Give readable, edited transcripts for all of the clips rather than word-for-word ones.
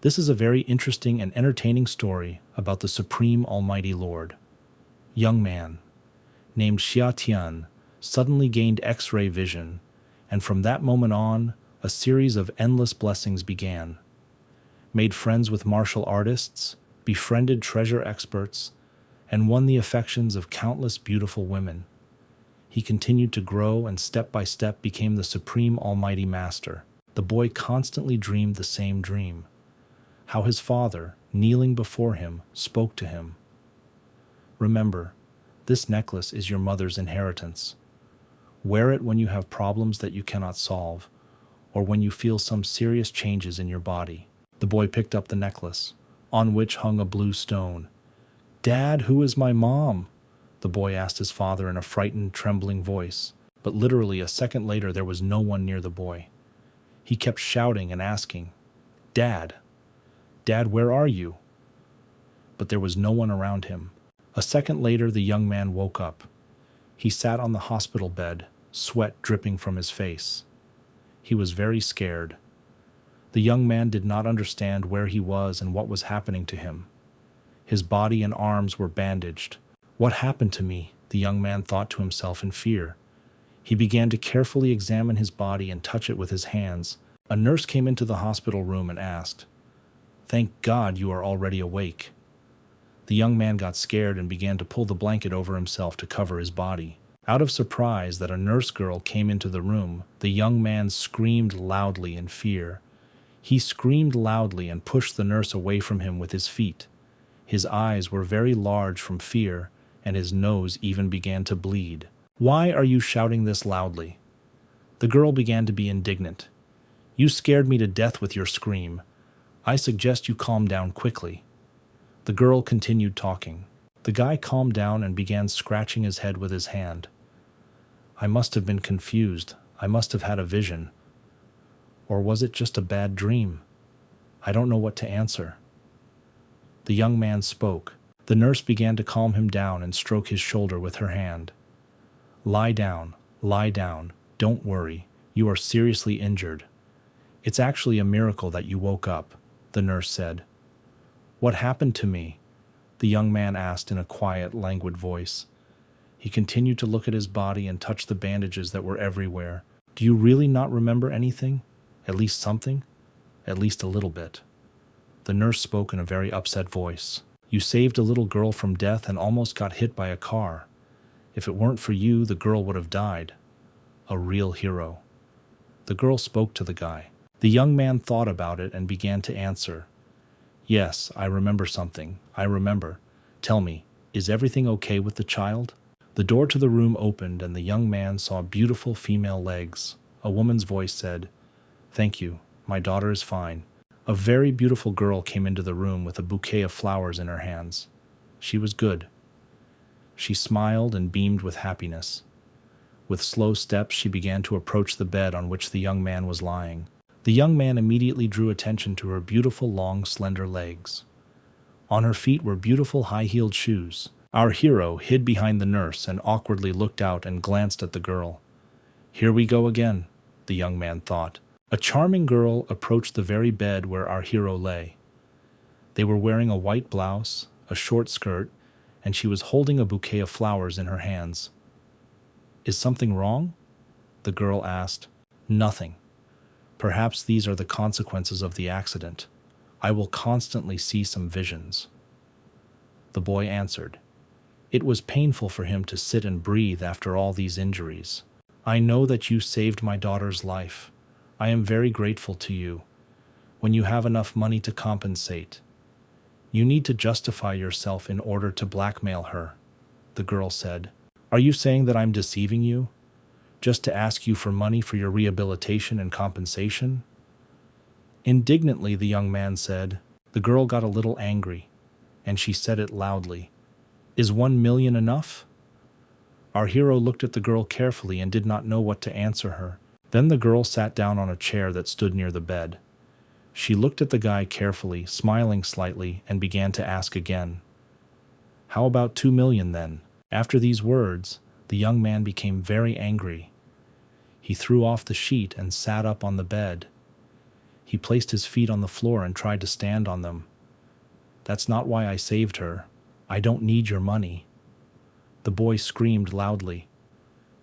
This is a very interesting and entertaining story about the Supreme Almighty Lord. Young man, named Xia Tian, suddenly gained X-ray vision, and from that moment on, a series of endless blessings began. Made friends with martial artists, befriended treasure experts, and won the affections of countless beautiful women. He continued to grow and step by step became the Supreme Almighty Master. The boy constantly dreamed the same dream, how his father, kneeling before him, spoke to him. Remember, this necklace is your mother's inheritance. Wear it when you have problems that you cannot solve, or when you feel some serious changes in your body. The boy picked up the necklace, on which hung a blue stone. "Dad, who is my mom?" the boy asked his father in a frightened, trembling voice. But literally a second later there was no one near the boy. He kept shouting and asking, "Dad, Dad, where are you?" But there was no one around him. A second later the young man woke up. He sat on the hospital bed, sweat dripping from his face. He was very scared. The young man did not understand where he was and what was happening to him. His body and arms were bandaged. "What happened to me?" the young man thought to himself in fear. He began to carefully examine his body and touch it with his hands. A nurse came into the hospital room and asked, "Thank God you are already awake." The young man got scared and began to pull the blanket over himself to cover his body. Out of surprise that a nurse girl came into the room, the young man screamed loudly in fear. He screamed loudly and pushed the nurse away from him with his feet. His eyes were very large from fear, and his nose even began to bleed. "Why are you shouting this loudly?" The girl began to be indignant. "You scared me to death with your scream. I suggest you calm down quickly." The girl continued talking. The guy calmed down and began scratching his head with his hand. "I must have been confused. I must have had a vision. Or was it just a bad dream? I don't know what to answer." The young man spoke. The nurse began to calm him down and stroke his shoulder with her hand. Lie down, don't worry, you are seriously injured. It's actually a miracle that you woke up," the nurse said. "What happened to me?" the young man asked in a quiet, languid voice. He continued to look at his body and touch the bandages that were everywhere. "Do you really not remember anything? At least something? At least a little bit." The nurse spoke in a very upset voice. "You saved a little girl from death and almost got hit by a car. If it weren't for you, the girl would have died. A real hero." The girl spoke to the guy. The young man thought about it and began to answer. "Yes, I remember something. I remember. Tell me, is everything okay with the child?" The door to the room opened and the young man saw beautiful female legs. A woman's voice said, "Thank you, my daughter is fine." A very beautiful girl came into the room with a bouquet of flowers in her hands. She was good. She smiled and beamed with happiness. With slow steps, she began to approach the bed on which the young man was lying. The young man immediately drew attention to her beautiful, long, slender legs. On her feet were beautiful high-heeled shoes. Our hero hid behind the nurse and awkwardly looked out and glanced at the girl. "Here we go again," the young man thought. A charming girl approached the very bed where our hero lay. They were wearing a white blouse, a short skirt, and she was holding a bouquet of flowers in her hands. "Is something wrong?" the girl asked. "Nothing. Perhaps these are the consequences of the accident. I will constantly see some visions." The boy answered. It was painful for him to sit and breathe after all these injuries. "I know that you saved my daughter's life. I am very grateful to you. When you have enough money to compensate, you need to justify yourself in order to blackmail her," the girl said. "Are you saying that I'm deceiving you? Just to ask you for money for your rehabilitation and compensation?" Indignantly, the young man said. The girl got a little angry, and she said it loudly. "Is 1 million enough?" Our hero looked at the girl carefully and did not know what to answer her. Then the girl sat down on a chair that stood near the bed. She looked at the guy carefully, smiling slightly, and began to ask again. "How about 2 million then?" After these words, the young man became very angry. He threw off the sheet and sat up on the bed. He placed his feet on the floor and tried to stand on them. "That's not why I saved her. I don't need your money." The boy screamed loudly.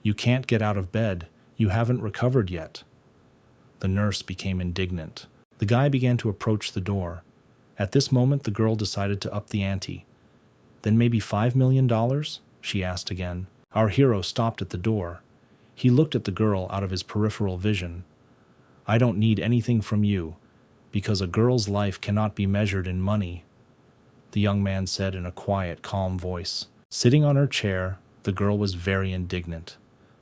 "You can't get out of bed. You haven't recovered yet." The nurse became indignant. The guy began to approach the door. At this moment, the girl decided to up the ante. "Then maybe $5 million?" she asked again. Our hero stopped at the door. He looked at the girl out of his peripheral vision. "I don't need anything from you, because a girl's life cannot be measured in money," the young man said in a quiet, calm voice. Sitting on her chair, the girl was very indignant.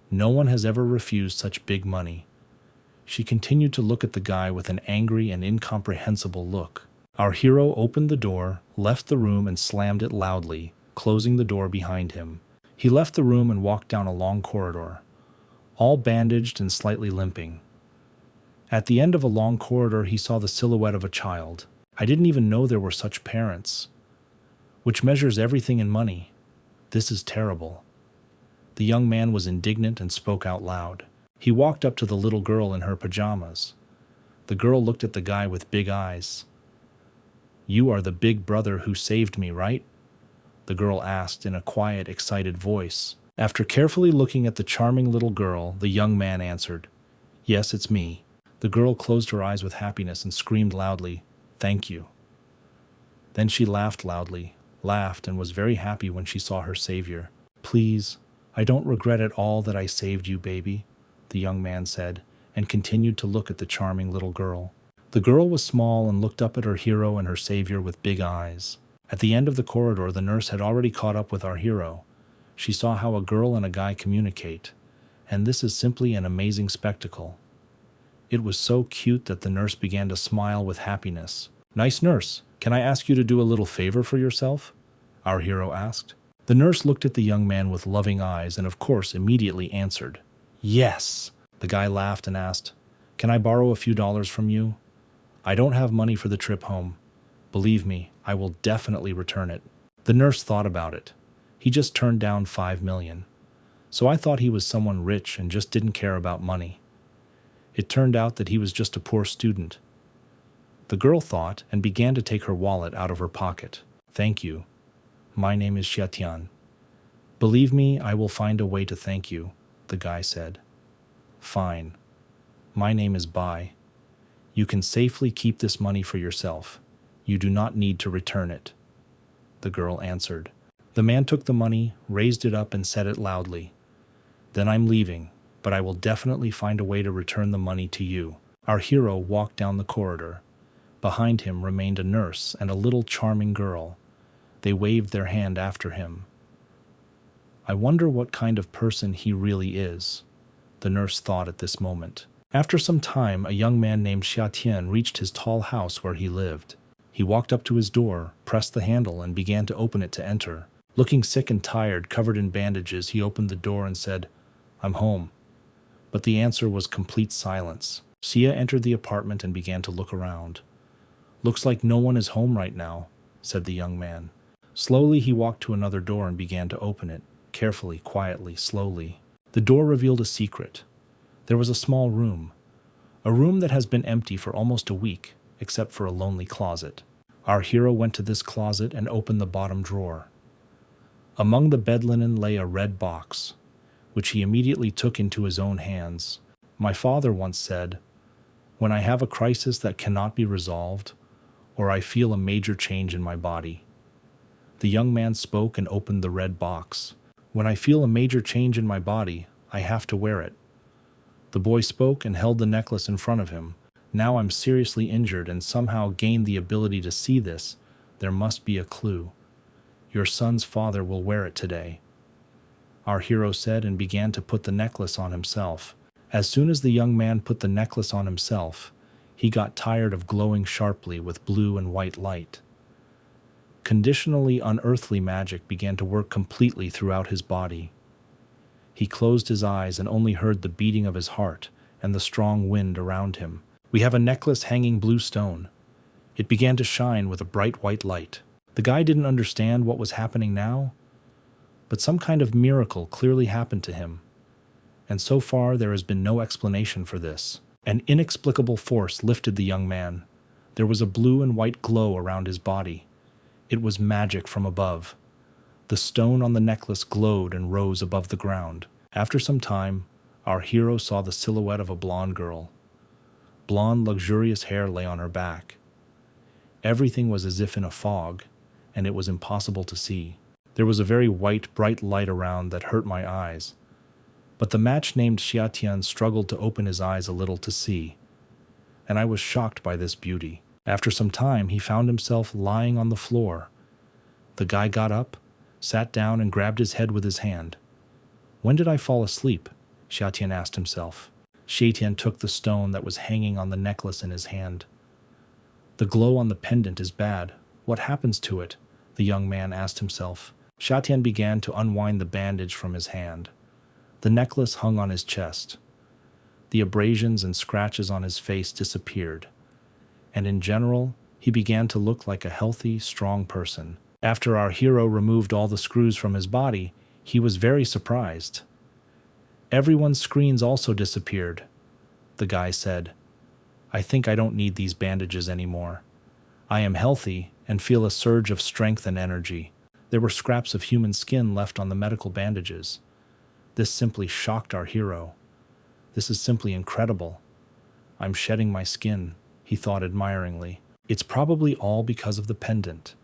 No one has ever refused such big money. She continued to look at the guy with an angry and incomprehensible look. Our hero opened the door, left the room, and slammed it loudly, closing the door behind him. He left the room and walked down a long corridor, all bandaged and slightly limping. At the end of a long corridor, he saw the silhouette of a child. "I didn't even know there were such parents, which measures everything in money. This is terrible." The young man was indignant and spoke out loud. He walked up to the little girl in her pajamas. The girl looked at the guy with big eyes. "You are the big brother who saved me, right?" the girl asked in a quiet, excited voice. After carefully looking at the charming little girl, the young man answered, "Yes, it's me." The girl closed her eyes with happiness and screamed loudly, "Thank you." Then she laughed loudly, laughed, and was very happy when she saw her savior. "Please, I don't regret at all that I saved you, baby," the young man said, and continued to look at the charming little girl. The girl was small and looked up at her hero and her savior with big eyes. At the end of the corridor, the nurse had already caught up with our hero. She saw how a girl and a guy communicate, and this is simply an amazing spectacle. It was so cute that the nurse began to smile with happiness. "Nice nurse, can I ask you to do a little favor for yourself?" our hero asked. The nurse looked at the young man with loving eyes and of course immediately answered, "Yes." The guy laughed and asked, "Can I borrow a few dollars from you? I don't have money for the trip home. Believe me, I will definitely return it." The nurse thought about it. He just turned down $5 million. So I thought he was someone rich and just didn't care about money. It turned out that he was just a poor student. The girl thought and began to take her wallet out of her pocket. "Thank you. My name is Xiatian. Believe me, I will find a way to thank you," the guy said. "Fine. My name is Bai. You can safely keep this money for yourself. You do not need to return it," the girl answered. The man took the money, raised it up, and said it loudly. "Then I'm leaving, but I will definitely find a way to return the money to you." Our hero walked down the corridor. Behind him remained a nurse and a little charming girl. They waved their hand after him. "I wonder what kind of person he really is," the nurse thought at this moment. After some time, a young man named Xiatian reached his tall house where he lived. He walked up to his door, pressed the handle, and began to open it to enter. Looking sick and tired, covered in bandages, he opened the door and said, "I'm home." But the answer was complete silence. Xia entered the apartment and began to look around. "Looks like no one is home right now," said the young man. Slowly he walked to another door and began to open it, carefully, quietly, slowly. The door revealed a secret. There was a small room. A room that has been empty for almost a week, except for a lonely closet. Our hero went to this closet and opened the bottom drawer. Among the bed linen lay a red box, which he immediately took into his own hands. "My father once said, when I have a crisis that cannot be resolved, or I feel a major change in my body." The young man spoke and opened the red box. "When I feel a major change in my body, I have to wear it." The boy spoke and held the necklace in front of him. "Now I'm seriously injured and somehow gained the ability to see this. There must be a clue. Your son's father will wear it today," our hero said and began to put the necklace on himself. As soon as the young man put the necklace on himself, he got tired of glowing sharply with blue and white light. Conditionally unearthly magic began to work completely throughout his body. He closed his eyes and only heard the beating of his heart and the strong wind around him. "We have a necklace hanging blue stone." It began to shine with a bright white light. The guy didn't understand what was happening now, but some kind of miracle clearly happened to him. And so far there has been no explanation for this. An inexplicable force lifted the young man. There was a blue and white glow around his body. It was magic from above. The stone on the necklace glowed and rose above the ground. After some time, our hero saw the silhouette of a blonde girl. Blonde, luxurious hair lay on her back. Everything was as if in a fog, and it was impossible to see. There was a very white, bright light around that hurt my eyes. But the match named Xiatian struggled to open his eyes a little to see, and I was shocked by this beauty. After some time, he found himself lying on the floor. The guy got up, sat down, and grabbed his head with his hand. When did I fall asleep? Xiatian asked himself. Xiatian took the stone that was hanging on the necklace in his hand. The glow on the pendant is bad. What happens to it? The young man asked himself. Xiatian began to unwind the bandage from his hand. The necklace hung on his chest. The abrasions and scratches on his face disappeared, and in general, he began to look like a healthy, strong person. After our hero removed all the screws from his body, he was very surprised. Everyone's screens also disappeared, the guy said. I think I don't need these bandages anymore. I am healthy and feel a surge of strength and energy. There were scraps of human skin left on the medical bandages. This simply shocked our hero. This is simply incredible. I'm shedding my skin, he thought admiringly. It's probably all because of the pendant,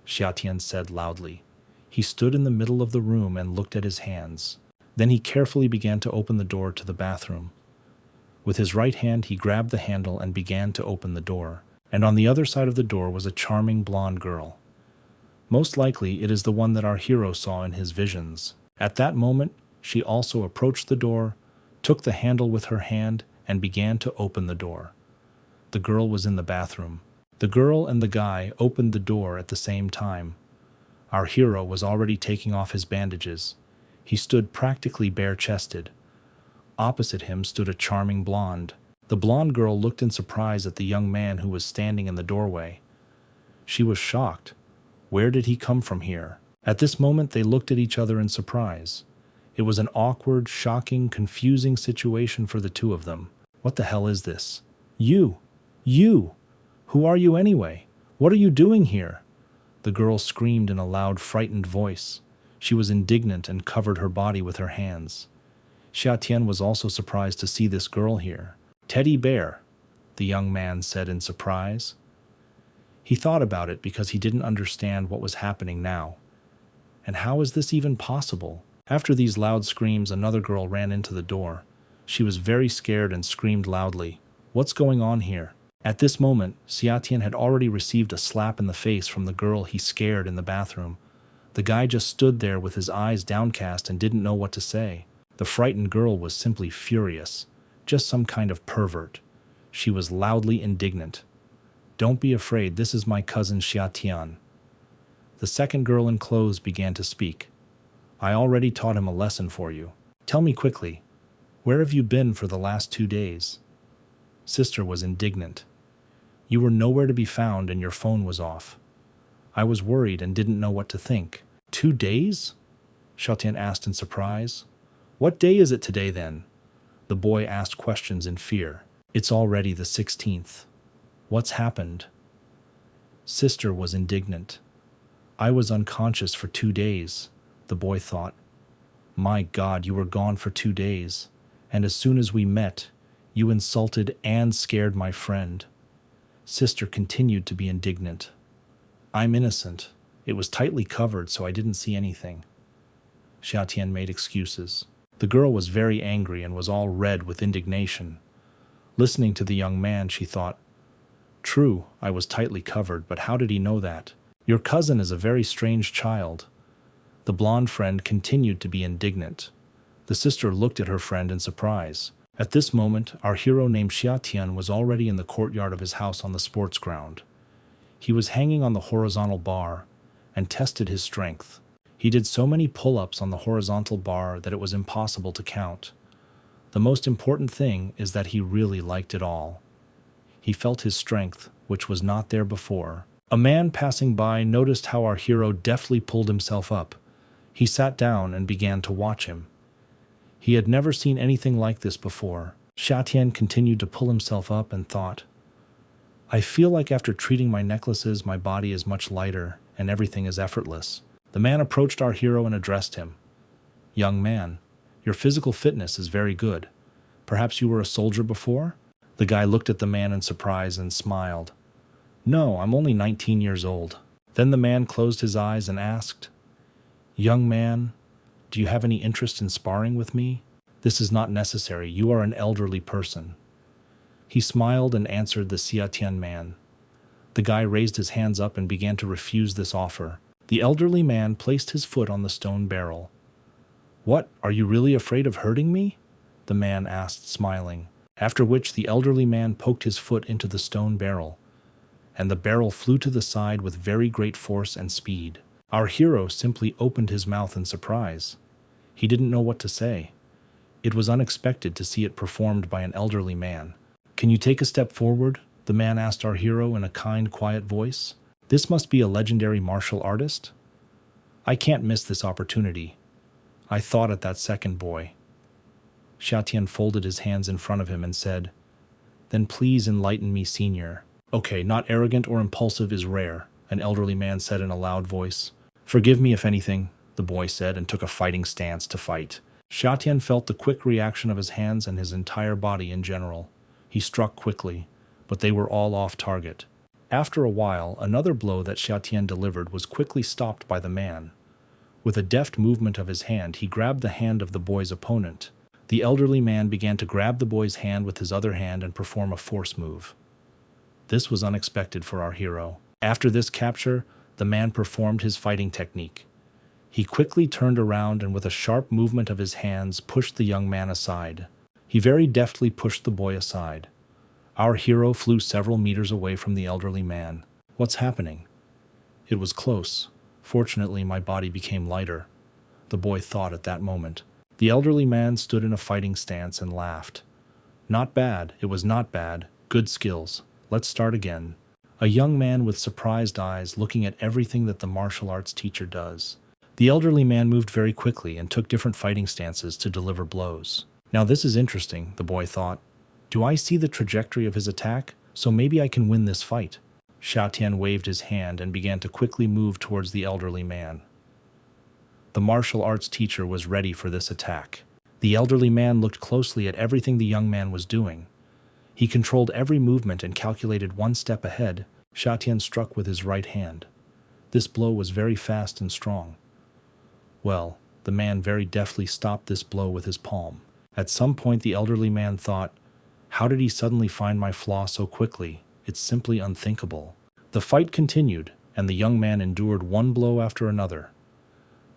Xiatian said loudly. He stood in the middle of the room and looked at his hands. Then he carefully began to open the door to the bathroom. With his right hand, he grabbed the handle and began to open the door. And on the other side of the door was a charming blonde girl. Most likely, it is the one that our hero saw in his visions. At that moment, she also approached the door, took the handle with her hand, and began to open the door. The girl was in the bathroom. The girl and the guy opened the door at the same time. Our hero was already taking off his bandages. He stood practically bare-chested. Opposite him stood a charming blonde. The blonde girl looked in surprise at the young man who was standing in the doorway. She was shocked. Where did he come from here? At this moment, they looked at each other in surprise. It was an awkward, shocking, confusing situation for the two of them. What the hell is this? You! Who are you anyway? What are you doing here? The girl screamed in a loud, frightened voice. She was indignant and covered her body with her hands. Xiatian was also surprised to see this girl here. Teddy bear, the young man said in surprise. He thought about it because he didn't understand what was happening now. And how is this even possible? After these loud screams, another girl ran into the door. She was very scared and screamed loudly. What's going on here? At this moment, Xiatian had already received a slap in the face from the girl he scared in the bathroom. The guy just stood there with his eyes downcast and didn't know what to say. The frightened girl was simply furious, just some kind of pervert. She was loudly indignant. Don't be afraid, this is my cousin Xiatian. The second girl in clothes began to speak. I already taught him a lesson for you. Tell me quickly, where have you been for the last 2 days? Sister was indignant. You were nowhere to be found and your phone was off. I was worried and didn't know what to think. 2 days? Xiatian asked in surprise. What day is it today then? The boy asked questions in fear. It's already the 16th. What's happened? Sister was indignant. I was unconscious for 2 days, the boy thought. My God, you were gone for 2 days, and as soon as we met, you insulted and scared my friend. Sister continued to be indignant. I'm innocent. It was tightly covered, so I didn't see anything. Xiatian made excuses. The girl was very angry and was all red with indignation. Listening to the young man, she thought, True, I was tightly covered, but how did he know that? Your cousin is a very strange child. The blonde friend continued to be indignant. The sister looked at her friend in surprise. At this moment, our hero named Xiatian was already in the courtyard of his house on the sports ground. He was hanging on the horizontal bar and tested his strength. He did so many pull-ups on the horizontal bar that it was impossible to count. The most important thing is that he really liked it all. He felt his strength, which was not there before. A man passing by noticed how our hero deftly pulled himself up. He sat down and began to watch him. He had never seen anything like this before. Xiatian continued to pull himself up and thought, I feel like after treating my necklaces, my body is much lighter and everything is effortless. The man approached our hero and addressed him. Young man, your physical fitness is very good. Perhaps you were a soldier before? The guy looked at the man in surprise and smiled. No, I'm only 19 years old. Then the man closed his eyes and asked, Young man, do you have any interest in sparring with me? This is not necessary. You are an elderly person. He smiled and answered the Xiatian man. The guy raised his hands up and began to refuse this offer. The elderly man placed his foot on the stone barrel. What, are you really afraid of hurting me? The man asked, smiling, after which the elderly man poked his foot into the stone barrel, and the barrel flew to the side with very great force and speed. Our hero simply opened his mouth in surprise. He didn't know what to say. It was unexpected to see it performed by an elderly man. Can you take a step forward? The man asked our hero in a kind, quiet voice. This must be a legendary martial artist. I can't miss this opportunity. I thought at that second, boy. Xiatian folded his hands in front of him and said, Then please enlighten me, senior. Okay, not arrogant or impulsive is rare, an elderly man said in a loud voice. Forgive me if anything, the boy said, and took a fighting stance to fight. Xiatian felt the quick reaction of his hands and his entire body in general. He struck quickly, but they were all off target. After a while, another blow that Xiatian delivered was quickly stopped by the man. With a deft movement of his hand, he grabbed the hand of the boy's opponent. The elderly man began to grab the boy's hand with his other hand and perform a force move. This was unexpected for our hero. After this capture, the man performed his fighting technique. He quickly turned around and with a sharp movement of his hands pushed the young man aside. He very deftly pushed the boy aside. Our hero flew several meters away from the elderly man. What's happening? It was close. Fortunately, my body became lighter, the boy thought at that moment. The elderly man stood in a fighting stance and laughed. Not bad, it was not bad. Good skills. Let's start again. A young man with surprised eyes looking at everything that the martial arts teacher does. The elderly man moved very quickly and took different fighting stances to deliver blows. Now this is interesting, the boy thought. Do I see the trajectory of his attack? So maybe I can win this fight. Xiatian waved his hand and began to quickly move towards the elderly man. The martial arts teacher was ready for this attack. The elderly man looked closely at everything the young man was doing. He controlled every movement and calculated one step ahead. Xiatian struck with his right hand. This blow was very fast and strong. Well, the man very deftly stopped this blow with his palm. At some point the elderly man thought, how did he suddenly find my flaw so quickly? It's simply unthinkable. The fight continued, and the young man endured one blow after another.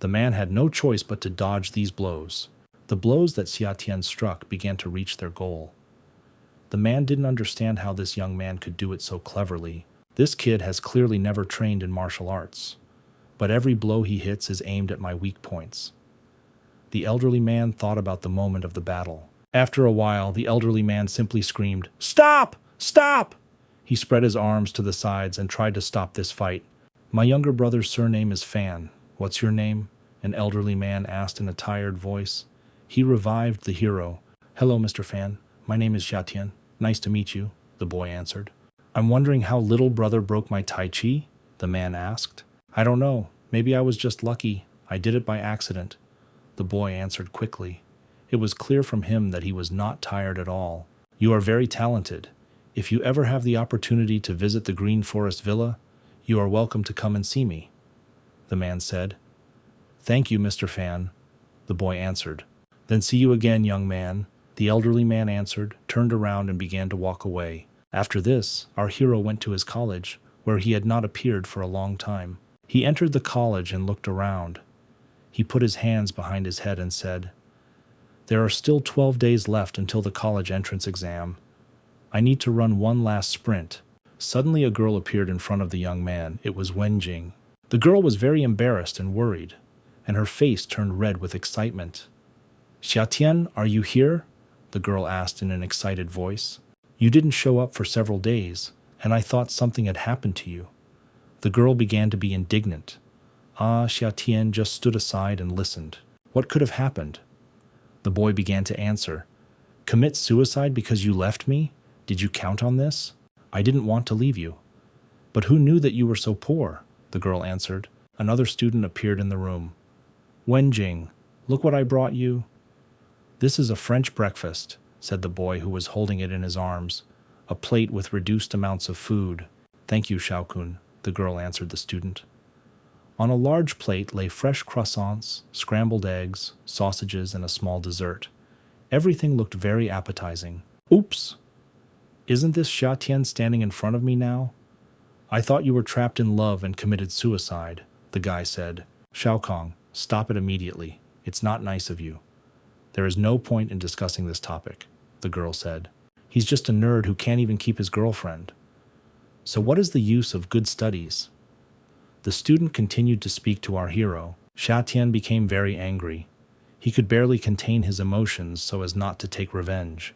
The man had no choice but to dodge these blows. The blows that Xiatian struck began to reach their goal. The man didn't understand how this young man could do it so cleverly. This kid has clearly never trained in martial arts. But every blow he hits is aimed at my weak points. The elderly man thought about the moment of the battle. After a while, the elderly man simply screamed, Stop! Stop! He spread his arms to the sides and tried to stop this fight. My younger brother's surname is Fan. What's your name? An elderly man asked in a tired voice. He revived the hero. Hello, Mr. Fan. My name is Xiatian. Nice to meet you, the boy answered. I'm wondering how little brother broke my tai chi? The man asked. I don't know. Maybe I was just lucky. I did it by accident. The boy answered quickly. It was clear from him that he was not tired at all. You are very talented. If you ever have the opportunity to visit the Green Forest Villa, you are welcome to come and see me, the man said. Thank you, Mr. Fan, the boy answered. Then see you again, young man, the elderly man answered, turned around and began to walk away. After this, our hero went to his college, where he had not appeared for a long time. He entered the college and looked around. He put his hands behind his head and said, There are still 12 days left until the college entrance exam. I need to run one last sprint. Suddenly a girl appeared in front of the young man. It was Wenjing. The girl was very embarrassed and worried, and her face turned red with excitement. Xiatian, are you here? The girl asked in an excited voice. You didn't show up for several days, and I thought something had happened to you. The girl began to be indignant. Xiatian just stood aside and listened. What could have happened? The boy began to answer. Commit suicide because you left me? Did you count on this? I didn't want to leave you. But who knew that you were so poor? The girl answered. Another student appeared in the room. Wenjing, look what I brought you. This is a French breakfast, said the boy who was holding it in his arms. A plate with reduced amounts of food. Thank you, Xiaokun, the girl answered the student. On a large plate lay fresh croissants, scrambled eggs, sausages, and a small dessert. Everything looked very appetizing. Oops! Isn't this Xia Tian standing in front of me now? I thought you were trapped in love and committed suicide, the guy said. Xiaokong, stop it immediately. It's not nice of you. There is no point in discussing this topic, the girl said. He's just a nerd who can't even keep his girlfriend. So what is the use of good studies? The student continued to speak to our hero. Xia Tian became very angry. He could barely contain his emotions so as not to take revenge.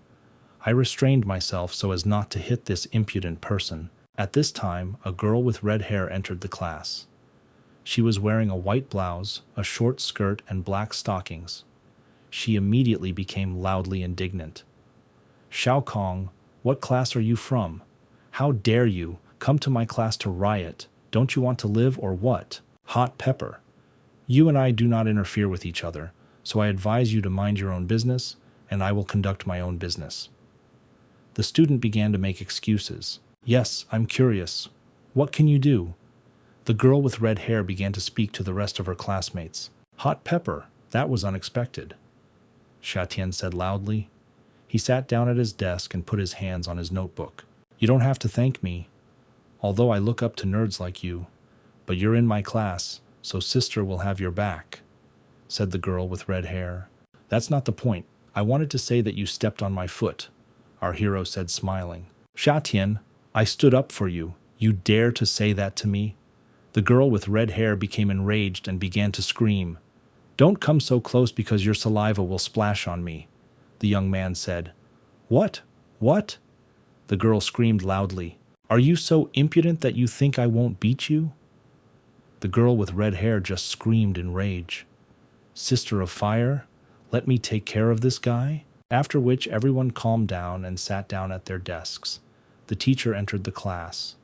I restrained myself so as not to hit this impudent person. At this time, a girl with red hair entered the class. She was wearing a white blouse, a short skirt, and black stockings. She immediately became loudly indignant. Xiaokong, what class are you from? How dare you come to my class to riot? Don't you want to live or what? Hot pepper. You and I do not interfere with each other, so I advise you to mind your own business, and I will conduct my own business. The student began to make excuses. Yes, I'm curious. What can you do? The girl with red hair began to speak to the rest of her classmates. Hot pepper, that was unexpected, Xia Tian said loudly. He sat down at his desk and put his hands on his notebook. You don't have to thank me, although I look up to nerds like you, but you're in my class, so sister will have your back, said the girl with red hair. That's not the point. I wanted to say that you stepped on my foot, our hero said smiling. Xia Tian, I stood up for you. You dare to say that to me? The girl with red hair became enraged and began to scream. Don't come so close because your saliva will splash on me, the young man said. What? What? The girl screamed loudly. Are you so impudent that you think I won't beat you? The girl with red hair just screamed in rage. Sister of Fire, let me take care of this guy? After which everyone calmed down and sat down at their desks. The teacher entered the class.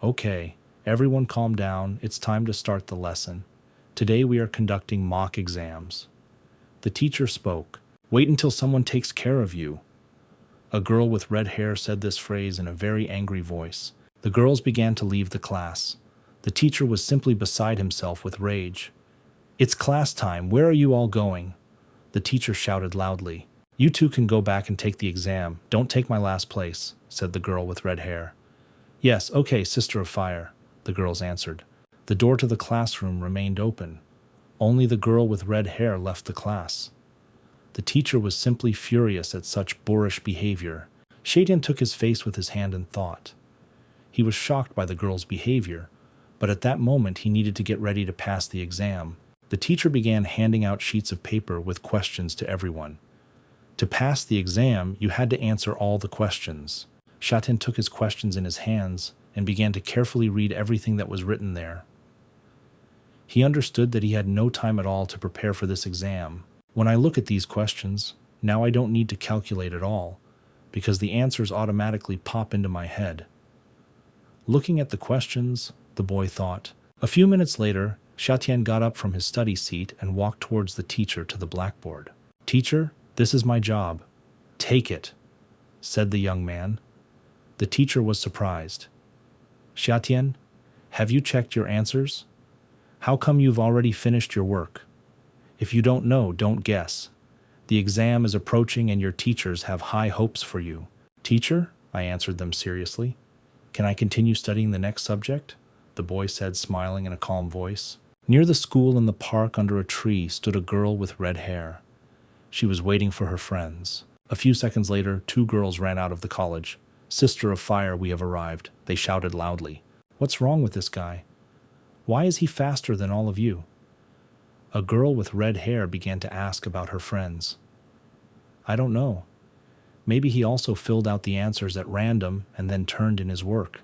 Okay, everyone calm down. It's time to start the lesson. Today we are conducting mock exams. The teacher spoke. Wait until someone takes care of you. A girl with red hair said this phrase in a very angry voice. The girls began to leave the class. The teacher was simply beside himself with rage. It's class time. Where are you all going? The teacher shouted loudly. You two can go back and take the exam. Don't take my last place, said the girl with red hair. Yes, okay, Sister of Fire, the girls answered. The door to the classroom remained open. Only the girl with red hair left the class. The teacher was simply furious at such boorish behavior. Shaitan took his face with his hand and thought. He was shocked by the girl's behavior, but at that moment he needed to get ready to pass the exam. The teacher began handing out sheets of paper with questions to everyone. To pass the exam, you had to answer all the questions. Shaitan took his questions in his hands and began to carefully read everything that was written there. He understood that he had no time at all to prepare for this exam. When I look at these questions, now I don't need to calculate at all, because the answers automatically pop into my head. Looking at the questions, the boy thought. A few minutes later, Xia Tian got up from his study seat and walked towards the teacher to the blackboard. Teacher, this is my job. Take it, said the young man. The teacher was surprised. Xia Tian, have you checked your answers? How come you've already finished your work? If you don't know, don't guess. The exam is approaching and your teachers have high hopes for you. Teacher, I answered them seriously. Can I continue studying the next subject? The boy said, smiling in a calm voice. Near the school in the park under a tree stood a girl with red hair. She was waiting for her friends. A few seconds later, 2 girls ran out of the college. Sister of Fire, we have arrived, they shouted loudly. What's wrong with this guy? Why is he faster than all of you? A girl with red hair began to ask about her friends. I don't know. Maybe he also filled out the answers at random and then turned in his work.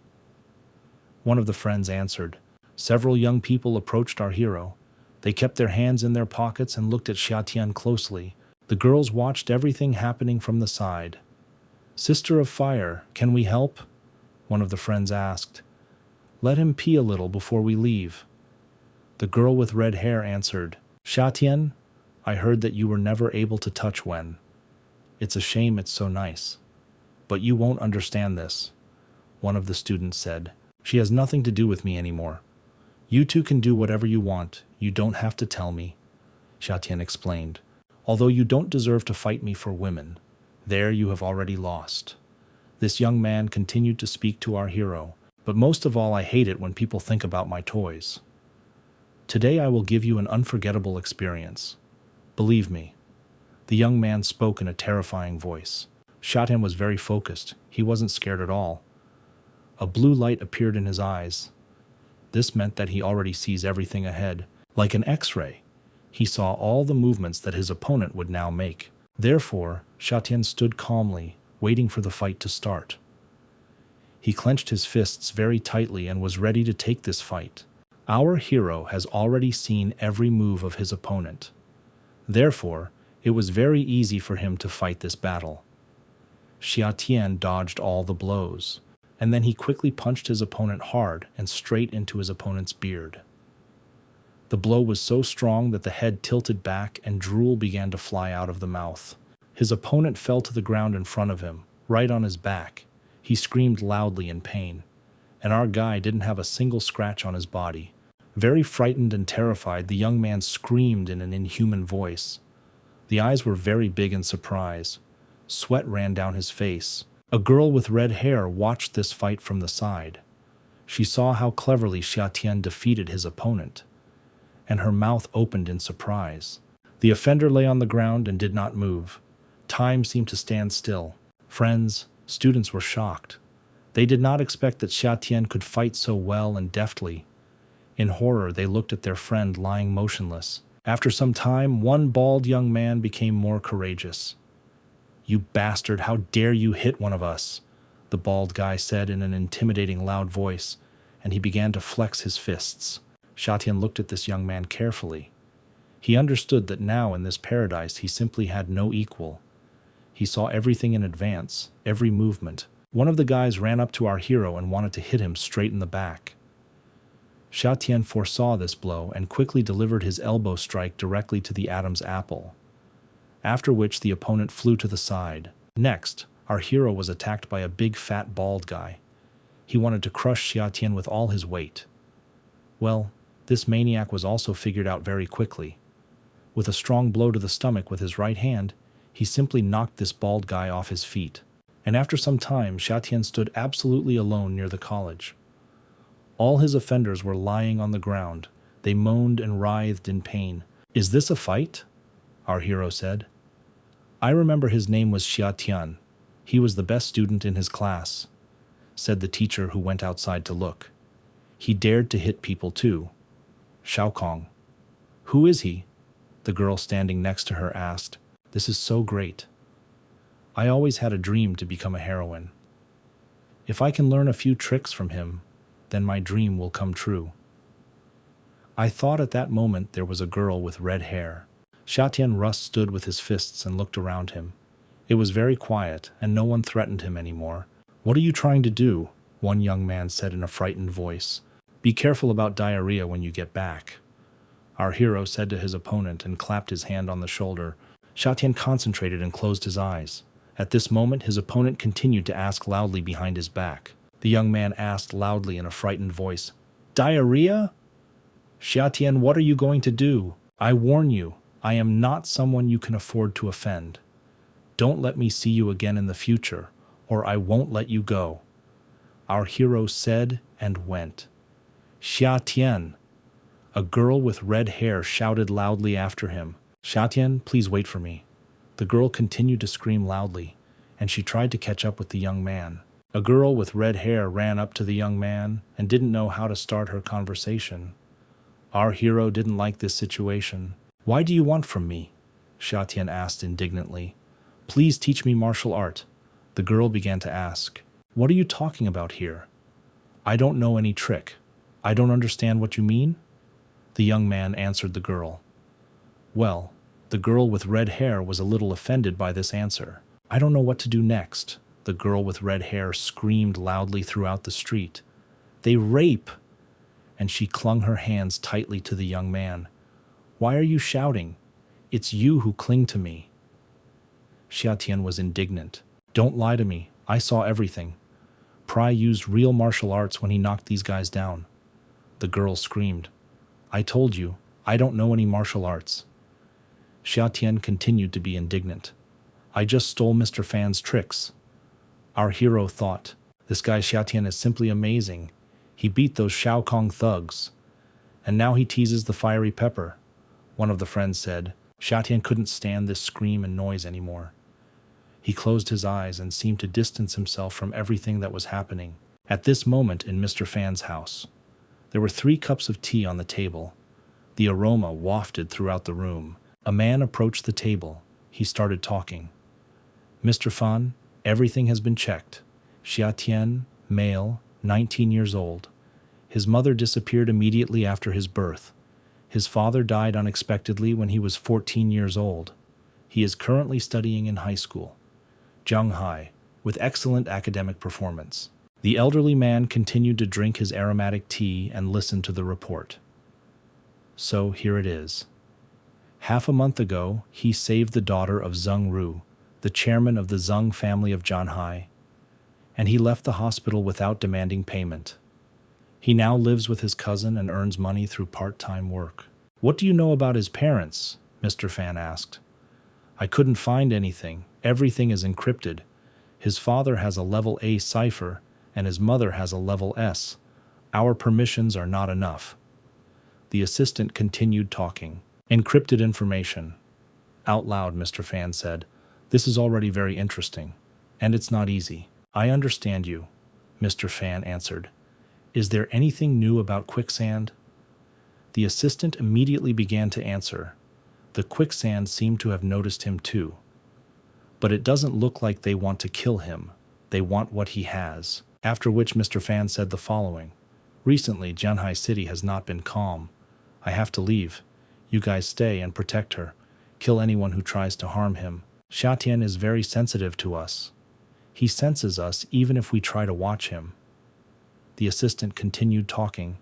One of the friends answered. Several young people approached our hero. They kept their hands in their pockets and looked at Xia Tian closely. The girls watched everything happening from the side. "Sister of Fire, can we help?" one of the friends asked. "Let him pee a little before we leave." The girl with red hair answered, "Xiatian, I heard that you were never able to touch Wen. It's a shame, it's so nice. But you won't understand this," one of the students said. "She has nothing to do with me anymore. You two can do whatever you want, you don't have to tell me," Xiatian explained. "Although you don't deserve to fight me for women. There you have already lost." This young man continued to speak to our hero, "But most of all, I hate it when people think about my toys. Today I will give you an unforgettable experience. Believe me." The young man spoke in a terrifying voice. Xiatian was very focused. He wasn't scared at all. A blue light appeared in his eyes. This meant that he already sees everything ahead. Like an X-ray, he saw all the movements that his opponent would now make. Therefore, Xiatian stood calmly, waiting for the fight to start. He clenched his fists very tightly and was ready to take this fight. Our hero has already seen every move of his opponent. Therefore, it was very easy for him to fight this battle. Xiatian dodged all the blows, and then he quickly punched his opponent hard and straight into his opponent's beard. The blow was so strong that the head tilted back and drool began to fly out of the mouth. His opponent fell to the ground in front of him, right on his back. He screamed loudly in pain, and our guy didn't have a single scratch on his body. Very frightened and terrified, the young man screamed in an inhuman voice. The eyes were very big in surprise. Sweat ran down his face. A girl with red hair watched this fight from the side. She saw how cleverly Xiatian defeated his opponent, and her mouth opened in surprise. The offender lay on the ground and did not move. Time seemed to stand still. Friends, students were shocked. They did not expect that Xiatian could fight so well and deftly. In horror, they looked at their friend lying motionless. After some time, one bald young man became more courageous. "You bastard, how dare you hit one of us?" the bald guy said in an intimidating loud voice, and he began to flex his fists. Xiatian looked at this young man carefully. He understood that now in this paradise he simply had no equal. He saw everything in advance, every movement. One of the guys ran up to our hero and wanted to hit him straight in the back. Xiatian foresaw this blow and quickly delivered his elbow strike directly to the Adam's apple, after which the opponent flew to the side. Next, our hero was attacked by a big fat bald guy. He wanted to crush Xiatian with all his weight. Well, this maniac was also figured out very quickly. With a strong blow to the stomach with his right hand, he simply knocked this bald guy off his feet. And after some time, Xiatian stood absolutely alone near the college. All his offenders were lying on the ground. They moaned and writhed in pain. "Is this a fight?" our hero said. "I remember his name was Xiatian. He was the best student in his class," said the teacher who went outside to look. "He dared to hit people too." Xiaokong. "Who is he?" the girl standing next to her asked. "This is so great. I always had a dream to become a heroine. If I can learn a few tricks from him, then my dream will come true." I thought at that moment there was a girl with red hair. Xiatian Rust stood with his fists and looked around him. It was very quiet, and no one threatened him anymore. "What are you trying to do?" one young man said in a frightened voice. "Be careful about diarrhea when you get back," our hero said to his opponent and clapped his hand on the shoulder. Xiatian concentrated and closed his eyes. At this moment, his opponent continued to ask loudly behind his back. The young man asked loudly in a frightened voice, "Diarrhea? Xiatian, what are you going to do? I warn you, I am not someone you can afford to offend. Don't let me see you again in the future, or I won't let you go," our hero said and went. "Xiatian!" a girl with red hair shouted loudly after him. "Xiatian, please wait for me." The girl continued to scream loudly, and she tried to catch up with the young man. A girl with red hair ran up to the young man and didn't know how to start her conversation. Our hero didn't like this situation. "Why do you want from me?" Xiatian asked indignantly. "Please teach me martial art," the girl began to ask. "What are you talking about here? I don't know any trick. I don't understand what you mean," the young man answered the girl. "Well," The girl with red hair was a little offended by this answer. I don't know what to do next, the girl with red hair screamed loudly throughout the street. They rape! And she clung her hands tightly to the young man. Why are you shouting? It's you who cling to me. Xiatian was indignant. Don't lie to me. I saw everything. Pry used real martial arts when he knocked these guys down. The girl screamed. I told you, I don't know any martial arts. Xiatian continued to be indignant. I just stole Mr. Fan's tricks. Our hero thought, this guy Xiatian is simply amazing. He beat those Shao Kong thugs. And now he teases the fiery pepper. One of the friends said. Xiatian couldn't stand this scream and noise anymore. He closed his eyes and seemed to distance himself from everything that was happening. At this moment in Mr. Fan's house, there were 3 cups of tea on the table. The aroma wafted throughout the room. A man approached the table. He started talking. Mr. Fan, everything has been checked. Xiatian, male, 19 years old. His mother disappeared immediately after his birth. His father died unexpectedly when he was 14 years old. He is currently studying in high school, Zhanghai, with excellent academic performance. The elderly man continued to drink his aromatic tea and listen to the report. So here it is. Half a month ago, he saved the daughter of Zheng Ru, the chairman of the Zheng family of Zhanghai, and he left the hospital without demanding payment. He now lives with his cousin and earns money through part-time work. What do you know about his parents? Mr. Fan asked. I couldn't find anything. Everything is encrypted. His father has a level A cipher, and his mother has a level S. Our permissions are not enough. The assistant continued talking. Encrypted information. Out loud, Mr. Fan said. This is already very interesting, and it's not easy. I understand you, Mr. Fan answered. Is there anything new about quicksand? The assistant immediately began to answer. The quicksand seemed to have noticed him too. But it doesn't look like they want to kill him. They want what he has. After which Mr. Fan said the following. Recently, Zhanghai City has not been calm. I have to leave. You guys stay and protect her. Kill anyone who tries to harm him. Xiatian is very sensitive to us. He senses us even if we try to watch him. The assistant continued talking.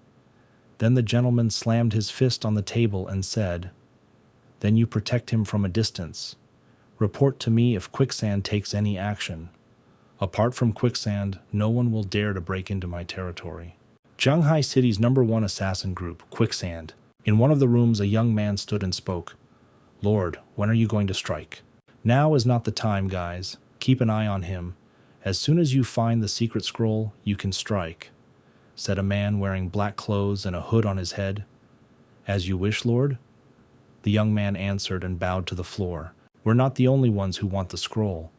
Then the gentleman slammed his fist on the table and said, Then you protect him from a distance. Report to me if quicksand takes any action. Apart from quicksand, no one will dare to break into my territory. Zhanghai City's #1 assassin group, Quicksand. In one of the rooms, a young man stood and spoke. Lord, when are you going to strike? Now is not the time, guys. Keep an eye on him. As soon as you find the secret scroll, you can strike, said a man wearing black clothes and a hood on his head. As you wish, Lord. The young man answered and bowed to the floor. We're not the only ones who want the scroll.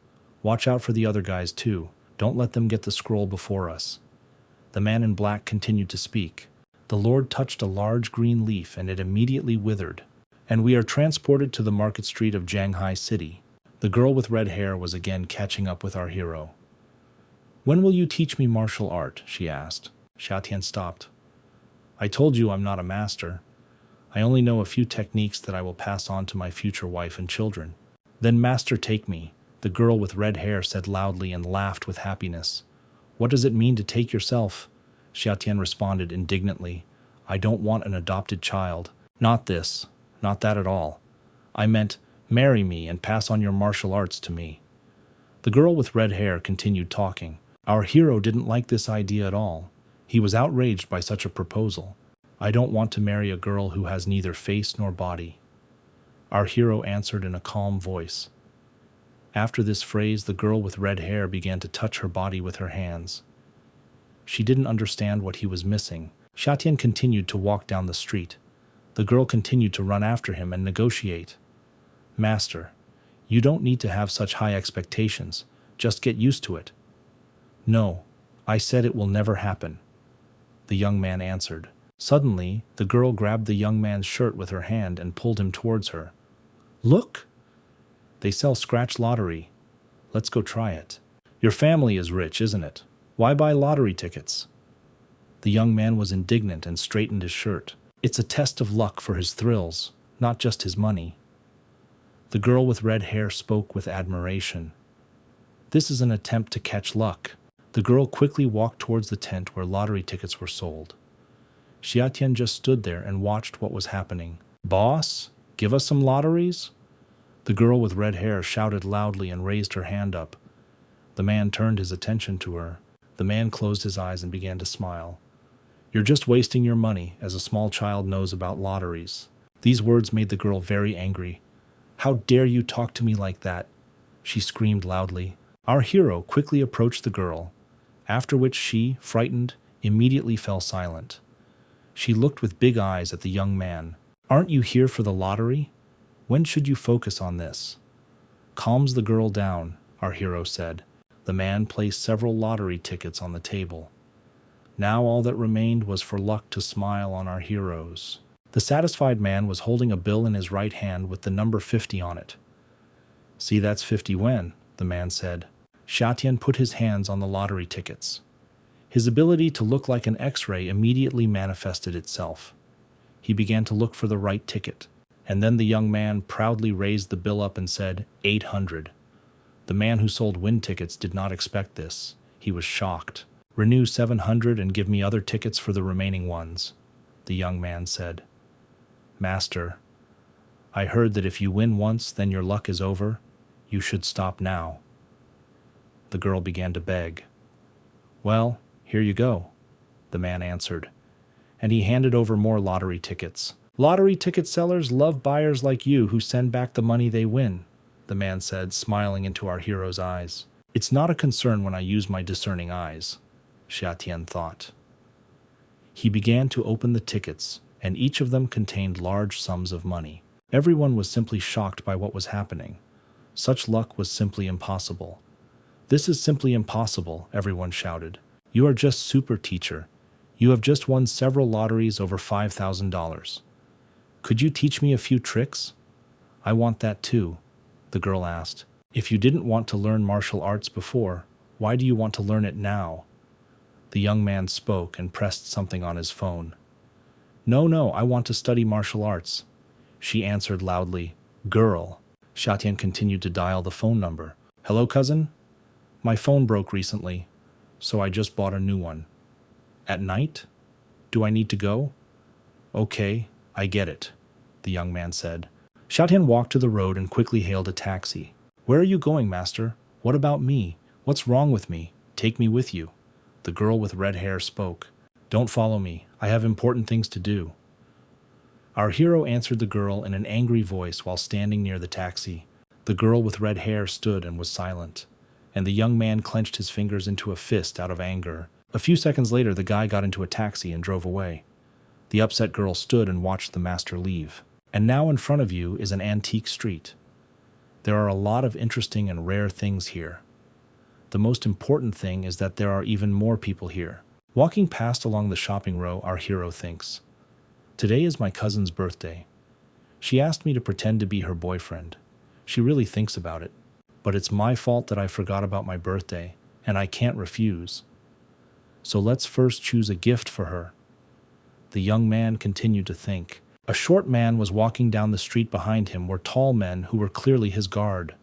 Watch out for the other guys too. Don't let them get the scroll before us. The man in black continued to speak. The Lord touched a large green leaf and it immediately withered. And we are transported to the market street of Zhanghai City. The girl with red hair was again catching up with our hero. When will you teach me martial art? She asked. Xiatian stopped. I told you I'm not a master. I only know a few techniques that I will pass on to my future wife and children. Then master take me, the girl with red hair said loudly and laughed with happiness. What does it mean to take yourself? Xiatian responded indignantly. I don't want an adopted child. Not this. Not that at all. I meant, marry me and pass on your martial arts to me. The girl with red hair continued talking. Our hero didn't like this idea at all. He was outraged by such a proposal. I don't want to marry a girl who has neither face nor body. Our hero answered in a calm voice. After this phrase, the girl with red hair began to touch her body with her hands. She didn't understand what he was missing. Xiatian continued to walk down the street. The girl continued to run after him and negotiate. Master, you don't need to have such high expectations. Just get used to it. No, I said it will never happen, the young man answered. Suddenly, the girl grabbed the young man's shirt with her hand and pulled him towards her. Look! They sell scratch lottery. Let's go try it. Your family is rich, isn't it? Why buy lottery tickets? The young man was indignant and straightened his shirt. It's a test of luck for his thrills, not just his money. The girl with red hair spoke with admiration. This is an attempt to catch luck. The girl quickly walked towards the tent where lottery tickets were sold. Xiatian just stood there and watched what was happening. Boss, give us some lotteries? The girl with red hair shouted loudly and raised her hand up. The man turned his attention to her. The man closed his eyes and began to smile. You're just wasting your money, as a small child knows about lotteries. These words made the girl very angry. How dare you talk to me like that? She screamed loudly. Our hero quickly approached the girl, after which she, frightened, immediately fell silent. She looked with big eyes at the young man. Aren't you here for the lottery? When should you focus on this? Calms the girl down, our hero said. The man placed several lottery tickets on the table. Now all that remained was for luck to smile on our heroes. The satisfied man was holding a bill in his right hand with the number 50 on it. See, that's 50 when, the man said. Xiatian put his hands on the lottery tickets. His ability to look like an X-ray immediately manifested itself. He began to look for the right ticket, and then the young man proudly raised the bill up and said, 800. The man who sold win tickets did not expect this. He was shocked. Renew 700 and give me other tickets for the remaining ones, the young man said. Master, I heard that if you win once, then your luck is over. You should stop now. The girl began to beg. Well, here you go, the man answered, and he handed over more lottery tickets. Lottery ticket sellers love buyers like you who send back the money they win, the man said, smiling into our hero's eyes. It's not a concern when I use my discerning eyes, Xiatian thought. He began to open the tickets, and each of them contained large sums of money. Everyone was simply shocked by what was happening. Such luck was simply impossible. This is simply impossible, everyone shouted. You are just super teacher. You have just won several lotteries over $5,000. Could you teach me a few tricks? I want that too, the girl asked. If you didn't want to learn martial arts before, why do you want to learn it now? The young man spoke and pressed something on his phone. No, I want to study martial arts, she answered loudly. Girl. Xiatian continued to dial the phone number. Hello, cousin? My phone broke recently, so I just bought a new one. At night? Do I need to go? Okay, I get it, the young man said. Xiatian walked to the road and quickly hailed a taxi. Where are you going, master? What about me? What's wrong with me? Take me with you. The girl with red hair spoke. Don't follow me. I have important things to do. Our hero answered the girl in an angry voice while standing near the taxi. The girl with red hair stood and was silent, and the young man clenched his fingers into a fist out of anger. A few seconds later, the guy got into a taxi and drove away. The upset girl stood and watched the master leave. And now in front of you is an antique street. There are a lot of interesting and rare things here. The most important thing is that there are even more people here. Walking past along the shopping row, our hero thinks, today is my cousin's birthday. She asked me to pretend to be her boyfriend. She really thinks about it. But it's my fault that I forgot about my birthday, and I can't refuse. So let's first choose a gift for her. The young man continued to think. A short man was walking down the street. Behind him were tall men who were clearly his guard.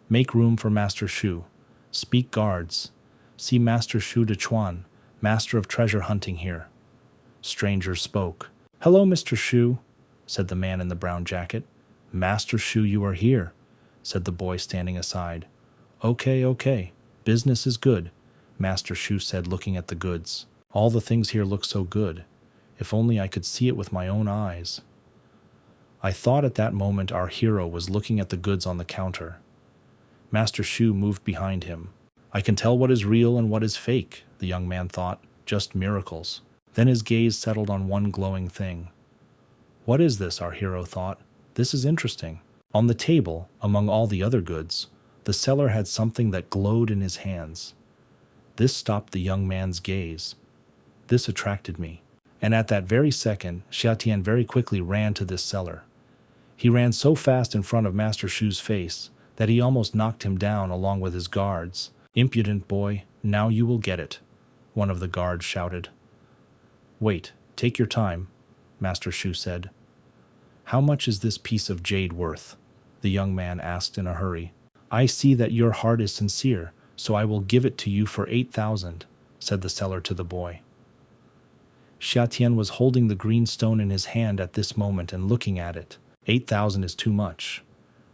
Make room for Master Shu. Speak, guards. See Master Shu de Chuan, master of treasure hunting here. Strangers spoke. Hello, Mr. Shu, said the man in the brown jacket. Master Shu, you are here, said the boy standing aside. Okay. Business is good, Master Shu said, looking at the goods. All the things here look so good. If only I could see it with my own eyes. I thought at that moment our hero was looking at the goods on the counter. Master Shu moved behind him. I can tell what is real and what is fake, the young man thought. Just miracles. Then his gaze settled on one glowing thing. What is this, our hero thought? This is interesting. On the table, among all the other goods, the seller had something that glowed in his hands. This stopped the young man's gaze. This attracted me. And at that very second, Xiatian very quickly ran to this seller. He ran so fast in front of Master Shu's face that he almost knocked him down along with his guards. Impudent boy, now you will get it, one of the guards shouted. Wait, take your time, Master Shu said. How much is this piece of jade worth? the young man asked in a hurry. I see that your heart is sincere, so I will give it to you for 8,000, said the seller to the boy. Xiatian was holding the green stone in his hand at this moment and looking at it. 8,000 is too much.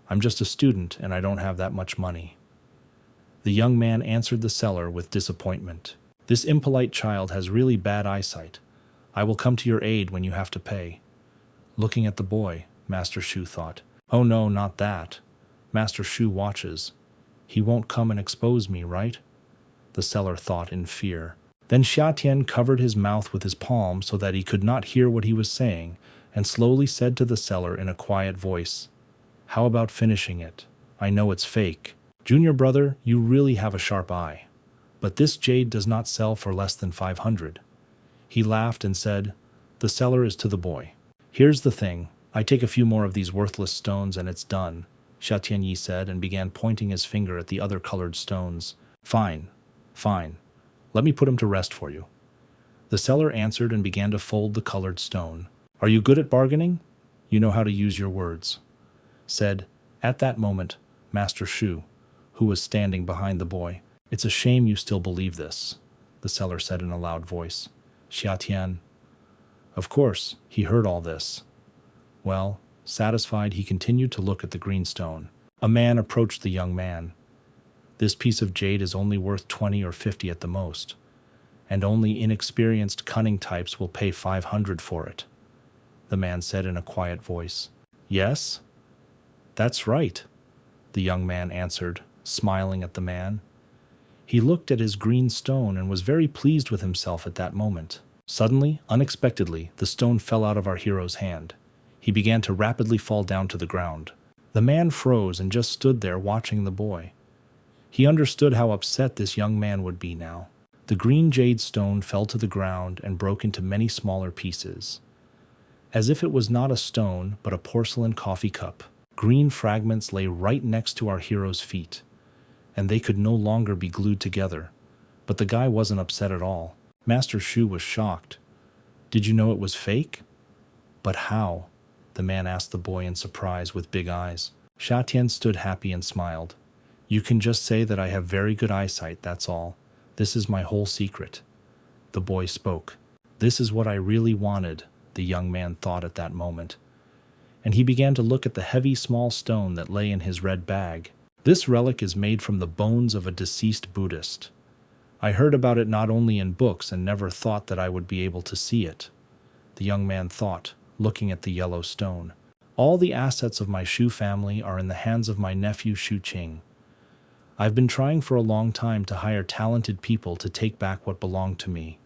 I'm just a student and I don't have that much money. The young man answered the seller with disappointment. This impolite child has really bad eyesight. I will come to your aid when you have to pay. Looking at the boy, Master Shu thought, oh no, not that. Master Shu watches. He won't come and expose me, right? The seller thought in fear. Then Xiatian covered his mouth with his palm so that he could not hear what he was saying, and slowly said to the seller in a quiet voice, how about finishing it? I know it's fake. Junior brother, you really have a sharp eye. But this jade does not sell for less than 500. He laughed and said, the seller is to the boy. Here's the thing, I take a few more of these worthless stones and it's done, Xiatian Yi said and began pointing his finger at the other colored stones. Fine. Let me put him to rest for you. The seller answered and began to fold the colored stone. Are you good at bargaining? You know how to use your words, said, at that moment, Master Shu, who was standing behind the boy. It's a shame you still believe this, the seller said in a loud voice. Xiatian. Of course, he heard all this. Well, satisfied, he continued to look at the green stone. A man approached the young man. This piece of jade is only worth 20 or 50 at the most, and only inexperienced cunning types will pay 500 for it, the man said in a quiet voice. Yes? That's right, the young man answered, smiling at the man. He looked at his green stone and was very pleased with himself at that moment. Suddenly, unexpectedly, the stone fell out of our hero's hand. He began to rapidly fall down to the ground. The man froze and just stood there watching the boy. He understood how upset this young man would be now. The green jade stone fell to the ground and broke into many smaller pieces. As if it was not a stone, but a porcelain coffee cup, green fragments lay right next to our hero's feet, and they could no longer be glued together. But the guy wasn't upset at all. Master Shu was shocked. Did you know it was fake? But how? The man asked the boy in surprise with big eyes. Xiatian stood happy and smiled. You can just say that I have very good eyesight, that's all. This is my whole secret. The boy spoke. This is what I really wanted, the young man thought at that moment. And he began to look at the heavy small stone that lay in his red bag. This relic is made from the bones of a deceased Buddhist. I heard about it not only in books and never thought that I would be able to see it, the young man thought, looking at the yellow stone. All the assets of my Shu family are in the hands of my nephew Shu Qing. I've been trying for a long time to hire talented people to take back what belonged to me.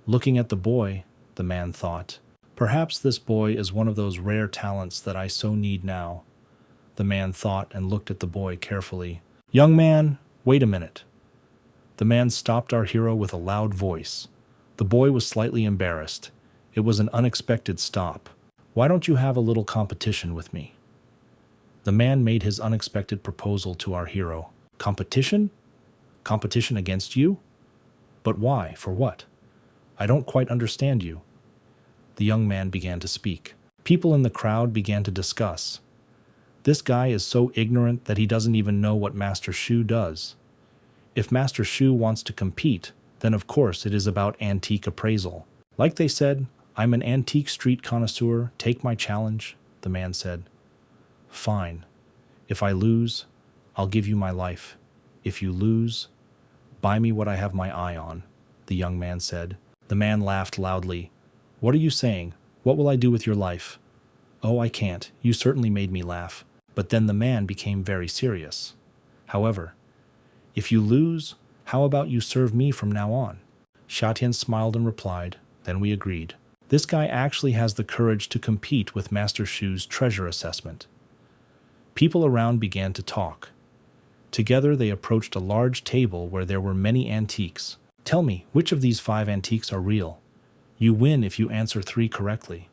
Looking at the boy, the man thought, perhaps this boy is one of those rare talents that I so need now. The man thought and looked at the boy carefully. Young man, wait a minute. The man stopped our hero with a loud voice. The boy was slightly embarrassed. It was an unexpected stop. Why don't you have a little competition with me? The man made his unexpected proposal to our hero. Competition? Competition against you? But why? For what? I don't quite understand you. The young man began to speak. People in the crowd began to discuss. This guy is so ignorant that he doesn't even know what Master Shu does. If Master Shu wants to compete, then of course it is about antique appraisal. Like they said, I'm an antique street connoisseur, take my challenge, the man said. Fine. If I lose, I'll give you my life. If you lose, buy me what I have my eye on, the young man said. The man laughed loudly. What are you saying? What will I do with your life? Oh, I can't. You certainly made me laugh. But then the man became very serious. However, if you lose, how about you serve me from now on? Xiatian smiled and replied, then we agreed. This guy actually has the courage to compete with Master Shu's treasure assessment. People around began to talk. Together they approached a large table where there were many antiques. Tell me, which of these 5 antiques are real? You win if you answer 3 correctly.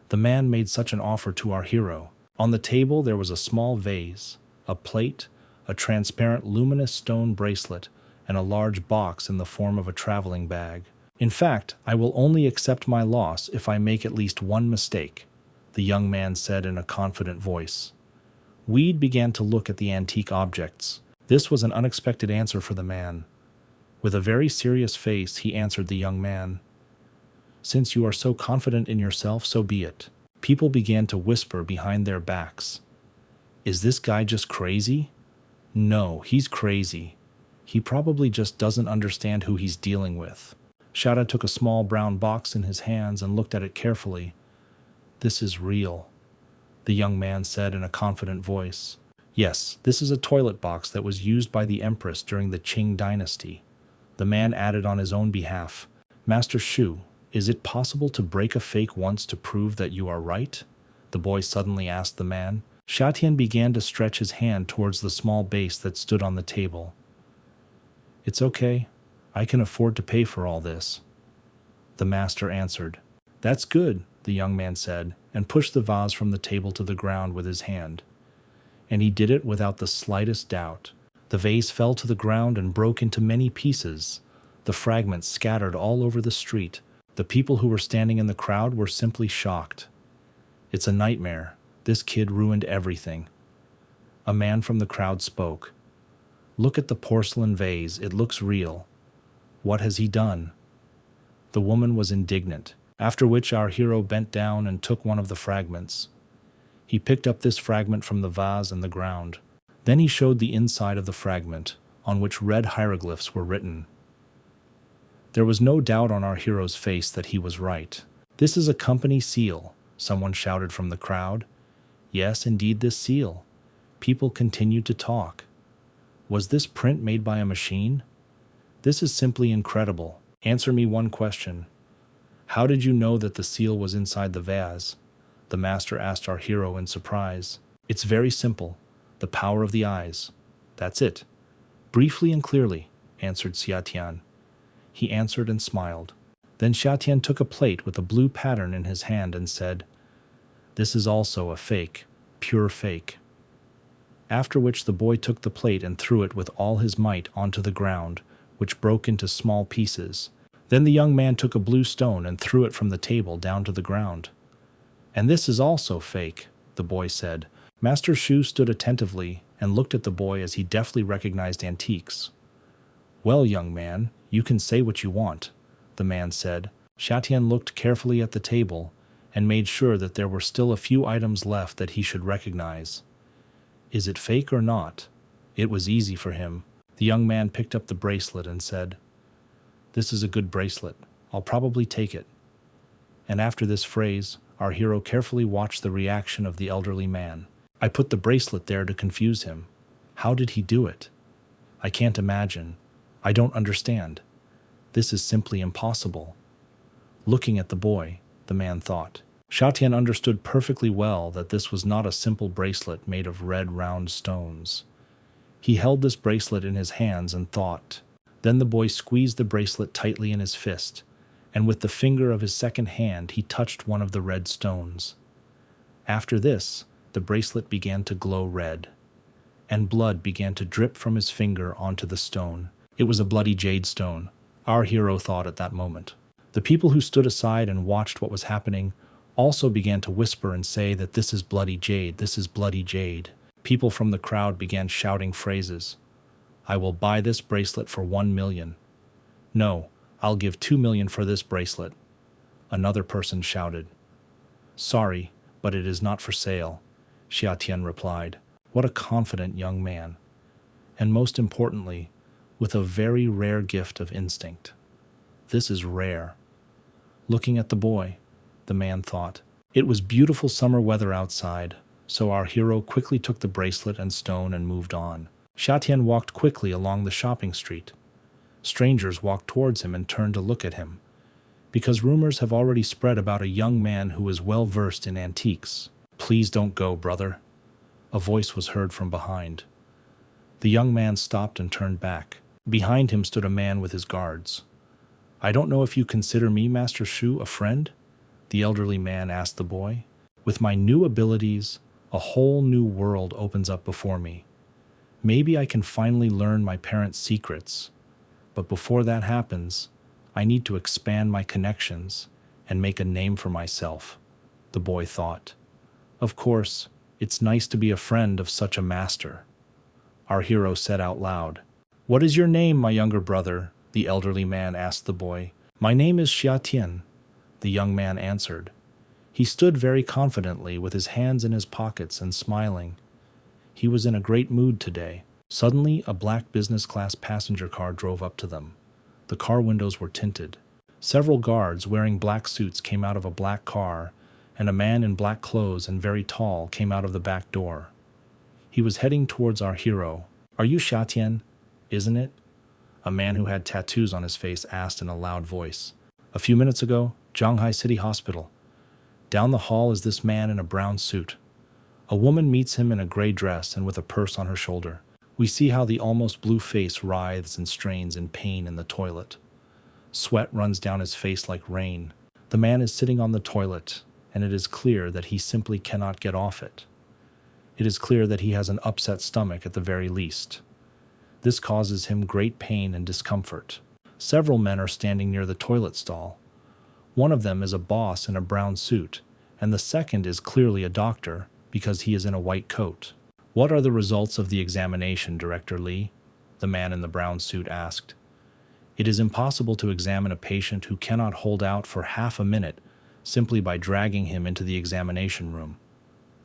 The man made such an offer to our hero. On the table there was a small vase, a plate, a transparent luminous stone bracelet, and a large box in the form of a traveling bag. In fact, I will only accept my loss if I make at least 1 mistake, the young man said in a confident voice. Weed began to look at the antique objects. This was an unexpected answer for the man. With a very serious face, he answered the young man. Since you are so confident in yourself, so be it. People began to whisper behind their backs. Is this guy just crazy? No, he's crazy. He probably just doesn't understand who he's dealing with. Shada took a small brown box in his hands and looked at it carefully. This is real, the young man said in a confident voice. Yes, this is a toilet box that was used by the Empress during the Qing dynasty. The man added on his own behalf, Master Shu, is it possible to break a fake once to prove that you are right? The boy suddenly asked the man. Xiatian began to stretch his hand towards the small base that stood on the table. It's okay. I can afford to pay for all this. The master answered. That's good, the young man said, and pushed the vase from the table to the ground with his hand. And he did it without the slightest doubt. The vase fell to the ground and broke into many pieces. The fragments scattered all over the street. The people who were standing in the crowd were simply shocked. It's a nightmare. This kid ruined everything. A man from the crowd spoke. Look at the porcelain vase. It looks real. What has he done? The woman was indignant, after which our hero bent down and took one of the fragments. He picked up this fragment from the vase and the ground. Then he showed the inside of the fragment, on which red hieroglyphs were written. There was no doubt on our hero's face that he was right. This is a company seal, someone shouted from the crowd. Yes, indeed, this seal. People continued to talk. Was this print made by a machine? This is simply incredible. Answer me one question. How did you know that the seal was inside the vase? The master asked our hero in surprise. It's very simple. The power of the eyes. That's it. Briefly and clearly, answered Xiatian. He answered and smiled. Then Xiatian took a plate with a blue pattern in his hand and said, This is also a fake, pure fake. After which the boy took the plate and threw it with all his might onto the ground, which broke into small pieces. Then the young man took a blue stone and threw it from the table down to the ground. And this is also fake, the boy said. Master Shu stood attentively and looked at the boy as he deftly recognized antiques. Well, young man, you can say what you want, the man said. Xiatian looked carefully at the table and made sure that there were still a few items left that he should recognize. Is it fake or not? It was easy for him. The young man picked up the bracelet and said, This is a good bracelet. I'll probably take it. And after this phrase, our hero carefully watched the reaction of the elderly man. I put the bracelet there to confuse him. How did he do it? I can't imagine. I don't understand. This is simply impossible. Looking at the boy, the man thought. Xiatian understood perfectly well that this was not a simple bracelet made of red round stones. He held this bracelet in his hands and thought. Then the boy squeezed the bracelet tightly in his fist, and with the finger of his second hand he touched one of the red stones. After this, the bracelet began to glow red, and blood began to drip from his finger onto the stone. It was a bloody jade stone, our hero thought at that moment. The people who stood aside and watched what was happening also began to whisper and say that this is bloody jade, this is bloody jade. People from the crowd began shouting phrases. I will buy this bracelet for 1 million. No, I'll give 2 million for this bracelet. Another person shouted. Sorry, but it is not for sale, Xiatian replied. What a confident young man. And most importantly, with a very rare gift of instinct. This is rare. Looking at the boy, the man thought. It was beautiful summer weather outside, so our hero quickly took the bracelet and stone and moved on. Xiatian walked quickly along the shopping street. Strangers walked towards him and turned to look at him, because rumors have already spread about a young man who is well versed in antiques. Please don't go, brother. A voice was heard from behind. The young man stopped and turned back. Behind him stood a man with his guards. I don't know if you consider me, Master Shu, a friend? The elderly man asked the boy. With my new abilities, a whole new world opens up before me. Maybe I can finally learn my parents' secrets. But before that happens, I need to expand my connections and make a name for myself, the boy thought. Of course, It's nice to be a friend of such a master, our hero said out loud. What is your name, my younger brother? The elderly man asked the boy. My name is Xia Tian, the young man answered. He stood very confidently with his hands in his pockets and smiling. He was in a great mood today. Suddenly, a black business class passenger car drove up to them. The car windows were tinted. Several guards wearing black suits came out of a black car, and a man in black clothes and very tall came out of the back door. He was heading towards our hero. Are you Xia Tian, isn't it? A man who had tattoos on his face asked in a loud voice. A few minutes ago, Shanghai City Hospital. Down the hall is this man in a brown suit. A woman meets him in a gray dress and with a purse on her shoulder. We see how the almost blue face writhes and strains in pain in the toilet. Sweat runs down his face like rain. The man is sitting on the toilet, and it is clear that he simply cannot get off it. It is clear that he has an upset stomach at the very least. This causes him great pain and discomfort. Several men are standing near the toilet stall. One of them is a boss in a brown suit, and the second is clearly a doctor because he is in a white coat. What are the results of the examination, Director Lee? The man in the brown suit asked. It is impossible to examine a patient who cannot hold out for half a minute simply by dragging him into the examination room.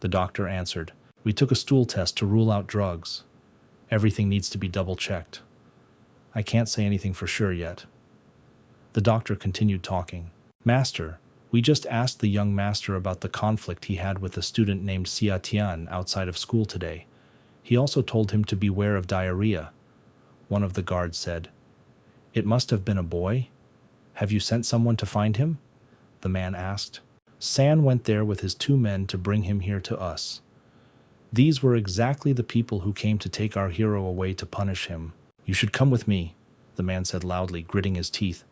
The doctor answered. We took a stool test to rule out drugs. Everything needs to be double-checked. I can't say anything for sure yet. The doctor continued talking. Master, we just asked the young master about the conflict he had with a student named Xia Tian outside of school today. He also told him to beware of diarrhea. One of the guards said. It must have been a boy. Have you sent someone to find him? The man asked. San went there with his 2 men to bring him here to us. These were exactly the people who came to take our hero away to punish him. You should come with me, the man said loudly, gritting his teeth.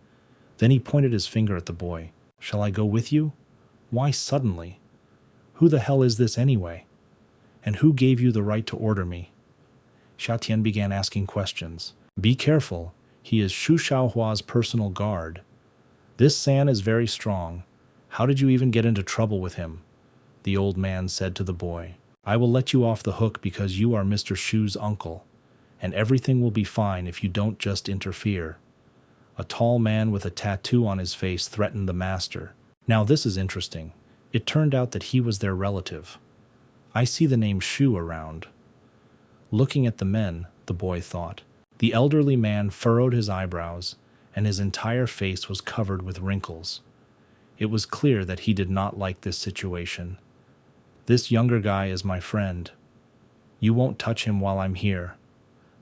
Then he pointed his finger at the boy. Shall I go with you? Why suddenly? Who the hell is this anyway? And who gave you the right to order me? Xia Tian began asking questions. Be careful, he is Shu Xiaohua's personal guard. This San is very strong. How did you even get into trouble with him? The old man said to the boy. I will let you off the hook because you are Mr. Shu's uncle, and everything will be fine if you don't just interfere. A tall man with a tattoo on his face threatened the master. Now this is interesting. It turned out that he was their relative. I see the name Shu around. Looking at the men, the boy thought. The elderly man furrowed his eyebrows, and his entire face was covered with wrinkles. It was clear that he did not like this situation. This younger guy is my friend. You won't touch him while I'm here,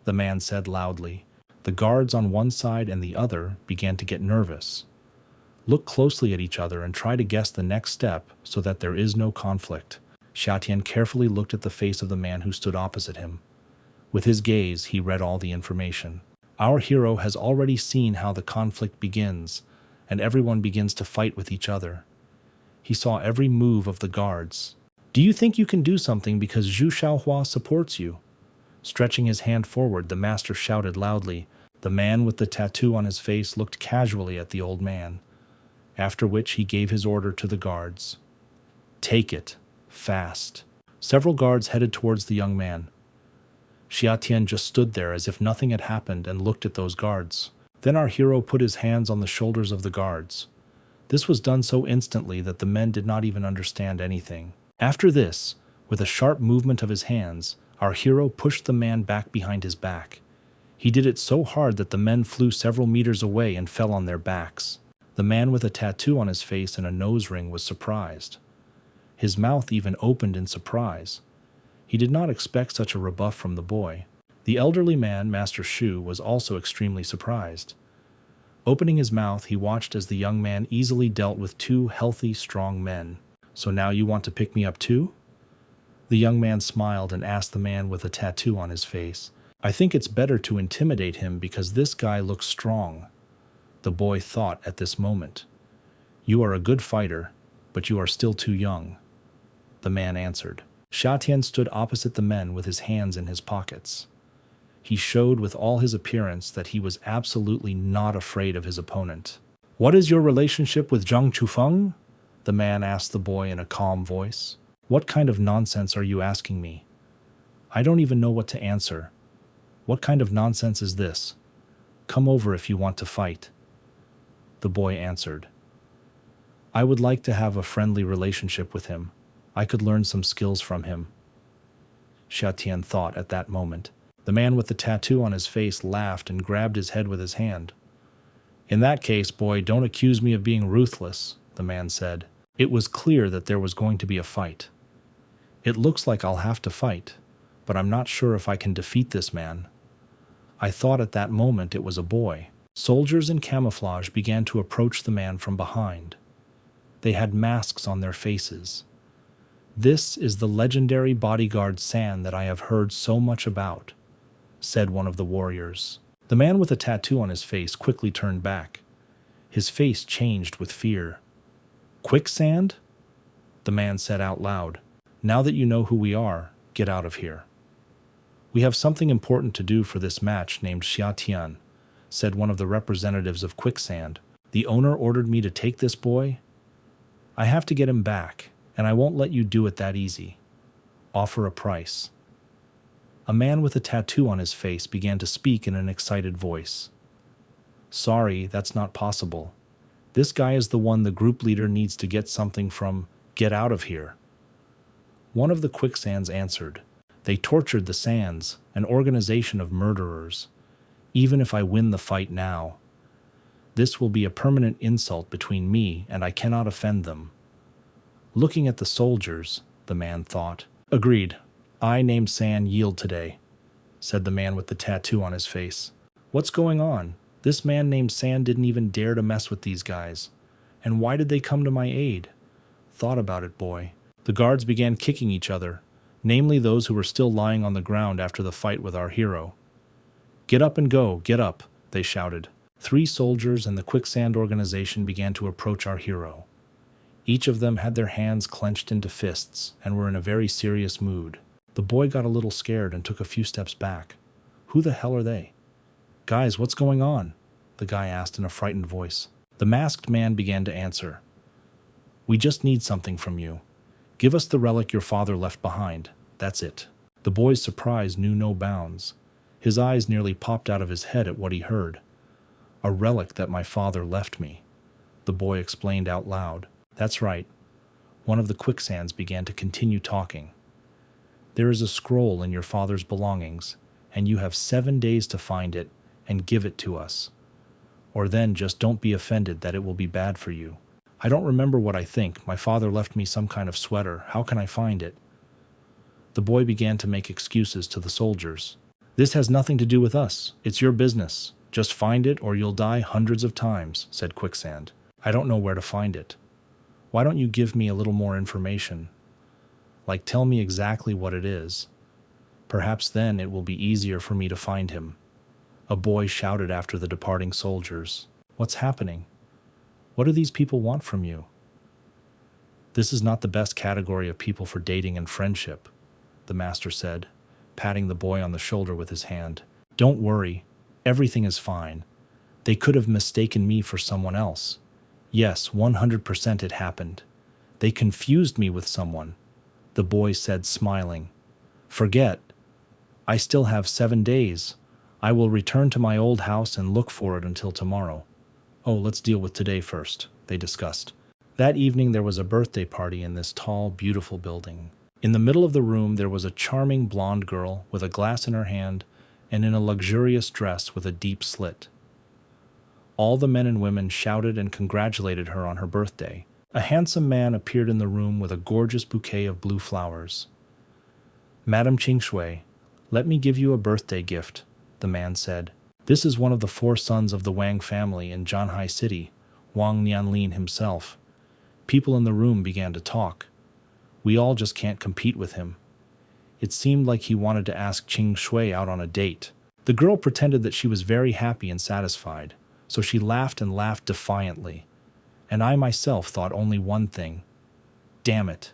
the man said loudly. The guards on one side and the other began to get nervous. Look closely at each other and try to guess the next step so that there is no conflict. Xia Tian carefully looked at the face of the man who stood opposite him. With his gaze, he read all the information. Our hero has already seen how the conflict begins, and everyone begins to fight with each other. He saw every move of the guards. Do you think you can do something because Zhu Xiaohua supports you? Stretching his hand forward, the master shouted loudly. The man with the tattoo on his face looked casually at the old man, after which he gave his order to the guards. Take it, fast. Several guards headed towards the young man. Xia Tian just stood there as if nothing had happened and looked at those guards. Then our hero put his hands on the shoulders of the guards. This was done so instantly that the men did not even understand anything. After this, with a sharp movement of his hands, our hero pushed the man back behind his back. He did it so hard that the men flew several meters away and fell on their backs. The man with a tattoo on his face and a nose ring was surprised. His mouth even opened in surprise. He did not expect such a rebuff from the boy. The elderly man, Master Shu, was also extremely surprised. Opening his mouth, he watched as the young man easily dealt with 2 healthy, strong men. So now you want to pick me up too? The young man smiled and asked the man with a tattoo on his face. I think it's better to intimidate him because this guy looks strong. The boy thought at this moment. You are a good fighter, but you are still too young. The man answered. Xia Tian stood opposite the men with his hands in his pockets. He showed with all his appearance that he was absolutely not afraid of his opponent. What is your relationship with Zhang Chufeng? The man asked the boy in a calm voice. What kind of nonsense are you asking me? I don't even know what to answer. What kind of nonsense is this? Come over if you want to fight. The boy answered. I would like to have a friendly relationship with him. I could learn some skills from him. Xiatian thought at that moment. The man with the tattoo on his face laughed and grabbed his head with his hand. In that case, boy, don't accuse me of being ruthless, the man said. It was clear that there was going to be a fight. It looks like I'll have to fight, but I'm not sure if I can defeat this man. I thought at that moment it was a boy. Soldiers in camouflage began to approach the man from behind. They had masks on their faces. This is the legendary bodyguard San that I have heard so much about, said one of the warriors. The man with a tattoo on his face quickly turned back. His face changed with fear. Quicksand? The man said out loud. Now that you know who we are, get out of here. We have something important to do for this match named Xiatian, said one of the representatives of Quicksand. The owner ordered me to take this boy. I have to get him back, and I won't let you do it that easy. Offer a price. A man with a tattoo on his face began to speak in an excited voice. Sorry, that's not possible. This guy is the one the group leader needs to get something from. Get out of here. One of the Quicksands answered. They tortured the Sands, an organization of murderers. Even if I win the fight now, this will be a permanent insult between me and I cannot offend them. Looking at the soldiers, the man thought. Agreed. I named San yield today, said the man with the tattoo on his face. What's going on? This man named San didn't even dare to mess with these guys. And why did they come to my aid? Thought about it, boy. The guards began kicking each other, namely those who were still lying on the ground after the fight with our hero. Get up and go, get up, they shouted. 3 soldiers and the Quicksand organization began to approach our hero. Each of them had their hands clenched into fists and were in a very serious mood. The boy got a little scared and took a few steps back. Who the hell are they? Guys, what's going on? The guy asked in a frightened voice. The masked man began to answer. We just need something from you. Give us the relic your father left behind. That's it. The boy's surprise knew no bounds. His eyes nearly popped out of his head at what he heard. A relic that my father left me, the boy explained out loud. That's right. One of the Quicksands began to continue talking. There is a scroll in your father's belongings, and you have 7 days to find it and give it to us. Or then just don't be offended that it will be bad for you. I don't remember what I think. My father left me some kind of sweater. How can I find it? The boy began to make excuses to the soldiers. This has nothing to do with us. It's your business. Just find it or you'll die hundreds of times, said Quicksand. I don't know where to find it. Why don't you give me a little more information? Like tell me exactly what it is. Perhaps then it will be easier for me to find him. A boy shouted after the departing soldiers. What's happening? What do these people want from you? This is not the best category of people for dating and friendship, the master said, patting the boy on the shoulder with his hand. Don't worry. Everything is fine. They could have mistaken me for someone else. Yes, 100% it happened. They confused me with someone, the boy said, smiling. Forget. I still have 7 days. I will return to my old house and look for it until tomorrow. Oh, let's deal with today first, they discussed. That evening there was a birthday party in this tall, beautiful building. In the middle of the room there was a charming blonde girl with a glass in her hand and in a luxurious dress with a deep slit. All the men and women shouted and congratulated her on her birthday. A handsome man appeared in the room with a gorgeous bouquet of blue flowers. Madam Qingshui, let me give you a birthday gift, the man said. This is one of the 4 sons of the Wang family in Zhanhai City, Wang Nianlin himself. People in the room began to talk. We all just can't compete with him. It seemed like he wanted to ask Qing Shui out on a date. The girl pretended that she was very happy and satisfied, so she laughed and laughed defiantly. And I myself thought only one thing. Damn it.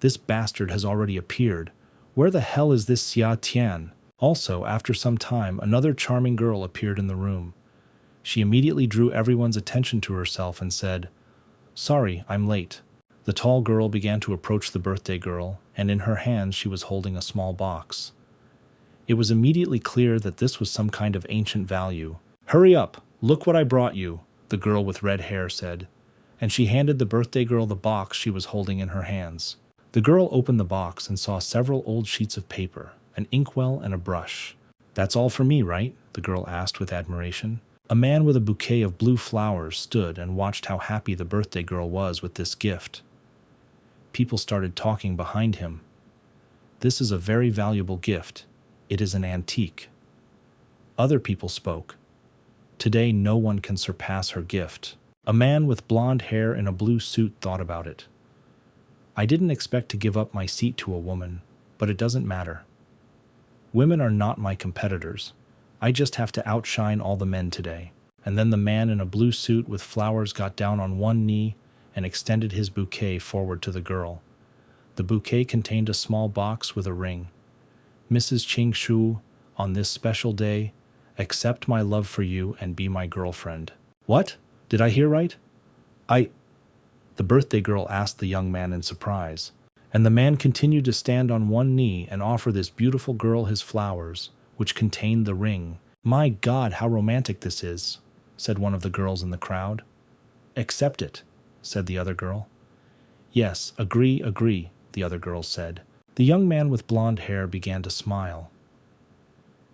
This bastard has already appeared. Where the hell is this Xia Tian? Also, after some time, another charming girl appeared in the room. She immediately drew everyone's attention to herself and said, Sorry, I'm late. The The tall girl began to approach the birthday girl, and in her hands she was holding a small box. It was immediately clear that this was some kind of ancient value. "Hurry up! Look what I brought you," the girl with red hair said, and she handed the birthday girl the box she was holding in her hands. The girl opened the box and saw several old sheets of paper, an inkwell, and a brush. "That's all for me, right?" the girl asked with admiration. A man with a bouquet of blue flowers stood and watched how happy the birthday girl was with this gift. People started talking behind him. "This is a very valuable gift. It is an antique." Other people spoke. "Today no one can surpass her gift." A man with blonde hair in a blue suit thought about it. "I didn't expect to give up my seat to a woman, but it doesn't matter. Women are not my competitors. I just have to outshine all the men today." And then the man in a blue suit with flowers got down on one knee and extended his bouquet forward to the girl. The bouquet contained a small box with a ring. "Mrs. Ching Shu, on this special day, accept my love for you and be my girlfriend." "What? Did I hear right?" The birthday girl asked the young man in surprise. And the man continued to stand on one knee and offer this beautiful girl his flowers, which contained the ring. "My God, how romantic this is," said one of the girls in the crowd. "Accept it," said the other girl. "Yes, agree, the other girls said. The young man with blonde hair began to smile.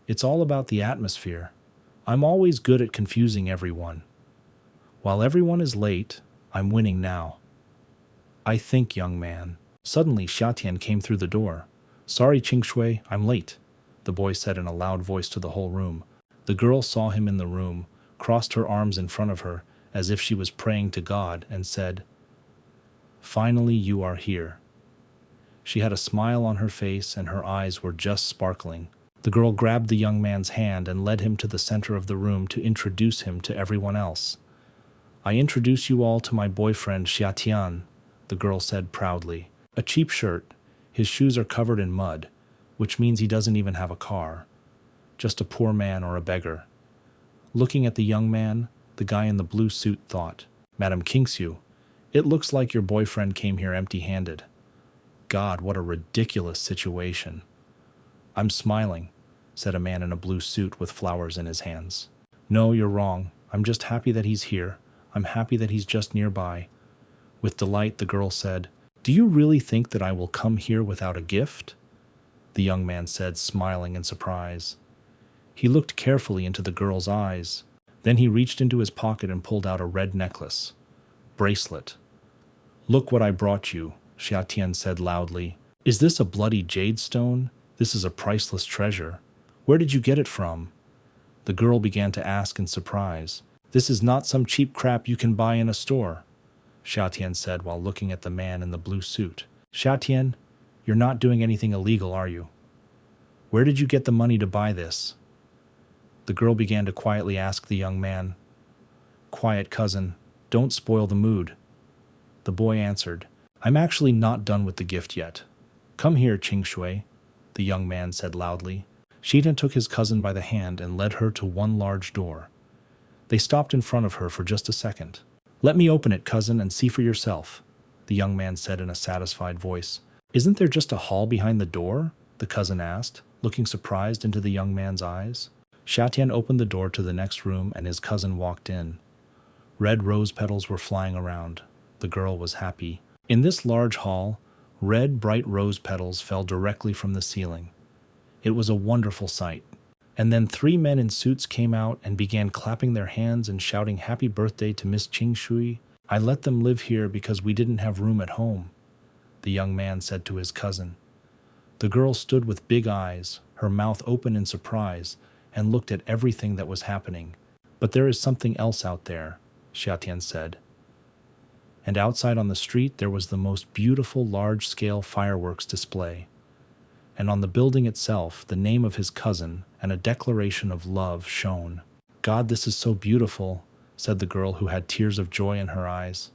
"It's all about the atmosphere. I'm always good at confusing everyone. While everyone is late, I'm winning now. I think, young man." Suddenly, Xiatian came through the door. "Sorry, Qingshui, I'm late," the boy said in a loud voice to the whole room. The girl saw him in the room, crossed her arms in front of her, as if she was praying to God, and said, "Finally you are here." She had a smile on her face and her eyes were just sparkling. The girl grabbed the young man's hand and led him to the center of the room to introduce him to everyone else. "I introduce you all to my boyfriend Xiatian," the girl said proudly. "A cheap shirt, his shoes are covered in mud, which means he doesn't even have a car. Just a poor man or a beggar." Looking at the young man, the guy in the blue suit thought, "Madam Kingsu, it looks like your boyfriend came here empty-handed. God, what a ridiculous situation." "I'm smiling," said a man in a blue suit with flowers in his hands. "No, you're wrong. I'm just happy that he's here. I'm happy that he's just nearby." With delight, the girl said, "Do you really think that I will come here without a gift?" The young man said, smiling in surprise. He looked carefully into the girl's eyes. Then he reached into his pocket and pulled out a red necklace. "Bracelet." "Look what I brought you," Xiatian said loudly. "Is this a bloody jade stone? This is a priceless treasure. Where did you get it from?" The girl began to ask in surprise. "This is not some cheap crap you can buy in a store," Xiatian said while looking at the man in the blue suit. "Xiatian, you're not doing anything illegal, are you? Where did you get the money to buy this?" The girl began to quietly ask the young man. "Quiet, cousin. Don't spoil the mood." The boy answered, "I'm actually not done with the gift yet. Come here, Qingshui," the young man said loudly. Xiatian took his cousin by the hand and led her to one large door. They stopped in front of her for just a second. "Let me open it, cousin, and see for yourself," the young man said in a satisfied voice. "Isn't there just a hall behind the door?" the cousin asked, looking surprised into the young man's eyes. Xiatian opened the door to the next room and his cousin walked in. Red rose petals were flying around. The girl was happy. In this large hall, red, bright rose petals fell directly from the ceiling. It was a wonderful sight. And then 3 men in suits came out and began clapping their hands and shouting happy birthday to Miss Qingshui. "I let them live here because we didn't have room at home," the young man said to his cousin. The girl stood with big eyes, her mouth open in surprise, and looked at everything that was happening. "But there is something else out there," Xiatian said. And outside on the street there was the most beautiful large-scale fireworks display. And on the building itself, the name of his cousin and a declaration of love shone. "God, this is so beautiful," said the girl who had tears of joy in her eyes.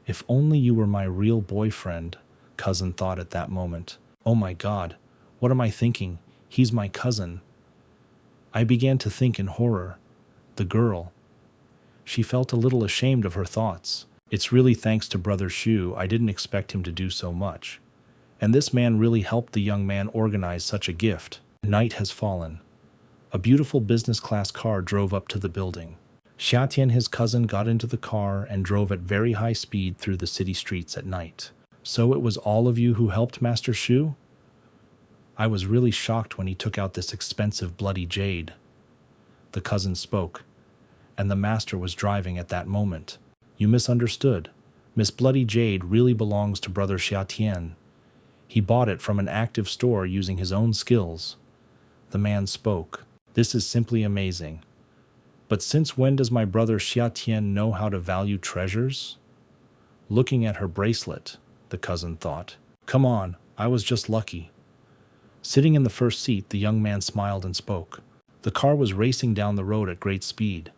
"If only you were my real boyfriend," cousin thought at that moment. "Oh my God, what am I thinking? He's my cousin." I began to think in horror. The girl. She felt a little ashamed of her thoughts. It's really thanks to Brother Shu. I didn't expect him to do so much. And this man really helped the young man organize such a gift. Night has fallen. A beautiful business class car drove up to the building. Xiatian, his cousin, got into the car and drove at very high speed through the city streets at night. So it was all of you who helped Master Shu? I was really shocked when he took out this expensive bloody jade. The cousin spoke, and the master was driving at that moment. You misunderstood. Miss Bloody Jade really belongs to Brother Xiatian. He bought it from an active store using his own skills. The man spoke. This is simply amazing. But since when does my brother Xiatian know how to value treasures? Looking at her bracelet, the cousin thought. Come on, I was just lucky. Sitting in the first seat, the young man smiled and spoke. The car was racing down the road at great speed.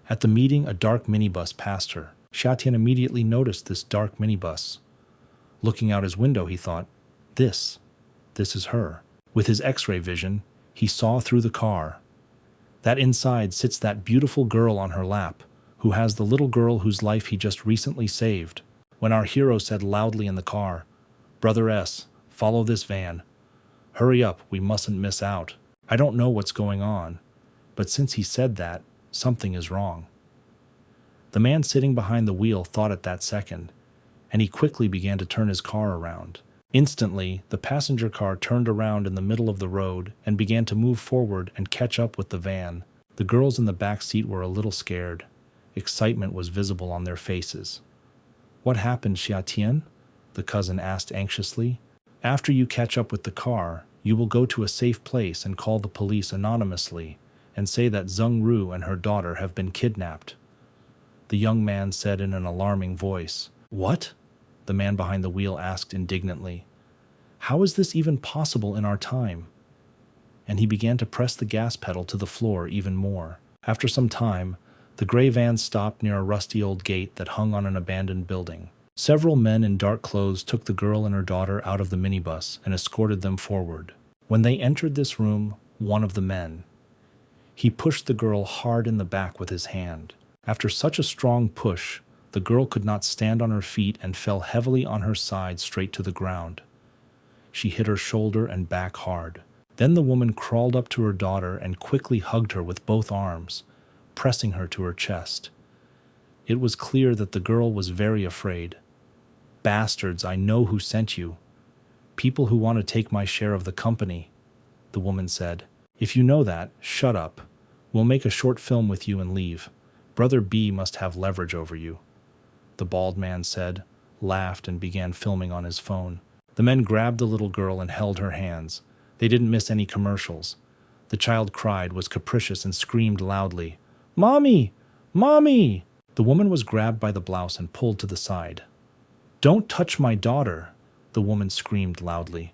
At the meeting, a dark minibus passed her. Xiatian immediately noticed this dark minibus. Looking out his window, he thought, This is her. With his X-ray vision, he saw through the car. That inside sits that beautiful girl on her lap, who has the little girl whose life he just recently saved. When our hero said loudly in the car, Brother S, follow this van. Hurry up, we mustn't miss out. I don't know what's going on, but since he said that, something is wrong. The man sitting behind the wheel thought at that second, and he quickly began to turn his car around. Instantly, the passenger car turned around in the middle of the road and began to move forward and catch up with the van. The girls in the back seat were a little scared. Excitement was visible on their faces. What happened, Xiatian? The cousin asked anxiously. After you catch up with the car, you will go to a safe place and call the police anonymously and say that Zheng Ru and her daughter have been kidnapped. The young man said in an alarming voice. What? The man behind the wheel asked indignantly. How is this even possible in our time? And he began to press the gas pedal to the floor even more. After some time, the gray van stopped near a rusty old gate that hung on an abandoned building. Several men in dark clothes took the girl and her daughter out of the minibus and escorted them forward. When they entered this room, one of the men, he pushed the girl hard in the back with his hand. After such a strong push, the girl could not stand on her feet and fell heavily on her side straight to the ground. She hit her shoulder and back hard. Then the woman crawled up to her daughter and quickly hugged her with both arms, pressing her to her chest. It was clear that the girl was very afraid. Bastards, I know who sent you. People who want to take my share of the company, the woman said. If you know that, shut up. We'll make a short film with you and leave. Brother B must have leverage over you. The bald man said, laughed, and began filming on his phone. The men grabbed the little girl and held her hands. They didn't miss any commercials. The child cried, was capricious, and screamed loudly, Mommy! Mommy! The woman was grabbed by the blouse and pulled to the side. Don't touch my daughter, the woman screamed loudly.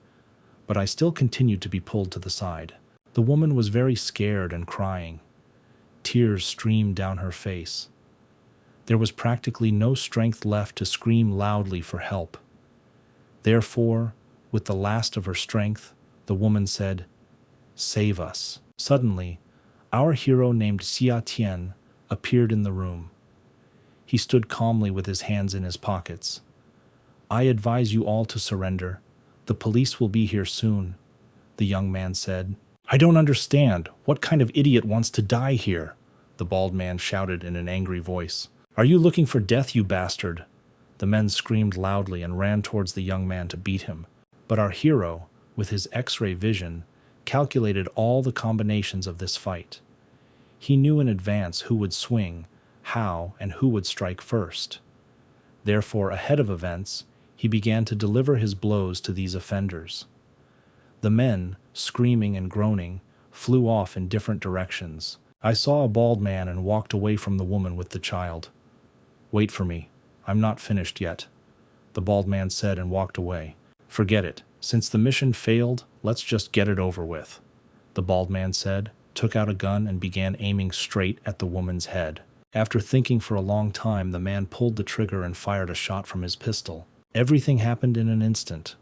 But I still continued to be pulled to the side. The woman was very scared and crying. Tears streamed down her face. There was practically no strength left to scream loudly for help. Therefore, with the last of her strength, the woman said, Save us. Suddenly, our hero named Xia Tian appeared in the room. He stood calmly with his hands in his pockets. I advise you all to surrender. The police will be here soon, the young man said. I don't understand. What kind of idiot wants to die here? The bald man shouted in an angry voice. Are you looking for death, you bastard? The men screamed loudly and ran towards the young man to beat him. But our hero, with his X-ray vision, calculated all the combinations of this fight. He knew in advance who would swing, how, and who would strike first. Therefore, ahead of events, he began to deliver his blows to these offenders. The men, screaming and groaning, flew off in different directions. I saw a bald man and walked away from the woman with the child. Wait for me. I'm not finished yet, the bald man said and walked away. Forget it. Since the mission failed, let's just get it over with, the bald man said, took out a gun and began aiming straight at the woman's head. After thinking for a long time, the man pulled the trigger and fired a shot from his pistol. Everything happened in an instant.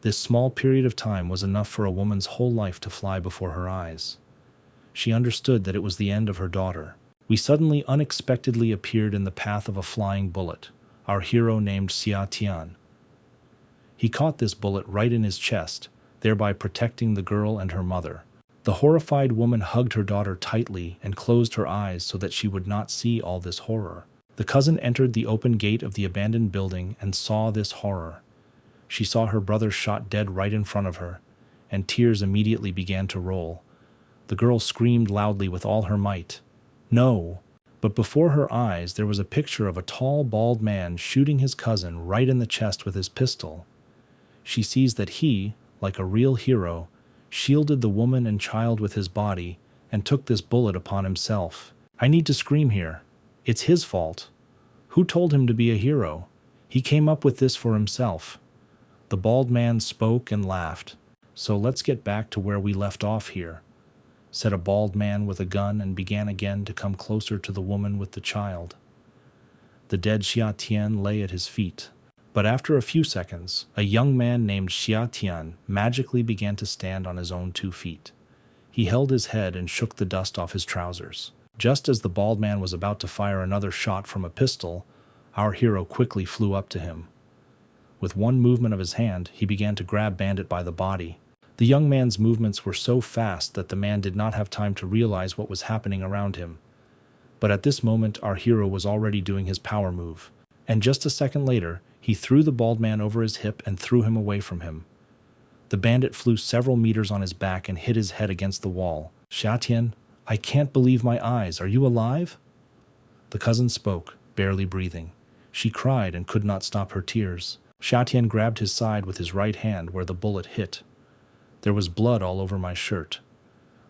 This small period of time was enough for a woman's whole life to fly before her eyes. She understood that it was the end of her daughter. We suddenly unexpectedly appeared in the path of a flying bullet, our hero named Xia Tian. He caught this bullet right in his chest, thereby protecting the girl and her mother. The horrified woman hugged her daughter tightly and closed her eyes so that she would not see all this horror. The cousin entered the open gate of the abandoned building and saw this horror. She saw her brother shot dead right in front of her, and tears immediately began to roll. The girl screamed loudly with all her might, "No!" But before her eyes there was a picture of a tall, bald man shooting his cousin right in the chest with his pistol. She sees that he, like a real hero, shielded the woman and child with his body and took this bullet upon himself. I need to scream here. It's his fault. Who told him to be a hero? He came up with this for himself. The bald man spoke and laughed. So let's get back to where we left off here, said a bald man with a gun, and began again to come closer to the woman with the child. The dead Xia Tian lay at his feet. But after a few seconds, a young man named Xia Tian magically began to stand on his own 2 feet. He held his head and shook the dust off his trousers. Just as the bald man was about to fire another shot from a pistol, our hero quickly flew up to him. With one movement of his hand, he began to grab Bandit by the body. The young man's movements were so fast that the man did not have time to realize what was happening around him. But at this moment, our hero was already doing his power move. And just a second later, he threw the bald man over his hip and threw him away from him. The bandit flew several meters on his back and hit his head against the wall. Xia Tian, I can't believe my eyes. Are you alive? The cousin spoke, barely breathing. She cried and could not stop her tears. Xia Tian grabbed his side with his right hand where the bullet hit. There was blood all over my shirt.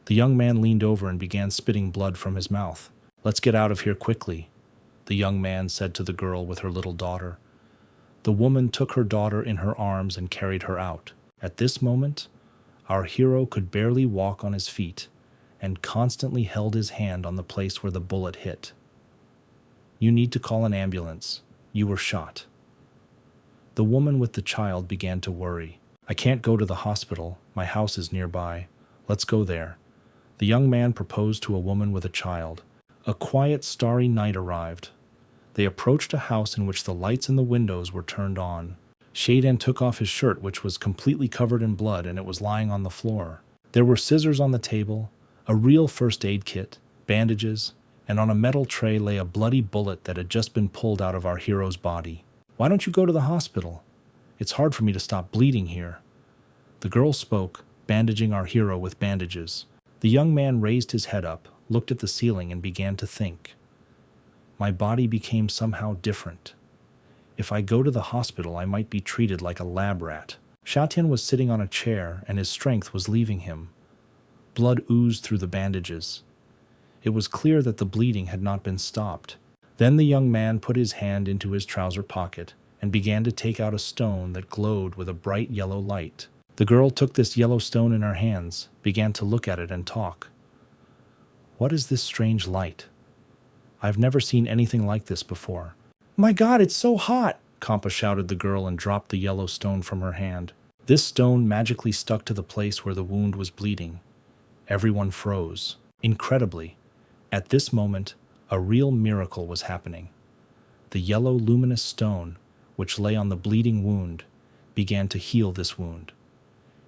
The young man leaned over and began spitting blood from his mouth. Let's get out of here quickly, the young man said to the girl with her little daughter. The woman took her daughter in her arms and carried her out. At this moment, our hero could barely walk on his feet and constantly held his hand on the place where the bullet hit. You need to call an ambulance. You were shot. The woman with the child began to worry. I can't go to the hospital. My house is nearby. Let's go there. The young man proposed to a woman with a child. A quiet, starry night arrived. They approached a house in which the lights in the windows were turned on. Shaden took off his shirt, which was completely covered in blood, and it was lying on the floor. There were scissors on the table, a real first aid kit, bandages, and on a metal tray lay a bloody bullet that had just been pulled out of our hero's body. Why don't you go to the hospital? It's hard for me to stop bleeding here. The girl spoke, bandaging our hero with bandages. The young man raised his head up, looked at the ceiling, and began to think. My body became somehow different. If I go to the hospital, I might be treated like a lab rat. Xia Tian was sitting on a chair, and his strength was leaving him. Blood oozed through the bandages. It was clear that the bleeding had not been stopped. Then the young man put his hand into his trouser pocket and began to take out a stone that glowed with a bright yellow light. The girl took this yellow stone in her hands, began to look at it and talk. What is this strange light? I've never seen anything like this before. My God, it's so hot! Kampa shouted the girl and dropped the yellow stone from her hand. This stone magically stuck to the place where the wound was bleeding. Everyone froze. Incredibly, at this moment, a real miracle was happening. The yellow luminous stone, which lay on the bleeding wound, began to heal this wound.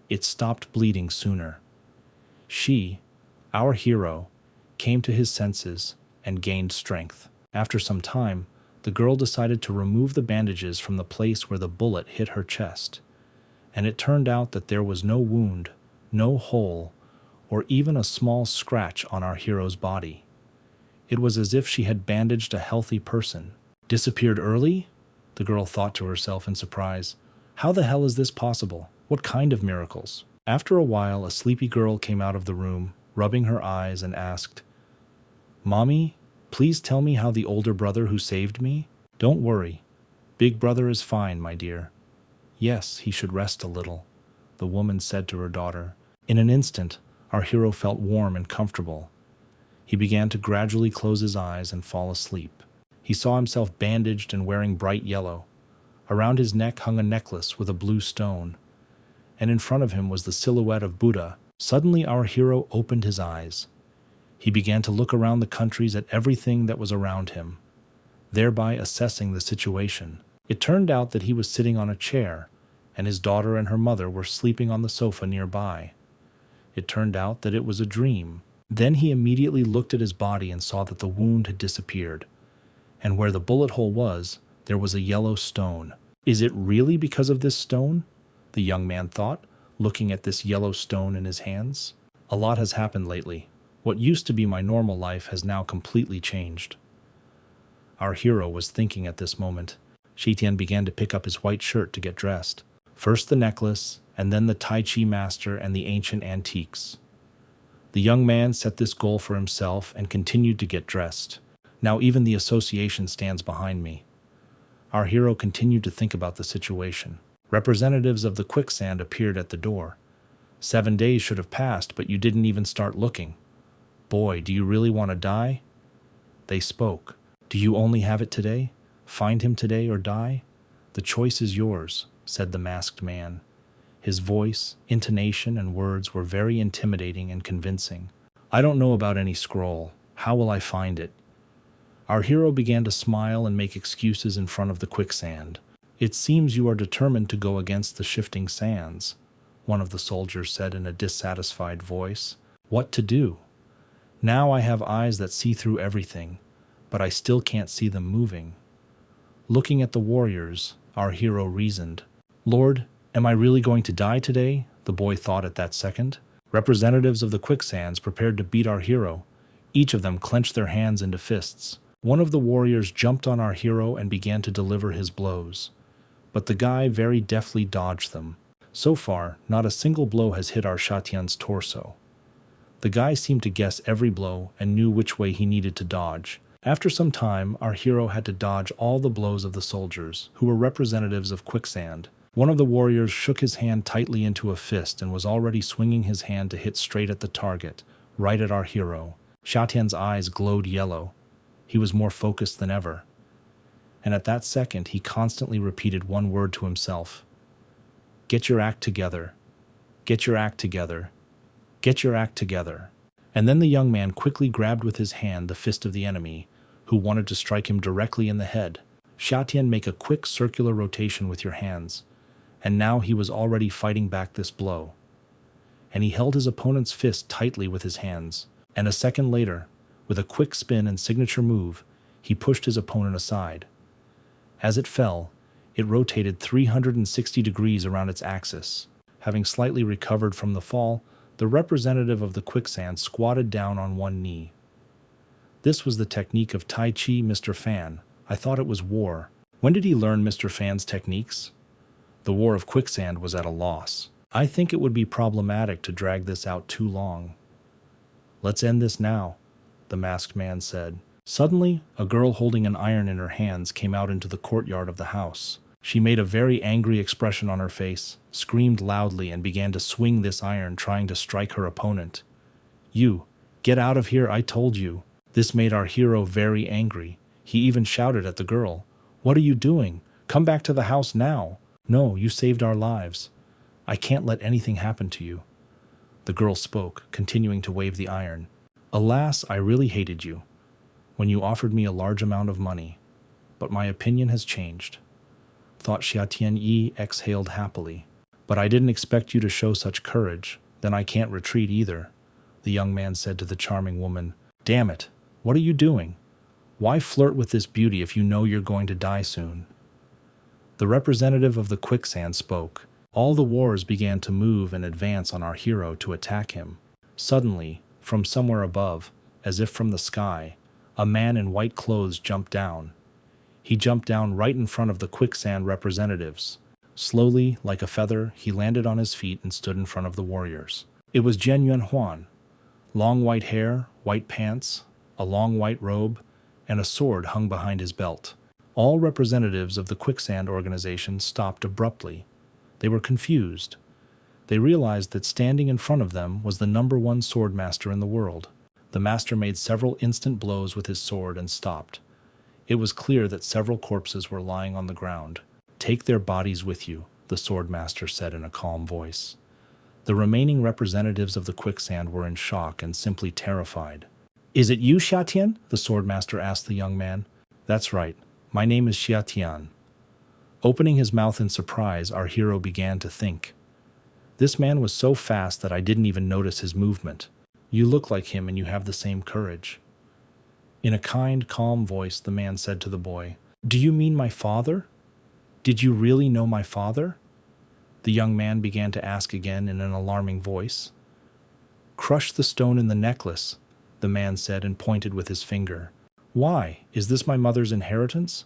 It stopped bleeding sooner. She, our hero, came to his senses and gained strength. After some time, the girl decided to remove the bandages from the place where the bullet hit her chest, and it turned out that there was no wound, no hole, or even a small scratch on our hero's body. It was as if she had bandaged a healthy person. Disappeared early? The girl thought to herself in surprise. How the hell is this possible? What kind of miracles? After a while, a sleepy girl came out of the room, rubbing her eyes, and asked, Mommy, please tell me how the older brother who saved me? Don't worry. Big brother is fine, my dear. Yes, he should rest a little, the woman said to her daughter. In an instant, our hero felt warm and comfortable. He began to gradually close his eyes and fall asleep. He saw himself bandaged and wearing bright yellow. Around his neck hung a necklace with a blue stone, and in front of him was the silhouette of Buddha. Suddenly our hero opened his eyes. He began to look around the countries at everything that was around him, thereby assessing the situation. It turned out that he was sitting on a chair, and his daughter and her mother were sleeping on the sofa nearby. It turned out that it was a dream. Then he immediately looked at his body and saw that the wound had disappeared, and where the bullet hole was, there was a yellow stone. Is it really because of this stone? The young man thought, looking at this yellow stone in his hands. A lot has happened lately. What used to be my normal life has now completely changed. Our hero was thinking at this moment. Shitian began to pick up his white shirt to get dressed. First the necklace, and then the Tai Chi master and the ancient antiques. The young man set this goal for himself and continued to get dressed. Now even the association stands behind me. Our hero continued to think about the situation. Representatives of the quicksand appeared at the door. 7 days should have passed, but you didn't even start looking. Boy, do you really want to die? They spoke. Do you only have it today? Find him today or die? The choice is yours, said the masked man. His voice, intonation, and words were very intimidating and convincing. I don't know about any scroll. How will I find it? Our hero began to smile and make excuses in front of the quicksand. It seems you are determined to go against the shifting sands, one of the soldiers said in a dissatisfied voice. What to do? Now I have eyes that see through everything, but I still can't see them moving. Looking at the warriors, our hero reasoned. Lord, am I really going to die today? The boy thought at that second. Representatives of the quicksands prepared to beat our hero. Each of them clenched their hands into fists. One of the warriors jumped on our hero and began to deliver his blows. But the guy very deftly dodged them. So far, not a single blow has hit our Shatian's torso. The guy seemed to guess every blow and knew which way he needed to dodge. After some time, our hero had to dodge all the blows of the soldiers, who were representatives of quicksand. One of the warriors shook his hand tightly into a fist and was already swinging his hand to hit straight at the target, right at our hero. Shatian's eyes glowed yellow. He was more focused than ever. And at that second, he constantly repeated one word to himself. Get your act together. Get your act together. Get your act together. And then the young man quickly grabbed with his hand the fist of the enemy, who wanted to strike him directly in the head. Shatian, make a quick circular rotation with your hands. And now he was already fighting back this blow. And he held his opponent's fist tightly with his hands. And a second later, with a quick spin and signature move, he pushed his opponent aside. As it fell, it rotated 360 degrees around its axis. Having slightly recovered from the fall, the representative of the quicksand squatted down on one knee. This was the technique of Tai Chi, Mr. Fan. I thought it was war. When did he learn Mr. Fan's techniques? The war of quicksand was at a loss. I think it would be problematic to drag this out too long. Let's end this now, the masked man said. Suddenly, a girl holding an iron in her hands came out into the courtyard of the house. She made a very angry expression on her face, screamed loudly, and began to swing this iron, trying to strike her opponent. You, get out of here, I told you. This made our hero very angry. He even shouted at the girl. What are you doing? Come back to the house now. No, you saved our lives. I can't let anything happen to you. The girl spoke, continuing to wave the iron. Alas, I really hated you when you offered me a large amount of money, but my opinion has changed. Thought Xiatian Yi exhaled happily. But I didn't expect you to show such courage. Then I can't retreat either, the young man said to the charming woman. Damn it, what are you doing? Why flirt with this beauty if you know you're going to die soon? The representative of the quicksand spoke. All the warriors began to move and advance on our hero to attack him. Suddenly, from somewhere above, as if from the sky, a man in white clothes jumped down. He jumped down right in front of the quicksand representatives. Slowly, like a feather, he landed on his feet and stood in front of the warriors. It was Jian Yuan Huan. Long white hair, white pants, a long white robe, and a sword hung behind his belt. All representatives of the quicksand organization stopped abruptly. They were confused. They realized that standing in front of them was the #1 sword master in the world. The master made several instant blows with his sword and stopped. It was clear that several corpses were lying on the ground. Take their bodies with you, the sword master said in a calm voice. The remaining representatives of the quicksand were in shock and simply terrified. Is it you, Xiatian? The swordmaster asked the young man. That's right. My name is Xiatian. Opening his mouth in surprise, our hero began to think. This man was so fast that I didn't even notice his movement. You look like him and you have the same courage. In a kind, calm voice, the man said to the boy, Do you mean my father? Did you really know my father? The young man began to ask again in an alarming voice. Crush the stone in the necklace, the man said and pointed with his finger. Why? Is this my mother's inheritance?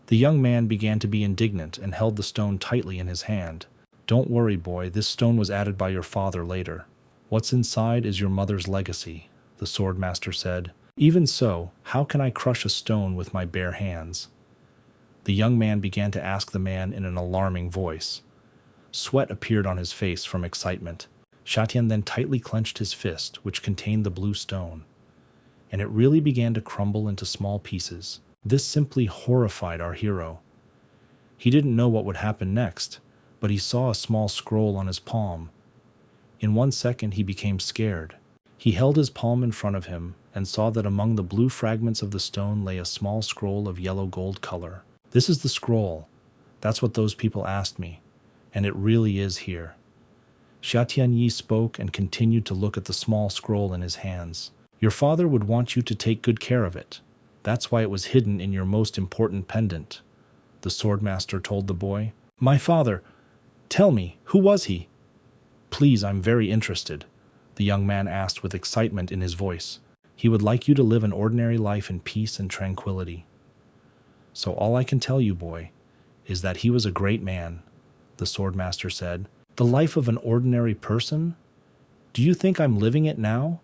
The young man began to be indignant and held the stone tightly in his hand. Don't worry, boy, this stone was added by your father later. What's inside is your mother's legacy, the swordmaster said. Even so, how can I crush a stone with my bare hands? The young man began to ask the man in an alarming voice. Sweat appeared on his face from excitement. Xiatian then tightly clenched his fist, which contained the blue stone, and it really began to crumble into small pieces. This simply horrified our hero. He didn't know what would happen next, but he saw a small scroll on his palm. In 1 second, he became scared. He held his palm in front of him and saw that among the blue fragments of the stone lay a small scroll of yellow gold color. This is the scroll. That's what those people asked me, and it really is here. Xiatian Yi spoke and continued to look at the small scroll in his hands. Your father would want you to take good care of it. That's why it was hidden in your most important pendant, the swordmaster told the boy. My father, tell me, who was he? Please, I'm very interested, the young man asked with excitement in his voice. He would like you to live an ordinary life in peace and tranquility. So all I can tell you, boy, is that he was a great man, the swordmaster said. The life of an ordinary person? Do you think I'm living it now?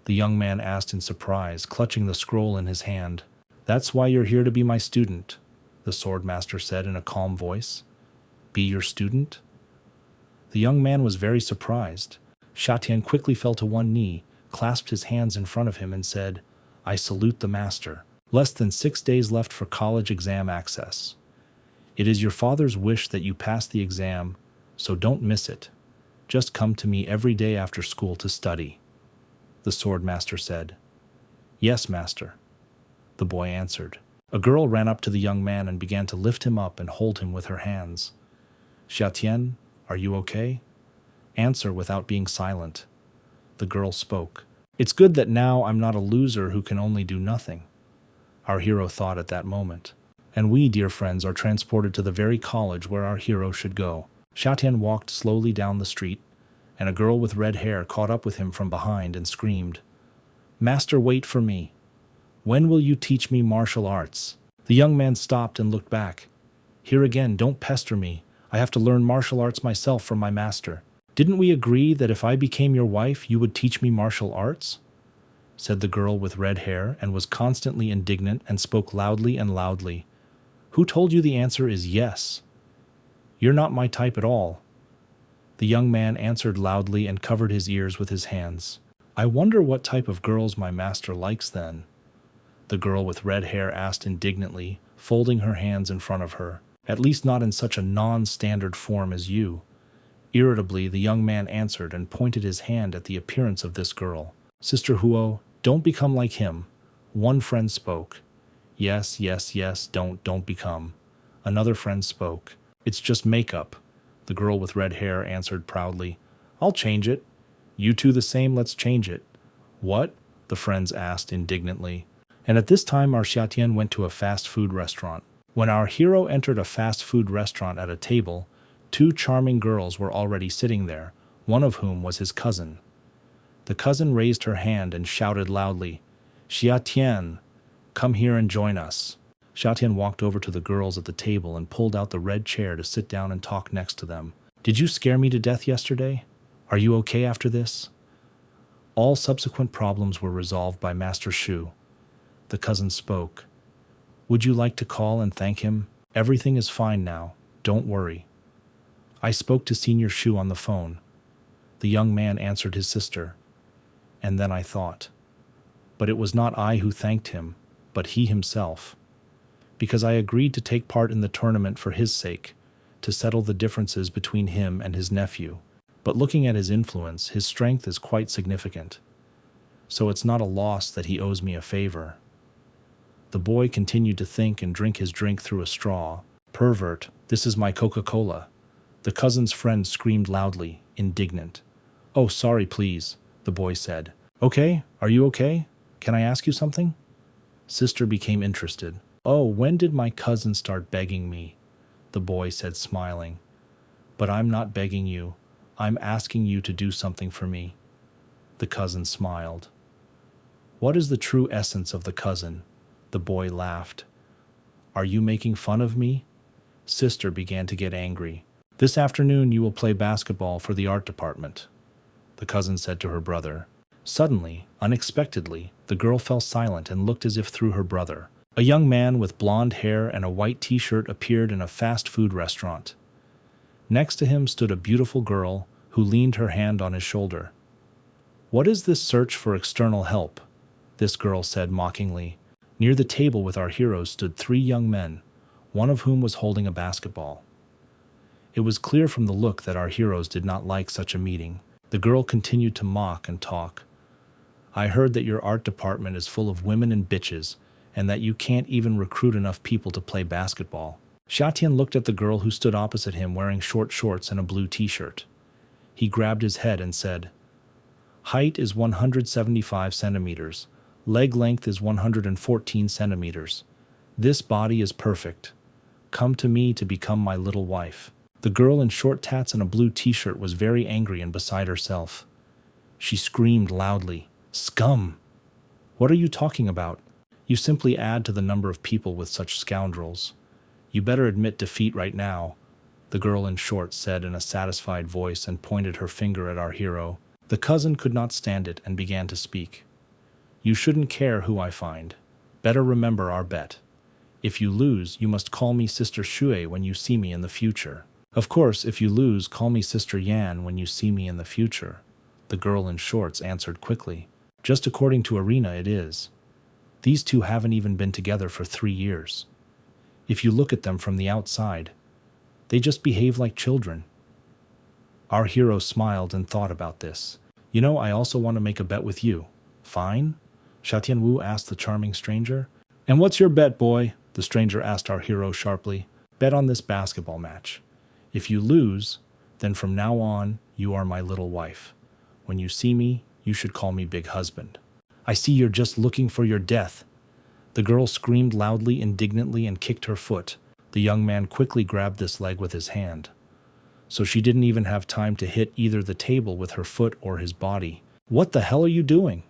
The young man asked in surprise, clutching the scroll in his hand. That's why you're here to be my student, the swordmaster said in a calm voice. Be your student? The young man was very surprised. Xiatian quickly fell to one knee, clasped his hands in front of him and said, I salute the master. Less than 6 days left for college exam access. It is your father's wish that you pass the exam, so don't miss it. Just come to me every day after school to study, the swordmaster said. Yes, master, the boy answered. A girl ran up to the young man and began to lift him up and hold him with her hands. Xiatian, are you okay? Answer without being silent. The girl spoke. It's good that now I'm not a loser who can only do nothing, our hero thought at that moment. And we, dear friends, are transported to the very college where our hero should go. Xiatian walked slowly down the street, and a girl with red hair caught up with him from behind and screamed, Master, wait for me. When will you teach me martial arts? The young man stopped and looked back. Here again, don't pester me. I have to learn martial arts myself from my master. Didn't we agree that if I became your wife, you would teach me martial arts? Said the girl with red hair, and was constantly indignant and spoke loudly and loudly. Who told you the answer is yes? You're not my type at all. The young man answered loudly and covered his ears with his hands. I wonder what type of girls my master likes then, the girl with red hair asked indignantly, folding her hands in front of her. At least not in such a non-standard form as you. Irritably, the young man answered and pointed his hand at the appearance of this girl. Sister Huo, don't become like him. One friend spoke. Yes, don't become. Another friend spoke. It's just makeup. The girl with red hair answered proudly. I'll change it. You two the same, let's change it. What? The friends asked indignantly. And at this time our Xiatian went to a fast food restaurant. When our hero entered a fast food restaurant at a table, 2 charming girls were already sitting there, one of whom was his cousin. The cousin raised her hand and shouted loudly, Xiatian, come here and join us. Xiatian walked over to the girls at the table and pulled out the red chair to sit down and talk next to them. Did you scare me to death yesterday? Are you okay after this? All subsequent problems were resolved by Master Shu. The cousin spoke. Would you like to call and thank him? Everything is fine now. Don't worry. I spoke to Senior Shu on the phone. The young man answered his sister. And then I thought. But it was not I who thanked him, but he himself. Because I agreed to take part in the tournament for his sake, to settle the differences between him and his nephew. But looking at his influence, his strength is quite significant. so it's not a loss that he owes me a favor. The boy continued to think and drink his drink through a straw. Pervert, this is my Coca-Cola. The cousin's friend screamed loudly, indignant. Oh, sorry, please, the boy said. Okay, are you okay? Can I ask you something? Sister became interested. Oh, when did my cousin start begging me? The boy said, smiling. But I'm not begging you. I'm asking you to do something for me. The cousin smiled. What is the true essence of the cousin? The boy laughed. Are you making fun of me? Sister began to get angry. This afternoon you will play basketball for the art department, the cousin said to her brother. Suddenly, unexpectedly, the girl fell silent and looked as if through her brother. A young man with blonde hair and a white t-shirt appeared in a fast food restaurant. Next to him stood a beautiful girl who leaned her hand on his shoulder. What is this search for external help? This girl said mockingly. Near the table with our heroes stood 3 young men, one of whom was holding a basketball. It was clear from the look that our heroes did not like such a meeting. The girl continued to mock and talk. I heard that your art department is full of women and bitches, and that you can't even recruit enough people to play basketball. Xiatian looked at the girl who stood opposite him wearing short shorts and a blue t-shirt. He grabbed his head and said, Height is 175 centimeters. Leg length is 114 centimeters. This body is perfect. Come to me to become my little wife. The girl in short tats and a blue t-shirt was very angry and beside herself. She screamed loudly, Scum! What are you talking about? You simply add to the number of people with such scoundrels. You better admit defeat right now, the girl in shorts said in a satisfied voice and pointed her finger at our hero. The cousin could not stand it and began to speak. You shouldn't care who I find. Better remember our bet. If you lose, you must call me Sister Shui when you see me in the future. Of course, if you lose, call me Sister Yan when you see me in the future, the girl in shorts answered quickly. Just according to Arena, it is. These two haven't even been together for 3 years. If you look at them from the outside, they just behave like children. Our hero smiled and thought about this. You know, I also want to make a bet with you. Fine? Xiatian Wu asked the charming stranger. And what's your bet, boy? The stranger asked our hero sharply. Bet on this basketball match. If you lose, then from now on, you are my little wife. When you see me, you should call me Big Husband. I see you're just looking for your death. The girl screamed loudly, indignantly, and kicked her foot. The young man quickly grabbed this leg with his hand. So she didn't even have time to hit either the table with her foot or his body. What the hell are you doing?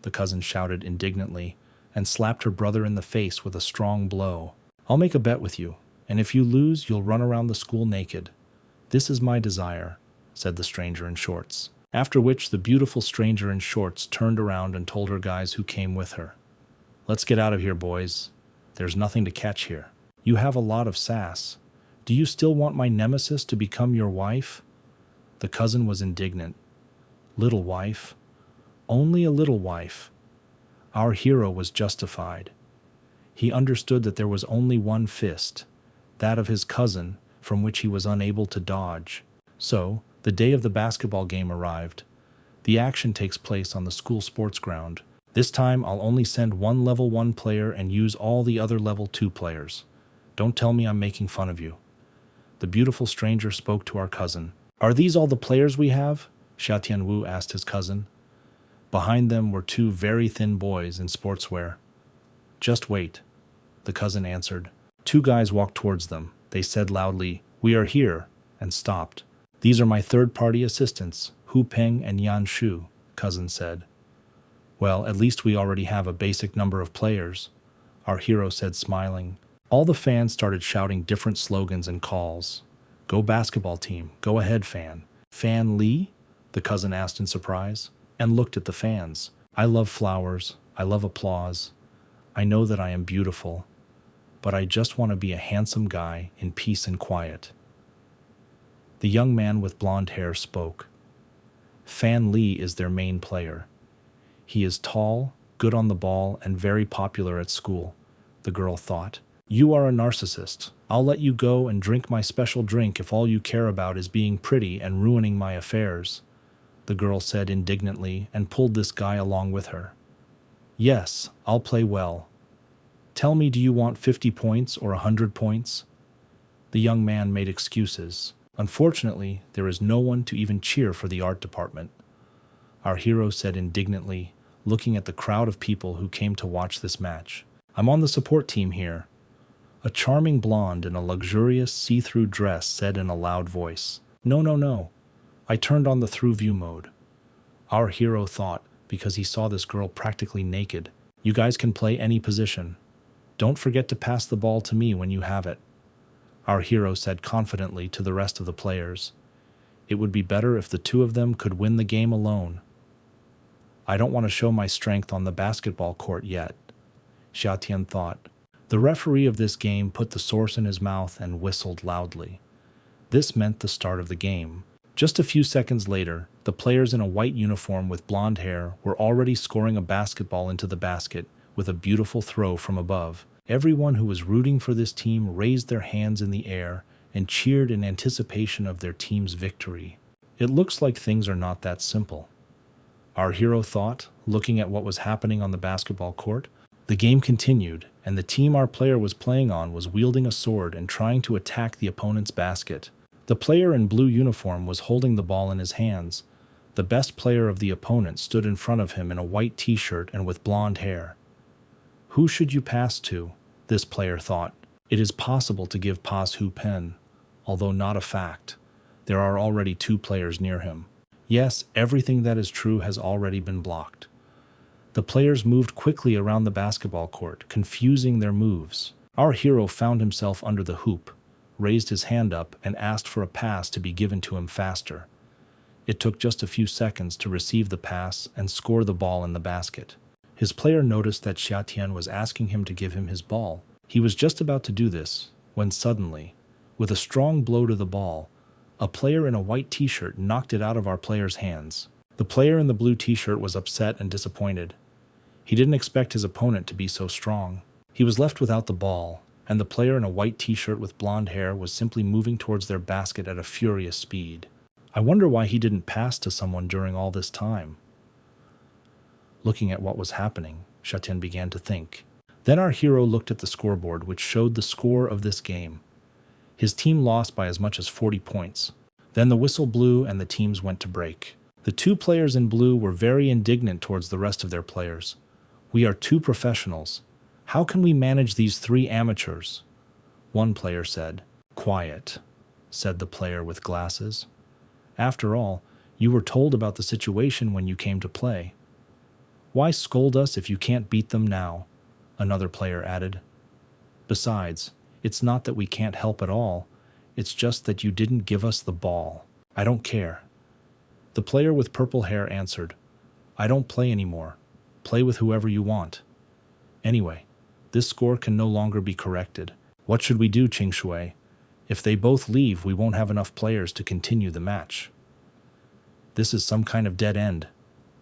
The cousin shouted indignantly and slapped her brother in the face with a strong blow. I'll make a bet with you, and if you lose, you'll run around the school naked. This is my desire, said the stranger in shorts. After which the beautiful stranger in shorts turned around and told her guys who came with her. Let's get out of here, boys. There's nothing to catch here. You have a lot of sass. Do you still want my nemesis to become your wife? The cousin was indignant. Little wife? Only a little wife. Our hero was justified. He understood that there was only one fist, that of his cousin, from which he was unable to dodge. So, the day of the basketball game arrived. The action takes place on the school sports ground. This time, I'll only send one level 1 player and use all the other level 2 players. Don't tell me I'm making fun of you. The beautiful stranger spoke to our cousin. Are these all the players we have? Xiatian Wu asked his cousin. Behind them were 2 very thin boys in sportswear. Just wait, the cousin answered. 2 guys walked towards them. They said loudly, We are here, and stopped. These are my third-party assistants, Hu Peng and Yan Shu, cousin said. Well, at least we already have a basic number of players, our hero said smiling. All the fans started shouting different slogans and calls. Go basketball team, go ahead fan. Fan Li? The cousin asked in surprise, and looked at the fans. I love flowers, I love applause. I know that I am beautiful, but I just want to be a handsome guy in peace and quiet. The young man with blonde hair spoke. Fan Li is their main player. He is tall, good on the ball, and very popular at school, the girl thought. You are a narcissist. I'll let you go and drink my special drink if all you care about is being pretty and ruining my affairs. the girl said indignantly and pulled this guy along with her. Yes, I'll play well. Tell me, do you want 50 points or 100 points? The young man made excuses. Unfortunately, there is no one to even cheer for the art department. Our hero said indignantly, looking at the crowd of people who came to watch this match. I'm on the support team here. A charming blonde in a luxurious see-through dress said in a loud voice. No, no, no. I turned on the through-view mode. Our hero thought, because he saw this girl practically naked, you guys can play any position. Don't forget to pass the ball to me when you have it. Our hero said confidently to the rest of the players. It would be better if the two of them could win the game alone. I don't want to show my strength on the basketball court yet, Xiatian thought. The referee of this game put the source in his mouth and whistled loudly. This meant the start of the game. Just a few seconds later, the players in a white uniform with blonde hair were already scoring a basketball into the basket with a beautiful throw from above. Everyone who was rooting for this team raised their hands in the air and cheered in anticipation of their team's victory. It looks like things are not that simple. Our hero thought, looking at what was happening on the basketball court. The game continued, and the team our player was playing on was wielding a sword and trying to attack the opponent's basket. The player in blue uniform was holding the ball in his hands. The best player of the opponent stood in front of him in a white t-shirt and with blonde hair. Who should you pass to? This player thought. It is possible to give pass who pen, although not a fact. There are already two players near him. Yes, everything that is true has already been blocked. The players moved quickly around the basketball court, confusing their moves. Our hero found himself under the hoop, raised his hand up, and asked for a pass to be given to him faster. It took just a few seconds to receive the pass and score the ball in the basket. His player noticed that Xiatian was asking him to give him his ball. He was just about to do this, when suddenly, with a strong blow to the ball, a player in a white t-shirt knocked it out of our player's hands. The player in the blue t-shirt was upset and disappointed. He didn't expect his opponent to be so strong. He was left without the ball, and the player in a white t-shirt with blonde hair was simply moving towards their basket at a furious speed. I wonder why he didn't pass to someone during all this time. Looking at what was happening, Xiatian began to think. Then our hero looked at the scoreboard, which showed the score of this game. His team lost by as much as 40 points. Then the whistle blew and the teams went to break. The two players in blue were very indignant towards the rest of their players. We are two professionals. How can we manage these three amateurs? One player said. Quiet, said the player with glasses. After all, you were told about the situation when you came to play. Why scold us if you can't beat them now? Another player added. Besides, it's not that we can't help at all. It's just that you didn't give us the ball. I don't care. The player with purple hair answered. I don't play anymore. Play with whoever you want. Anyway, this score can no longer be corrected. What should we do, Qingshui? If they both leave, we won't have enough players to continue the match. This is some kind of dead end,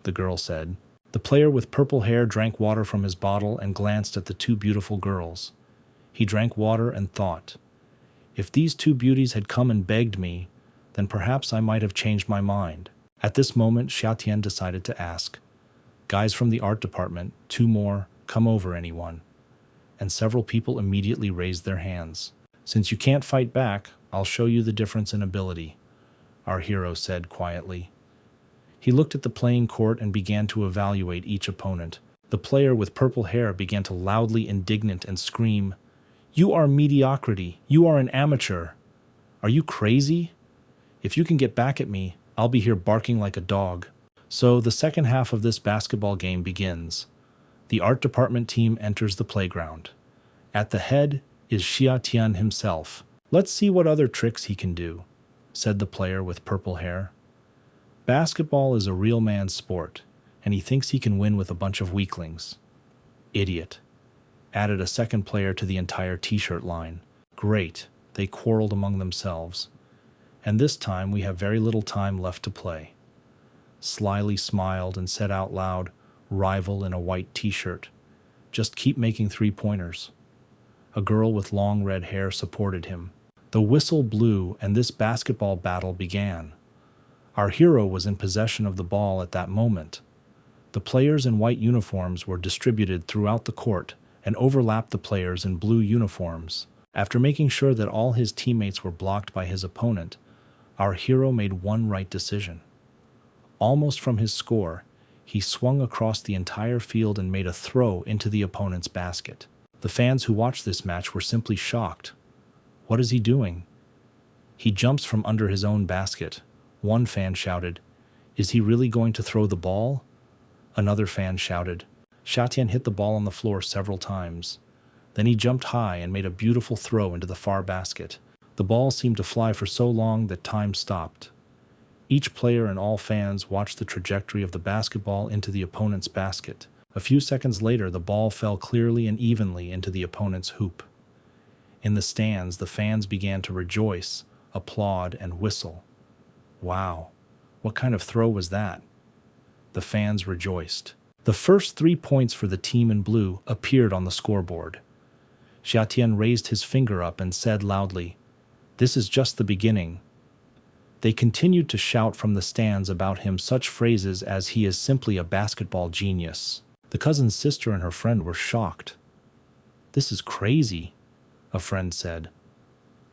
the girl said. The player with purple hair drank water from his bottle and glanced at the two beautiful girls. He drank water and thought, if these two beauties had come and begged me, then perhaps I might have changed my mind. At this moment, Xiatian decided to ask, guys from the art department, two more, come over, anyone? And several people immediately raised their hands. Since you can't fight back, I'll show you the difference in ability, our hero said quietly. He looked at the playing court and began to evaluate each opponent. The player with purple hair began to loudly indignant and scream, You are mediocrity. You are an amateur. Are you crazy? If you can get back at me, I'll be here barking like a dog. So the second half of this basketball game begins. The art department team enters the playground. At the head is Xiatian himself. Let's see what other tricks he can do, said the player with purple hair. Basketball is a real man's sport, and he thinks he can win with a bunch of weaklings. Idiot, added a second player to the entire t-shirt line. Great, they quarreled among themselves. And this time we have very little time left to play. Slyly smiled and said out loud, rival in a white t-shirt. Just keep making three-pointers. A girl with long red hair supported him. The whistle blew and this basketball battle began. Our hero was in possession of the ball at that moment. The players in white uniforms were distributed throughout the court and overlapped the players in blue uniforms. After making sure that all his teammates were blocked by his opponent, our hero made one right decision. Almost from his score, he swung across the entire field and made a throw into the opponent's basket. The fans who watched this match were simply shocked. What is he doing? He jumps from under his own basket. One fan shouted, "Is he really going to throw the ball?" Another fan shouted. Xiatian hit the ball on the floor several times. Then he jumped high and made a beautiful throw into the far basket. The ball seemed to fly for so long that time stopped. Each player and all fans watched the trajectory of the basketball into the opponent's basket. A few seconds later, the ball fell clearly and evenly into the opponent's hoop. In the stands, the fans began to rejoice, applaud, and whistle. Wow, what kind of throw was that? The fans rejoiced. The first 3 points for the team in blue appeared on the scoreboard. Xiatian raised his finger up and said loudly, "This is just the beginning." They continued to shout from the stands about him such phrases as "he is simply a basketball genius." The cousin's sister and her friend were shocked. "This is crazy," a friend said.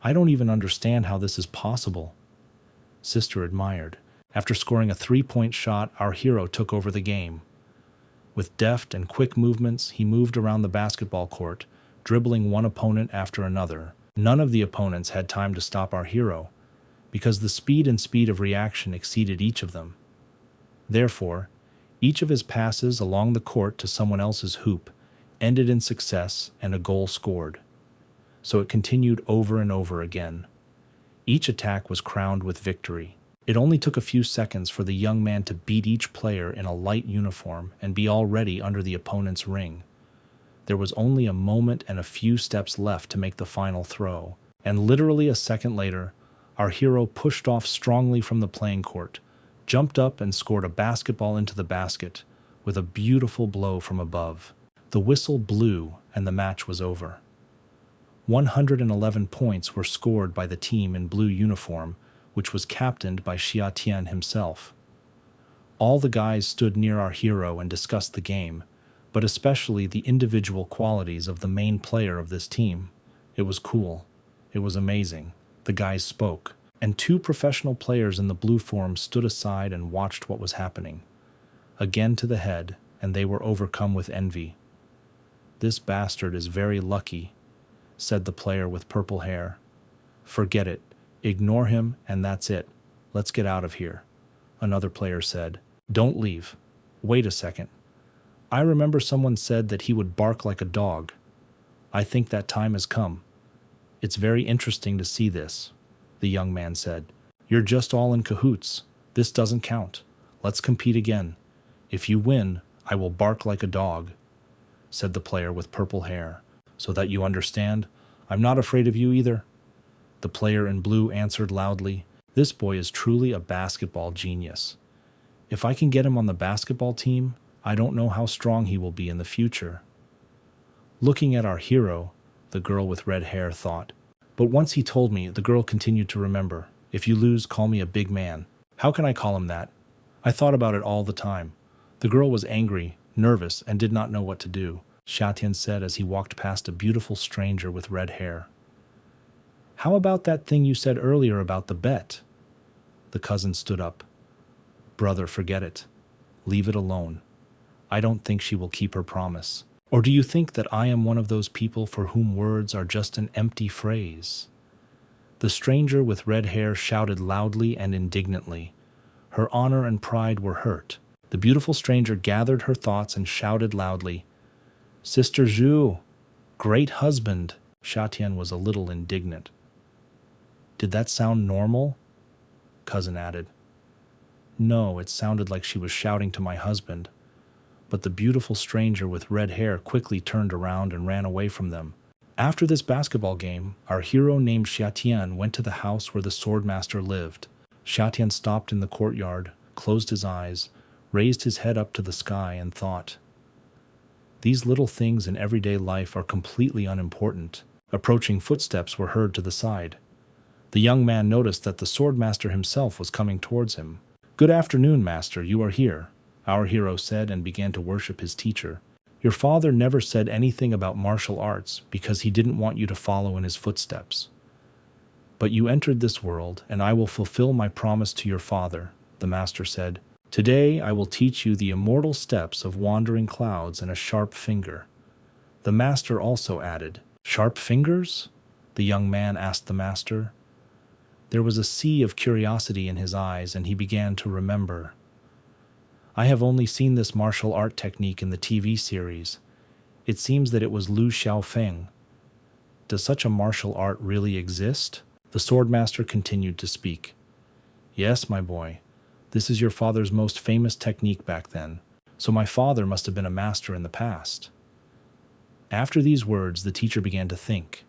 "I don't even understand how this is possible." Sister admired. After scoring a 3-point shot, our hero took over the game. With deft and quick movements, he moved around the basketball court, dribbling one opponent after another. None of the opponents had time to stop our hero, because the speed of reaction exceeded each of them. Therefore, each of his passes along the court to someone else's hoop ended in success and a goal scored. So it continued over and over again. Each attack was crowned with victory. It only took a few seconds for the young man to beat each player in a light uniform and be already under the opponent's ring. There was only a moment and a few steps left to make the final throw, and literally a second later, our hero pushed off strongly from the playing court, jumped up and scored a basketball into the basket with a beautiful blow from above. The whistle blew and the match was over. 111 points were scored by the team in blue uniform, which was captained by Xiatian himself. All the guys stood near our hero and discussed the game, but especially the individual qualities of the main player of this team. It was cool. It was amazing. The guys spoke, and 2 professional players in the blue form stood aside and watched what was happening. Again to the head, and they were overcome with envy. "This bastard is very lucky," said the player with purple hair. "Forget it. Ignore him, and that's it. Let's get out of here," another player said. "Don't leave. Wait a second. I remember someone said that he would bark like a dog. I think that time has come. It's very interesting to see this," the young man said. "You're just all in cahoots. This doesn't count. Let's compete again. If you win, I will bark like a dog," said the player with purple hair. "So that you understand, I'm not afraid of you either." The player in blue answered loudly, "This boy is truly a basketball genius. If I can get him on the basketball team, I don't know how strong he will be in the future." Looking at our hero, the girl with red hair thought. But once he told me, the girl continued to remember, "If you lose, call me a big man." How can I call him that? I thought about it all the time. The girl was angry, nervous, and did not know what to do, Xiatian said as he walked past a beautiful stranger with red hair. "How about that thing you said earlier about the bet?" The cousin stood up. "Brother, forget it. Leave it alone. I don't think she will keep her promise. Or do you think that I am one of those people for whom words are just an empty phrase?" The stranger with red hair shouted loudly and indignantly. Her honor and pride were hurt. The beautiful stranger gathered her thoughts and shouted loudly, "Sister Zhu, great husband!" Xiatian was a little indignant. "Did that sound normal?" Cousin added. "No, it sounded like she was shouting to my husband." But the beautiful stranger with red hair quickly turned around and ran away from them. After this basketball game, our hero named Xiatian went to the house where the swordmaster lived. Xiatian stopped in the courtyard, closed his eyes, raised his head up to the sky, and thought, "These little things in everyday life are completely unimportant." Approaching footsteps were heard to the side. The young man noticed that the swordmaster himself was coming towards him. Good afternoon, master, you are here, our hero said and began to worship his teacher. Your father never said anything about martial arts because he didn't want you to follow in his footsteps. But you entered this world, and I will fulfill my promise to your father, the master said. Today I will teach you the immortal steps of wandering clouds and a sharp finger. The master also added, Sharp fingers? The young man asked the master. There was a sea of curiosity in his eyes, and he began to remember. I have only seen this martial art technique in the TV series. It seems that it was Lu Xiaofeng. Does such a martial art really exist? The swordmaster continued to speak. Yes, my boy. This is your father's most famous technique back then, so my father must have been a master in the past. After these words, the teacher began to think,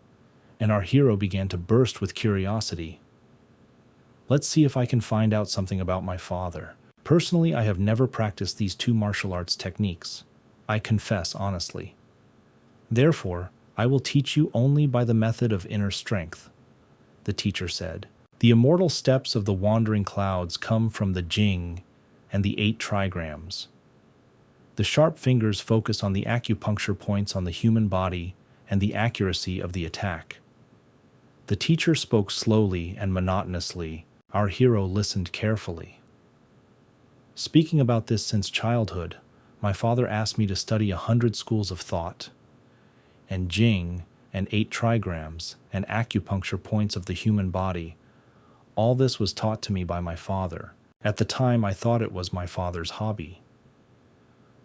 and our hero began to burst with curiosity. Let's see if I can find out something about my father. Personally, I have never practiced these two martial arts techniques. I confess honestly. Therefore, I will teach you only by the method of inner strength, the teacher said. The immortal steps of the wandering clouds come from the Jing and the 8 trigrams. The sharp fingers focus on the acupuncture points on the human body and the accuracy of the attack. The teacher spoke slowly and monotonously. Our hero listened carefully. Speaking about this since childhood, my father asked me to study 100 schools of thought, and Jing and 8 trigrams and acupuncture points of the human body. All this was taught to me by my father. At the time, I thought it was my father's hobby.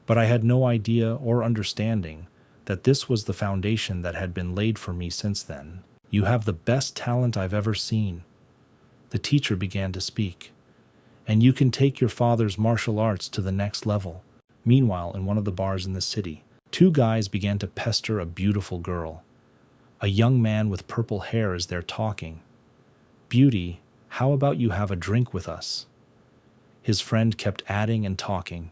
But I had no idea or understanding that this was the foundation that had been laid for me since then. You have the best talent I've ever seen. The teacher began to speak. And you can take your father's martial arts to the next level. Meanwhile, in one of the bars in the city, 2 guys began to pester a beautiful girl. A young man with purple hair is there talking. Beauty, how about you have a drink with us? His friend kept adding and talking.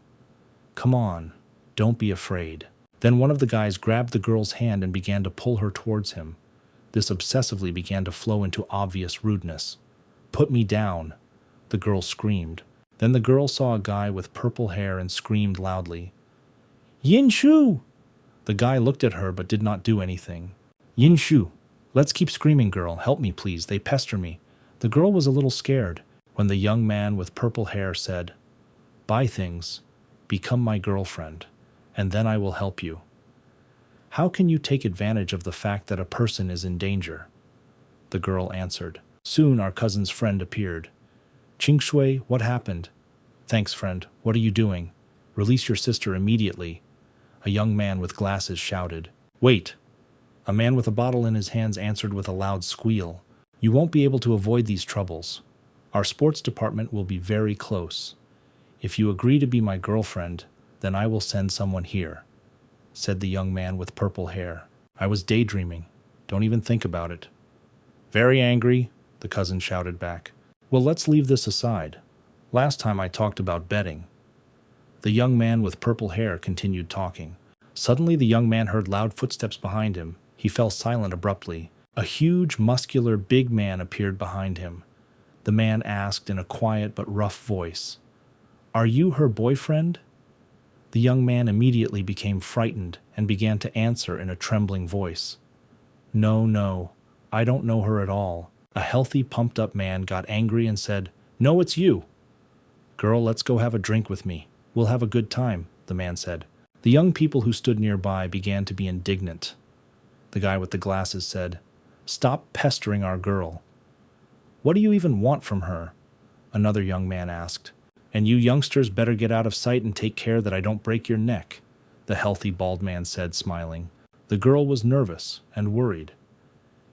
Come on, don't be afraid. Then one of the guys grabbed the girl's hand and began to pull her towards him. This obsessively began to flow into obvious rudeness. Put me down, the girl screamed. Then the girl saw a guy with purple hair and screamed loudly. Yin Shu! The guy looked at her but did not do anything. Yin Shu, let's keep screaming, girl. Help me, please. They pester me. The girl was a little scared when the young man with purple hair said, Buy things, become my girlfriend, and then I will help you. How can you take advantage of the fact that a person is in danger? The girl answered. Soon our cousin's friend appeared. Qingshui, what happened? Thanks, friend. What are you doing? Release your sister immediately. A young man with glasses shouted. Wait. A man with a bottle in his hands answered with a loud squeal. You won't be able to avoid these troubles. Our sports department will be very close. If you agree to be my girlfriend, then I will send someone here, said the young man with purple hair. I was daydreaming. Don't even think about it. Very angry, the cousin shouted back. Well, let's leave this aside. Last time I talked about betting. The young man with purple hair continued talking. Suddenly the young man heard loud footsteps behind him. He fell silent abruptly. A huge, muscular, big man appeared behind him. The man asked in a quiet but rough voice, Are you her boyfriend? The young man immediately became frightened and began to answer in a trembling voice. No, I don't know her at all. A healthy, pumped-up man got angry and said, No, it's you. Girl, let's go have a drink with me. We'll have a good time, the man said. The young people who stood nearby began to be indignant. The guy with the glasses said, Stop pestering our girl. What do you even want from her? Another young man asked. And you youngsters better get out of sight and take care that I don't break your neck, the healthy bald man said, smiling. The girl was nervous and worried.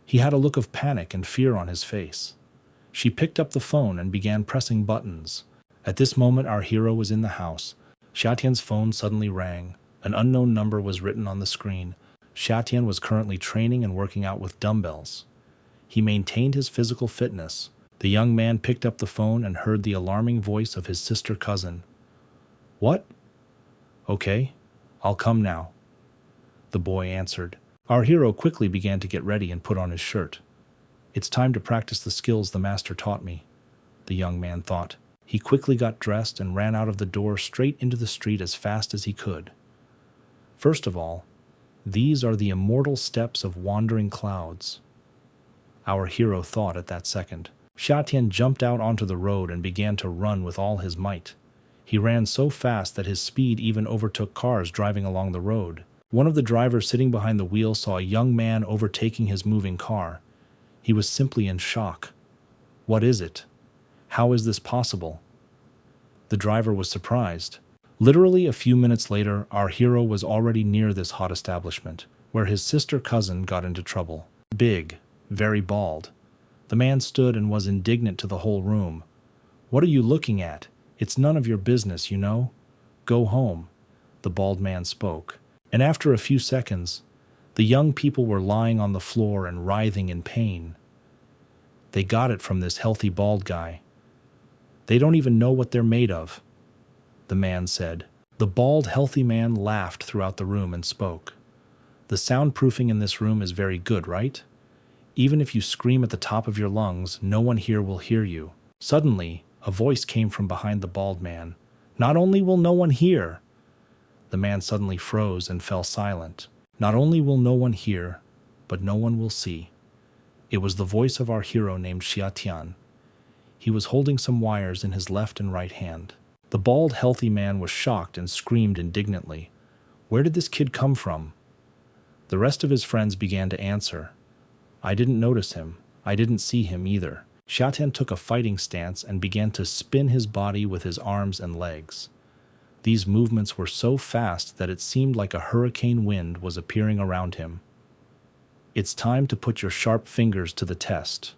He had a look of panic and fear on his face. She picked up the phone and began pressing buttons. At this moment, our hero was in the house. Xiatian's phone suddenly rang. An unknown number was written on the screen. Xiatian was currently training and working out with dumbbells. He maintained his physical fitness. The young man picked up the phone and heard the alarming voice of his sister cousin. What? Okay, I'll come now, the boy answered. Our hero quickly began to get ready and put on his shirt. It's time to practice the skills the master taught me, the young man thought. He quickly got dressed and ran out of the door straight into the street as fast as he could. First of all, these are the immortal steps of wandering clouds, our hero thought at that second. Xiatian jumped out onto the road and began to run with all his might. He ran so fast that his speed even overtook cars driving along the road. One of the drivers sitting behind the wheel saw a young man overtaking his moving car. He was simply in shock. What is it? How is this possible? The driver was surprised. Literally a few minutes later, our hero was already near this hot establishment, where his sister cousin got into trouble. Big, very bald. The man stood and was indignant to the whole room. What are you looking at? It's none of your business, you know. Go home, the bald man spoke. And after a few seconds, the young people were lying on the floor and writhing in pain. They got it from this healthy bald guy. They don't even know what they're made of, the man said. The bald, healthy man laughed throughout the room and spoke. The soundproofing in this room is very good, right? Even if you scream at the top of your lungs, no one here will hear you. Suddenly, a voice came from behind the bald man. Not only will no one hear, the man suddenly froze and fell silent. Not only will no one hear, but no one will see. It was the voice of our hero named Xiatian. He was holding some wires in his left and right hand. The bald, healthy man was shocked and screamed indignantly. Where did this kid come from? The rest of his friends began to answer. I didn't notice him. I didn't see him either. Xiatian took a fighting stance and began to spin his body with his arms and legs. These movements were so fast that it seemed like a hurricane wind was appearing around him. It's time to put your sharp fingers to the test,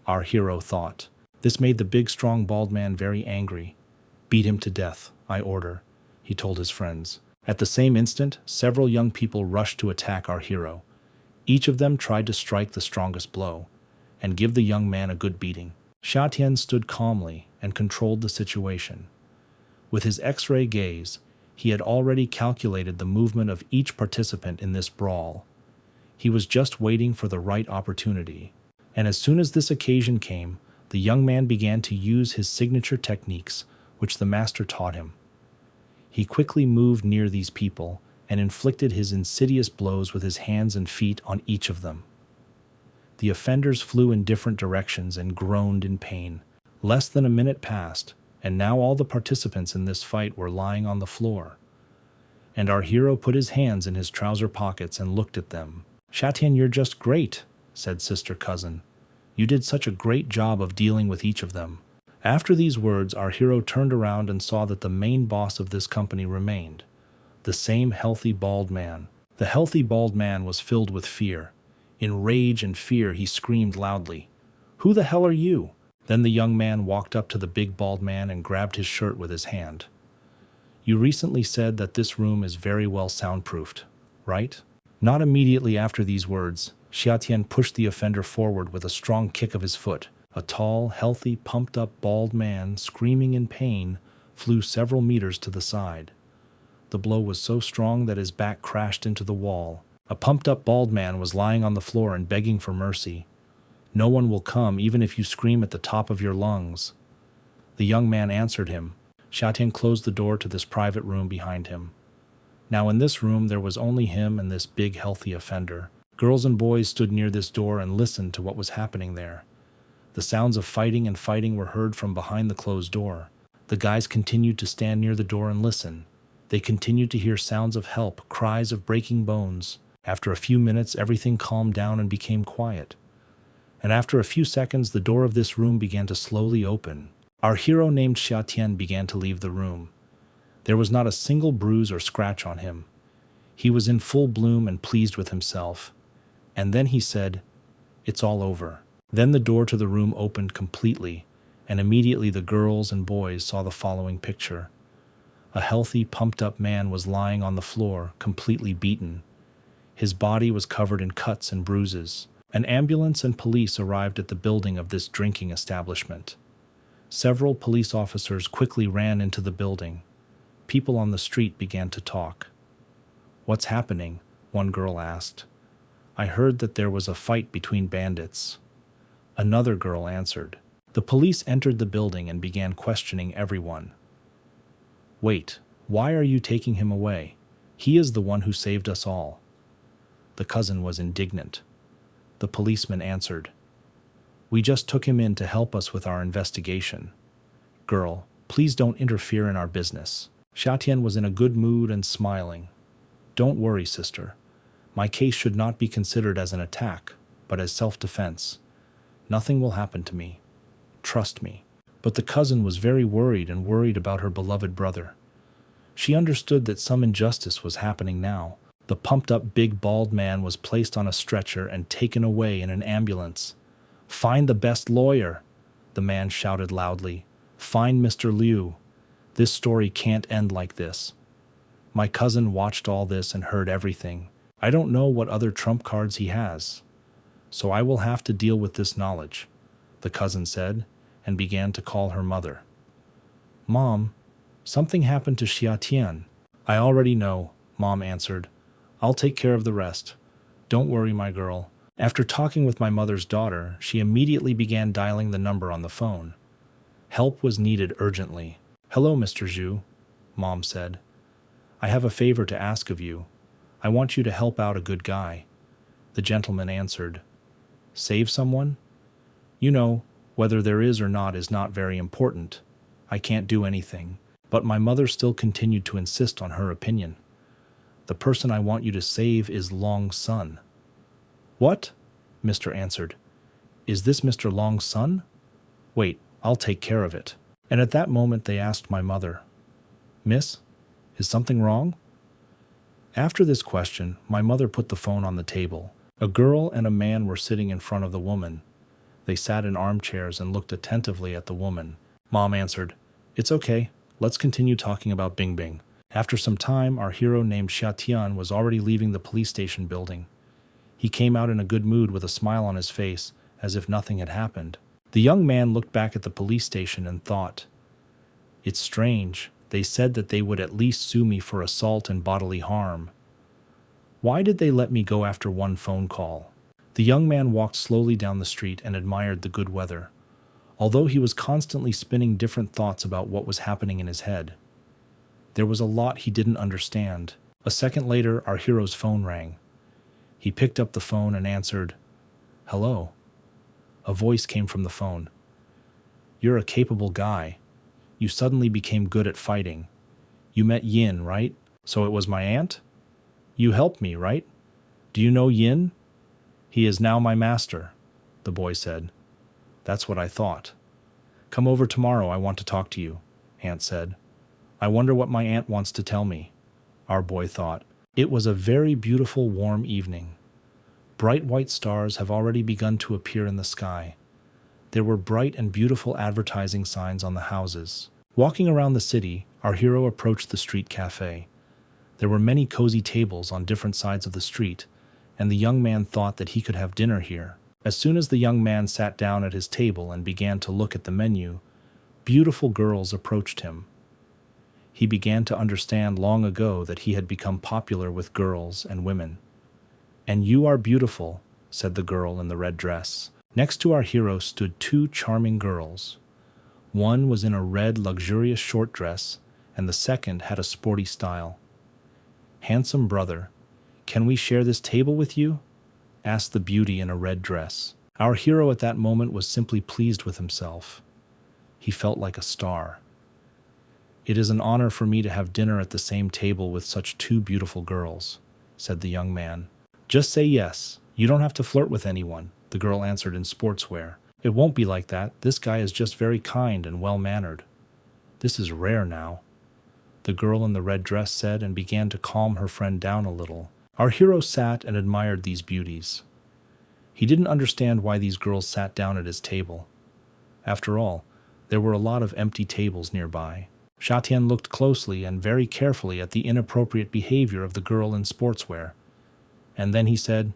our hero thought. This made the big, strong, bald man very angry. Beat him to death, I order, he told his friends. At the same instant, several young people rushed to attack our hero. Each of them tried to strike the strongest blow and give the young man a good beating. Xiatian stood calmly and controlled the situation. With his X-ray gaze, he had already calculated the movement of each participant in this brawl. He was just waiting for the right opportunity. And as soon as this occasion came, the young man began to use his signature techniques, which the master taught him. He quickly moved near these people and inflicted his insidious blows with his hands and feet on each of them. The offenders flew in different directions and groaned in pain. Less than a minute passed, and now all the participants in this fight were lying on the floor. And our hero put his hands in his trouser pockets and looked at them. Xiatian, you're just great, said sister cousin. You did such a great job of dealing with each of them. After these words, our hero turned around and saw that the main boss of this company remained. The same healthy bald man. The healthy bald man was filled with fear. In rage and fear, he screamed loudly, Who the hell are you? Then the young man walked up to the big bald man and grabbed his shirt with his hand. You recently said that this room is very well soundproofed, right? Not immediately after these words, Xiatian pushed the offender forward with a strong kick of his foot. A tall, healthy, pumped-up bald man, screaming in pain, flew several meters to the side. The blow was so strong that his back crashed into the wall. A pumped-up bald man was lying on the floor and begging for mercy. No one will come even if you scream at the top of your lungs. The young man answered him. Xiatian closed the door to this private room behind him. Now in this room there was only him and this big, healthy offender. Girls and boys stood near this door and listened to what was happening there. The sounds of fighting and fighting were heard from behind the closed door. The guys continued to stand near the door and listen. They continued to hear sounds of help, cries of breaking bones. After a few minutes, everything calmed down and became quiet. And after a few seconds, the door of this room began to slowly open. Our hero named Xiatian began to leave the room. There was not a single bruise or scratch on him. He was in full bloom and pleased with himself. And then he said, It's all over. Then the door to the room opened completely, and immediately the girls and boys saw the following picture. A healthy, pumped-up man was lying on the floor, completely beaten. His body was covered in cuts and bruises. An ambulance and police arrived at the building of this drinking establishment. Several police officers quickly ran into the building. People on the street began to talk. What's happening? One girl asked. I heard that there was a fight between bandits. Another girl answered. The police entered the building and began questioning everyone. Wait, why are you taking him away? He is the one who saved us all. The cousin was indignant. The policeman answered, We just took him in to help us with our investigation. Girl, please don't interfere in our business. Xiatian was in a good mood and smiling. Don't worry, sister. My case should not be considered as an attack, but as self-defense. Nothing will happen to me. Trust me. But the cousin was very worried about her beloved brother. She understood that some injustice was happening now. The pumped-up big bald man was placed on a stretcher and taken away in an ambulance. Find the best lawyer, the man shouted loudly. Find Mr. Liu. This story can't end like this. My cousin watched all this and heard everything. I don't know what other trump cards he has. So I will have to deal with this knowledge, the cousin said, and began to call her mother. Mom, something happened to Xiatian. I already know, Mom answered. I'll take care of the rest. Don't worry, my girl. After talking with my mother's daughter, she immediately began dialing the number on the phone. Help was needed urgently. Hello, Mr. Zhu, Mom said. I have a favor to ask of you. I want you to help out a good guy. The gentleman answered. Save someone? You know, whether there is or not is not very important. I can't do anything. But my mother still continued to insist on her opinion. The person I want you to save is Long's son. What? Mr. answered. Is this Mr. Long's son? Wait, I'll take care of it. And at that moment they asked my mother, Miss, is something wrong? After this question, my mother put the phone on the table. A girl and a man were sitting in front of the woman. They sat in armchairs and looked attentively at the woman. Mom answered, It's okay. Let's continue talking about Bing Bing. After some time, our hero named Xiatian was already leaving the police station building. He came out in a good mood with a smile on his face, as if nothing had happened. The young man looked back at the police station and thought, It's strange. They said that they would at least sue me for assault and bodily harm. Why did they let me go after one phone call? The young man walked slowly down the street and admired the good weather, although he was constantly spinning different thoughts about what was happening in his head. There was a lot he didn't understand. A second later, our hero's phone rang. He picked up the phone and answered, Hello. A voice came from the phone. You're a capable guy. You suddenly became good at fighting. You met Yin, right? So it was my aunt? You helped me, right? Do you know Yin? He is now my master, the boy said. That's what I thought. Come over tomorrow, I want to talk to you, Aunt said. I wonder what my aunt wants to tell me, our boy thought. It was a very beautiful, warm evening. Bright white stars have already begun to appear in the sky. There were bright and beautiful advertising signs on the houses. Walking around the city, our hero approached the street cafe. There were many cozy tables on different sides of the street, and the young man thought that he could have dinner here. As soon as the young man sat down at his table and began to look at the menu, beautiful girls approached him. He began to understand long ago that he had become popular with girls and women. And you are beautiful, said the girl in the red dress. Next to our hero stood two charming girls. One was in a red, luxurious short dress, and the second had a sporty style. Handsome brother, can we share this table with you? Asked the beauty in a red dress. Our hero at that moment was simply pleased with himself. He felt like a star. It is an honor for me to have dinner at the same table with such two beautiful girls, said the young man. Just say yes. You don't have to flirt with anyone, the girl answered in sportswear. It won't be like that. This guy is just very kind and well-mannered. This is rare now, the girl in the red dress said and began to calm her friend down a little. Our hero sat and admired these beauties. He didn't understand why these girls sat down at his table. After all, there were a lot of empty tables nearby. Xiatian looked closely and very carefully at the inappropriate behavior of the girl in sportswear. And then he said,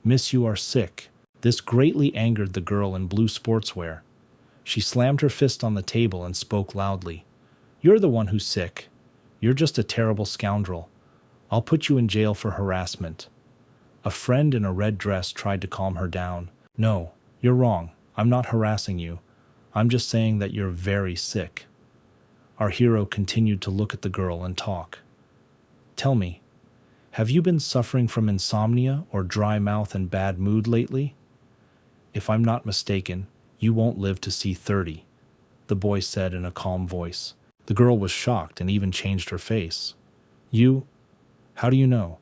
Miss, you are sick. This greatly angered the girl in blue sportswear. She slammed her fist on the table and spoke loudly. You're the one who's sick. You're just a terrible scoundrel. I'll put you in jail for harassment. A friend in a red dress tried to calm her down. No, you're wrong. I'm not harassing you. I'm just saying that you're very sick. Our hero continued to look at the girl and talk. Tell me, have you been suffering from insomnia or dry mouth and bad mood lately? If I'm not mistaken, you won't live to see 30, the boy said in a calm voice. The girl was shocked and even changed her face. You? How do you know?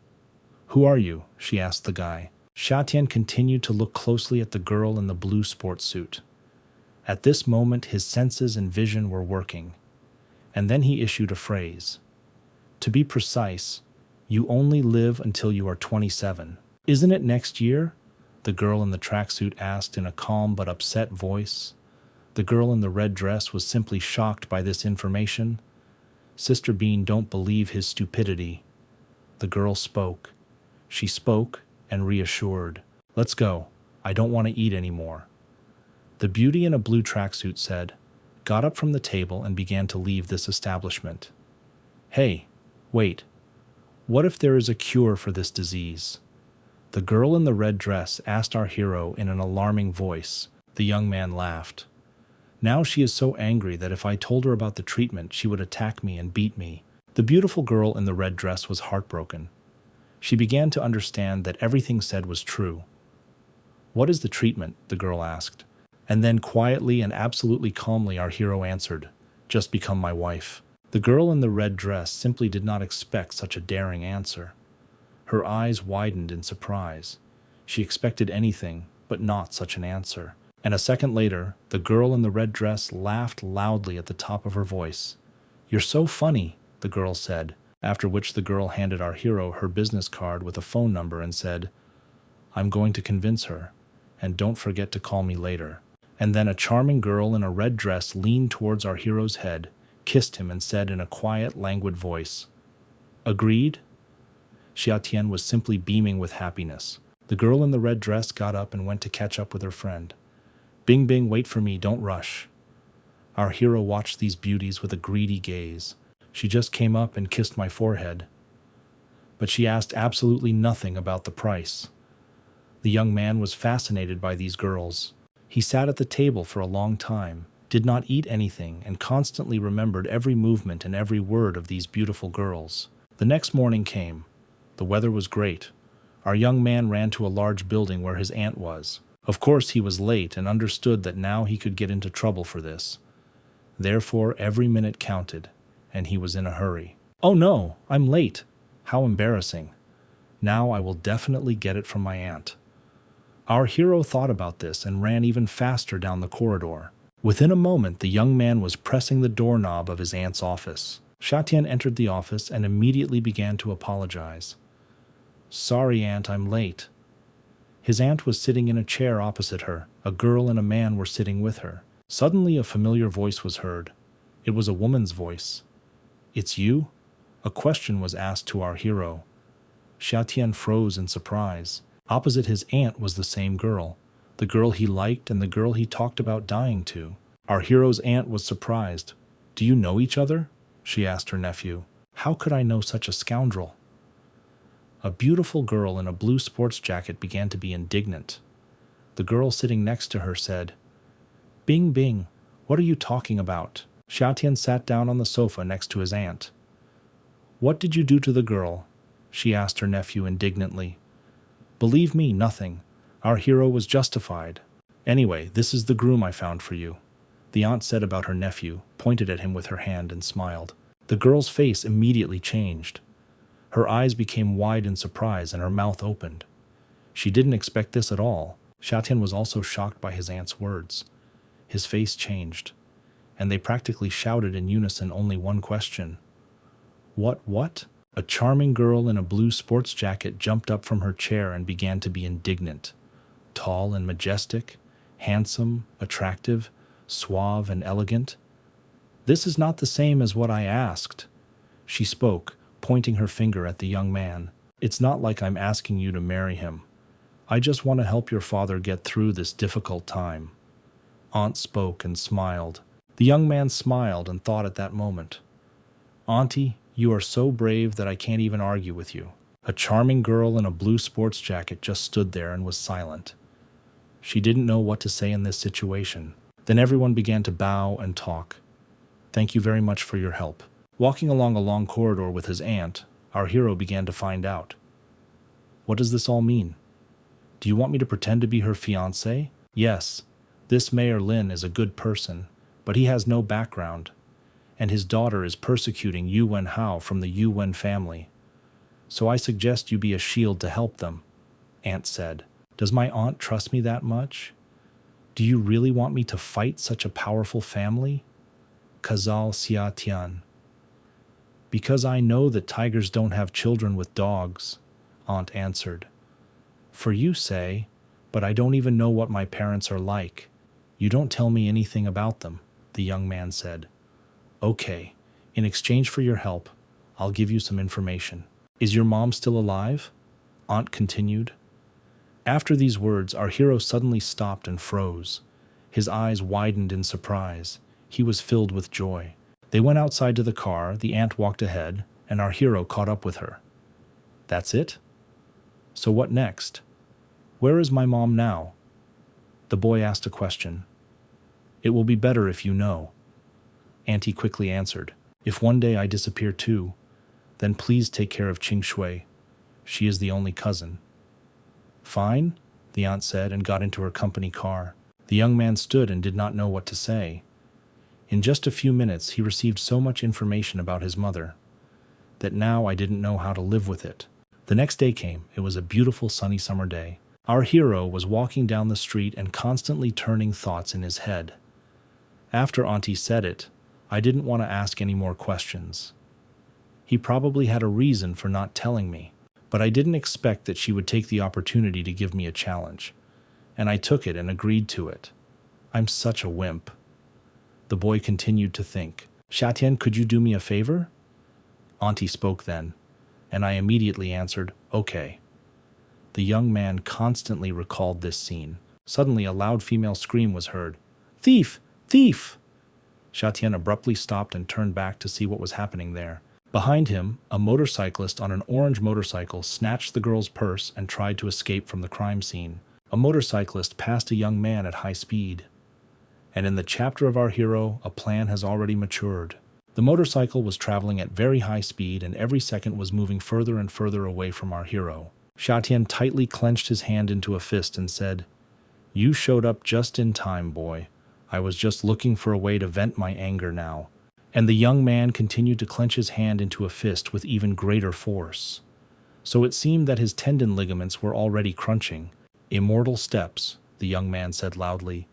Who are you? She asked the guy. Xiatian continued to look closely at the girl in the blue sports suit. At this moment, his senses and vision were working. And then he issued a phrase. To be precise, you only live until you are 27. Isn't it next year? The girl in the tracksuit asked in a calm but upset voice. The girl in the red dress was simply shocked by this information. Sister Bean don't believe his stupidity. The girl spoke. She spoke and reassured. Let's go. I don't want to eat anymore. The beauty in a blue tracksuit said, got up from the table and began to leave this establishment. Hey, wait. What if there is a cure for this disease? The girl in the red dress asked our hero in an alarming voice. The young man laughed. Now she is so angry that if I told her about the treatment, she would attack me and beat me. The beautiful girl in the red dress was heartbroken. She began to understand that everything said was true. What is the treatment? The girl asked. And then quietly and absolutely calmly our hero answered, just become my wife. The girl in the red dress simply did not expect such a daring answer. Her eyes widened in surprise. She expected anything, but not such an answer. And a second later, the girl in the red dress laughed loudly at the top of her voice. You're so funny, the girl said, after which the girl handed our hero her business card with a phone number and said, I'm going to convince her, and don't forget to call me later. And then a charming girl in a red dress leaned towards our hero's head, kissed him and said in a quiet, languid voice, Agreed? Xiatian was simply beaming with happiness. The girl in the red dress got up and went to catch up with her friend. Bing Bing, wait for me, don't rush. Our hero watched these beauties with a greedy gaze. She just came up and kissed my forehead. But she asked absolutely nothing about the price. The young man was fascinated by these girls. He sat at the table for a long time, did not eat anything, and constantly remembered every movement and every word of these beautiful girls. The next morning came. The weather was great. Our young man ran to a large building where his aunt was. Of course, he was late and understood that now he could get into trouble for this. Therefore, every minute counted, and he was in a hurry. Oh no, I'm late. How embarrassing. Now I will definitely get it from my aunt. Our hero thought about this and ran even faster down the corridor. Within a moment, the young man was pressing the doorknob of his aunt's office. Xiatian entered the office and immediately began to apologize. Sorry, Aunt, I'm late. His aunt was sitting in a chair opposite her. A girl and a man were sitting with her. Suddenly, a familiar voice was heard. It was a woman's voice. It's you? A question was asked to our hero. Xiatian froze in surprise. Opposite his aunt was the same girl, the girl he liked and the girl he talked about dying to. Our hero's aunt was surprised. Do you know each other? She asked her nephew. How could I know such a scoundrel? A beautiful girl in a blue sports jacket began to be indignant. The girl sitting next to her said, Bing Bing, what are you talking about? Xiatian sat down on the sofa next to his aunt. What did you do to the girl? She asked her nephew indignantly. Believe me, nothing. Our hero was justified. Anyway, this is the groom I found for you. The aunt said about her nephew, pointed at him with her hand and smiled. The girl's face immediately changed. Her eyes became wide in surprise and her mouth opened. She didn't expect this at all. Xiatian was also shocked by his aunt's words. His face changed, and they practically shouted in unison only one question. What? A charming girl in a blue sports jacket jumped up from her chair and began to be indignant. Tall and majestic, handsome, attractive, suave and elegant. This is not the same as what I asked. She spoke, pointing her finger at the young man. It's not like I'm asking you to marry him. I just want to help your father get through this difficult time. Aunt spoke and smiled. The young man smiled and thought at that moment, Auntie, you are so brave that I can't even argue with you. A charming girl in a blue sports jacket just stood there and was silent. She didn't know what to say in this situation. Then everyone began to bow and talk. Thank you very much for your help. Walking along a long corridor with his aunt, our hero began to find out. What does this all mean? Do you want me to pretend to be her fiancé? Yes, this Mayor Lin is a good person, but he has no background, and his daughter is persecuting Yu Wen Hao from the Yu Wen family. So I suggest you be a shield to help them, Aunt said. Does my aunt trust me that much? Do you really want me to fight such a powerful family? Kazal Xia Tian. Because I know that tigers don't have children with dogs, Aunt answered. For you say, but I don't even know what my parents are like. You don't tell me anything about them, the young man said. Okay, in exchange for your help, I'll give you some information. Is your mom still alive? Aunt continued. After these words, our hero suddenly stopped and froze. His eyes widened in surprise. He was filled with joy. They went outside to the car, the aunt walked ahead, and our hero caught up with her. That's it? So what next? Where is my mom now? The boy asked a question. It will be better if you know. Auntie quickly answered. If one day I disappear too, then please take care of Qing Shui. She is the only cousin. Fine, the aunt said and got into her company car. The young man stood and did not know what to say. In just a few minutes, he received so much information about his mother that now I didn't know how to live with it. The next day came. It was a beautiful sunny summer day. Our hero was walking down the street and constantly turning thoughts in his head. After Auntie said it, I didn't want to ask any more questions. He probably had a reason for not telling me, but I didn't expect that she would take the opportunity to give me a challenge, and I took it and agreed to it. I'm such a wimp. The boy continued to think. Shatian, could you do me a favor? Auntie spoke then, and I immediately answered, okay. The young man constantly recalled this scene. Suddenly a loud female scream was heard. Thief! Thief! Shatian abruptly stopped and turned back to see what was happening there. Behind him, a motorcyclist on an orange motorcycle snatched the girl's purse and tried to escape from the crime scene. A motorcyclist passed a young man at high speed. And in the chapter of our hero, a plan has already matured. The motorcycle was traveling at very high speed and every second was moving further and further away from our hero. Shatian tightly clenched his hand into a fist and said, You showed up just in time, boy. I was just looking for a way to vent my anger now. And the young man continued to clench his hand into a fist with even greater force. So it seemed that his tendon ligaments were already crunching. Immortal steps, the young man said loudly.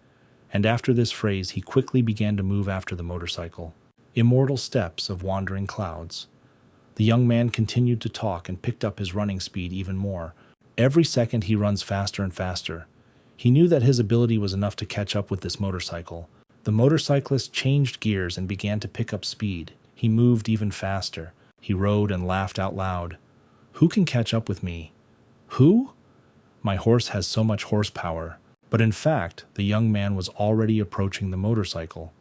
And after this phrase, he quickly began to move after the motorcycle. Immortal steps of wandering clouds. The young man continued to talk and picked up his running speed even more. Every second he runs faster and faster. He knew that his ability was enough to catch up with this motorcycle. The motorcyclist changed gears and began to pick up speed. He moved even faster. He rode and laughed out loud. Who can catch up with me? Who? My horse has so much horsepower. But in fact, the young man was already approaching the motorcycle.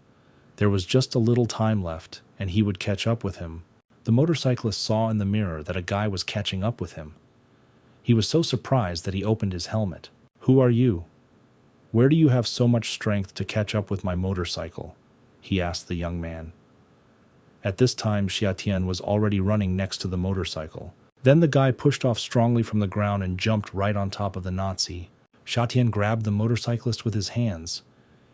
There was just a little time left, and he would catch up with him. The motorcyclist saw in the mirror that a guy was catching up with him. He was so surprised that he opened his helmet. Who are you? Where do you have so much strength to catch up with my motorcycle? He asked the young man. At this time, Xiatian was already running next to the motorcycle. Then the guy pushed off strongly from the ground and jumped right on top of the Nazi. Xiatian grabbed the motorcyclist with his hands.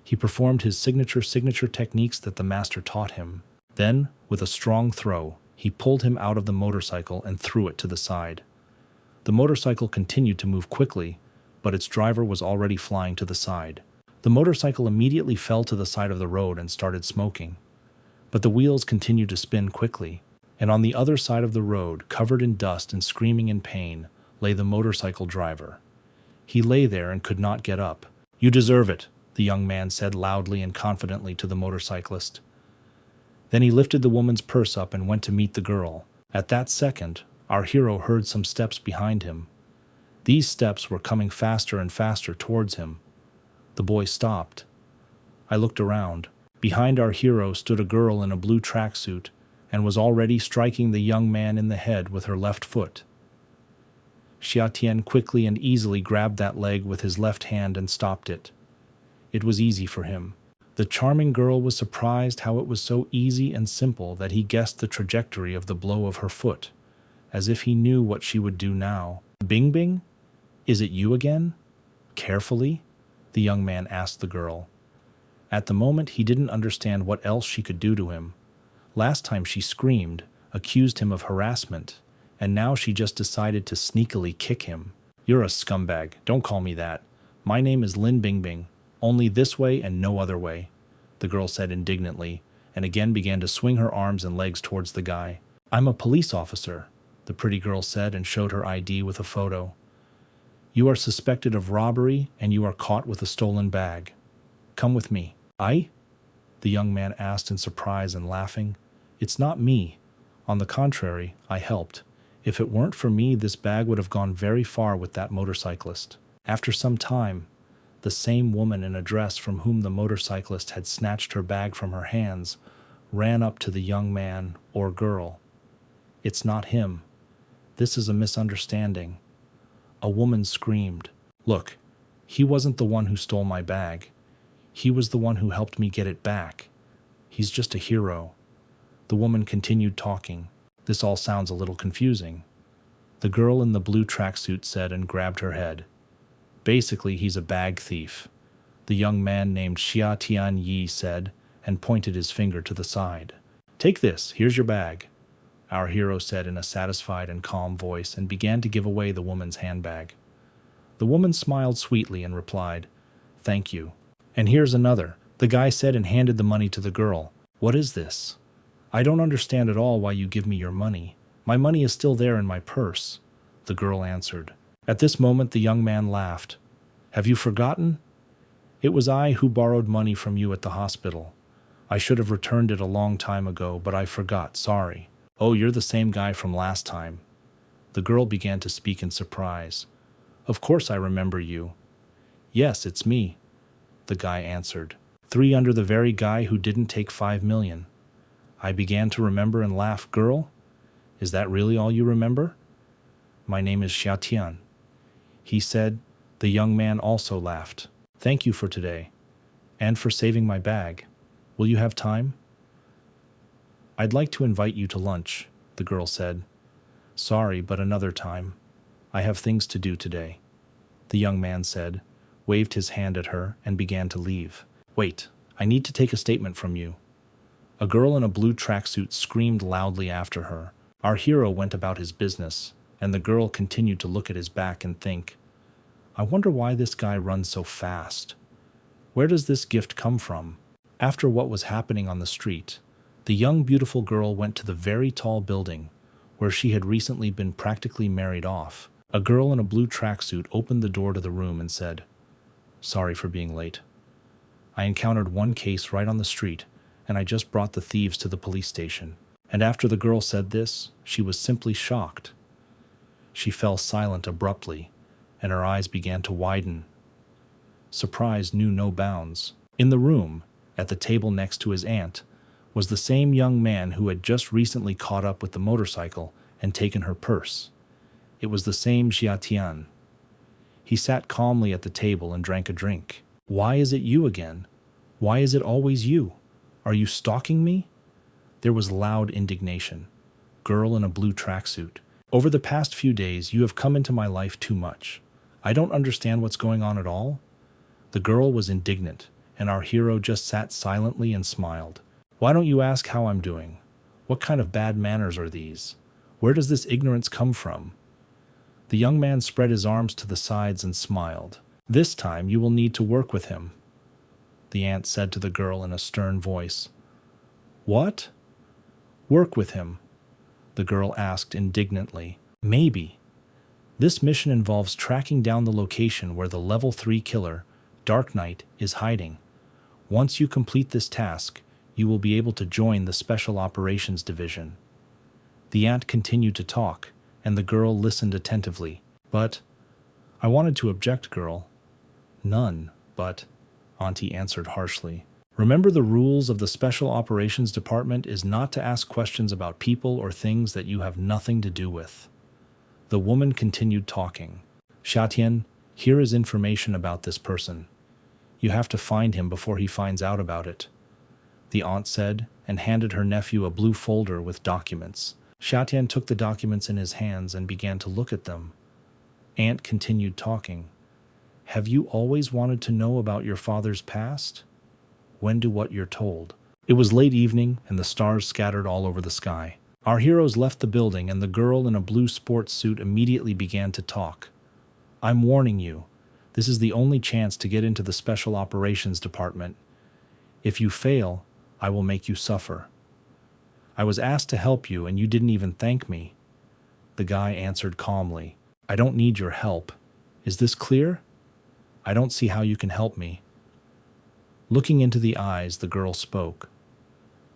He performed his signature techniques that the master taught him. Then, with a strong throw, he pulled him out of the motorcycle and threw it to the side. The motorcycle continued to move quickly, but its driver was already flying to the side. The motorcycle immediately fell to the side of the road and started smoking. But the wheels continued to spin quickly, and on the other side of the road, covered in dust and screaming in pain, lay the motorcycle driver. He lay there and could not get up. You deserve it, the young man said loudly and confidently to the motorcyclist. Then he lifted the woman's purse up and went to meet the girl. At that second, our hero heard some steps behind him. These steps were coming faster and faster towards him. The boy stopped. I looked around. Behind our hero stood a girl in a blue tracksuit and was already striking the young man in the head with her left foot. Xiatian quickly and easily grabbed that leg with his left hand and stopped it. It was easy for him. The charming girl was surprised how it was so easy and simple that he guessed the trajectory of the blow of her foot, as if he knew what she would do now. Bing Bing? Is it you again? Carefully? The young man asked the girl. At the moment, he didn't understand what else she could do to him. Last time she screamed, accused him of harassment, and now she just decided to sneakily kick him. You're a scumbag. Don't call me that. My name is Lin Bingbing. Only this way and no other way, the girl said indignantly, and again began to swing her arms and legs towards the guy. I'm a police officer, the pretty girl said and showed her ID with a photo. You are suspected of robbery and you are caught with a stolen bag. Come with me. I? The young man asked in surprise and laughing. It's not me. On the contrary, I helped. If it weren't for me, this bag would have gone very far with that motorcyclist. After some time, the same woman in a dress from whom the motorcyclist had snatched her bag from her hands ran up to the young man or girl. It's not him. This is a misunderstanding. A woman screamed. Look, he wasn't the one who stole my bag. He was the one who helped me get it back. He's just a hero. The woman continued talking. This all sounds a little confusing. The girl in the blue tracksuit said and grabbed her head. Basically, he's a bag thief, the young man named Xia Tian Yi said and pointed his finger to the side. Take this, here's your bag, our hero said in a satisfied and calm voice and began to give away the woman's handbag. The woman smiled sweetly and replied, Thank you. And here's another, the guy said and handed the money to the girl. What is this? I don't understand at all why you give me your money. My money is still there in my purse, the girl answered. At this moment, the young man laughed. Have you forgotten? It was I who borrowed money from you at the hospital. I should have returned it a long time ago, but I forgot, sorry. Oh, you're the same guy from last time. The girl began to speak in surprise. Of course I remember you. Yes, it's me, the guy answered. 3 under the very guy who didn't take 5 million. I began to remember and laugh. Girl, is that really all you remember? My name is Xia Tian. He said. The young man also laughed. Thank you for today. And for saving my bag. Will you have time? I'd like to invite you to lunch, the girl said. Sorry, but another time. I have things to do today, the young man said, waved his hand at her, and began to leave. Wait, I need to take a statement from you. A girl in a blue tracksuit screamed loudly after her. Our hero went about his business, and the girl continued to look at his back and think, I wonder why this guy runs so fast. Where does this gift come from? After what was happening on the street, the young beautiful girl went to the very tall building where she had recently been practically married off. A girl in a blue tracksuit opened the door to the room and said, Sorry for being late. I encountered one case right on the street, and I just brought the thieves to the police station. And after the girl said this, she was simply shocked. She fell silent abruptly, and her eyes began to widen. Surprise knew no bounds. In the room, at the table next to his aunt, was the same young man who had just recently caught up with the motorcycle and taken her purse. It was the same Xia Tian. He sat calmly at the table and drank a drink. Why is it you again? Why is it always you? Are you stalking me? There was loud indignation. Girl in a blue tracksuit. Over the past few days, you have come into my life too much. I don't understand what's going on at all. The girl was indignant, and our hero just sat silently and smiled. Why don't you ask how I'm doing? What kind of bad manners are these? Where does this ignorance come from? The young man spread his arms to the sides and smiled. This time you will need to work with him, the aunt said to the girl in a stern voice. What? Work with him? The girl asked indignantly. Maybe. This mission involves tracking down the location where the level 3 killer, Dark Knight, is hiding. Once you complete this task, you will be able to join the Special Operations Division. The aunt continued to talk, and the girl listened attentively. But, I wanted to object, girl. None, but, Auntie answered harshly. Remember, the rules of the Special Operations Department is not to ask questions about people or things that you have nothing to do with. The woman continued talking. Xia Tian, here is information about this person. You have to find him before he finds out about it, the aunt said, and handed her nephew a blue folder with documents. Xiatian took the documents in his hands and began to look at them. Aunt continued talking. Have you always wanted to know about your father's past? When do what you're told? It was late evening, and the stars scattered all over the sky. Our heroes left the building, and the girl in a blue sports suit immediately began to talk. I'm warning you, this is the only chance to get into the Special Operations Department. If you fail, I will make you suffer. I was asked to help you, and you didn't even thank me. The guy answered calmly. I don't need your help. Is this clear? I don't see how you can help me. Looking into the eyes, the girl spoke.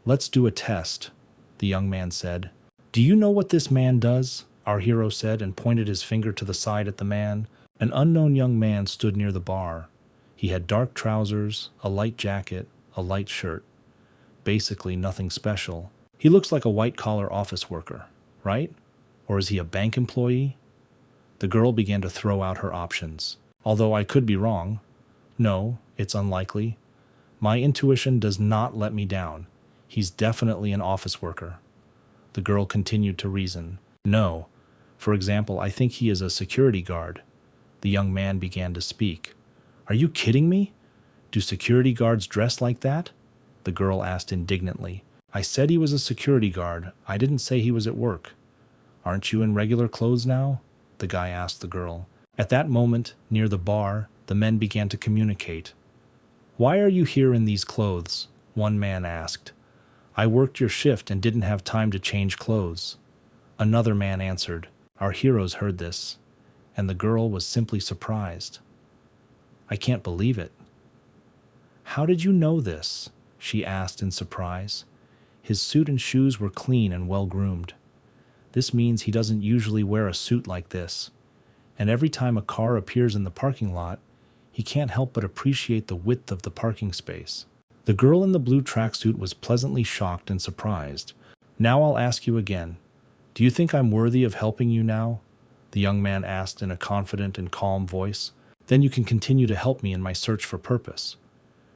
Let's do a test, the young man said. Do you know what this man does? Our hero said and pointed his finger to the side at the man. An unknown young man stood near the bar. He had dark trousers, a light jacket, a light shirt. Basically nothing special. He looks like a white-collar office worker, right? Or is he a bank employee? The girl began to throw out her options. Although I could be wrong. No, it's unlikely. My intuition does not let me down. He's definitely an office worker. The girl continued to reason. No. For example, I think he is a security guard. The young man began to speak. Are you kidding me? Do security guards dress like that? The girl asked indignantly. I said he was a security guard. I didn't say he was at work. Aren't you in regular clothes now? The guy asked the girl. At that moment, near the bar, the men began to communicate. Why are you here in these clothes? One man asked. I worked your shift and didn't have time to change clothes. Another man answered. Our heroes heard this, and the girl was simply surprised. I can't believe it. How did you know this? She asked in surprise. His suit and shoes were clean and well-groomed. This means he doesn't usually wear a suit like this, and every time a car appears in the parking lot, he can't help but appreciate the width of the parking space. The girl in the blue tracksuit was pleasantly shocked and surprised. Now I'll ask you again. Do you think I'm worthy of helping you now? The young man asked in a confident and calm voice. Then you can continue to help me in my search for purpose,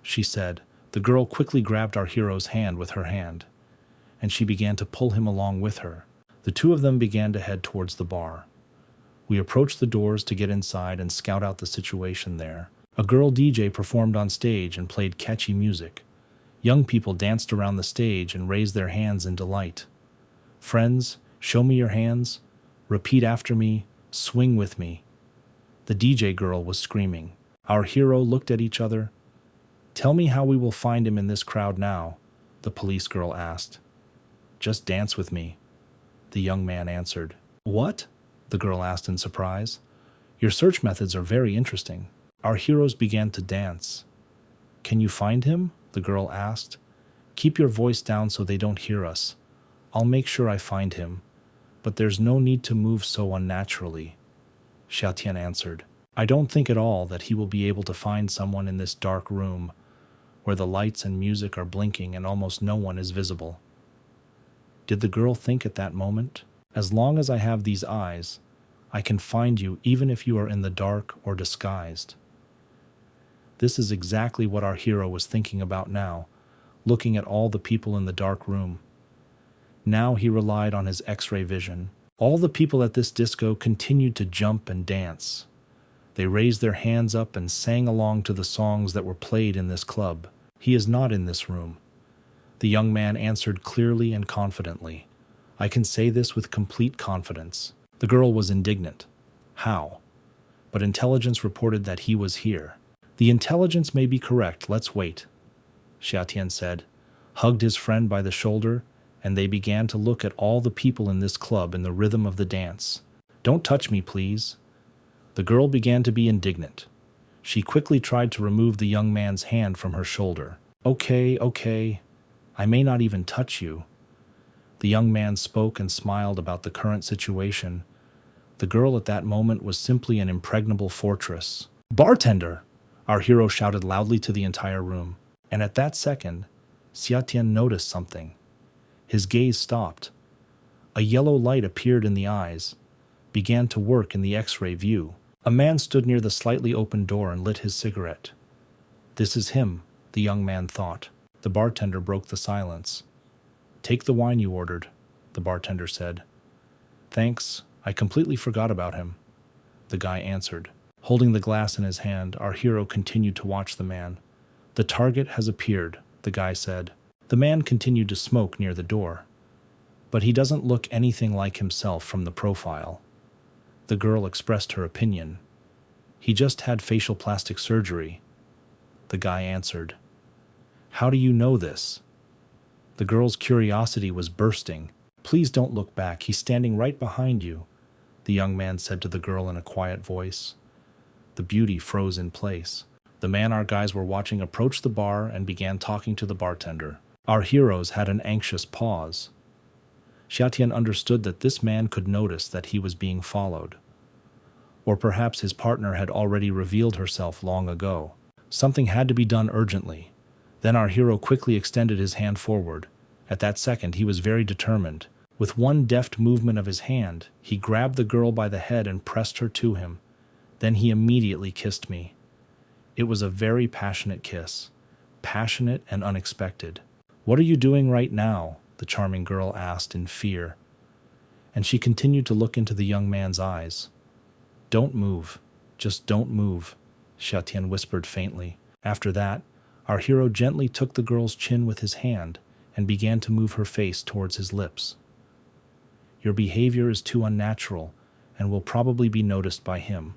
she said. The girl quickly grabbed our hero's hand with her hand, and she began to pull him along with her. The two of them began to head towards the bar. We approached the doors to get inside and scout out the situation there. A girl DJ performed on stage and played catchy music. Young people danced around the stage and raised their hands in delight. Friends, show me your hands. Repeat after me. Swing with me. The DJ girl was screaming. Our hero looked at each other. Tell me how we will find him in this crowd now, the police girl asked. Just dance with me, the young man answered. What? The girl asked in surprise. Your search methods are very interesting. Our heroes began to dance. Can you find him? The girl asked. Keep your voice down so they don't hear us. I'll make sure I find him, but there's no need to move so unnaturally, Xiatian answered. I don't think at all that he will be able to find someone in this dark room, where the lights and music are blinking and almost no one is visible. Did the girl think at that moment? As long as I have these eyes, I can find you even if you are in the dark or disguised. This is exactly what our hero was thinking about now, looking at all the people in the dark room. Now he relied on his X-ray vision. All the people at this disco continued to jump and dance. They raised their hands up and sang along to the songs that were played in this club. He is not in this room. The young man answered clearly and confidently. I can say this with complete confidence. The girl was indignant. How? But intelligence reported that he was here. The intelligence may be correct, let's wait, Xiatian said, hugged his friend by the shoulder, and they began to look at all the people in this club in the rhythm of the dance. Don't touch me, please. The girl began to be indignant. She quickly tried to remove the young man's hand from her shoulder. Okay. I may not even touch you. The young man spoke and smiled about the current situation. The girl at that moment was simply an impregnable fortress. Bartender! Our hero shouted loudly to the entire room. And at that second, Xiatian noticed something. His gaze stopped. A yellow light appeared in the eyes, began to work in the X-ray view. A man stood near the slightly open door and lit his cigarette. This is him, the young man thought. The bartender broke the silence. Take the wine you ordered, the bartender said. Thanks, I completely forgot about him, the guy answered. Holding the glass in his hand, our hero continued to watch the man. The target has appeared, the guy said. The man continued to smoke near the door. But he doesn't look anything like himself from the profile. The girl expressed her opinion. He just had facial plastic surgery, the guy answered. How do you know this? The girl's curiosity was bursting. Please don't look back, he's standing right behind you, the young man said to the girl in a quiet voice. The beauty froze in place. The man our guys were watching approached the bar and began talking to the bartender. Our heroes had an anxious pause. Xiatian understood that this man could notice that he was being followed. Or perhaps his partner had already revealed herself long ago. Something had to be done urgently. Then our hero quickly extended his hand forward. At that second, he was very determined. With one deft movement of his hand, he grabbed the girl by the head and pressed her to him. Then he immediately kissed me. It was a very passionate kiss. Passionate and unexpected. What are you doing right now? The charming girl asked in fear. And she continued to look into the young man's eyes. Don't move. Just don't move, Xiatian whispered faintly. After that, our hero gently took the girl's chin with his hand and began to move her face towards his lips. Your behavior is too unnatural and will probably be noticed by him,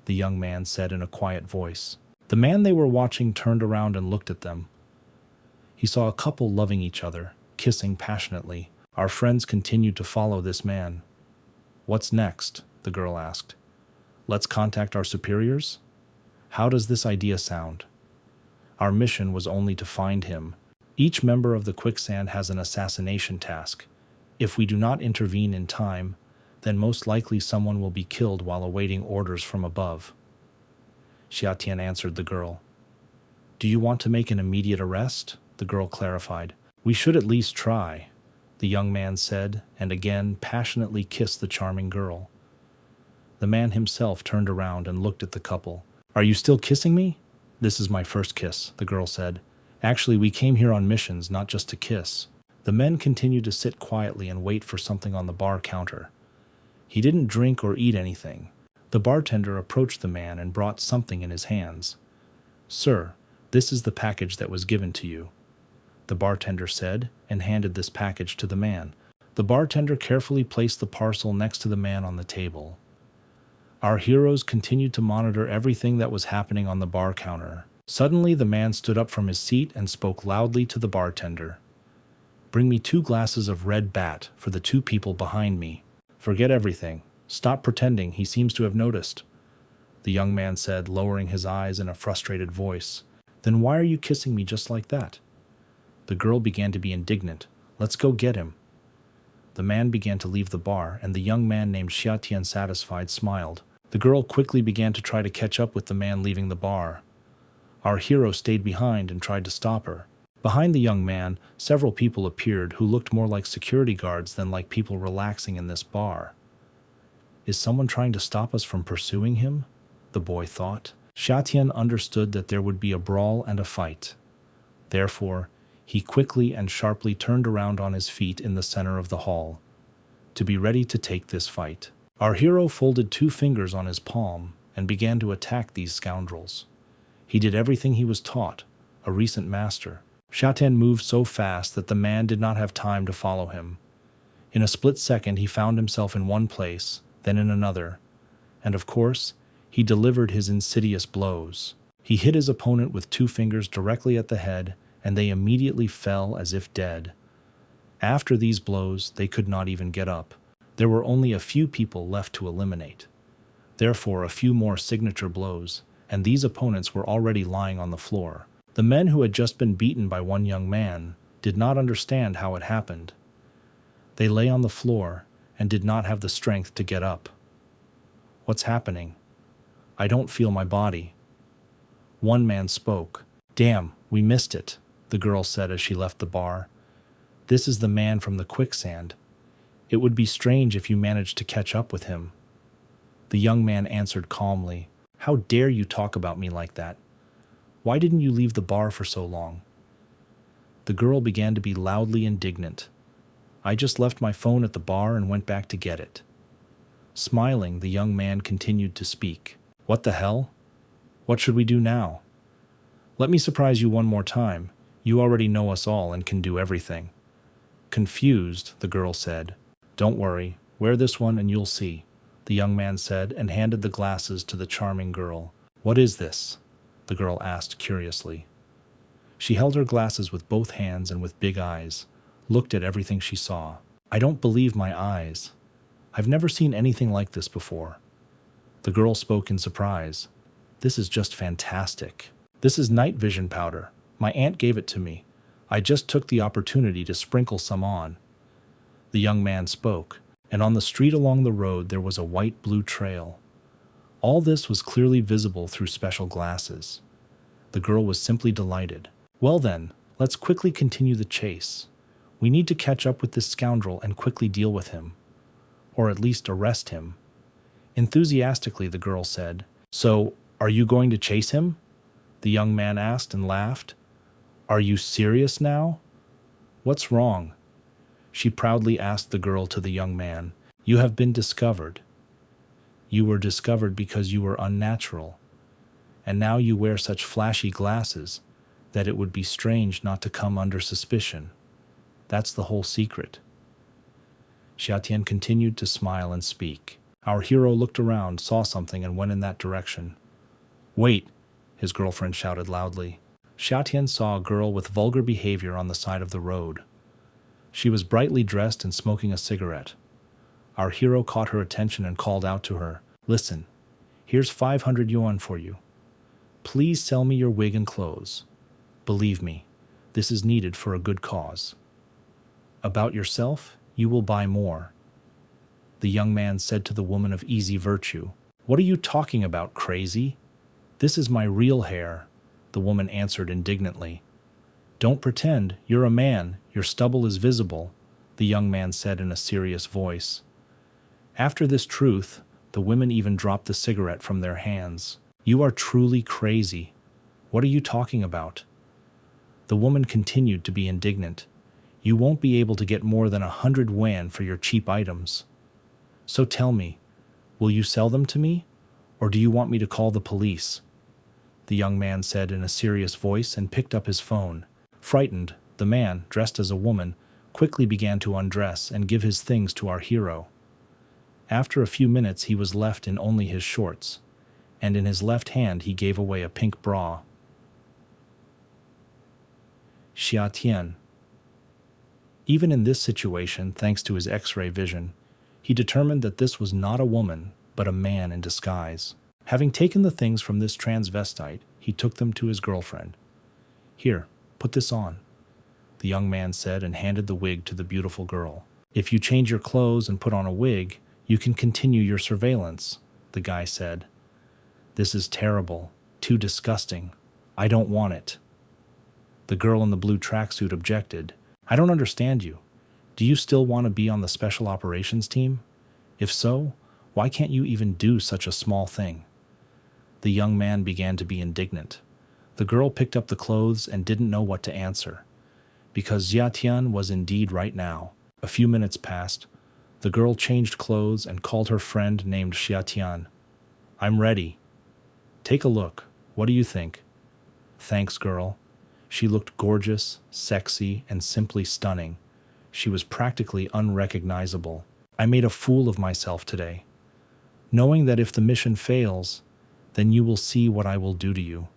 the young man said in a quiet voice. The man they were watching turned around and looked at them. He saw a couple loving each other, kissing passionately. Our friends continued to follow this man. What's next? The girl asked. Let's contact our superiors? How does this idea sound? Our mission was only to find him. Each member of the Quicksand has an assassination task. If we do not intervene in time, then most likely someone will be killed while awaiting orders from above. Xiatian answered the girl. Do you want to make an immediate arrest? The girl clarified. We should at least try, the young man said, and again passionately kissed the charming girl. The man himself turned around and looked at the couple. Are you still kissing me? This is my first kiss, the girl said. Actually, we came here on missions, not just to kiss. The men continued to sit quietly and wait for something on the bar counter. He didn't drink or eat anything. The bartender approached the man and brought something in his hands. Sir, this is the package that was given to you, the bartender said, and handed this package to the man. The bartender carefully placed the parcel next to the man on the table. Our heroes continued to monitor everything that was happening on the bar counter. Suddenly, the man stood up from his seat and spoke loudly to the bartender. Bring me 2 glasses of red bat for the 2 people behind me. Forget everything. Stop pretending, he seems to have noticed, the young man said, lowering his eyes in a frustrated voice. Then why are you kissing me just like that? The girl began to be indignant. Let's go get him. The man began to leave the bar, and the young man named Xiatian, satisfied, smiled. The girl quickly began to try to catch up with the man leaving the bar. Our hero stayed behind and tried to stop her. Behind the young man, several people appeared who looked more like security guards than like people relaxing in this bar. Is someone trying to stop us from pursuing him? The boy thought. Xiatian understood that there would be a brawl and a fight. Therefore, he quickly and sharply turned around on his feet in the center of the hall, to be ready to take this fight. Our hero folded 2 fingers on his palm and began to attack these scoundrels. He did everything he was taught, a recent master. Xiatian moved so fast that the man did not have time to follow him. In a split second, he found himself in one place, then in another, and of course, he delivered his insidious blows. He hit his opponent with 2 fingers directly at the head, and they immediately fell as if dead. After these blows, they could not even get up. There were only a few people left to eliminate. Therefore, a few more signature blows, and these opponents were already lying on the floor. The men who had just been beaten by one young man did not understand how it happened. They lay on the floor and did not have the strength to get up. What's happening? I don't feel my body. One man spoke. Damn, we missed it, the girl said as she left the bar. This is the man from the Quicksand. It would be strange if you managed to catch up with him. The young man answered calmly. How dare you talk about me like that? Why didn't you leave the bar for so long? The girl began to be loudly indignant. I just left my phone at the bar and went back to get it. Smiling, the young man continued to speak. What the hell? What should we do now? Let me surprise you one more time. You already know us all and can do everything. Confused, the girl said. Don't worry, wear this one and you'll see, the young man said and handed the glasses to the charming girl. What is this? The girl asked curiously. She held her glasses with both hands and with big eyes, looked at everything she saw. I don't believe my eyes. I've never seen anything like this before. The girl spoke in surprise. This is just fantastic. This is night vision powder. My aunt gave it to me. I just took the opportunity to sprinkle some on. The young man spoke, and on the street along the road there was a white-blue trail. All this was clearly visible through special glasses. The girl was simply delighted. Well then, let's quickly continue the chase. We need to catch up with this scoundrel and quickly deal with him. Or at least arrest him. Enthusiastically, the girl said. So, are you going to chase him? The young man asked and laughed. Are you serious now? What's wrong? She proudly asked the girl to the young man. You have been discovered. You were discovered because you were unnatural. And now you wear such flashy glasses that it would be strange not to come under suspicion. That's the whole secret. Xiatian continued to smile and speak. Our hero looked around, saw something, and went in that direction. Wait, his girlfriend shouted loudly. Xiatian saw a girl with vulgar behavior on the side of the road. She was brightly dressed and smoking a cigarette. Our hero caught her attention and called out to her, Listen, here's 500 yuan for you. Please sell me your wig and clothes. Believe me, this is needed for a good cause. About yourself, you will buy more. The young man said to the woman of easy virtue, What are you talking about, crazy? This is my real hair, the woman answered indignantly. Don't pretend, you're a man, your stubble is visible, the young man said in a serious voice. After this truth, the women even dropped the cigarette from their hands. You are truly crazy. What are you talking about? The woman continued to be indignant. You won't be able to get more than 100 yuan for your cheap items. So tell me, will you sell them to me, or do you want me to call the police? The young man said in a serious voice and picked up his phone. Frightened, the man, dressed as a woman, quickly began to undress and give his things to our hero. After a few minutes he was left in only his shorts, and in his left hand he gave away a pink bra. Xiatian. Even in this situation, thanks to his X-ray vision, he determined that this was not a woman, but a man in disguise. Having taken the things from this transvestite, he took them to his girlfriend. Here, put this on, the young man said and handed the wig to the beautiful girl. If you change your clothes and put on a wig, you can continue your surveillance, the guy said. This is terrible, too disgusting. I don't want it. The girl in the blue tracksuit objected. I don't understand you. Do you still want to be on the special operations team? If so, why can't you even do such a small thing? The young man began to be indignant. The girl picked up the clothes and didn't know what to answer, because Xiatian was indeed right now. A few minutes passed. The girl changed clothes and called her friend named Xiatian. I'm ready. Take a look. What do you think? Thanks, girl. She looked gorgeous, sexy, and simply stunning. She was practically unrecognizable. I made a fool of myself today, knowing that if the mission fails, then you will see what I will do to you.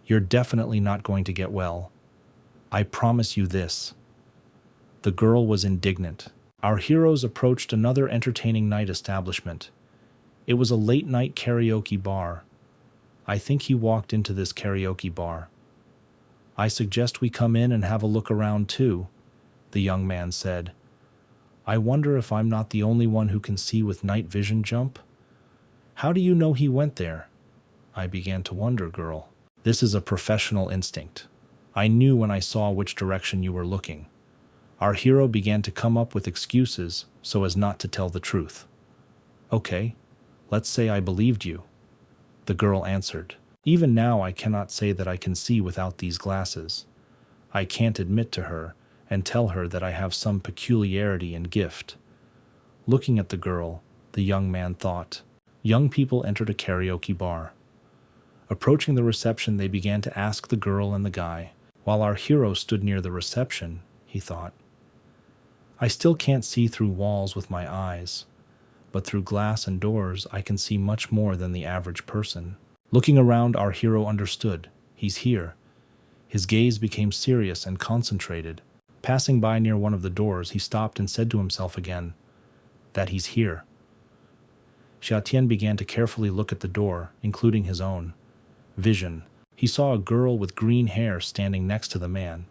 You're definitely not going to get well. I promise you this. The girl was indignant. Our heroes approached another entertaining night establishment. It was a late-night karaoke bar. I think he walked into this karaoke bar. I suggest we come in and have a look around too, the young man said. I wonder if I'm not the only one who can see with night vision jump? How do you know he went there? I began to wonder, girl. This is a professional instinct. I knew when I saw which direction you were looking. Our hero began to come up with excuses so as not to tell the truth. Okay, let's say I believed you, the girl answered. Even now I cannot say that I can see without these glasses. I can't admit to her and tell her that I have some peculiarity and gift. Looking at the girl, the young man thought. Young people entered a karaoke bar. Approaching the reception, they began to ask the girl and the guy. While our hero stood near the reception, he thought, I still can't see through walls with my eyes, but through glass and doors I can see much more than the average person. Looking around, our hero understood. He's here. His gaze became serious and concentrated. Passing by near one of the doors, he stopped and said to himself again, that he's here. Xiatian began to carefully look at the door, including his own vision. He saw a girl with green hair standing next to the man.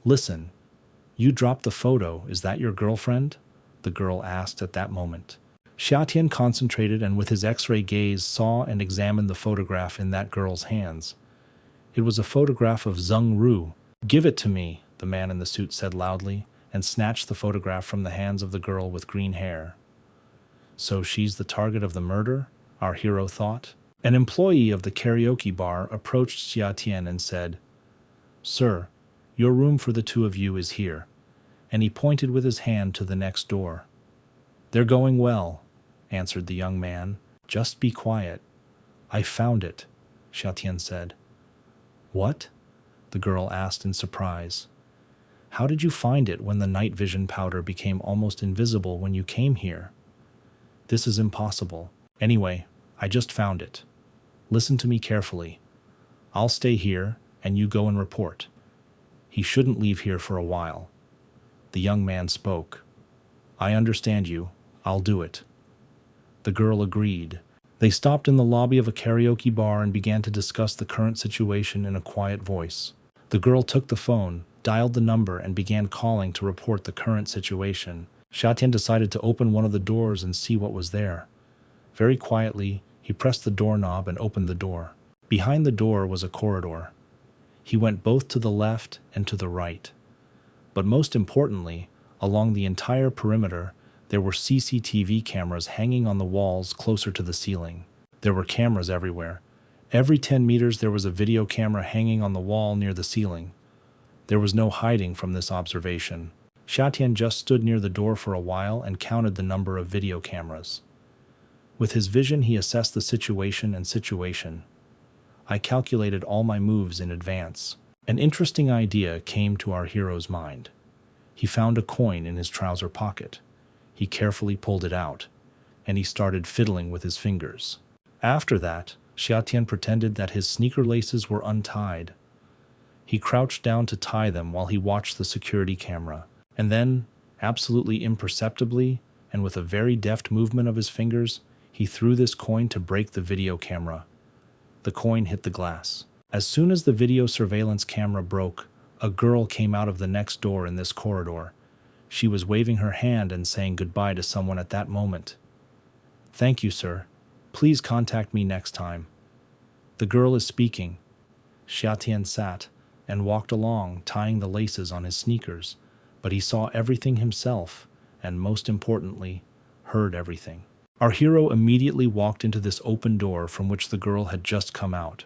Listen, you dropped the photo, is that your girlfriend? The girl asked at that moment. Xiatian concentrated and with his X-ray gaze saw and examined the photograph in that girl's hands. It was a photograph of Zheng Ru. Give it to me, the man in the suit said loudly, and snatched the photograph from the hands of the girl with green hair. So she's the target of the murder? Our hero thought. An employee of the karaoke bar approached Xiatian and said, Sir, your room for the two of you is here, and he pointed with his hand to the next door. They're going well, answered the young man. Just be quiet. I found it, Xiatian said. What? The girl asked in surprise. How did you find it when the night vision powder became almost invisible when you came here? This is impossible. Anyway, I just found it. Listen to me carefully. I'll stay here, and you go and report. He shouldn't leave here for a while. The young man spoke. I understand you. I'll do it. The girl agreed. They stopped in the lobby of a karaoke bar and began to discuss the current situation in a quiet voice. The girl took the phone, dialed the number, and began calling to report the current situation. Xiatian decided to open one of the doors and see what was there. Very quietly, he pressed the doorknob and opened the door. Behind the door was a corridor. He went both to the left and to the right. But most importantly, along the entire perimeter, there were CCTV cameras hanging on the walls closer to the ceiling. There were cameras everywhere. Every 10 meters there was a video camera hanging on the wall near the ceiling. There was no hiding from this observation. Xiatian just stood near the door for a while and counted the number of video cameras. With his vision, he assessed the situation. I calculated all my moves in advance. An interesting idea came to our hero's mind. He found a coin in his trouser pocket. He carefully pulled it out, and he started fiddling with his fingers. After that, Xiatian pretended that his sneaker laces were untied. He crouched down to tie them while he watched the security camera. And then, absolutely imperceptibly, and with a very deft movement of his fingers, he threw this coin to break the video camera. The coin hit the glass. As soon as the video surveillance camera broke, a girl came out of the next door in this corridor. She was waving her hand and saying goodbye to someone at that moment. Thank you, sir. Please contact me next time. The girl is speaking. Xiatian sat and walked along, tying the laces on his sneakers, but he saw everything himself, and most importantly, heard everything. Our hero immediately walked into this open door from which the girl had just come out.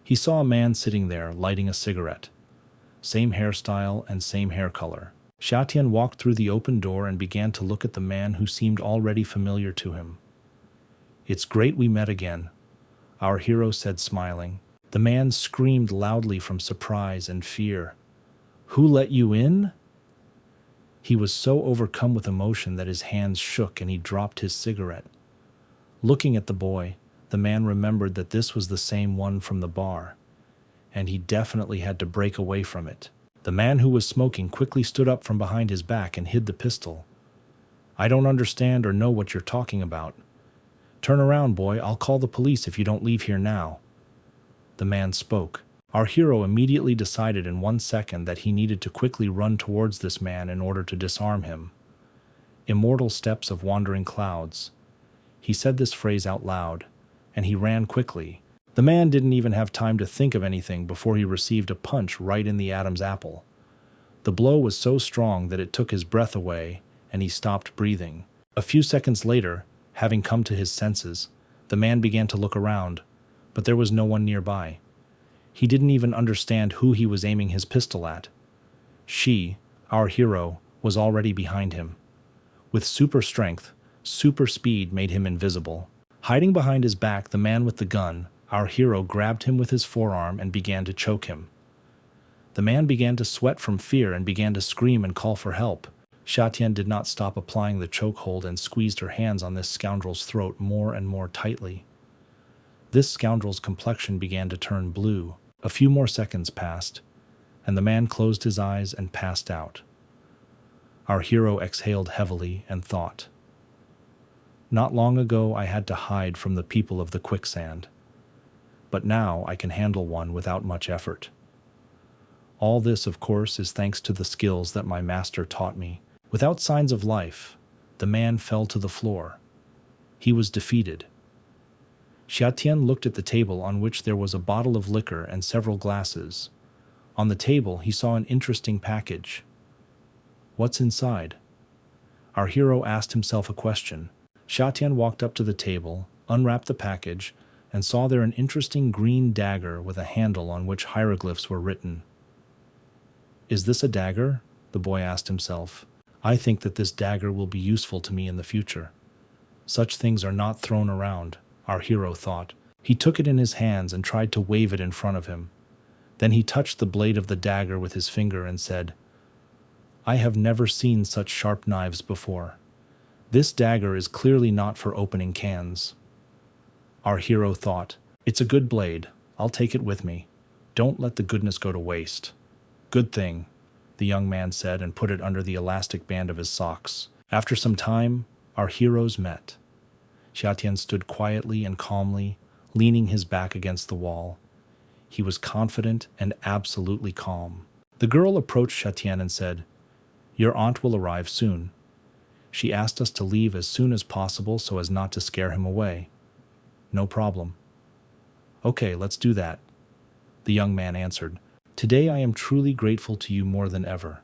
He saw a man sitting there, lighting a cigarette. Same hairstyle and same hair color. Xiatian walked through the open door and began to look at the man who seemed already familiar to him. It's great we met again, our hero said, smiling. The man screamed loudly from surprise and fear. Who let you in? He was so overcome with emotion that his hands shook and he dropped his cigarette. Looking at the boy, the man remembered that this was the same one from the bar, and he definitely had to break away from it. The man who was smoking quickly stood up from behind his back and hid the pistol. I don't understand or know what you're talking about. Turn around, boy. I'll call the police if you don't leave here now. The man spoke. Our hero immediately decided in 1 second that he needed to quickly run towards this man in order to disarm him. Immortal steps of wandering clouds. He said this phrase out loud, and he ran quickly. The man didn't even have time to think of anything before he received a punch right in the Adam's apple. The blow was so strong that it took his breath away, and he stopped breathing. A few seconds later, having come to his senses, the man began to look around, but there was no one nearby. He didn't even understand who he was aiming his pistol at. She, our hero, was already behind him. With super strength, super speed made him invisible. Hiding behind his back, the man with the gun, our hero grabbed him with his forearm and began to choke him. The man began to sweat from fear and began to scream and call for help. Xiatian did not stop applying the chokehold and squeezed her hands on this scoundrel's throat more and more tightly. This scoundrel's complexion began to turn blue. A few more seconds passed, and the man closed his eyes and passed out. Our hero exhaled heavily and thought, "Not long ago I had to hide from the people of the quicksand, but now I can handle one without much effort. All this, of course, is thanks to the skills that my master taught me." Without signs of life, the man fell to the floor. He was defeated. Xiatian looked at the table on which there was a bottle of liquor and several glasses. On the table, he saw an interesting package. What's inside? Our hero asked himself a question. Xiatian walked up to the table, unwrapped the package, and saw there an interesting green dagger with a handle on which hieroglyphs were written. Is this a dagger? The boy asked himself. I think that this dagger will be useful to me in the future. Such things are not thrown around, our hero thought. He took it in his hands and tried to wave it in front of him. Then he touched the blade of the dagger with his finger and said, I have never seen such sharp knives before. This dagger is clearly not for opening cans. Our hero thought, it's a good blade. I'll take it with me. Don't let the goodness go to waste. Good thing, the young man said and put it under the elastic band of his socks. After some time, our heroes met. Xiatian stood quietly and calmly, leaning his back against the wall. He was confident and absolutely calm. The girl approached Xiatian and said, Your aunt will arrive soon. She asked us to leave as soon as possible so as not to scare him away. No problem. Okay, let's do that, the young man answered. Today I am truly grateful to you more than ever.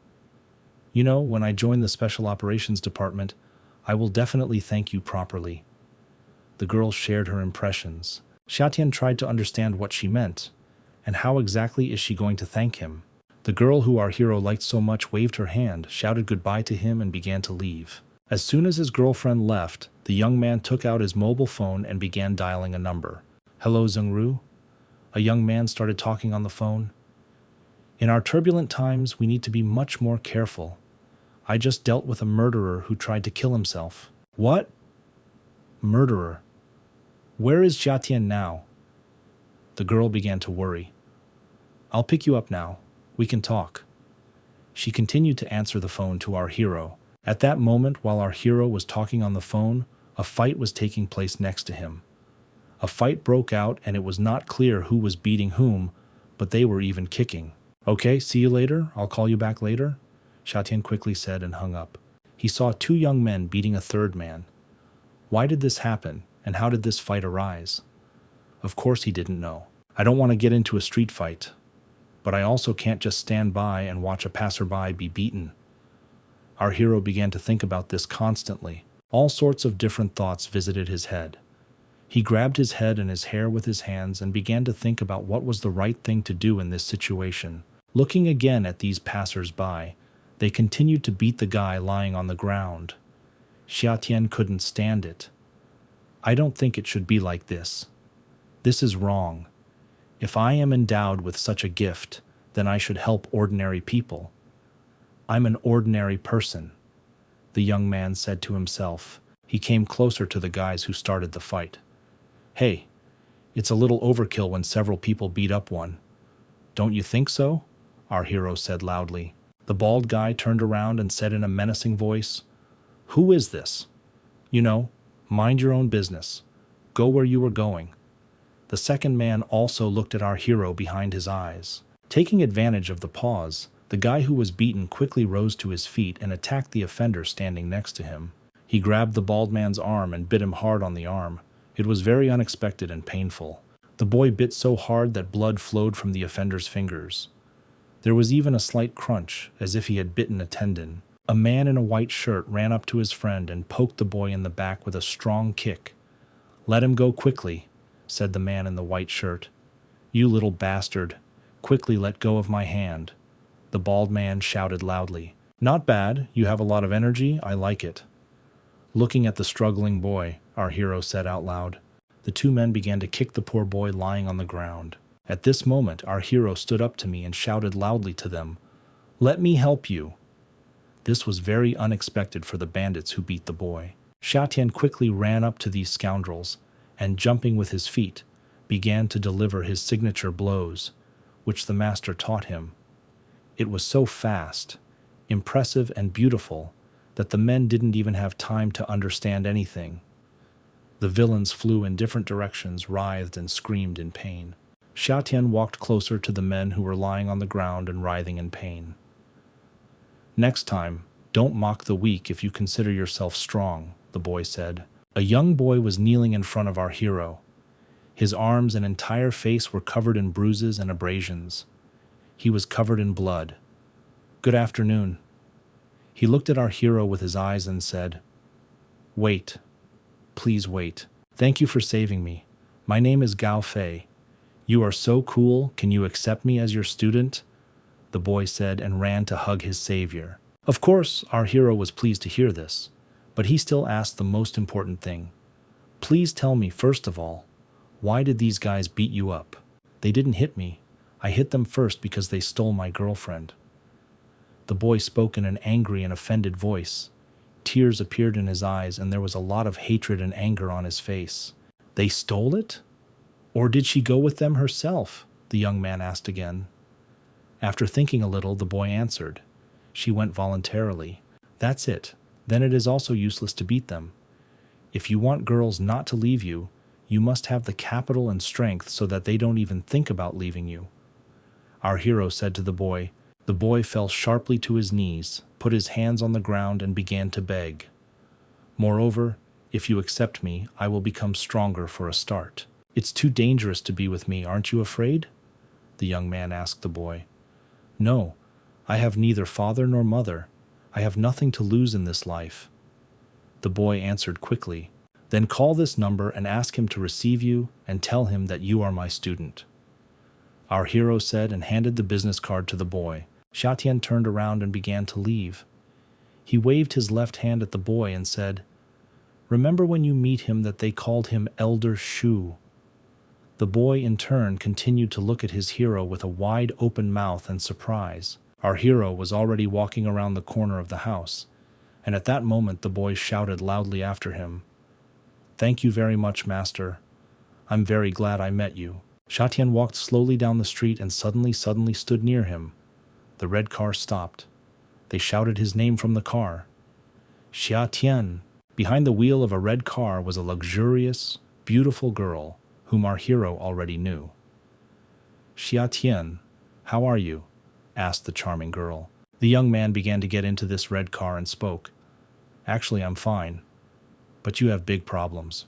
You know, when I join the Special Operations Department, I will definitely thank you properly. The girl shared her impressions. Xiatian tried to understand what she meant, and how exactly is she going to thank him. The girl who our hero liked so much waved her hand, shouted goodbye to him, and began to leave. As soon as his girlfriend left, the young man took out his mobile phone and began dialing a number. Hello, Zhengru? A young man started talking on the phone. In our turbulent times, we need to be much more careful. I just dealt with a murderer who tried to kill himself. What? Murderer? Where is Xiatian now? The girl began to worry. I'll pick you up now. We can talk. She continued to answer the phone to our hero. At that moment, while our hero was talking on the phone, a fight was taking place next to him. A fight broke out, and it was not clear who was beating whom, but they were even kicking. Okay, see you later. I'll call you back later, Xiatian quickly said and hung up. He saw two young men beating a third man. Why did this happen, and how did this fight arise? Of course he didn't know. I don't want to get into a street fight, but I also can't just stand by and watch a passerby be beaten. Our hero began to think about this constantly. All sorts of different thoughts visited his head. He grabbed his head and his hair with his hands and began to think about what was the right thing to do in this situation. Looking again at these passers-by, they continued to beat the guy lying on the ground. Xiatian couldn't stand it. I don't think it should be like this. This is wrong. If I am endowed with such a gift, then I should help ordinary people. I'm an ordinary person, the young man said to himself. He came closer to the guys who started the fight. Hey, it's a little overkill when several people beat up one. Don't you think so? Our hero said loudly. The bald guy turned around and said in a menacing voice, Who is this? You know, mind your own business. Go where you were going. The second man also looked at our hero behind his eyes. Taking advantage of the pause, the guy who was beaten quickly rose to his feet and attacked the offender standing next to him. He grabbed the bald man's arm and bit him hard on the arm. It was very unexpected and painful. The boy bit so hard that blood flowed from the offender's fingers. There was even a slight crunch, as if he had bitten a tendon. A man in a white shirt ran up to his friend and poked the boy in the back with a strong kick. Let him go quickly. said the man in the white shirt. "You little bastard, quickly let go of my hand," the bald man shouted loudly. "Not bad, you have a lot of energy, I like it." Looking at the struggling boy, our hero said out loud. The two men began to kick the poor boy lying on the ground. At this moment, our hero stood up to me and shouted loudly to them, "Let me help you." This was very unexpected for the bandits who beat the boy. Xiatian quickly ran up to these scoundrels and, jumping with his feet, began to deliver his signature blows, which the master taught him. It was so fast, impressive, and beautiful that the men didn't even have time to understand anything. The villains flew in different directions, writhed and screamed in pain. Xiatian walked closer to the men who were lying on the ground and writhing in pain. "Next time, don't mock the weak if you consider yourself strong," the boy said. A young boy was kneeling in front of our hero. His arms and entire face were covered in bruises and abrasions. He was covered in blood. "Good afternoon." He looked at our hero with his eyes and said, "Wait. Please wait. Thank you for saving me. My name is Gao Fei. You are so cool, can you accept me as your student?" the boy said and ran to hug his savior. Of course, our hero was pleased to hear this, but he still asked the most important thing. "Please tell me, first of all, why did these guys beat you up?" "They didn't hit me. I hit them first because they stole my girlfriend." The boy spoke in an angry and offended voice. Tears appeared in his eyes and there was a lot of hatred and anger on his face. "They stole it? Or did she go with them herself?" the young man asked again. After thinking a little, the boy answered, "She went voluntarily." "That's it. Then it is also useless to beat them. If you want girls not to leave you, you must have the capital and strength so that they don't even think about leaving you." Our hero said to the boy. The boy fell sharply to his knees, put his hands on the ground and began to beg. "Moreover, if you accept me, I will become stronger for a start." "It's too dangerous to be with me, aren't you afraid?" the young man asked the boy. "No, I have neither father nor mother. I have nothing to lose in this life." The boy answered quickly, "Then call this number and ask him to receive you and tell him that you are my student." Our hero said and handed the business card to the boy. Xiatian turned around and began to leave. He waved his left hand at the boy and said, "Remember when you meet him that they called him Elder Shu." The boy in turn continued to look at his hero with a wide open mouth and surprise. Our hero was already walking around the corner of the house, and at that moment the boy shouted loudly after him, "Thank you very much, master. I'm very glad I met you." Xiatian walked slowly down the street and suddenly stood near him. The red car stopped. They shouted his name from the car. "Xiatian." Behind the wheel of a red car was a luxurious, beautiful girl, whom our hero already knew. "Xiatian, how are you?" asked the charming girl. The young man began to get into this red car and spoke. "Actually, I'm fine, but you have big problems."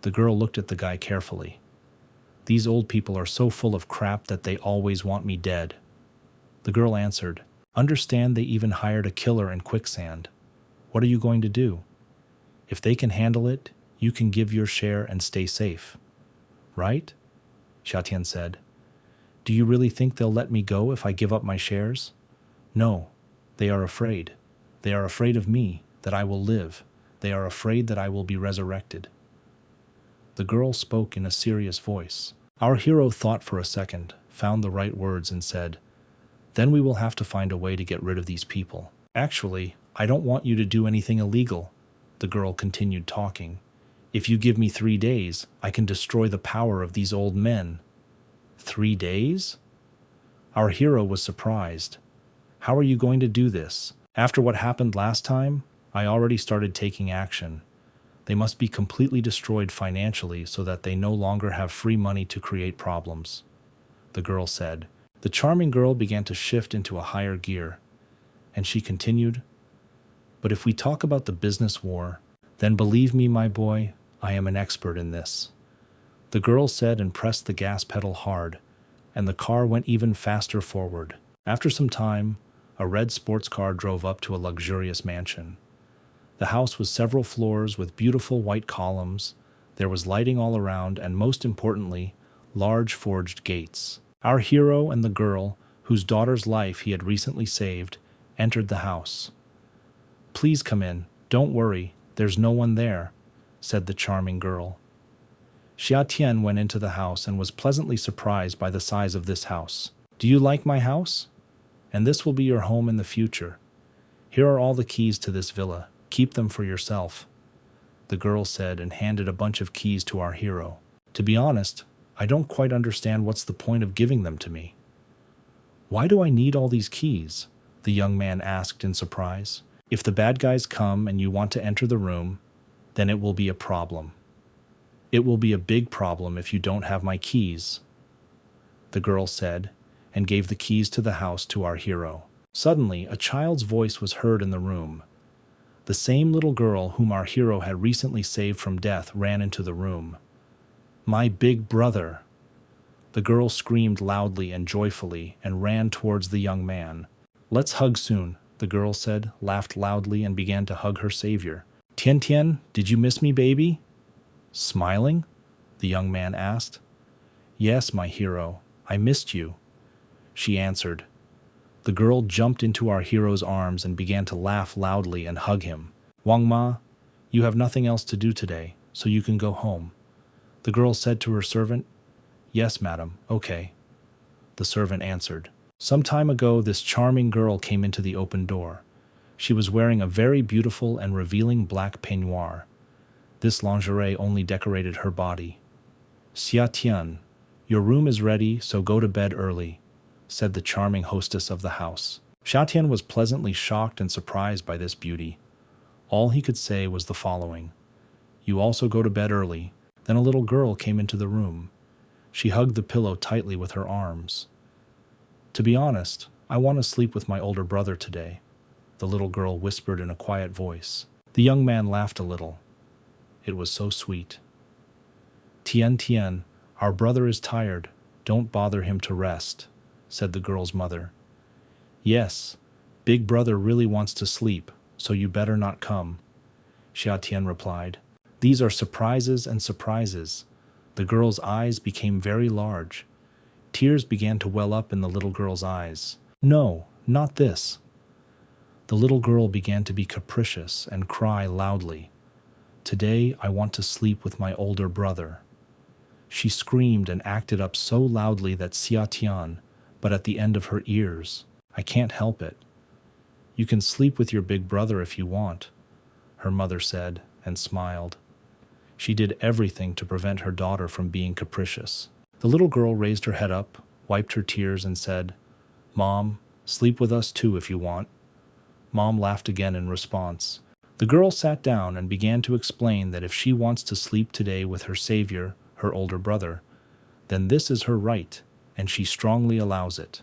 The girl looked at the guy carefully. "These old people are so full of crap that they always want me dead." The girl answered, "Understand they even hired a killer in quicksand. What are you going to do? If they can handle it, you can give your share and stay safe. Right?" Xiatian said. "Do you really think they'll let me go if I give up my shares?" "No, they are afraid. They are afraid of me, that I will live. They are afraid that I will be resurrected." The girl spoke in a serious voice. Our hero thought for a second, found the right words and said, "Then we will have to find a way to get rid of these people." "Actually, I don't want you to do anything illegal," the girl continued talking. "If you give me 3 days, I can destroy the power of these old men." 3 days? Our hero was surprised. "How are you going to do this? After what happened last time, I already started taking action. They must be completely destroyed financially so that they no longer have free money to create problems," the girl said. The charming girl began to shift into a higher gear, and she continued, "But if we talk about the business war, then believe me, my boy, I am an expert in this." The girl said and pressed the gas pedal hard, and the car went even faster forward. After some time, a red sports car drove up to a luxurious mansion. The house was several floors with beautiful white columns, There was lighting all around and, most importantly, large forged gates. Our hero and the girl, whose daughter's life he had recently saved, entered the house. "Please come in. Don't worry, there's no one there," said the charming girl. Xia Tian went into the house and was pleasantly surprised by the size of this house. "Do you like my house? And this will be your home in the future. Here are all the keys to this villa. Keep them for yourself," the girl said and handed a bunch of keys to our hero. "To be honest, I don't quite understand what's the point of giving them to me." "Why do I need all these keys?" the young man asked in surprise. "If the bad guys come and you want to enter the room, then it will be a problem. It will be a big problem if you don't have my keys," the girl said, and gave the keys to the house to our hero. Suddenly, a child's voice was heard in the room. The same little girl whom our hero had recently saved from death ran into the room. "My big brother!" The girl screamed loudly and joyfully and ran towards the young man. "Let's hug soon," the girl said, laughed loudly, and began to hug her savior. "Tian Tian, did you miss me, baby?" "Smiling?" the young man asked. "Yes, my hero, I missed you," she answered. The girl jumped into our hero's arms and began to laugh loudly and hug him. "Wang Ma, you have nothing else to do today, so you can go home," the girl said to her servant. "Yes, madam, okay," the servant answered. Some time ago, this charming girl came into the open door. She was wearing a very beautiful and revealing black peignoir. This lingerie only decorated her body. "Xia Tian, your room is ready, so go to bed early," said the charming hostess of the house. Xia Tian was pleasantly shocked and surprised by this beauty. All he could say was the following: "You also go to bed early." Then a little girl came into the room. She hugged the pillow tightly with her arms. "To be honest, I want to sleep with my older brother today," the little girl whispered in a quiet voice. The young man laughed a little. It was so sweet. "Tian Tian, our brother is tired. Don't bother him to rest," said the girl's mother. "Yes, big brother really wants to sleep, so you better not come," Xia Tian replied. "These are surprises and surprises." The girl's eyes became very large. Tears began to well up in the little girl's eyes. "No, not this." The little girl began to be capricious and cry loudly. "Today I want to sleep with my older brother." She screamed and acted up so loudly that Xia Tian, but at the end of her ears, "I can't help it." "You can sleep with your big brother if you want," her mother said and smiled. She did everything to prevent her daughter from being capricious. The little girl raised her head up, wiped her tears, and said, "Mom, sleep with us too if you want." Mom laughed again in response. The girl sat down and began to explain that if she wants to sleep today with her savior, her older brother, then this is her right, and she strongly allows it.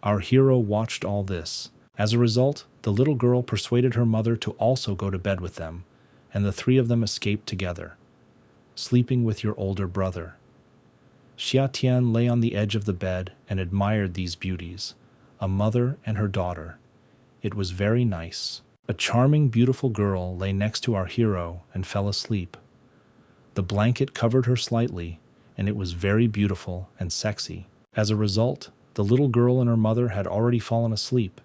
Our hero watched all this. As a result, the little girl persuaded her mother to also go to bed with them, and the three of them escaped together, sleeping with your older brother. Xia Tian lay on the edge of the bed and admired these beauties, a mother and her daughter. It was very nice. A charming, beautiful girl lay next to our hero and fell asleep. The blanket covered her slightly, and it was very beautiful and sexy. As a result, the little girl and her mother had already fallen asleep,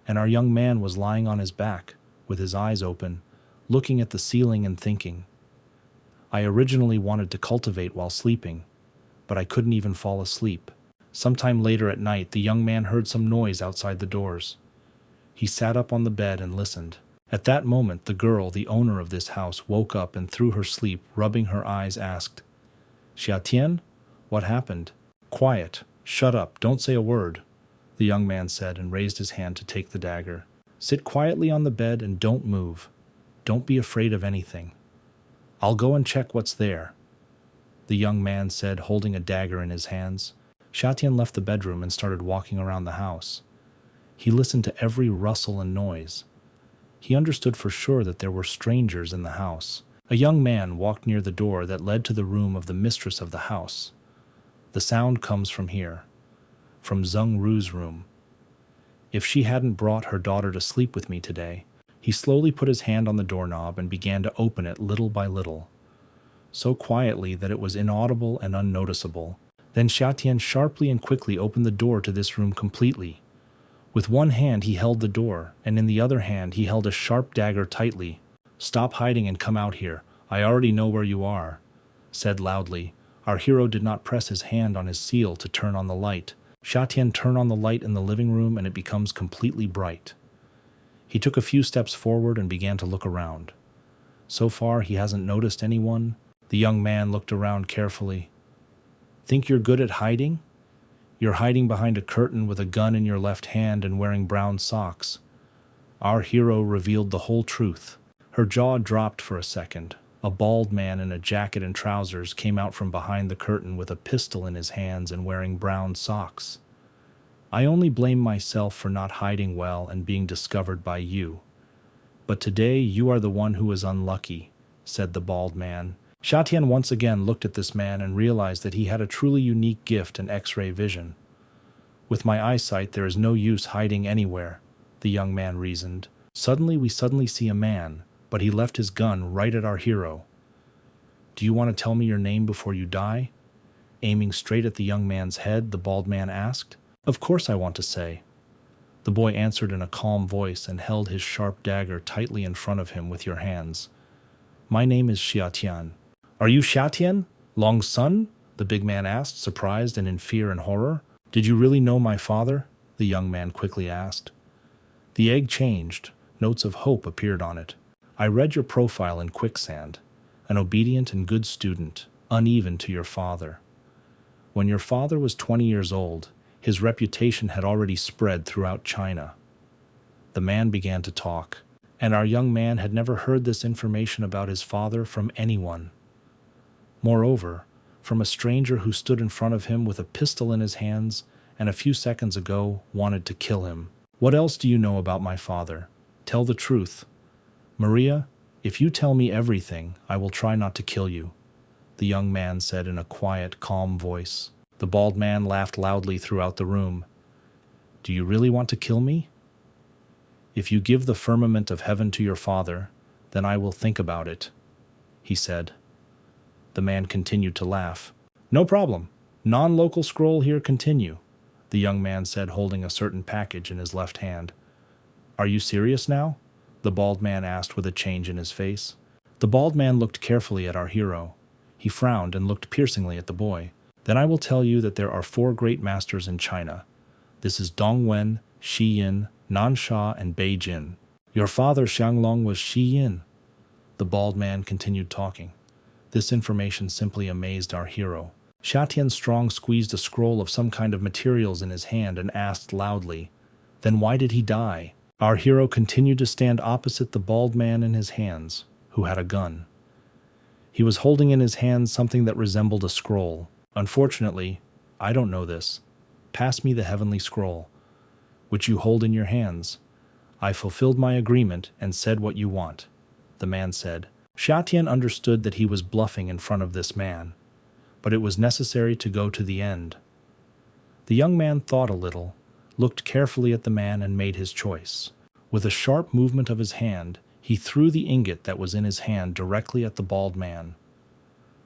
and our young man was lying on his back, with his eyes open, looking at the ceiling and thinking. I originally wanted to cultivate while sleeping, but I couldn't even fall asleep. Sometime later at night, the young man heard some noise outside the doors. He sat up on the bed and listened. At that moment, the girl, the owner of this house, woke up and through her sleep, rubbing her eyes, asked, "Xia Tian, what happened?" "Quiet. Shut up. Don't say a word," the young man said and raised his hand to take the dagger. "Sit quietly on the bed and don't move. Don't be afraid of anything. I'll go and check what's there," the young man said, holding a dagger in his hands. Xia Tian left the bedroom and started walking around the house. He listened to every rustle and noise. He understood for sure that there were strangers in the house. A young man walked near the door that led to the room of the mistress of the house. "The sound comes from here, from Zheng Ru's room. If she hadn't brought her daughter to sleep with me today." He slowly put his hand on the doorknob and began to open it little by little. so quietly that it was inaudible and unnoticeable. Then Xiatian sharply and quickly opened the door to this room completely. With one hand he held the door, and in the other hand he held a sharp dagger tightly. "Stop hiding and come out here. I already know where you are," said loudly. Our hero did not press his hand on his seal to turn on the light. Xiatian turned on the light in the living room and it becomes completely bright. He took a few steps forward and began to look around. So far he hasn't noticed anyone. The young man looked around carefully. "Think you're good at hiding? You're hiding behind a curtain with a gun in your left hand and wearing brown socks." Our hero revealed the whole truth. Her jaw dropped for a second. A bald man in a jacket and trousers came out from behind the curtain with a pistol in his hands and wearing brown socks. "I only blame myself for not hiding well and being discovered by you. But today you are the one who is unlucky," said the bald man. Xiatian once again looked at this man and realized that he had a truly unique gift and X-ray vision. "With my eyesight there is no use hiding anywhere," the young man reasoned. Suddenly we see a man, but he left his gun right at our hero. "Do you want to tell me your name before you die?" Aiming straight at the young man's head, the bald man asked. "Of course I want to say." The boy answered in a calm voice and held his sharp dagger tightly in front of him with your hands. "My name is Xiatian." "Are you Xiatian, Long's son?" the big man asked, surprised and in fear and horror. "Did you really know my father?" the young man quickly asked. The egg changed. Notes of hope appeared on it. "I read your profile in quicksand. An obedient and good student, uneven to your father. When your father was 20 years old, his reputation had already spread throughout China." The man began to talk, and our young man had never heard this information about his father from anyone. Moreover, from a stranger who stood in front of him with a pistol in his hands and a few seconds ago wanted to kill him. "What else do you know about my father? Tell the truth. Maria, if you tell me everything, I will try not to kill you," the young man said in a quiet, calm voice. The bald man laughed loudly throughout the room. "Do you really want to kill me? If you give the firmament of heaven to your father, then I will think about it," he said. The man continued to laugh. "No problem. Non-local scroll here, continue," the young man said, holding a certain package in his left hand. "Are you serious now?" the bald man asked with a change in his face. The bald man looked carefully at our hero. He frowned and looked piercingly at the boy. "Then I will tell you that there are 4 great masters in China. This is Dongwen, Shi Yin, Nansha, and Beijing. Your father Xianglong was Shi Yin." The bald man continued talking. This information simply amazed our hero. Xiatian Strong squeezed a scroll of some kind of materials in his hand and asked loudly, "Then why did he die?" Our hero continued to stand opposite the bald man in his hands, who had a gun. He was holding in his hands something that resembled a scroll. "Unfortunately, I don't know this. Pass me the heavenly scroll, which you hold in your hands. I fulfilled my agreement and said what you want," the man said. Xiatian understood that he was bluffing in front of this man, but it was necessary to go to the end. The young man thought a little, looked carefully at the man and made his choice. With a sharp movement of his hand, he threw the ingot that was in his hand directly at the bald man.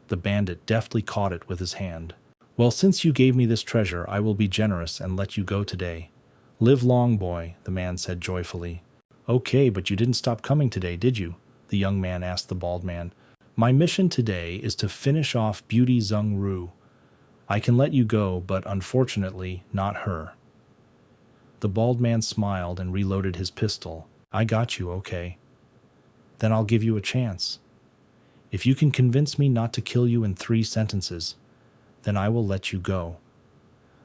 The bandit deftly caught it with his hand. "Well, since you gave me this treasure, I will be generous and let you go today. Live long, boy," the man said joyfully. "Okay, but you didn't stop coming today, did you?" the young man asked the bald man. "My mission today is to finish off Beauty Zheng Ru. I can let you go, but unfortunately, not her." The bald man smiled and reloaded his pistol. "I got you, okay. Then I'll give you a chance. If you can convince me not to kill you in 3 sentences, then I will let you go,"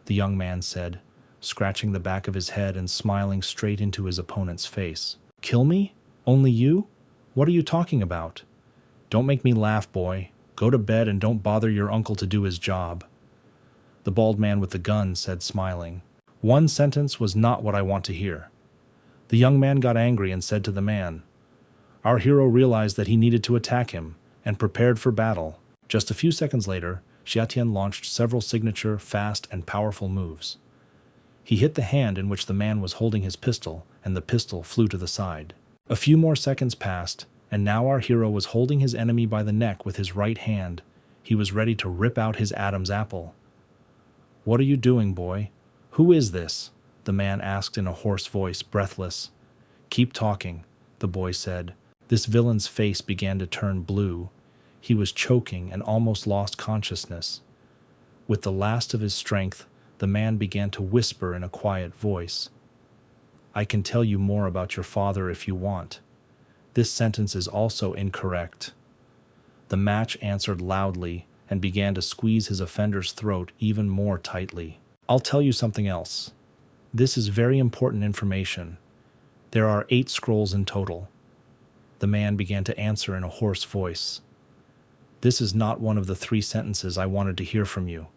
the young man said, scratching the back of his head and smiling straight into his opponent's face. "Kill me? Only you? What are you talking about? Don't make me laugh, boy. Go to bed and don't bother your uncle to do his job," the bald man with the gun said, smiling. "1 sentence was not what I want to hear." The young man got angry and said to the man. Our hero realized that he needed to attack him and prepared for battle. Just a few seconds later, Xiatian launched several signature, fast, and powerful moves. He hit the hand in which the man was holding his pistol, and the pistol flew to the side. A few more seconds passed, And now our hero was holding his enemy by the neck with his right hand. He was ready to rip out his Adam's apple. "What are you doing, boy? Who is this?" the man asked in a hoarse voice, breathless. "Keep talking," the boy said. This villain's face began to turn blue. He was choking and almost lost consciousness. With the last of his strength, the man began to whisper in a quiet voice. "I can tell you more about your father if you want. This sentence is also incorrect." The match answered loudly and began to squeeze his offender's throat even more tightly. "I'll tell you something else. This is very important information. There are 8 scrolls in total." The man began to answer in a hoarse voice. "This is not one of the 3 sentences I wanted to hear from you."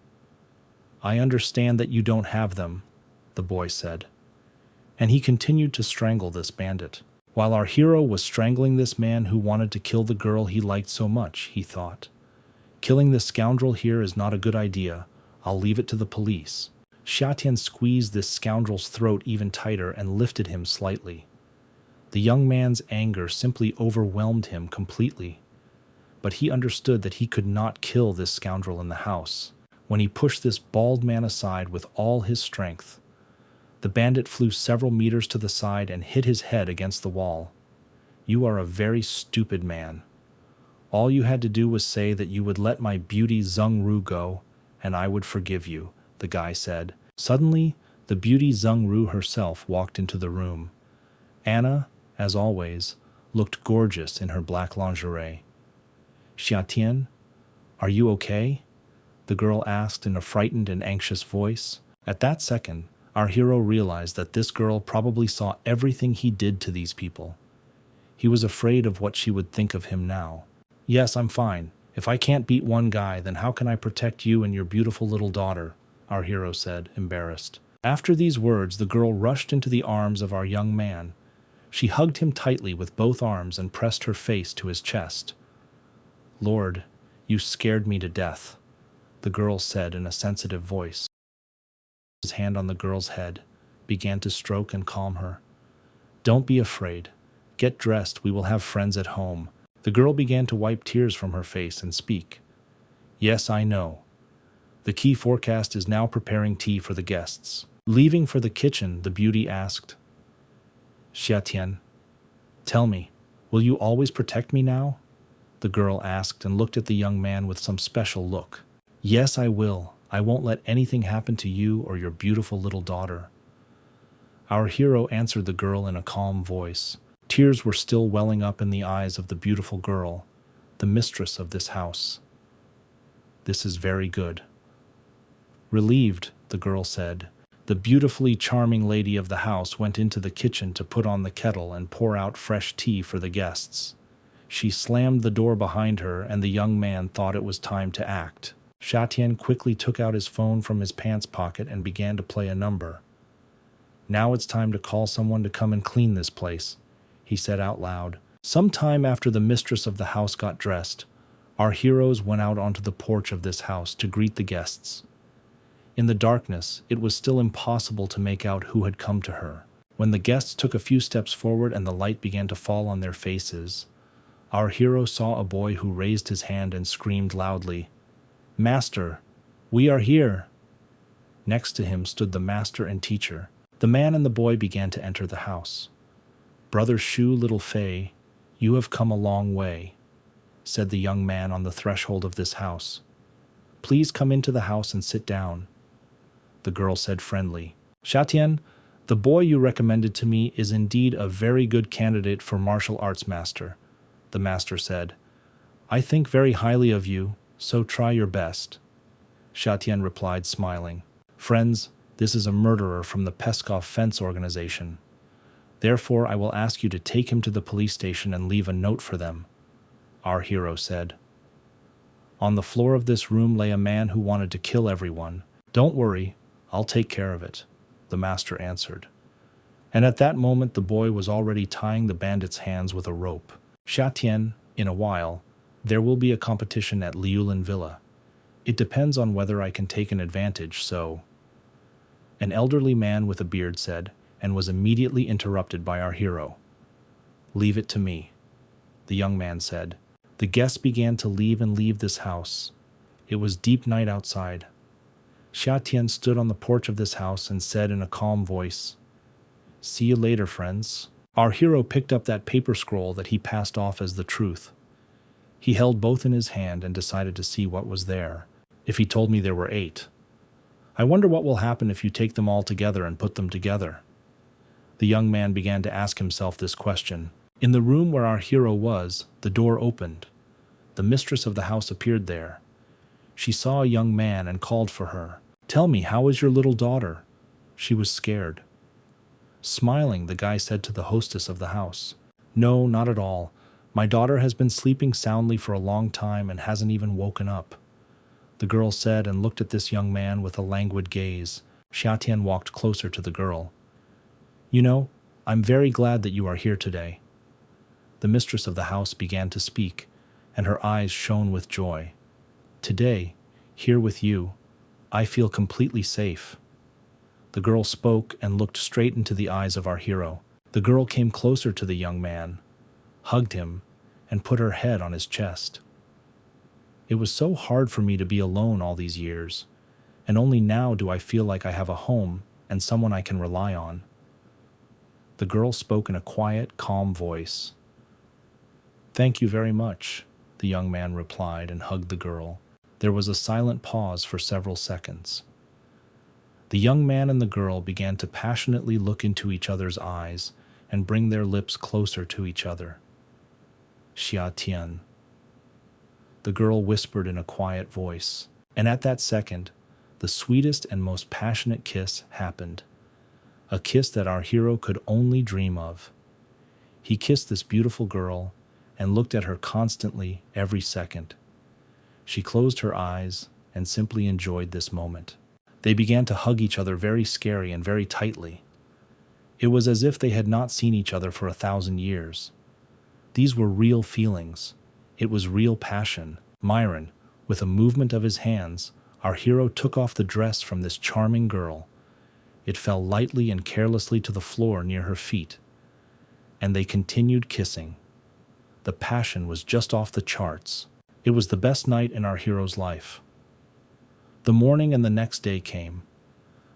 "I understand that you don't have them," the boy said. And he continued to strangle this bandit. While our hero was strangling this man who wanted to kill the girl he liked so much, he thought, "Killing this scoundrel here is not a good idea. I'll leave it to the police." Xiatian squeezed this scoundrel's throat even tighter and lifted him slightly. The young man's anger simply overwhelmed him completely. But he understood that he could not kill this scoundrel in the house. When he pushed this bald man aside with all his strength, the bandit flew several meters to the side and hit his head against the wall. "You are a very stupid man. All you had to do was say that you would let my beauty Zhengru go, and I would forgive you," the guy said. Suddenly, the beauty Zhengru herself walked into the room. Anna, as always, looked gorgeous in her black lingerie. "Xiatian, are you okay?" the girl asked in a frightened and anxious voice. At that second, our hero realized that this girl probably saw everything he did to these people. He was afraid of what she would think of him now. "Yes, I'm fine. If I can't beat one guy, then how can I protect you and your beautiful little daughter?" our hero said, embarrassed. After these words, the girl rushed into the arms of our young man. She hugged him tightly with both arms and pressed her face to his chest. "Lord, you scared me to death," the girl said in a sensitive voice. His hand on the girl's head began to stroke and calm her. "Don't be afraid. Get dressed, we will have friends at home." The girl began to wipe tears from her face and speak. "Yes, I know. The key forecast is now preparing tea for the guests." Leaving for the kitchen, the beauty asked, "Xiatian, tell me, will you always protect me now?" the girl asked and looked at the young man with some special look. "Yes, I will. I won't let anything happen to you or your beautiful little daughter." Our hero answered the girl in a calm voice. Tears were still welling up in the eyes of the beautiful girl, the mistress of this house. "This is very good." Relieved, the girl said. The beautifully charming lady of the house went into the kitchen to put on the kettle and pour out fresh tea for the guests. She slammed the door behind her, and the young man thought it was time to act. Xiatian quickly took out his phone from his pants pocket and began to play a number. "Now it's time to call someone to come and clean this place," he said out loud. Some time after the mistress of the house got dressed, our heroes went out onto the porch of this house to greet the guests. In the darkness, it was still impossible to make out who had come to her. When the guests took a few steps forward and the light began to fall on their faces, our hero saw a boy who raised his hand and screamed loudly, "Master, we are here!" Next to him stood the master and teacher. The man and the boy began to enter the house. "Brother Shu, little Fei, you have come a long way," said the young man on the threshold of this house. "Please come into the house and sit down," the girl said friendly. "Xiatian, the boy you recommended to me is indeed a very good candidate for martial arts master," the master said. "I think very highly of you, so try your best." Xiatian replied, smiling. "Friends, this is a murderer from the Peskov Fence organization. Therefore, I will ask you to take him to the police station and leave a note for them," our hero said. "On the floor of this room lay a man who wanted to kill everyone. Don't worry, I'll take care of it," the master answered. And at that moment the boy was already tying the bandit's hands with a rope. "Xiatian, in a while, there will be a competition at Liulin Villa. It depends on whether I can take an advantage, so—" an elderly man with a beard said, and was immediately interrupted by our hero. "Leave it to me," the young man said. The guests began to leave this house. It was deep night outside. Xia Tian stood on the porch of this house and said in a calm voice, "See you later, friends." Our hero picked up that paper scroll that he passed off as the truth. He held both in his hand and decided to see what was there. If he told me there were 8. I wonder what will happen if you take them all together and put them together. The young man began to ask himself this question. In the room where our hero was, the door opened. The mistress of the house appeared there. She saw a young man and called for her. "Tell me, how is your little daughter?" She was scared. Smiling, the guy said to the hostess of the house, "No, not at all. My daughter has been sleeping soundly for a long time and hasn't even woken up." The girl said and looked at this young man with a languid gaze. Xia Tian walked closer to the girl. "You know, I'm very glad that you are here today." The mistress of the house began to speak, and her eyes shone with joy. "Today, here with you, I feel completely safe." The girl spoke and looked straight into the eyes of our hero. The girl came closer to the young man, hugged him, and put her head on his chest. "It was so hard for me to be alone all these years, and only now do I feel like I have a home and someone I can rely on." The girl spoke in a quiet, calm voice. "Thank you very much," the young man replied and hugged the girl. There was a silent pause for several seconds. The young man and the girl began to passionately look into each other's eyes and bring their lips closer to each other. "Xia Tian," the girl whispered in a quiet voice, and at that second, the sweetest and most passionate kiss happened. A kiss that our hero could only dream of. He kissed this beautiful girl and looked at her constantly every second. She closed her eyes and simply enjoyed this moment. They began to hug each other very scary and very tightly. It was as if they had not seen each other for 1,000 years. These were real feelings. It was real passion. Myron, with a movement of his hands, our hero took off the dress from this charming girl. It fell lightly and carelessly to the floor near her feet, and they continued kissing. The passion was just off the charts. It was the best night in our hero's life. The morning and the next day came.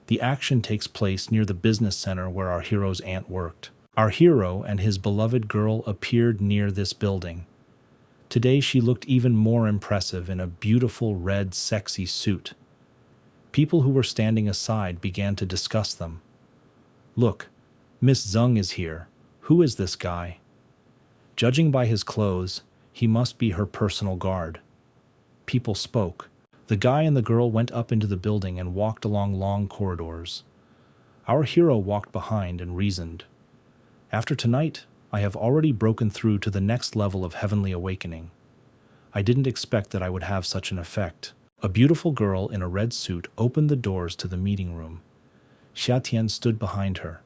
The action takes place near the business center where our hero's aunt worked. Our hero and his beloved girl appeared near this building. Today she looked even more impressive in a beautiful red, sexy suit. People who were standing aside began to discuss them. "Look, Miss Zeng is here. Who is this guy? Judging by his clothes, he must be her personal guard." People spoke. The guy and the girl went up into the building and walked along long corridors. Our hero walked behind and reasoned. "After tonight, I have already broken through to the next level of heavenly awakening. I didn't expect that I would have such an effect." A beautiful girl in a red suit opened the doors to the meeting room. Xia Tian stood behind her.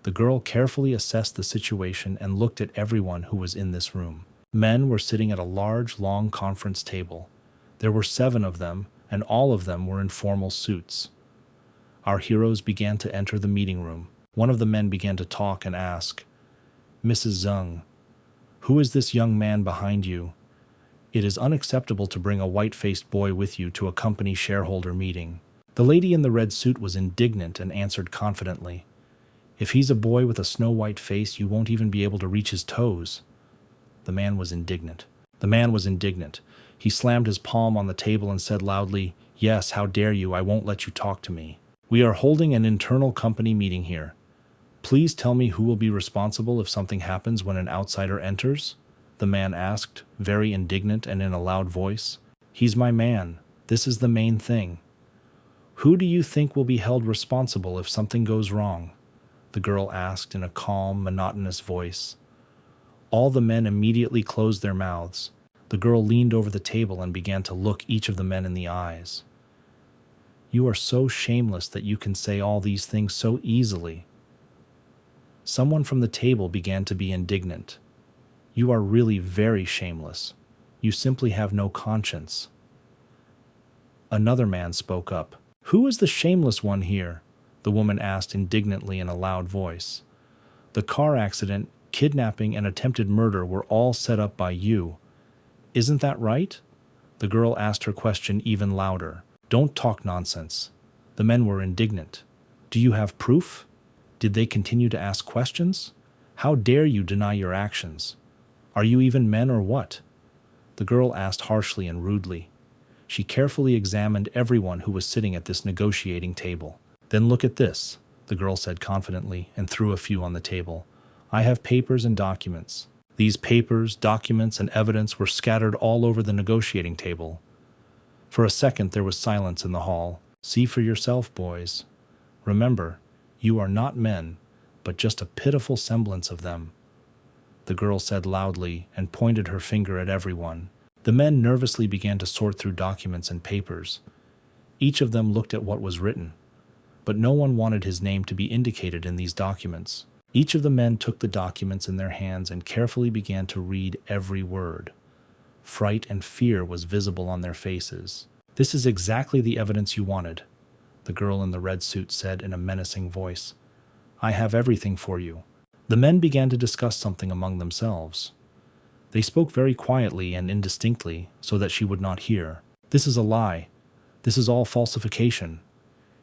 The girl carefully assessed the situation and looked at everyone who was in this room. Men were sitting at a large, long conference table. There were 7 of them, and all of them were in formal suits. Our heroes began to enter the meeting room. One of the men began to talk and ask, "Mrs. Zeng, who is this young man behind you? It is unacceptable to bring a white-faced boy with you to a company shareholder meeting." The lady in the red suit was indignant and answered confidently, "If he's a boy with a snow-white face, you won't even be able to reach his toes." The man was indignant. He slammed his palm on the table and said loudly, "Yes, how dare you? I won't let you talk to me. We are holding an internal company meeting here. Please tell me who will be responsible if something happens when an outsider enters?" The man asked, very indignant and in a loud voice. "He's my man. This is the main thing. Who do you think will be held responsible if something goes wrong?" the girl asked in a calm, monotonous voice. All the men immediately closed their mouths. The girl leaned over the table and began to look each of the men in the eyes. "You are so shameless that you can say all these things so easily." Someone from the table began to be indignant. "You are really very shameless. You simply have no conscience." Another man spoke up. "Who is the shameless one here?" the woman asked indignantly in a loud voice. "The car accident Kidnapping and attempted murder were all set up by you. Isn't that right? The girl asked her question even louder. Don't talk nonsense. The men were indignant. Do you have proof? Did they continue to ask questions? How dare you deny your actions? Are you even men or what? The girl asked harshly and rudely. She carefully examined everyone who was sitting at this negotiating table. Then look at this, the girl said confidently and threw a few on the table. I have papers and documents. These papers, documents, and evidence were scattered all over the negotiating table. For a second there was silence in the hall. See for yourself, boys. Remember, you are not men, but just a pitiful semblance of them. The girl said loudly and pointed her finger at everyone. The men nervously began to sort through documents and papers. Each of them looked at what was written, but no one wanted his name to be indicated in these documents. Each of the men took the documents in their hands and carefully began to read every word. Fright and fear was visible on their faces. This is exactly the evidence you wanted, the girl in the red suit said in a menacing voice. I have everything for you. The men began to discuss something among themselves. They spoke very quietly and indistinctly so that she would not hear. This is a lie. This is all falsification.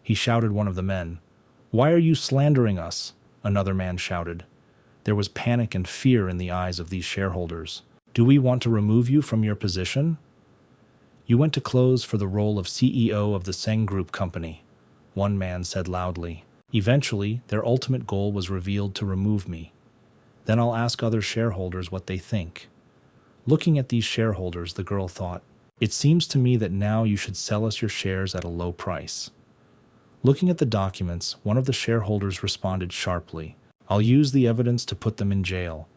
He shouted one of the men. Why are you slandering us? Another man shouted. There was panic and fear in the eyes of these shareholders. Do we want to remove you from your position? You went to close for the role of CEO of the Seng Group Company, one man said loudly. Eventually, their ultimate goal was revealed to remove me. Then I'll ask other shareholders what they think. Looking at these shareholders, the girl thought, it seems to me that now you should sell us your shares at a low price. Looking at the documents, one of the shareholders responded sharply, I'll use the evidence to put them in jail.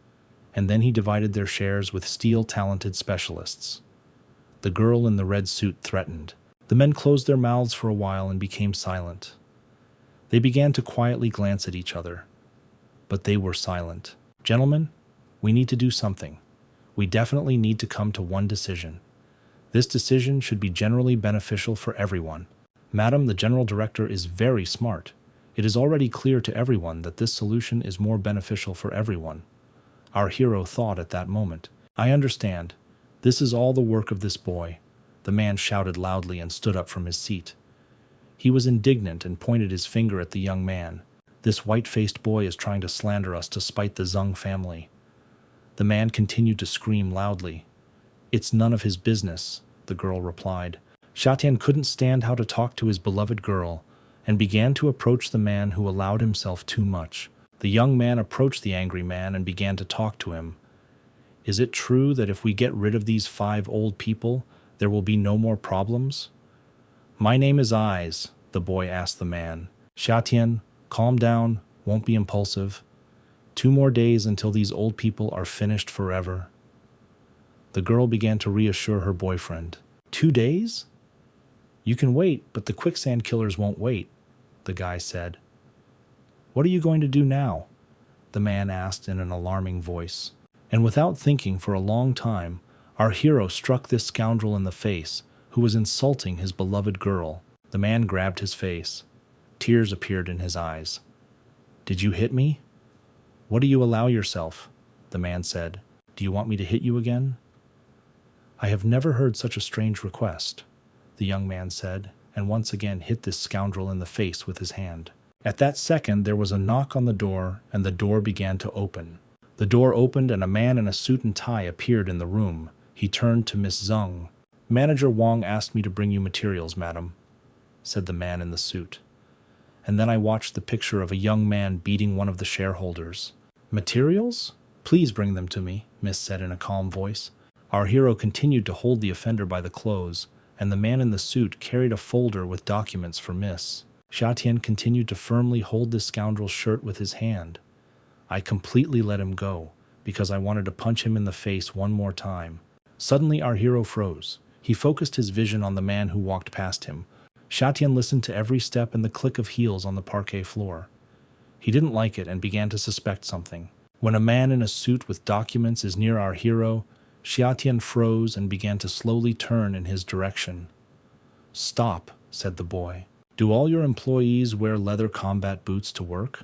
And then he divided their shares with steel-talented specialists. The girl in the red suit threatened. The men closed their mouths for a while and became silent. They began to quietly glance at each other. But they were silent. Gentlemen, we need to do something. We definitely need to come to one decision. This decision should be generally beneficial for everyone. Madam, the General Director is very smart. It is already clear to everyone that this solution is more beneficial for everyone. Our hero thought at that moment. I understand. This is all the work of this boy. The man shouted loudly and stood up from his seat. He was indignant and pointed his finger at the young man. This white-faced boy is trying to slander us to spite the Zheng family. The man continued to scream loudly. It's none of his business, the girl replied. Xiatian couldn't stand how to talk to his beloved girl and began to approach the man who allowed himself too much. The young man approached the angry man and began to talk to him. Is it true that if we get rid of these 5 old people, there will be no more problems? My name is Eyes, the boy asked the man. Xiatian, calm down, won't be impulsive. 2 more days until these old people are finished forever. The girl began to reassure her boyfriend. 2 days? You can wait, but the quicksand killers won't wait, the guy said. What are you going to do now? The man asked in an alarming voice. And without thinking for a long time, our hero struck this scoundrel in the face, who was insulting his beloved girl. The man grabbed his face. Tears appeared in his eyes. Did you hit me? What do you allow yourself? The man said. Do you want me to hit you again? I have never heard such a strange request, the young man said, and once again hit this scoundrel in the face with his hand. At that second, there was a knock on the door, and the door began to open. The door opened, and a man in a suit and tie appeared in the room. He turned to Miss Zheng. Manager Wang asked me to bring you materials, madam, said the man in the suit. And then I watched the picture of a young man beating one of the shareholders. Materials? Please bring them to me, Miss said in a calm voice. Our hero continued to hold the offender by the clothes, and the man in the suit carried a folder with documents for Miss. Xiatian continued to firmly hold this scoundrel's shirt with his hand. I completely let him go, because I wanted to punch him in the face one more time. Suddenly our hero froze. He focused his vision on the man who walked past him. Xiatian listened to every step and the click of heels on the parquet floor. He didn't like it and began to suspect something. When a man in a suit with documents is near our hero, Xiatian froze and began to slowly turn in his direction. Stop, said the boy. Do all your employees wear leather combat boots to work?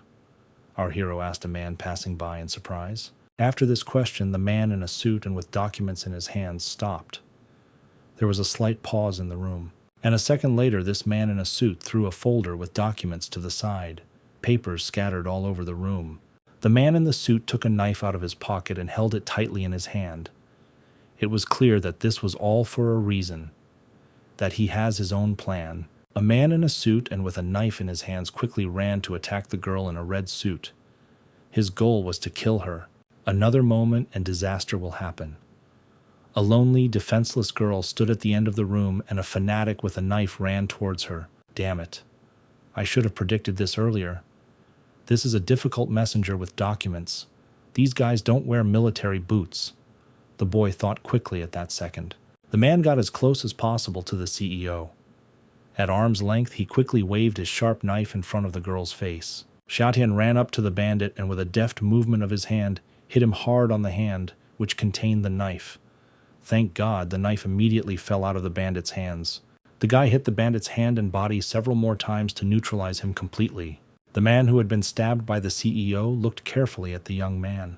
Our hero asked a man passing by in surprise. After this question, the man in a suit and with documents in his hands stopped. There was a slight pause in the room, and a second later this man in a suit threw a folder with documents to the side, papers scattered all over the room. The man in the suit took a knife out of his pocket and held it tightly in his hand. It was clear that this was all for a reason, that he has his own plan. A man in a suit and with a knife in his hands quickly ran to attack the girl in a red suit. His goal was to kill her. Another moment and disaster will happen. A lonely, defenseless girl stood at the end of the room and a fanatic with a knife ran towards her. Damn it. I should have predicted this earlier. This is a difficult messenger with documents. These guys don't wear military boots. The boy thought quickly at that second. The man got as close as possible to the CEO. At arm's length, he quickly waved his sharp knife in front of the girl's face. Xiaotian ran up to the bandit and with a deft movement of his hand, hit him hard on the hand, which contained the knife. Thank God, the knife immediately fell out of the bandit's hands. The guy hit the bandit's hand and body several more times to neutralize him completely. The man who had been stabbed by the CEO looked carefully at the young man.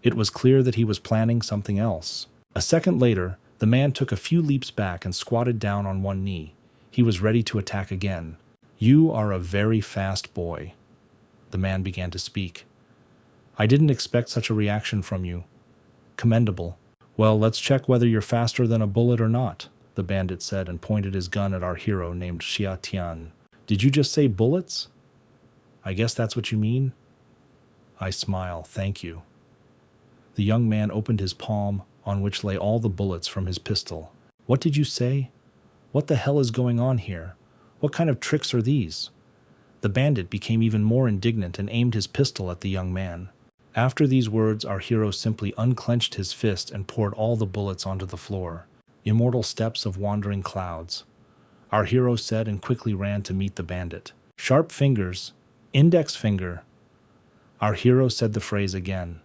It was clear that he was planning something else. A second later, the man took a few leaps back and squatted down on one knee. He was ready to attack again. "You are a very fast boy," the man began to speak. "I didn't expect such a reaction from you. Commendable. Well, let's check whether you're faster than a bullet or not," the bandit said and pointed his gun at our hero named Xia Tian. "Did you just say bullets? I guess that's what you mean?" I smile, "Thank you." The young man opened his palm, on which lay all the bullets from his pistol. "What did you say? What the hell is going on here? What kind of tricks are these?" The bandit became even more indignant and aimed his pistol at the young man. After these words, our hero simply unclenched his fist and poured all the bullets onto the floor. "Immortal steps of wandering clouds," our hero said and quickly ran to meet the bandit. "Sharp fingers, index finger." Our hero said the phrase again,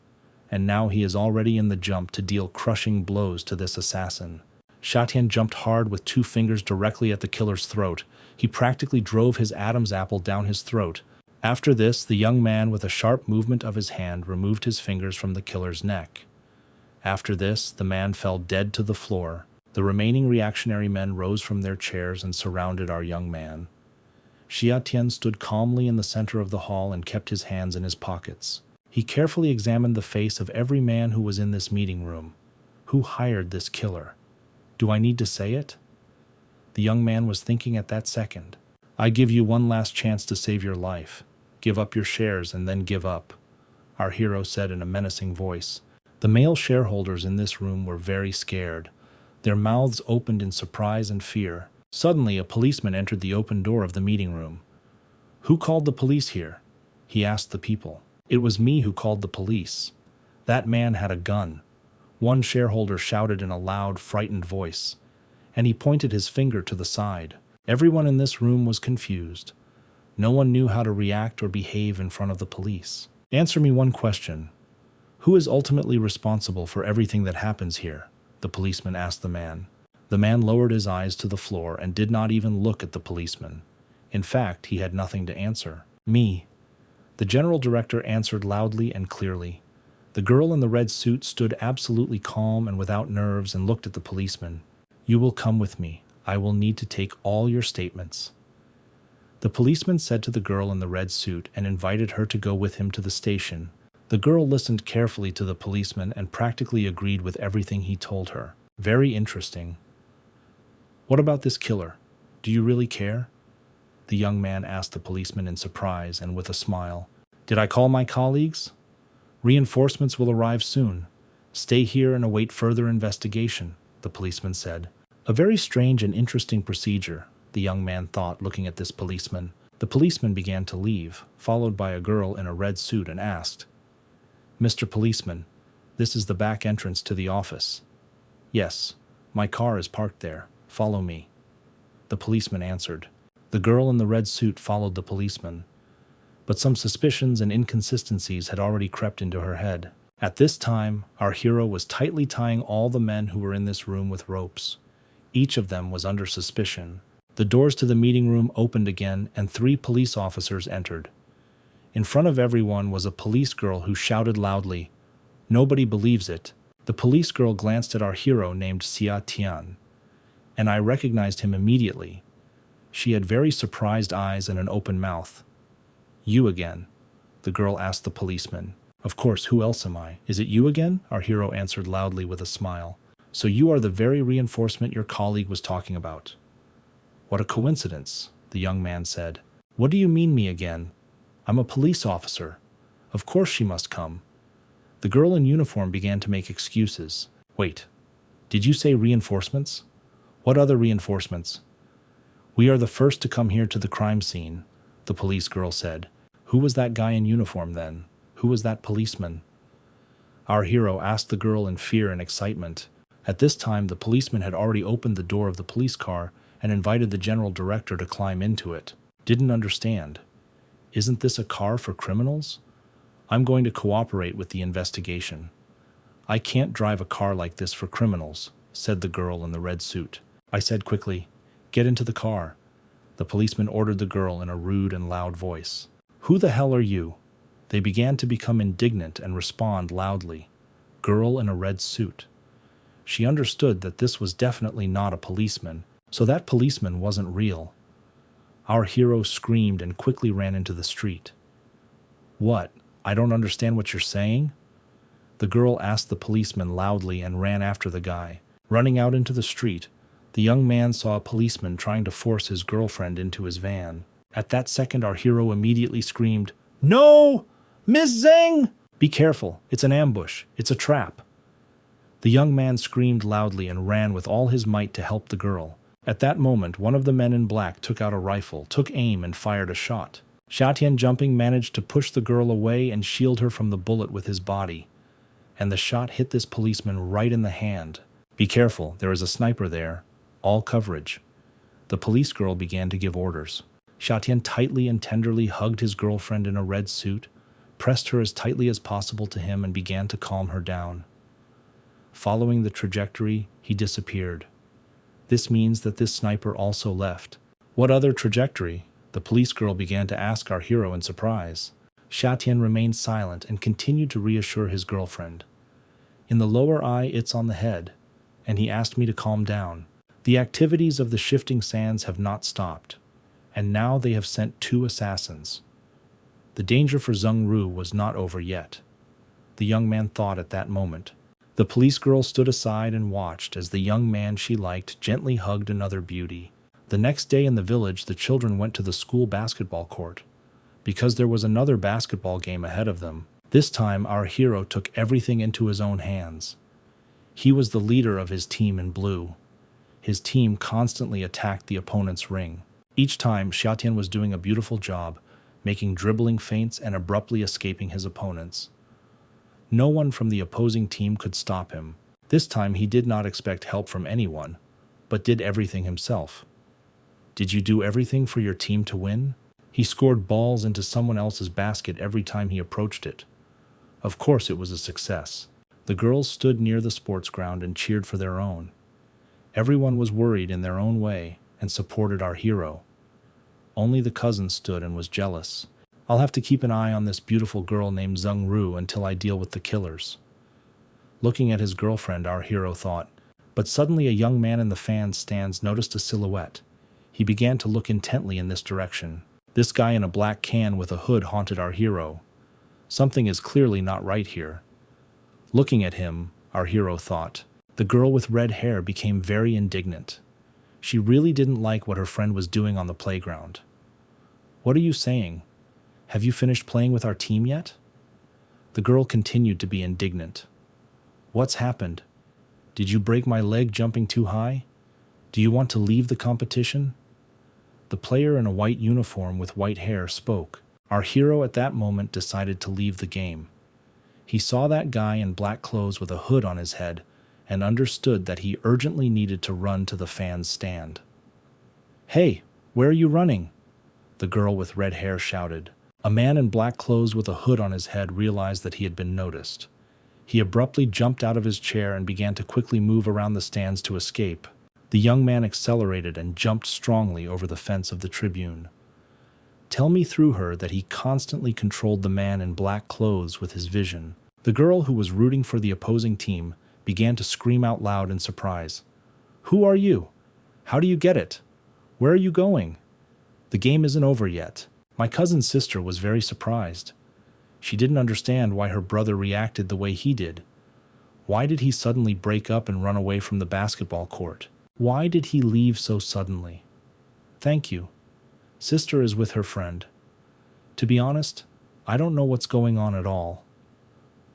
and now he is already in the jump to deal crushing blows to this assassin. Xiaotian jumped hard with 2 fingers directly at the killer's throat. He practically drove his Adam's apple down his throat. After this, the young man with a sharp movement of his hand removed his fingers from the killer's neck. After this, the man fell dead to the floor. The remaining reactionary men rose from their chairs and surrounded our young man. Xia Tian stood calmly in the center of the hall and kept his hands in his pockets. He carefully examined the face of every man who was in this meeting room. Who hired this killer? Do I need to say it? The young man was thinking at that second. "I give you one last chance to save your life. Give up your shares and then give up," our hero said in a menacing voice. The male shareholders in this room were very scared. Their mouths opened in surprise and fear. Suddenly, a policeman entered the open door of the meeting room. "Who called the police here?" he asked the people. "It was me who called the police. That man had a gun," one shareholder shouted in a loud, frightened voice, and he pointed his finger to the side. Everyone in this room was confused. No one knew how to react or behave in front of the police. "Answer me one question. Who is ultimately responsible for everything that happens here?" the policeman asked the man. The man lowered his eyes to the floor and did not even look at the policeman. In fact, he had nothing to answer. "Me," the general director answered loudly and clearly. The girl in the red suit stood absolutely calm and without nerves and looked at the policeman. "You will come with me. I will need to take all your statements." The policeman said to the girl in the red suit and invited her to go with him to the station. The girl listened carefully to the policeman and practically agreed with everything he told her. "Very interesting. What about this killer? Do you really care?" the young man asked the policeman in surprise and with a smile. "Did I call my colleagues? Reinforcements will arrive soon. Stay here and await further investigation," the policeman said. A very strange and interesting procedure, the young man thought, looking at this policeman. The policeman began to leave, followed by a girl in a red suit, and asked, "Mr. Policeman, this is the back entrance to the office." "Yes, my car is parked there. Follow me," the policeman answered. The girl in the red suit followed the policeman, but some suspicions and inconsistencies had already crept into her head. At this time, our hero was tightly tying all the men who were in this room with ropes. Each of them was under suspicion. The doors to the meeting room opened again, and 3 police officers entered. In front of everyone was a police girl who shouted loudly, Nobody believes it. The police girl glanced at our hero named Xia Tian, and I recognized him immediately. She had very surprised eyes and an open mouth. You again? The girl asked the policeman. Of course, who else am I? Is it you again? Our hero answered loudly with a smile. So you are the very reinforcement your colleague was talking about. What a coincidence, the young man said. What do you mean me again? I'm a police officer. Of course she must come. The girl in uniform began to make excuses. Wait, did you say reinforcements? What other reinforcements? We are the first to come here to the crime scene, the police girl said. Who was that guy in uniform then? Who was that policeman? Our hero asked the girl in fear and excitement. At this time, the policeman had already opened the door of the police car and invited the general director to climb into it. Didn't understand. Isn't this a car for criminals? I'm going to cooperate with the investigation. I can't drive a car like this for criminals, said the girl in the red suit. I said quickly, get into the car. The policeman ordered the girl in a rude and loud voice. Who the hell are you? They began to become indignant and respond loudly. Girl in a red suit. She understood that this was definitely not a policeman, so that policeman wasn't real. Our hero screamed and quickly ran into the street. What? I don't understand what you're saying? The girl asked the policeman loudly and ran after the guy. Running out into the street, the young man saw a policeman trying to force his girlfriend into his van. At that second, our hero immediately screamed, No! Miss Zheng! Be careful, it's an ambush, it's a trap. The young man screamed loudly and ran with all his might to help the girl. At that moment, one of the men in black took out a rifle, took aim, and fired a shot. Xiatian, jumping, managed to push the girl away and shield her from the bullet with his body. And the shot hit this policeman right in the hand. Be careful, there is a sniper there. All coverage. The police girl began to give orders. Xiatian tightly and tenderly hugged his girlfriend in a red suit, pressed her as tightly as possible to him, and began to calm her down. Following the trajectory, he disappeared. This means that this sniper also left. What other trajectory? The police girl began to ask our hero in surprise. Xiatian remained silent and continued to reassure his girlfriend. In the lower eye, it's on the head, and he asked me to calm down. The activities of the shifting sands have not stopped, and now they have sent 2 assassins. The danger for Zheng Ru was not over yet. The young man thought at that moment. The police girl stood aside and watched as the young man she liked gently hugged another beauty. The next day in the village, the children went to the school basketball court, because there was another basketball game ahead of them. This time, our hero took everything into his own hands. He was the leader of his team in blue. His team constantly attacked the opponent's ring. Each time, Xiatian was doing a beautiful job, making dribbling feints and abruptly escaping his opponents. No one from the opposing team could stop him. This time, he did not expect help from anyone, but did everything himself. Did you do everything for your team to win? He scored balls into someone else's basket every time he approached it. Of course it was a success. The girls stood near the sports ground and cheered for their own. Everyone was worried in their own way and supported our hero. Only the cousin stood and was jealous. I'll have to keep an eye on this beautiful girl named Zheng Ru until I deal with the killers. Looking at his girlfriend, our hero thought, but suddenly a young man in the fan stands noticed a silhouette. He began to look intently in this direction. This guy in a black can with a hood haunted our hero. Something is clearly not right here. Looking at him, our hero thought. The girl with red hair became very indignant. She really didn't like what her friend was doing on the playground. What are you saying? Have you finished playing with our team yet? The girl continued to be indignant. What's happened? Did you break my leg jumping too high? Do you want to leave the competition? The player in a white uniform with white hair spoke. Our hero at that moment decided to leave the game. He saw that guy in black clothes with a hood on his head and understood that he urgently needed to run to the fans' stand. Hey, where are you running? The girl with red hair shouted. A man in black clothes with a hood on his head realized that he had been noticed. He abruptly jumped out of his chair and began to quickly move around the stands to escape. The young man accelerated and jumped strongly over the fence of the tribune. Tell me through her that he constantly controlled the man in black clothes with his vision. The girl who was rooting for the opposing team began to scream out loud in surprise. "Who are you? How do you get it? Where are you going? The game isn't over yet." My cousin's sister was very surprised. She didn't understand why her brother reacted the way he did. Why did he suddenly break up and run away from the basketball court? Why did he leave so suddenly? "Thank you. Sister is with her friend. To be honest, I don't know what's going on at all."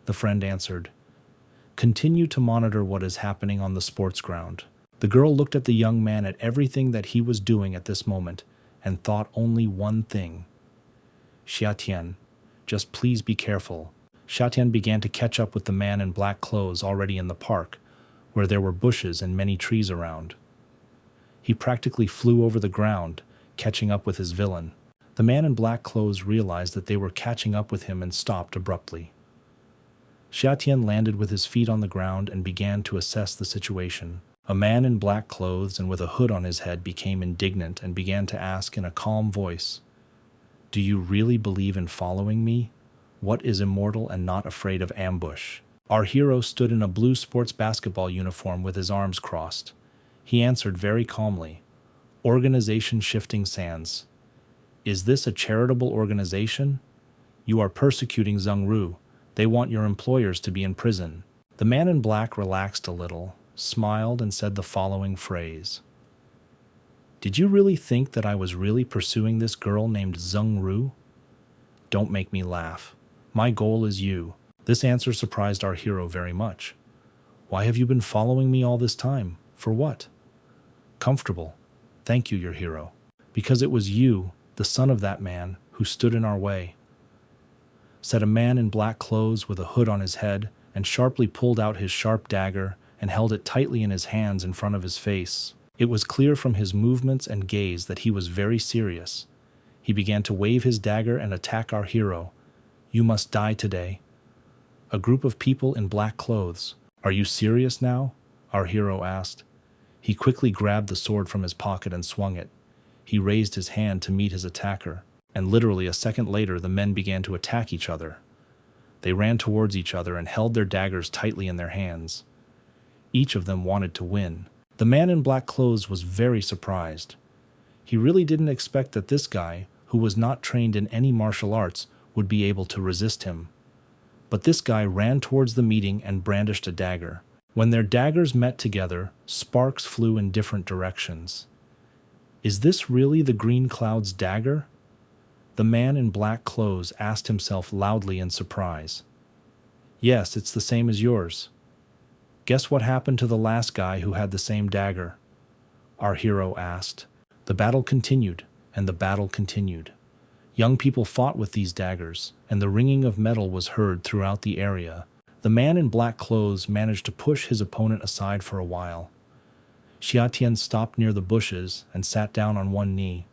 The friend answered. "Continue to monitor what is happening on the sports ground." The girl looked at the young man at everything that he was doing at this moment and thought only one thing. "Xiatian, just please be careful." Xiatian began to catch up with the man in black clothes already in the park, where there were bushes and many trees around. He practically flew over the ground, catching up with his villain. The man in black clothes realized that they were catching up with him and stopped abruptly. Xiatian landed with his feet on the ground and began to assess the situation. A man in black clothes and with a hood on his head became indignant and began to ask in a calm voice, "Do you really believe in following me? What is immortal and not afraid of ambush?" Our hero stood in a blue sports basketball uniform with his arms crossed. He answered very calmly, "Organization Shifting Sands. Is this a charitable organization? You are persecuting Zhengru. They want your employers to be in prison." The man in black relaxed a little, smiled, and said the following phrase. "Did you really think that I was really pursuing this girl named Zhengru? Don't make me laugh. My goal is you." This answer surprised our hero very much. "Why have you been following me all this time? For what?" "Comfortable. Thank you, your hero. Because it was you, the son of that man, who stood in our way," said a man in black clothes with a hood on his head and sharply pulled out his sharp dagger and held it tightly in his hands in front of his face. It was clear from his movements and gaze that he was very serious. He began to wave his dagger and attack our hero. "You must die today." A group of people in black clothes. "Are you serious now?" our hero asked. He quickly grabbed the sword from his pocket and swung it. He raised his hand to meet his attacker, and literally a second later the men began to attack each other. They ran towards each other and held their daggers tightly in their hands. Each of them wanted to win. The man in black clothes was very surprised. He really didn't expect that this guy, who was not trained in any martial arts, would be able to resist him. But this guy ran towards the meeting and brandished a dagger. When their daggers met together, sparks flew in different directions. "Is this really the Green Cloud's dagger?" The man in black clothes asked himself loudly in surprise. "Yes, it's the same as yours." "Guess what happened to the last guy who had the same dagger?" our hero asked. The battle continued, and the battle continued. Young people fought with these daggers, and the ringing of metal was heard throughout the area. The man in black clothes managed to push his opponent aside for a while. Xiatian stopped near the bushes and sat down on one knee.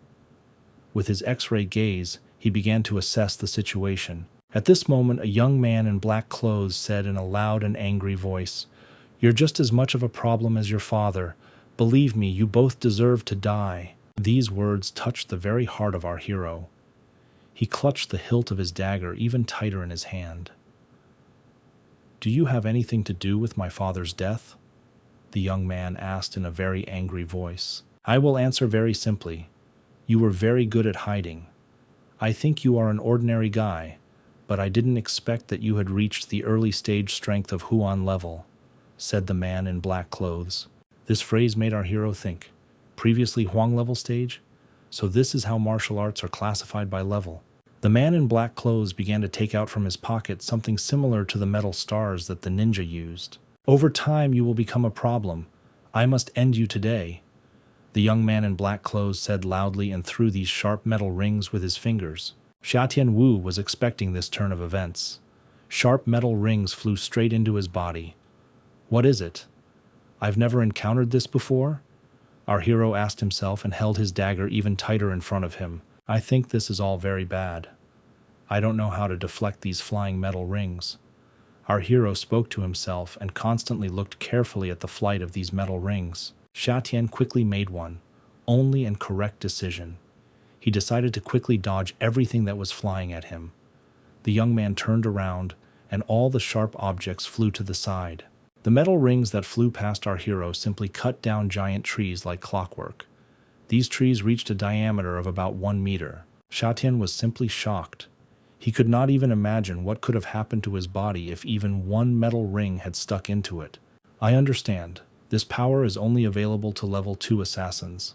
With his X-ray gaze, he began to assess the situation. At this moment, a young man in black clothes said in a loud and angry voice, "You're just as much of a problem as your father. Believe me, you both deserve to die." These words touched the very heart of our hero. He clutched the hilt of his dagger even tighter in his hand. "Do you have anything to do with my father's death?" the young man asked in a very angry voice. "I will answer very simply. You were very good at hiding. I think you are an ordinary guy, but I didn't expect that you had reached the early stage strength of Huan level," said the man in black clothes. This phrase made our hero think. Previously Huang level stage? So this is how martial arts are classified by level. The man in black clothes began to take out from his pocket something similar to the metal stars that the ninja used. "Over time you will become a problem. I must end you today," the young man in black clothes said loudly and threw these sharp metal rings with his fingers. Xiatian Wu was expecting this turn of events. Sharp metal rings flew straight into his body. "What is it? I've never encountered this before?" our hero asked himself and held his dagger even tighter in front of him. "I think this is all very bad. I don't know how to deflect these flying metal rings." Our hero spoke to himself and constantly looked carefully at the flight of these metal rings. Xiatian quickly made one, only and correct decision. He decided to quickly dodge everything that was flying at him. The young man turned around and all the sharp objects flew to the side. The metal rings that flew past our hero simply cut down giant trees like clockwork. These trees reached a diameter of about 1 meter. Xiatian was simply shocked. He could not even imagine what could have happened to his body if even one metal ring had stuck into it. I understand. This power is only available to level 2 assassins.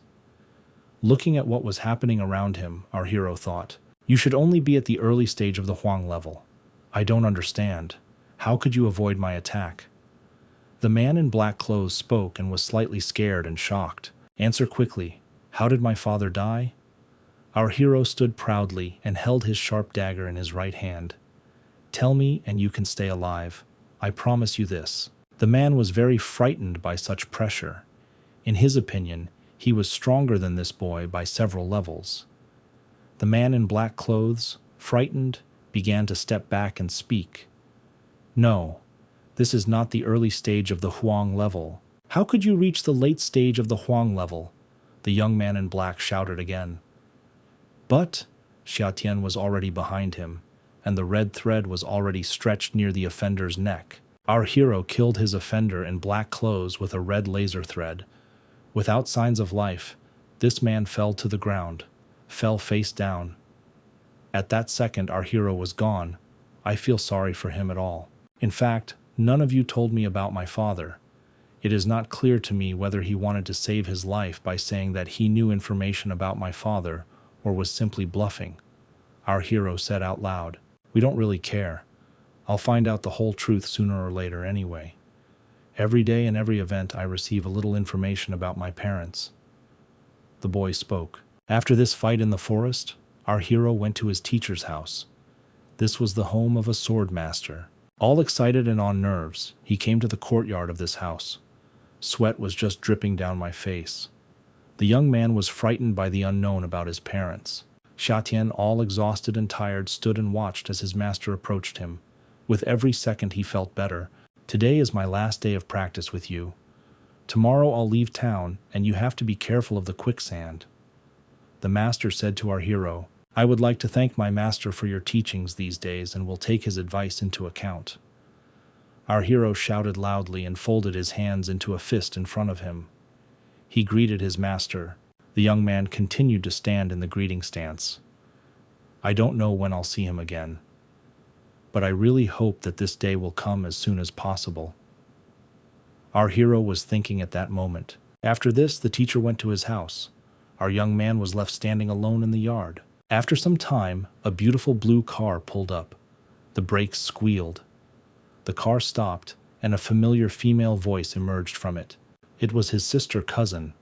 Looking at what was happening around him, our hero thought, you should only be at the early stage of the Huang level. I don't understand. How could you avoid my attack? The man in black clothes spoke and was slightly scared and shocked. Answer quickly. How did my father die? Our hero stood proudly and held his sharp dagger in his right hand. Tell me and you can stay alive. I promise you this. The man was very frightened by such pressure. In his opinion, he was stronger than this boy by several levels. The man in black clothes, frightened, began to step back and speak. No, this is not the early stage of the Huang level. How could you reach the late stage of the Huang level? The young man in black shouted again. But Xiatian was already behind him, and the red thread was already stretched near the offender's neck. Our hero killed his offender in black clothes with a red laser thread. Without signs of life, this man fell to the ground, fell face down. At that second, our hero was gone. I feel sorry for him at all. In fact, none of you told me about my father. It is not clear to me whether he wanted to save his life by saying that he knew information about my father or was simply bluffing. Our hero said out loud, "We don't really care. I'll find out the whole truth sooner or later anyway. Every day and every event I receive a little information about my parents." The boy spoke. After this fight in the forest, our hero went to his teacher's house. This was the home of a sword master. All excited and on nerves, he came to the courtyard of this house. Sweat was just dripping down my face. The young man was frightened by the unknown about his parents. Xiatian, all exhausted and tired, stood and watched as his master approached him. With every second he felt better. Today is my last day of practice with you. Tomorrow I'll leave town, and you have to be careful of the quicksand. The master said to our hero, I would like to thank my master for your teachings these days and will take his advice into account. Our hero shouted loudly and folded his hands into a fist in front of him. He greeted his master. The young man continued to stand in the greeting stance. I don't know when I'll see him again, but I really hope that this day will come as soon as possible. Our hero was thinking at that moment. After this, the teacher went to his house. Our young man was left standing alone in the yard. After some time, a beautiful blue car pulled up. The brakes squealed. The car stopped, and a familiar female voice emerged from it. It was his sister cousin.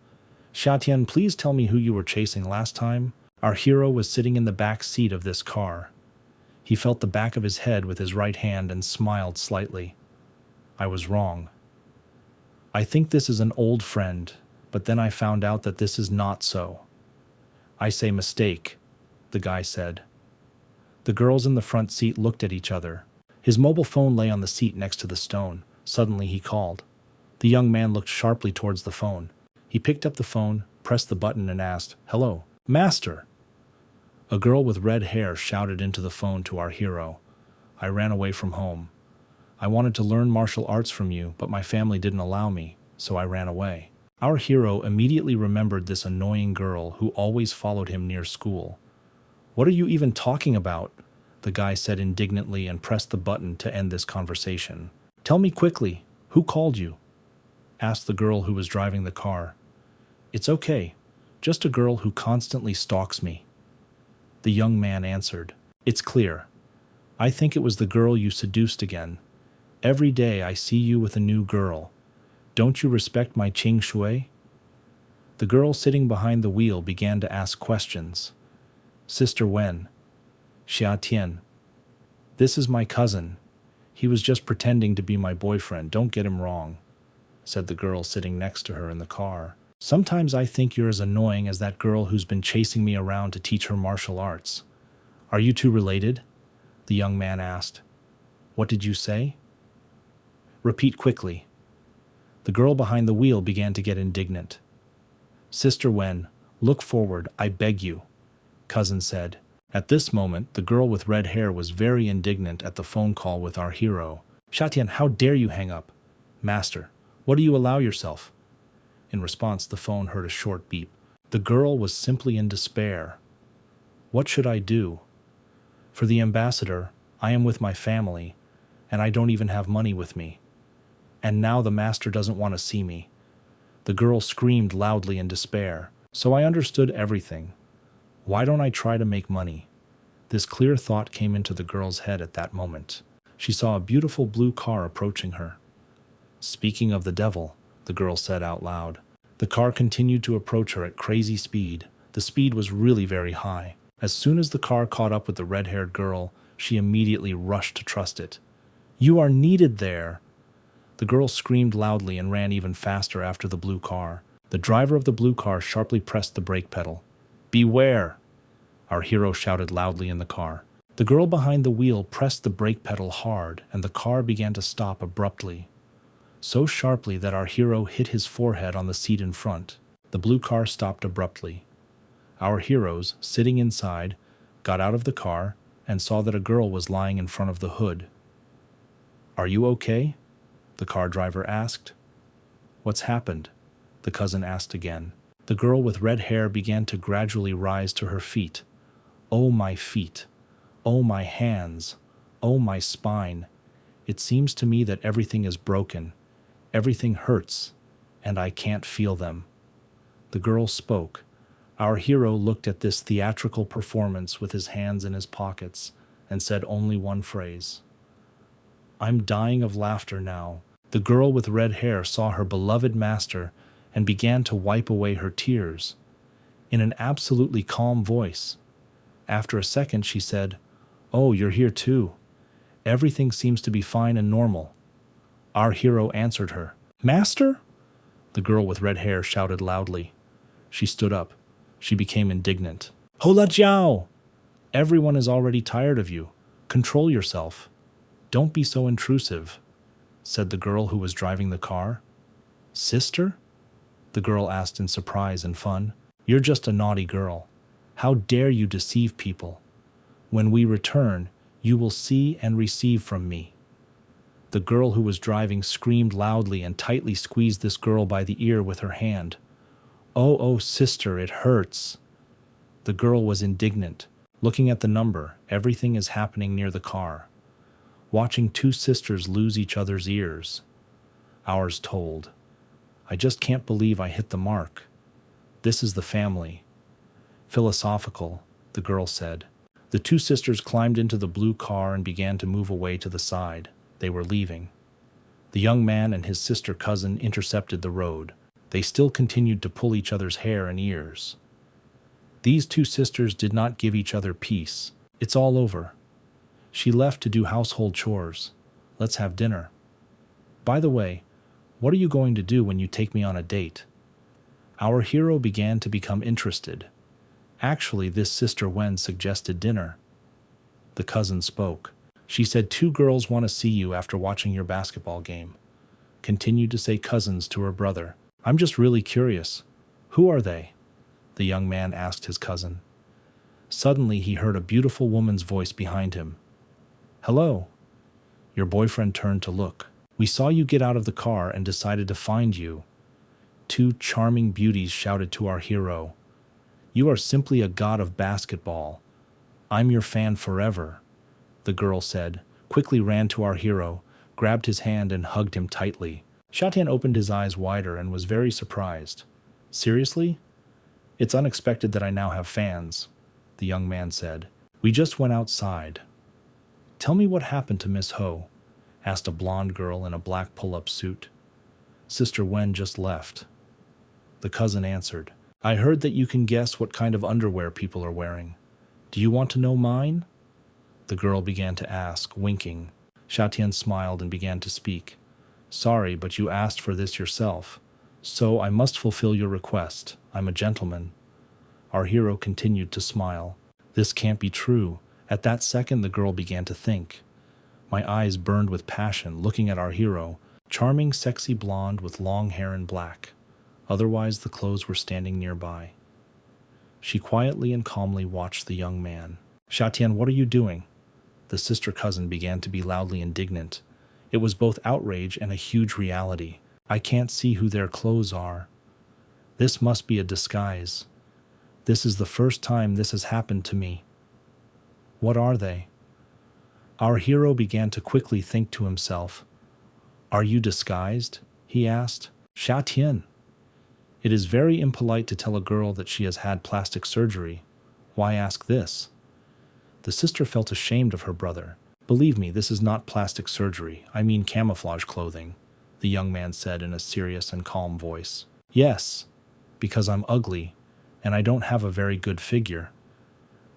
Xiatian, please tell me who you were chasing last time. Our hero was sitting in the back seat of this car. He felt the back of his head with his right hand and smiled slightly. I was wrong. I think this is an old friend, but then I found out that this is not so. I say mistake, the guy said. The girls in the front seat looked at each other. His mobile phone lay on the seat next to the stone. Suddenly he called. The young man looked sharply towards the phone. He picked up the phone, pressed the button, and asked, Hello, Master. A girl with red hair shouted into the phone to our hero. I ran away from home. I wanted to learn martial arts from you, but my family didn't allow me, so I ran away. Our hero immediately remembered this annoying girl who always followed him near school. What are you even talking about? The guy said indignantly and pressed the button to end this conversation. Tell me quickly, who called you? Asked the girl who was driving the car. It's okay, just a girl who constantly stalks me. The young man answered. It's clear. I think it was the girl you seduced again. Every day I see you with a new girl. Don't you respect my Qing Shui? The girl sitting behind the wheel began to ask questions. Sister Wen. Xia Tian. This is my cousin. He was just pretending to be my boyfriend, don't get him wrong, said the girl sitting next to her in the car. Sometimes I think you're as annoying as that girl who's been chasing me around to teach her martial arts. Are you two related? The young man asked. What did you say? Repeat quickly. The girl behind the wheel began to get indignant. Sister Wen, look forward, I beg you, cousin said. At this moment, the girl with red hair was very indignant at the phone call with our hero. Xiatian, how dare you hang up? Master, what do you allow yourself? In response, the phone heard a short beep. The girl was simply in despair. What should I do? For the ambassador, I am with my family, and I don't even have money with me. And now the master doesn't want to see me. The girl screamed loudly in despair. So I understood everything. Why don't I try to make money? This clear thought came into the girl's head at that moment. She saw a beautiful blue car approaching her. Speaking of the devil, the girl said out loud. The car continued to approach her at crazy speed. The speed was really very high. As soon as the car caught up with the red-haired girl, she immediately rushed to trust it. You are needed there! The girl screamed loudly and ran even faster after the blue car. The driver of the blue car sharply pressed the brake pedal. Beware! Our hero shouted loudly in the car. The girl behind the wheel pressed the brake pedal hard, and the car began to stop abruptly. So sharply that our hero hit his forehead on the seat in front. The blue car stopped abruptly. Our heroes, sitting inside, got out of the car and saw that a girl was lying in front of the hood. Are you okay? The car driver asked. What's happened? The cousin asked again. The girl with red hair began to gradually rise to her feet. Oh, my feet. Oh, my hands. Oh, my spine. It seems to me that everything is broken. Everything hurts, and I can't feel them. The girl spoke. Our hero looked at this theatrical performance with his hands in his pockets and said only one phrase. I'm dying of laughter now. The girl with red hair saw her beloved master and began to wipe away her tears. In an absolutely calm voice. After a second, she said, Oh, you're here too. Everything seems to be fine and normal. Our hero answered her. Master? The girl with red hair shouted loudly. She stood up. She became indignant. Hola Jiao! Everyone is already tired of you. Control yourself. Don't be so intrusive, said the girl who was driving the car. Sister? The girl asked in surprise and fun. You're just a naughty girl. How dare you deceive people? When we return, you will see and receive from me. The girl who was driving screamed loudly and tightly squeezed this girl by the ear with her hand. Oh, sister, it hurts. The girl was indignant. Looking at the number, everything is happening near the car. Watching two sisters lose each other's ears. Ours told. I just can't believe I hit the mark. This is the family. Philosophical, the girl said. The two sisters climbed into the blue car and began to move away to the side. They were leaving. The young man and his sister cousin intercepted the road. They still continued to pull each other's hair and ears. These two sisters did not give each other peace. It's all over. She left to do household chores. Let's have dinner. By the way, what are you going to do when you take me on a date? Our hero began to become interested. Actually, this sister Wen suggested dinner. The cousin spoke. She said 2 girls want to see you after watching your basketball game. Continued to say cousins to her brother. I'm just really curious. Who are they? The young man asked his cousin. Suddenly he heard a beautiful woman's voice behind him. Hello. Your boyfriend turned to look. We saw you get out of the car and decided to find you. 2 charming beauties shouted to our hero. You are simply a god of basketball. I'm your fan forever. The girl said, quickly ran to our hero, grabbed his hand and hugged him tightly. Xiatian opened his eyes wider and was very surprised. Seriously? It's unexpected that I now have fans, the young man said. We just went outside. Tell me what happened to Miss Ho, asked a blonde girl in a black pull-up suit. Sister Wen just left. The cousin answered. I heard that you can guess what kind of underwear people are wearing. Do you want to know mine? The girl began to ask, winking. Xiatian smiled and began to speak. Sorry, but you asked for this yourself. So I must fulfill your request. I'm a gentleman. Our hero continued to smile. This can't be true. At that second, the girl began to think. My eyes burned with passion looking at our hero, charming, sexy blonde with long hair and black. Otherwise, the clothes were standing nearby. She quietly and calmly watched the young man. Xiatian, what are you doing? The sister cousin began to be loudly indignant. It was both outrage and a huge reality. I can't see who their clothes are. This must be a disguise. This is the first time this has happened to me. What are they? Our hero began to quickly think to himself. Are you disguised? He asked. Xiatian. It is very impolite to tell a girl that she has had plastic surgery. Why ask this? The sister felt ashamed of her brother. Believe me, this is not plastic surgery. I mean camouflage clothing, the young man said in a serious and calm voice. Yes, because I'm ugly, and I don't have a very good figure.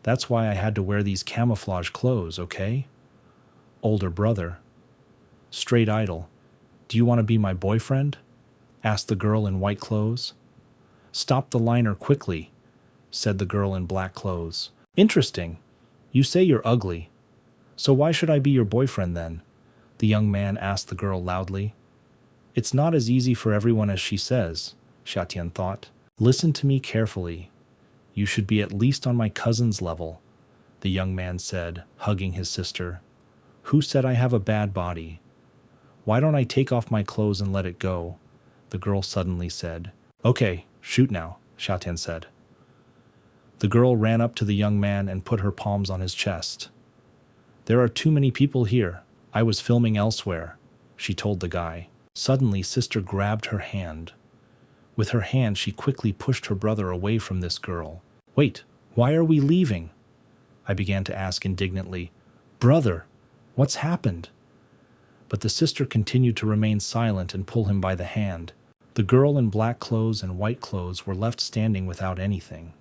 That's why I had to wear these camouflage clothes, okay? Older brother. Straight idol. Do you want to be my boyfriend? Asked the girl in white clothes. Stop the liner quickly, said the girl in black clothes. Interesting. You say you're ugly. So why should I be your boyfriend then? The young man asked the girl loudly. It's not as easy for everyone as she says, Xiatian thought. Listen to me carefully. You should be at least on my cousin's level, the young man said, hugging his sister. Who said I have a bad body? Why don't I take off my clothes and let it go? The girl suddenly said. Okay, shoot now, Xiatian said. The girl ran up to the young man and put her palms on his chest. There are too many people here. I was filming elsewhere, she told the guy. Suddenly, sister grabbed her hand. With her hand, she quickly pushed her brother away from this girl. Wait, why are we leaving? I began to ask indignantly. Brother, what's happened? But the sister continued to remain silent and pull him by the hand. The girl in black clothes and white clothes were left standing without anything.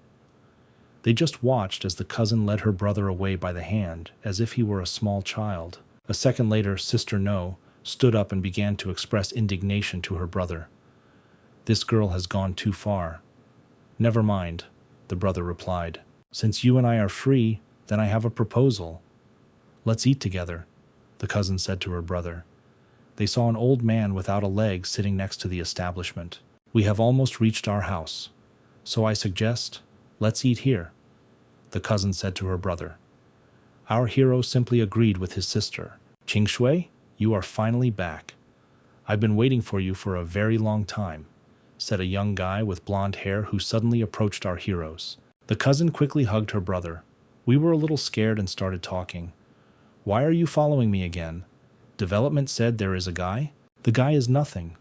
They just watched as the cousin led her brother away by the hand, as if he were a small child. A second later, Sister No stood up and began to express indignation to her brother. This girl has gone too far. Never mind, the brother replied. Since you and I are free, then I have a proposal. Let's eat together, the cousin said to her brother. They saw an old man without a leg sitting next to the establishment. We have almost reached our house, so I suggest, let's eat here, the cousin said to her brother. Our hero simply agreed with his sister. Qingshui, you are finally back. I've been waiting for you for a very long time, said a young guy with blonde hair who suddenly approached our heroes. The cousin quickly hugged her brother. We were a little scared and started talking. Why are you following me again? Development said there is a guy? The guy is nothing.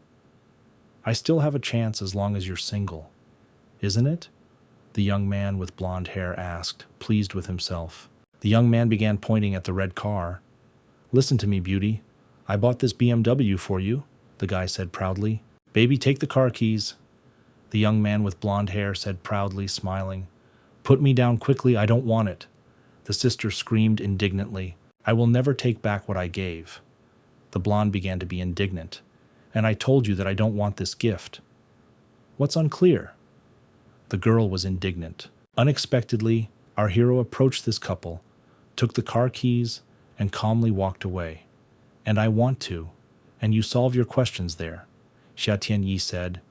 I still have a chance as long as you're single. Isn't it? The young man with blonde hair asked, pleased with himself. The young man began pointing at the red car. Listen to me, beauty. I bought this BMW for you, the guy said proudly. Baby, take the car keys. The young man with blonde hair said proudly, smiling. Put me down quickly, I don't want it. The sister screamed indignantly. I will never take back what I gave. The blonde began to be indignant. And I told you that I don't want this gift. What's unclear? The girl was indignant. Unexpectedly, our hero approached this couple, took the car keys, and calmly walked away. And I want to, and you solve your questions there, Xia Tianyi said,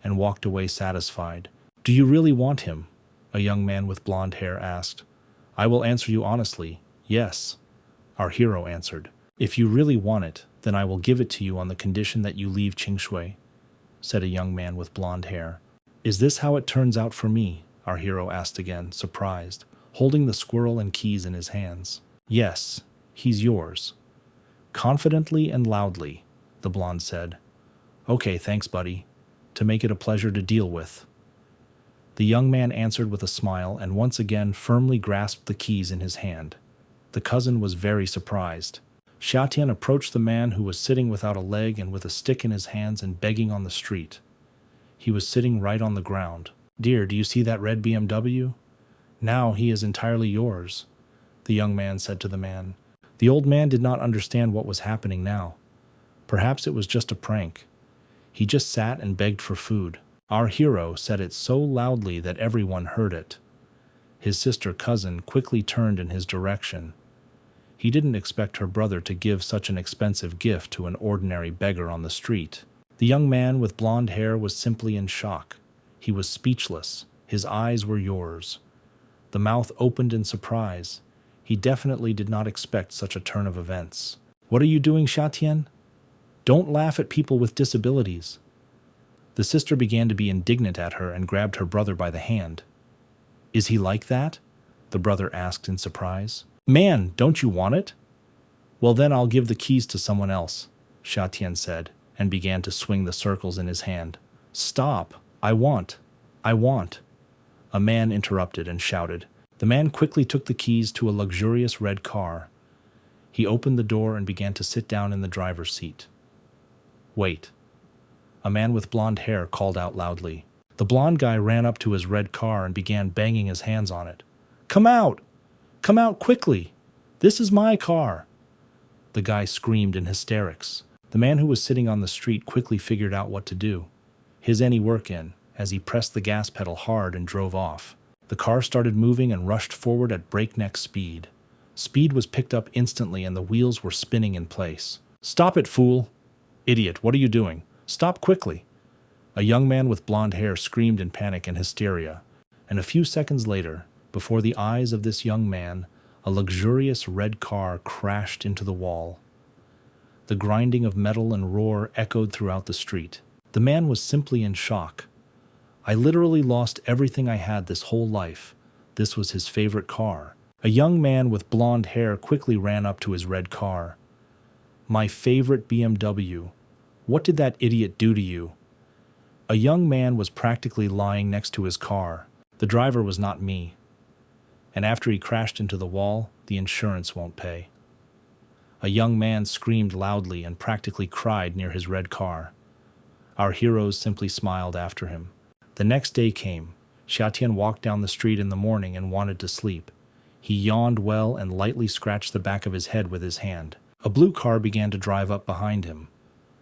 and walked away satisfied. Do you really want him? A young man with blonde hair asked. I will answer you honestly, yes, our hero answered. If you really want it, then I will give it to you on the condition that you leave Qingshui, said a young man with blonde hair. Is this how it turns out for me? Our hero asked again, surprised, holding the squirrel and keys in his hands. Yes, he's yours. Confidently and loudly, the blonde said. Okay, thanks, buddy. To make it a pleasure to deal with. The young man answered with a smile and once again firmly grasped the keys in his hand. The cousin was very surprised. Xiatian approached the man who was sitting without a leg and with a stick in his hands and begging on the street. He was sitting right on the ground. Dear, do you see that red BMW? Now he is entirely yours, the young man said to the man. The old man did not understand what was happening now. Perhaps it was just a prank. He just sat and begged for food. Our hero said it so loudly that everyone heard it. His sister cousin quickly turned in his direction. He didn't expect her brother to give such an expensive gift to an ordinary beggar on the street. The young man with blonde hair was simply in shock. He was speechless. His eyes were yours. The mouth opened in surprise. He definitely did not expect such a turn of events. What are you doing, Xiatian? Don't laugh at people with disabilities. The sister began to be indignant at her and grabbed her brother by the hand. Is he like that? The brother asked in surprise. Man, don't you want it? Well, then I'll give the keys to someone else, Xiatian said, and began to swing the circles in his hand. Stop! I want! A man interrupted and shouted. The man quickly took the keys to a luxurious red car. He opened the door and began to sit down in the driver's seat. Wait. A man with blonde hair called out loudly. The blonde guy ran up to his red car and began banging his hands on it. Come out! Come out quickly! This is my car! The guy screamed in hysterics. The man who was sitting on the street quickly figured out what to do. His any work in, as he pressed the gas pedal hard and drove off. The car started moving and rushed forward at breakneck speed. Speed was picked up instantly and the wheels were spinning in place. Stop it, fool! Idiot, what are you doing? Stop quickly! A young man with blonde hair screamed in panic and hysteria, and a few seconds later, before the eyes of this young man, a luxurious red car crashed into the wall. The grinding of metal and roar echoed throughout the street. The man was simply in shock. I literally lost everything I had this whole life. This was his favorite car. A young man with blonde hair quickly ran up to his red car. My favorite BMW. What did that idiot do to you? A young man was practically lying next to his car. The driver was not me. And after he crashed into the wall, the insurance won't pay. A young man screamed loudly and practically cried near his red car. Our heroes simply smiled after him. The next day came. Xiatian walked down the street in the morning and wanted to sleep. He yawned well and lightly scratched the back of his head with his hand. A blue car began to drive up behind him.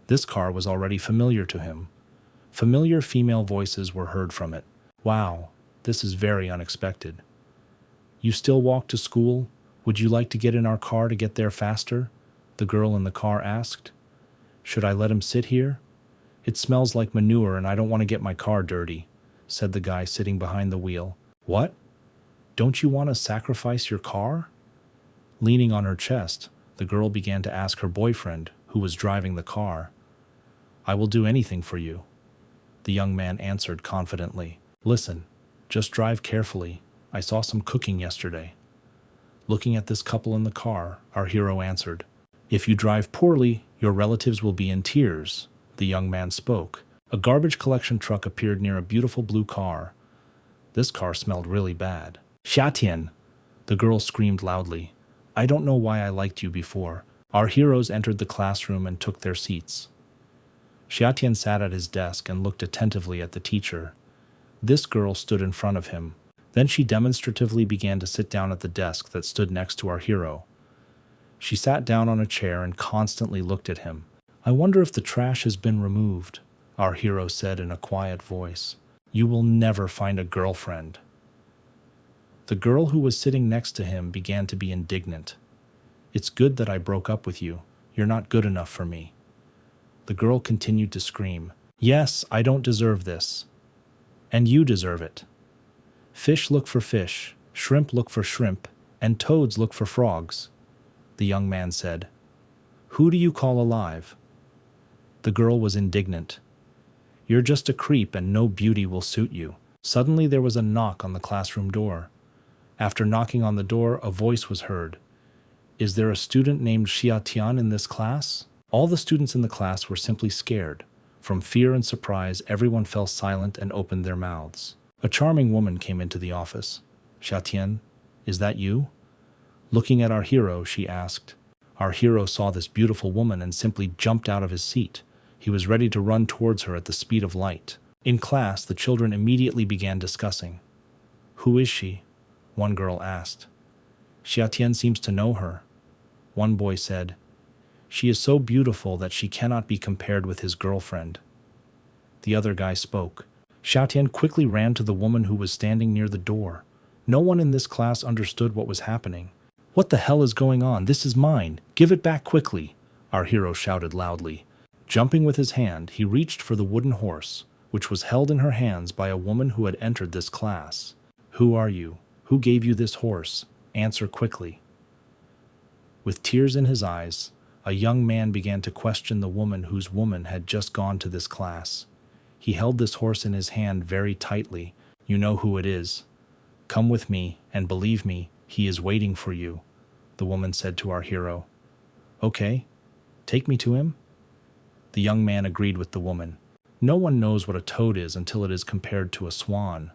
This car was already familiar to him. Familiar female voices were heard from it. Wow, this is very unexpected. You still walk to school? Would you like to get in our car to get there faster? The girl in the car asked. Should I let him sit here? It smells like manure and I don't want to get my car dirty, said the guy sitting behind the wheel. What? Don't you want to sacrifice your car? Leaning on her chest, the girl began to ask her boyfriend, who was driving the car. I will do anything for you. The young man answered confidently. Listen, just drive carefully. I saw some cooking yesterday. Looking at this couple in the car, our hero answered. If you drive poorly, your relatives will be in tears. The young man spoke. A garbage collection truck appeared near a beautiful blue car. This car smelled really bad. Xiatian! The girl screamed loudly. I don't know why I liked you before. Our heroes entered the classroom and took their seats. Xiatian sat at his desk and looked attentively at the teacher. This girl stood in front of him. Then she demonstratively began to sit down at the desk that stood next to our hero. She sat down on a chair and constantly looked at him. I wonder if the trash has been removed, our hero said in a quiet voice. You will never find a girlfriend. The girl who was sitting next to him began to be indignant. It's good that I broke up with you. You're not good enough for me. The girl continued to scream. Yes, I don't deserve this. And you deserve it. Fish look for fish, shrimp look for shrimp, and toads look for frogs, the young man said. Who do you call alive? The girl was indignant. You're just a creep and no beauty will suit you. Suddenly there was a knock on the classroom door. After knocking on the door, a voice was heard. Is there a student named Xiatian in this class? All the students in the class were simply scared. From fear and surprise, everyone fell silent and opened their mouths. A charming woman came into the office. Xiatian, is that you? Looking at our hero, she asked. Our hero saw this beautiful woman and simply jumped out of his seat. He was ready to run towards her at the speed of light. In class, the children immediately began discussing. Who is she? One girl asked. Xiatian seems to know her. One boy said. She is so beautiful that she cannot be compared with his girlfriend. The other guy spoke. Xiatian quickly ran to the woman who was standing near the door. No one in this class understood what was happening. What the hell is going on? This is mine. Give it back quickly, our hero shouted loudly. Jumping with his hand, he reached for the wooden horse, which was held in her hands by a woman who had entered this class. Who are you? Who gave you this horse? Answer quickly. With tears in his eyes, a young man began to question the woman whose woman had just gone to this class. He held this horse in his hand very tightly. You know who it is. Come with me, and believe me, he is waiting for you, the woman said to our hero. Okay, take me to him? The young man agreed with the woman. No one knows what a toad is until it is compared to a swan.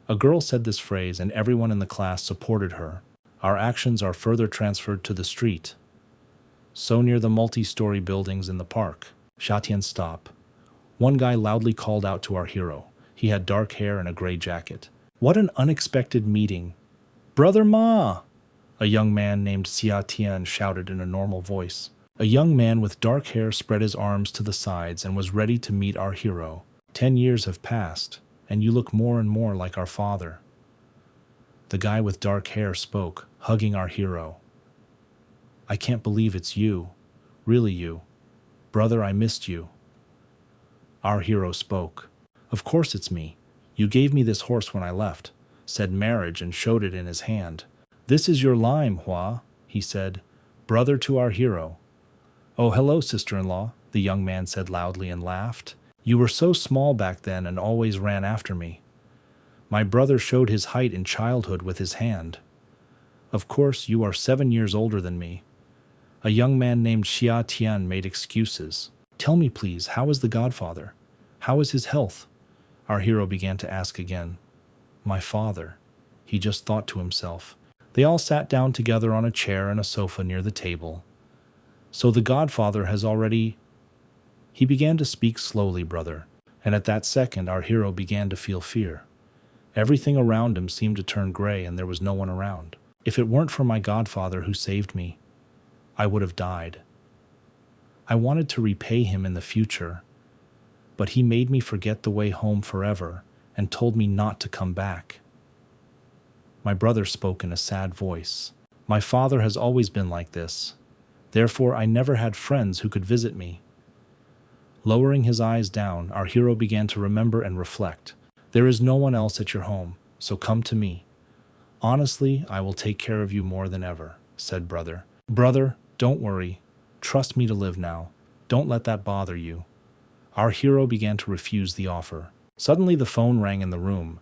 A girl said this phrase, and everyone in the class supported her. Our actions are further transferred to the street. So near the multi-story buildings in the park. Shatian stop. One guy loudly called out to our hero. He had dark hair and a gray jacket. What an unexpected meeting. Brother Ma! A young man named Xia Tian shouted in a normal voice. A young man with dark hair spread his arms to the sides and was ready to meet our hero. 10 years have passed, and you look more and more like our father. The guy with dark hair spoke, hugging our hero. I can't believe it's you. Really you. Brother, I missed you. Our hero spoke. Of course it's me. You gave me this horse when I left, said marriage and showed it in his hand. This is your lime, Hua, he said, brother to our hero. Oh, hello, sister-in-law, the young man said loudly and laughed. You were so small back then and always ran after me. My brother showed his height in childhood with his hand. Of course, you are 7 years older than me. A young man named Xia Tian made excuses. Tell me, please, how is the godfather? How is his health? Our hero began to ask again. My father, he just thought to himself. They all sat down together on a chair and a sofa near the table. So the godfather has already... He began to speak slowly, brother, and at that second our hero began to feel fear. Everything around him seemed to turn gray and there was no one around. If it weren't for my godfather who saved me, I would have died. I wanted to repay him in the future, but he made me forget the way home forever and told me not to come back. My brother spoke in a sad voice. My father has always been like this. Therefore, I never had friends who could visit me. Lowering his eyes down, our hero began to remember and reflect. There is no one else at your home, so come to me. Honestly, I will take care of you more than ever, said brother. Brother, don't worry. Trust me to live now. Don't let that bother you. Our hero began to refuse the offer. Suddenly the phone rang in the room.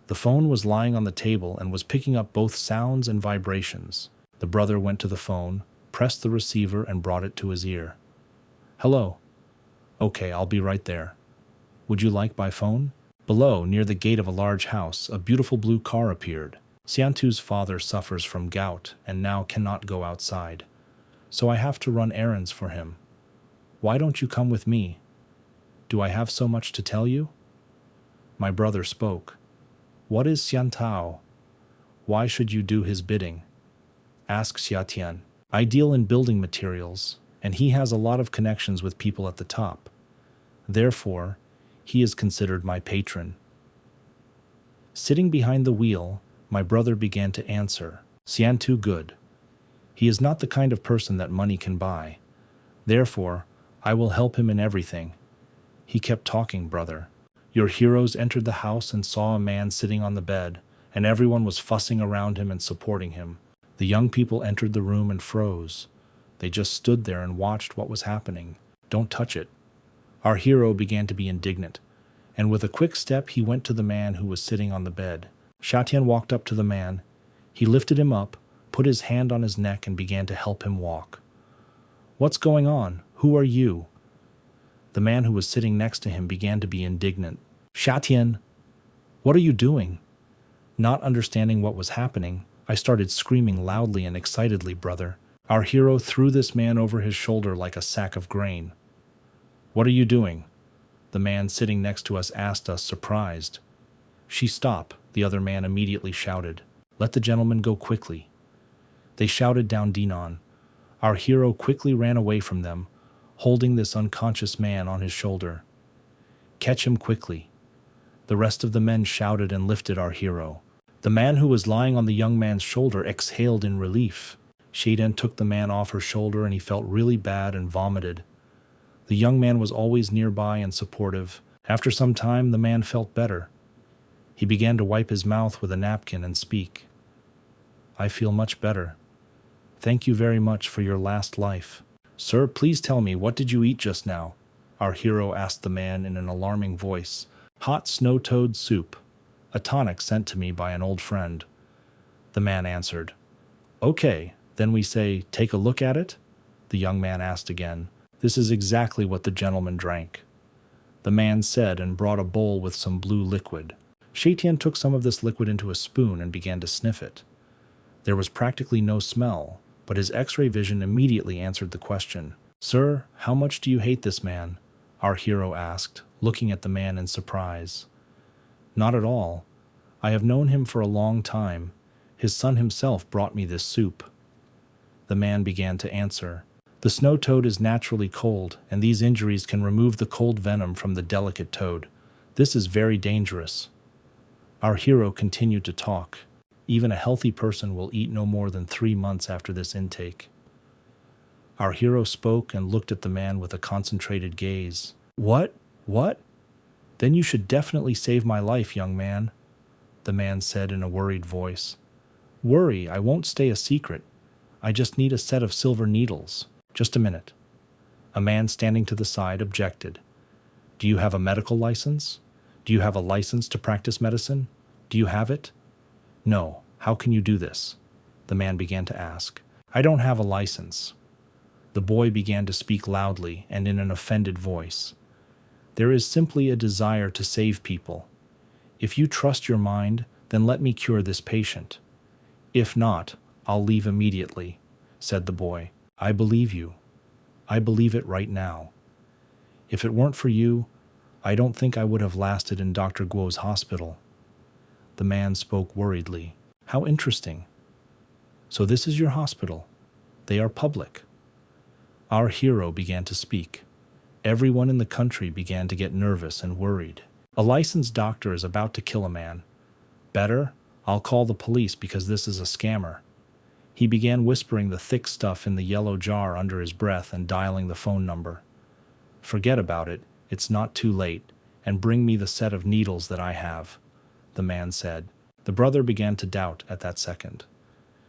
The phone was lying on the table and was picking up both sounds and vibrations. The brother went to the phone, pressed the receiver, and brought it to his ear. Hello. Okay, I'll be right there. Would you like by phone? Below, near the gate of a large house, a beautiful blue car appeared. Xiantu's father suffers from gout and now cannot go outside. So I have to run errands for him. Why don't you come with me? Do I have so much to tell you? My brother spoke. What is Xiantao? Why should you do his bidding? Ask Xiatian. I deal in building materials, and he has a lot of connections with people at the top. Therefore, he is considered my patron. Sitting behind the wheel, my brother began to answer. Xiantu good. He is not the kind of person that money can buy. Therefore, I will help him in everything. He kept talking, brother. Your heroes entered the house and saw a man sitting on the bed, and everyone was fussing around him and supporting him. The young people entered the room and froze. They just stood there and watched what was happening. Don't touch it. Our hero began to be indignant, and with a quick step he went to the man who was sitting on the bed. Shatian walked up to the man. He lifted him up, put his hand on his neck, and began to help him walk. What's going on? Who are you? The man who was sitting next to him began to be indignant. Shatian, what are you doing? Not understanding what was happening, I started screaming loudly and excitedly, brother. Our hero threw this man over his shoulder like a sack of grain. What are you doing? The man sitting next to us asked us, surprised. She stop, the other man immediately shouted. Let the gentleman go quickly. They shouted down Dinan. Our hero quickly ran away from them, holding this unconscious man on his shoulder. Catch him quickly. The rest of the men shouted and lifted our hero. The man who was lying on the young man's shoulder exhaled in relief. Shaidan took the man off her shoulder and he felt really bad and vomited. The young man was always nearby and supportive. After some time, the man felt better. He began to wipe his mouth with a napkin and speak. I feel much better. Thank you very much for your last life. Sir, please tell me, what did you eat just now? Our hero asked the man in an alarming voice. Hot snow-toad soup, a tonic sent to me by an old friend. The man answered. Okay, then we say, take a look at it? The young man asked again. This is exactly what the gentleman drank. The man said and brought a bowl with some blue liquid. Shetian took some of this liquid into a spoon and began to sniff it. There was practically no smell, but his X-ray vision immediately answered the question. Sir, how much do you hate this man? Our hero asked, looking at the man in surprise. Not at all. I have known him for a long time. His son himself brought me this soup. The man began to answer. The snow toad is naturally cold, and these injuries can remove the cold venom from the delicate toad. This is very dangerous. Our hero continued to talk. Even a healthy person will eat no more than 3 months after this intake. Our hero spoke and looked at the man with a concentrated gaze. What? Then you should definitely save my life, young man, the man said in a worried voice. Worry, I won't stay a secret. I just need a set of silver needles. Just a minute. A man standing to the side objected. Do you have a medical license? Do you have a license to practice medicine? Do you have it? No. How can you do this? The man began to ask. I don't have a license. The boy began to speak loudly and in an offended voice. There is simply a desire to save people. If you trust your mind, then let me cure this patient. If not, I'll leave immediately, said the boy. I believe you. I believe it right now. If it weren't for you, I don't think I would have lasted in Dr. Guo's hospital. The man spoke worriedly. How interesting. So this is your hospital. They are public. Our hero began to speak. Everyone in the country began to get nervous and worried. A licensed doctor is about to kill a man. Better, I'll call the police because this is a scammer. He began whispering the thick stuff in the yellow jar under his breath and dialing the phone number. Forget about it, it's not too late, and bring me the set of needles that I have, the man said. The brother began to doubt at that second.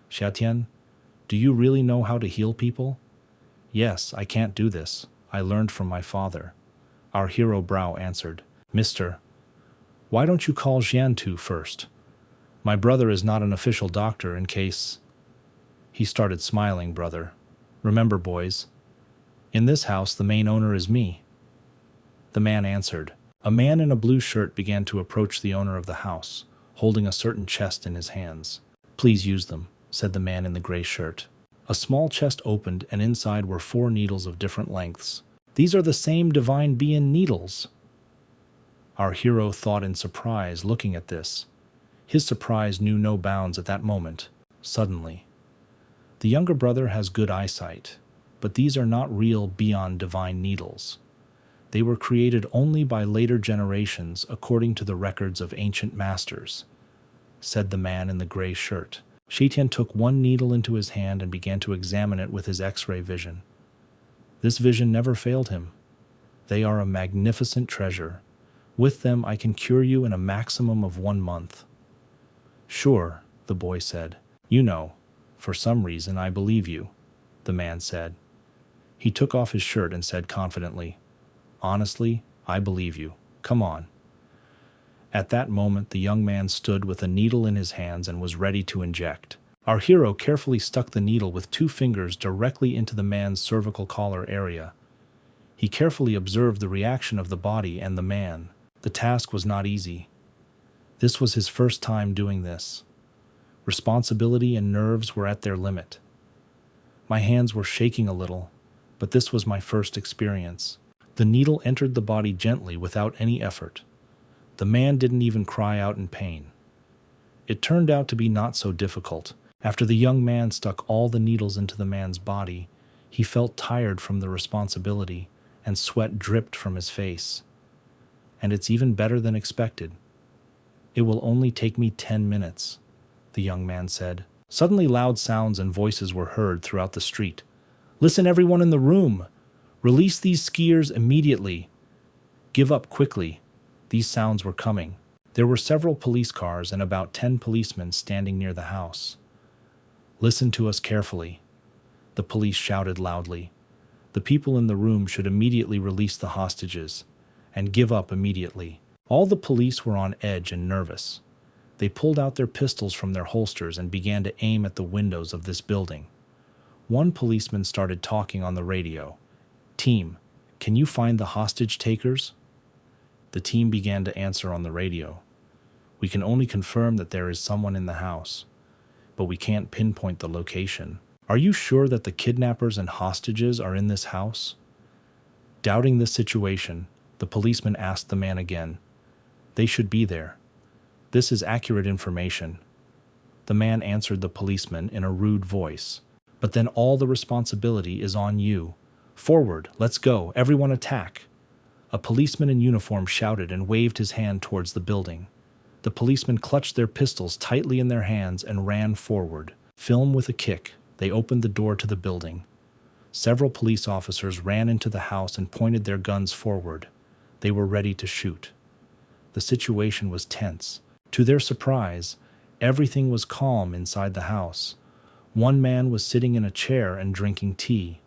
Xiatian, do you really know how to heal people? Yes, I can't do this. I learned from my father. Our hero brow answered. Mister, why don't you call Jiantu first? My brother is not an official doctor in case... He started smiling, brother. Remember, boys, in this house the main owner is me. The man answered. A man in a blue shirt began to approach the owner of the house, holding a certain chest in his hands. Please use them, said the man in the gray shirt. A small chest opened, and inside were 4 needles of different lengths. These are the same divine being needles. Our hero thought in surprise, looking at this. His surprise knew no bounds at that moment. Suddenly, the younger brother has good eyesight, but these are not real beyond divine needles. They were created only by later generations according to the records of ancient masters, said the man in the gray shirt. Shetian took 1 needle into his hand and began to examine it with his X-ray vision. This vision never failed him. They are a magnificent treasure. With them I can cure you in a maximum of 1 month. Sure, the boy said. You know, for some reason I believe you, the man said. He took off his shirt and said confidently, Honestly, I believe you. Come on. At that moment, the young man stood with a needle in his hands and was ready to inject. Our hero carefully stuck the needle with 2 fingers directly into the man's cervical collar area. He carefully observed the reaction of the body and the man. The task was not easy. This was his first time doing this. Responsibility and nerves were at their limit. My hands were shaking a little, but this was my first experience. The needle entered the body gently without any effort. The man didn't even cry out in pain. It turned out to be not so difficult. After the young man stuck all the needles into the man's body, he felt tired from the responsibility, and sweat dripped from his face. And it's even better than expected. It will only take me 10 minutes, the young man said. Suddenly loud sounds and voices were heard throughout the street. Listen, everyone in the room! Release these skiers immediately! Give up quickly! These sounds were coming. There were several police cars and about 10 policemen standing near the house. Listen to us carefully. The police shouted loudly. The people in the room should immediately release the hostages and give up immediately. All the police were on edge and nervous. They pulled out their pistols from their holsters and began to aim at the windows of this building. One policeman started talking on the radio. "Team, can you find the hostage takers?" The team began to answer on the radio. "We can only confirm that there is someone in the house, but we can't pinpoint the location. Are you sure that the kidnappers and hostages are in this house?" Doubting this situation, the policeman asked the man again. "They should be there. This is accurate information." The man answered the policeman in a rude voice. "But then all the responsibility is on you. Forward, let's go, everyone attack." A policeman in uniform shouted and waved his hand towards the building. The policemen clutched their pistols tightly in their hands and ran forward. Film with a kick, they opened the door to the building. Several police officers ran into the house and pointed their guns forward. They were ready to shoot. The situation was tense. To their surprise, everything was calm inside the house. One man was sitting in a chair and drinking tea.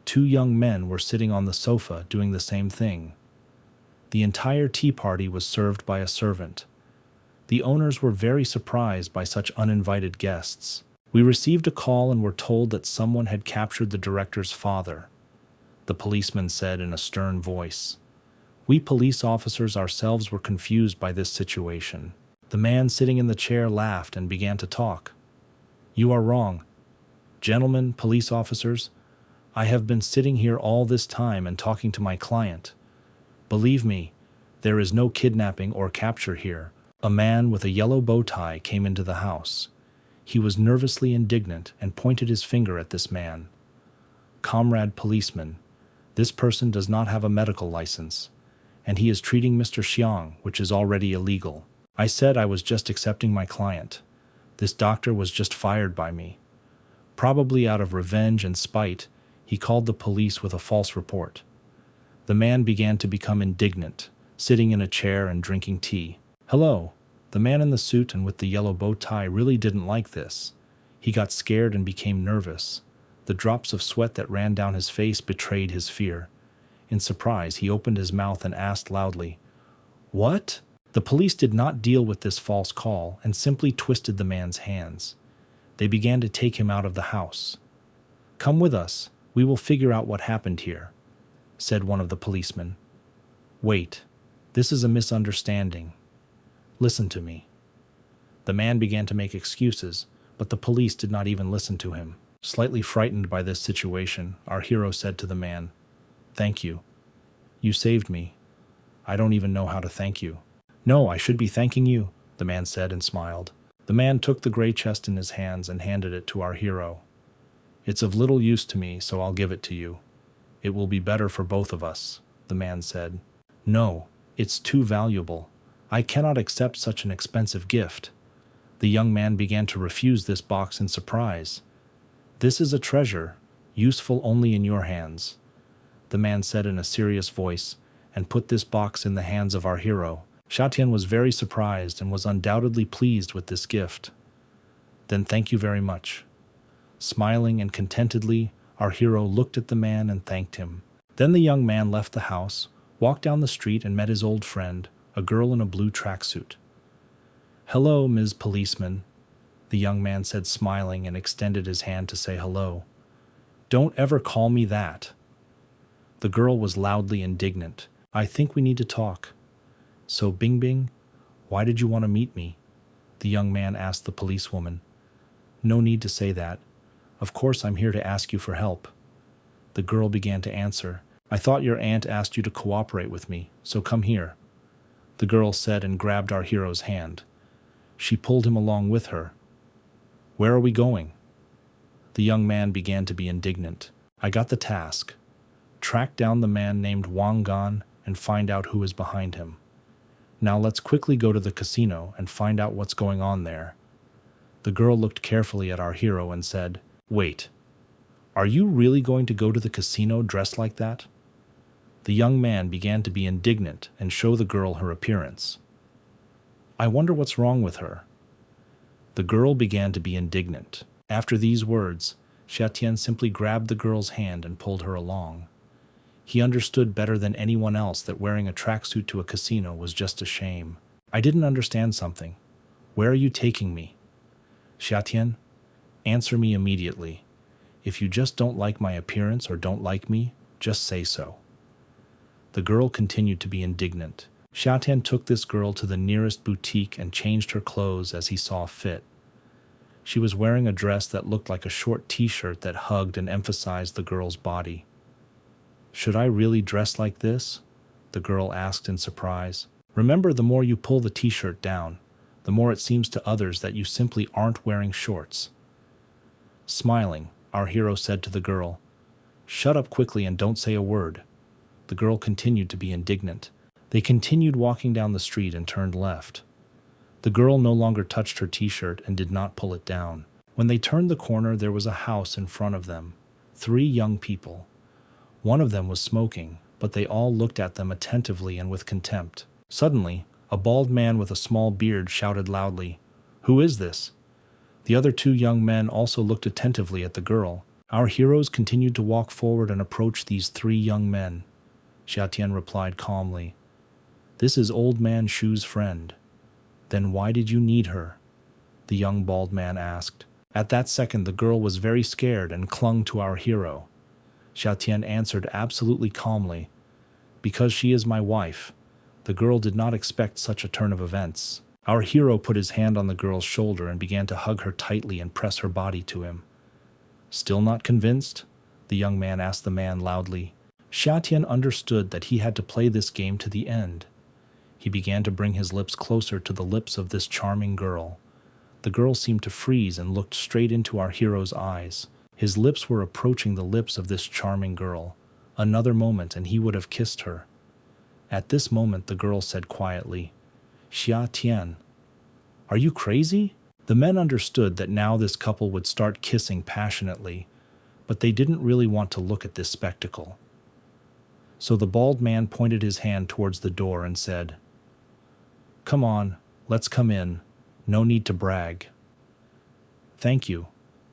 Two young men were sitting on the sofa doing the same thing. The entire tea party was served by a servant. The owners were very surprised by such uninvited guests. "We received a call and were told that someone had captured the director's father," the policeman said in a stern voice. "We police officers ourselves were confused by this situation." The man sitting in the chair laughed and began to talk. "You are wrong. Gentlemen, police officers, I have been sitting here all this time and talking to my client. Believe me, there is no kidnapping or capture here." A man with a yellow bow tie came into the house. He was nervously indignant and pointed his finger at this man. "Comrade policeman, this person does not have a medical license, and he is treating Mr. Xiang, which is already illegal. I said I was just accepting my client. This doctor was just fired by me. Probably out of revenge and spite, he called the police with a false report." The man began to become indignant, sitting in a chair and drinking tea. "Hello." The man in the suit and with the yellow bow tie really didn't like this. He got scared and became nervous. The drops of sweat that ran down his face betrayed his fear. In surprise, he opened his mouth and asked loudly, "What?" The police did not deal with this false call and simply twisted the man's hands. They began to take him out of the house. "Come with us, we will figure out what happened here," said one of the policemen. "Wait, this is a misunderstanding. Listen to me." The man began to make excuses, but the police did not even listen to him. Slightly frightened by this situation, our hero said to the man, "Thank you. You saved me. I don't even know how to thank you." "No, I should be thanking you," the man said and smiled. The man took the gray chest in his hands and handed it to our hero. "It's of little use to me, so I'll give it to you. It will be better for both of us," the man said. "No, it's too valuable. I cannot accept such an expensive gift." The young man began to refuse this box in surprise. "This is a treasure, useful only in your hands," the man said in a serious voice, and put this box in the hands of our hero. Xiatian was very surprised and was undoubtedly pleased with this gift. "Then thank you very much." Smiling and contentedly, our hero looked at the man and thanked him. Then the young man left the house, walked down the street and met his old friend, a girl in a blue tracksuit. "Hello, Ms. Policeman," the young man said, smiling, and extended his hand to say hello. "Don't ever call me that." The girl was loudly indignant. "I think we need to talk." "So, Bing Bing, why did you want to meet me?" the young man asked the policewoman. "No need to say that. Of course I'm here to ask you for help." The girl began to answer. "I thought your aunt asked you to cooperate with me, so come here," the girl said and grabbed our hero's hand. She pulled him along with her. "Where are we going?" The young man began to be indignant. "I got the task. Track down the man named Wang Gan and find out who is behind him. Now let's quickly go to the casino and find out what's going on there." The girl looked carefully at our hero and said, "Wait, are you really going to go to the casino dressed like that?" The young man began to be indignant and show the girl her appearance. "I wonder what's wrong with her." The girl began to be indignant. After these words, Xiatian simply grabbed the girl's hand and pulled her along. He understood better than anyone else that wearing a tracksuit to a casino was just a shame. I didn't understand something. Where are you taking me? Xiatian, answer me immediately. If you just don't like my appearance or don't like me, just say so. The girl continued to be indignant. Xiatian took this girl to the nearest boutique and changed her clothes as he saw fit. She was wearing a dress that looked like a short t-shirt that hugged and emphasized the girl's body. Should I really dress like this? The girl asked in surprise. Remember, the more you pull the t-shirt down, the more it seems to others that you simply aren't wearing shorts. Smiling, our hero said to the girl, "Shut up quickly and don't say a word." The girl continued to be indignant. They continued walking down the street and turned left. The girl no longer touched her t-shirt and did not pull it down. When they turned the corner, there was a house in front of them. 3 young people. One of them was smoking, but they all looked at them attentively and with contempt. Suddenly, a bald man with a small beard shouted loudly, "Who is this?" The other 2 young men also looked attentively at the girl. Our heroes continued to walk forward and approach these 3 young men. Xiatian replied calmly, "This is Old Man Shu's friend." "Then why did you need her?" the young bald man asked. At that second, the girl was very scared and clung to our hero. Xiatian answered absolutely calmly, "Because she is my wife." The girl did not expect such a turn of events. Our hero put his hand on the girl's shoulder and began to hug her tightly and press her body to him. "Still not convinced?" the young man asked the man loudly. Xiatian understood that he had to play this game to the end. He began to bring his lips closer to the lips of this charming girl. The girl seemed to freeze and looked straight into our hero's eyes. His lips were approaching the lips of this charming girl. Another moment and he would have kissed her. At this moment, the girl said quietly, "Xiatian, are you crazy?" The men understood that now this couple would start kissing passionately, but they didn't really want to look at this spectacle. So the bald man pointed his hand towards the door and said, "Come on, let's come in. No need to brag." "Thank you,"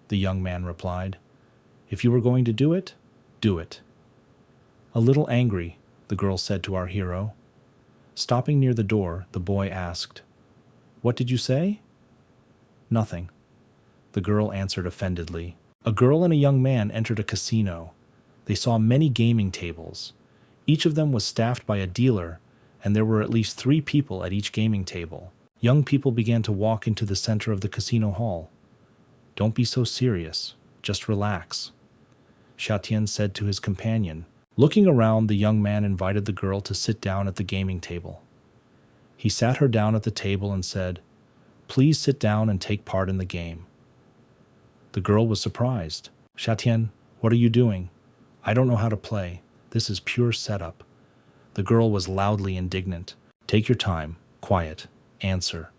the young man replied. "If you were going to do it, do it." A little angry, the girl said to our hero. Stopping near the door, the boy asked, "What did you say?" "Nothing," the girl answered offendedly. A girl and a young man entered a casino. They saw many gaming tables. Each of them was staffed by a dealer, and there were at least 3 people at each gaming table. Young people began to walk into the center of the casino hall. "Don't be so serious. Just relax," Xiatian said to his companion. Looking around, the young man invited the girl to sit down at the gaming table. He sat her down at the table and said, "Please sit down and take part in the game." The girl was surprised. "Xiatian, what are you doing? I don't know how to play. This is pure setup." The girl was loudly indignant. "Take your time. Quiet. Answer.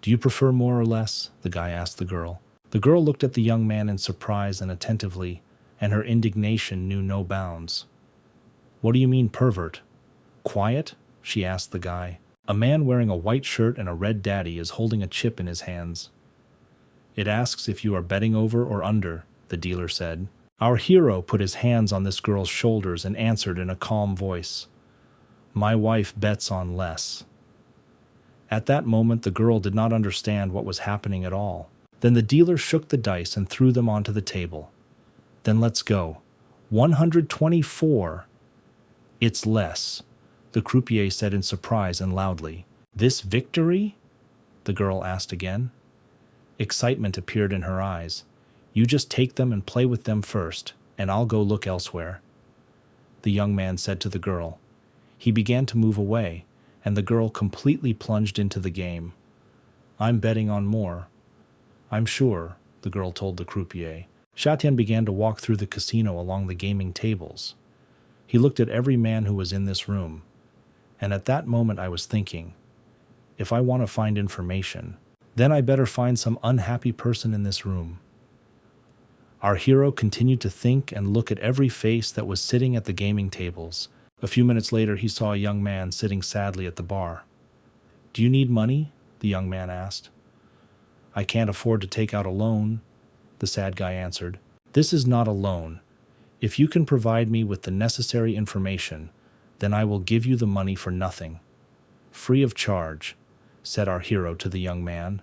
Do you prefer more or less?" the guy asked the girl. The girl looked at the young man in surprise and attentively, and her indignation knew no bounds. "What do you mean, pervert? Quiet?" she asked the guy. A man wearing a white shirt and a red daddy is holding a chip in his hands. "It asks if you are betting over or under," the dealer said. Our hero put his hands on this girl's shoulders and answered in a calm voice, "My wife bets on less." At that moment, the girl did not understand what was happening at all. Then the dealer shook the dice and threw them onto the table. "Then let's go. 124. "It's less," the croupier said in surprise and loudly. "This victory?" the girl asked again. Excitement appeared in her eyes. "You just take them and play with them first, and I'll go look elsewhere," the young man said to the girl. He began to move away, and the girl completely plunged into the game. "I'm betting on more." "I'm sure," the girl told the croupier. Xiatian began to walk through the casino along the gaming tables. He looked at every man who was in this room, and at that moment I was thinking, if I want to find information, then I better find some unhappy person in this room. Our hero continued to think and look at every face that was sitting at the gaming tables. A few minutes later, he saw a young man sitting sadly at the bar. "Do you need money?" the young man asked. "I can't afford to take out a loan," the sad guy answered. This is not a loan. If you can provide me with the necessary information, then I will give you the money for nothing. Free of charge, said our hero to the young man.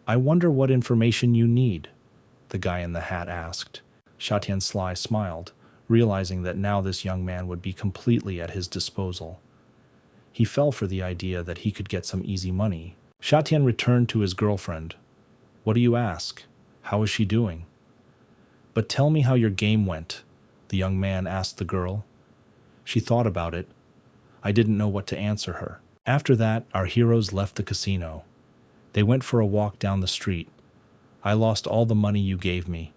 I wonder what information you need, the guy in the hat asked. Shatian Sly smiled, realizing that now this young man would be completely at his disposal. He fell for the idea that he could get some easy money. Shatian returned to his girlfriend. What do you ask? How is she doing? But tell me how your game went, the young man asked the girl. She thought about it. I didn't know what to answer her. After that, our heroes left the casino. They went for a walk down the street. I lost all the money you gave me.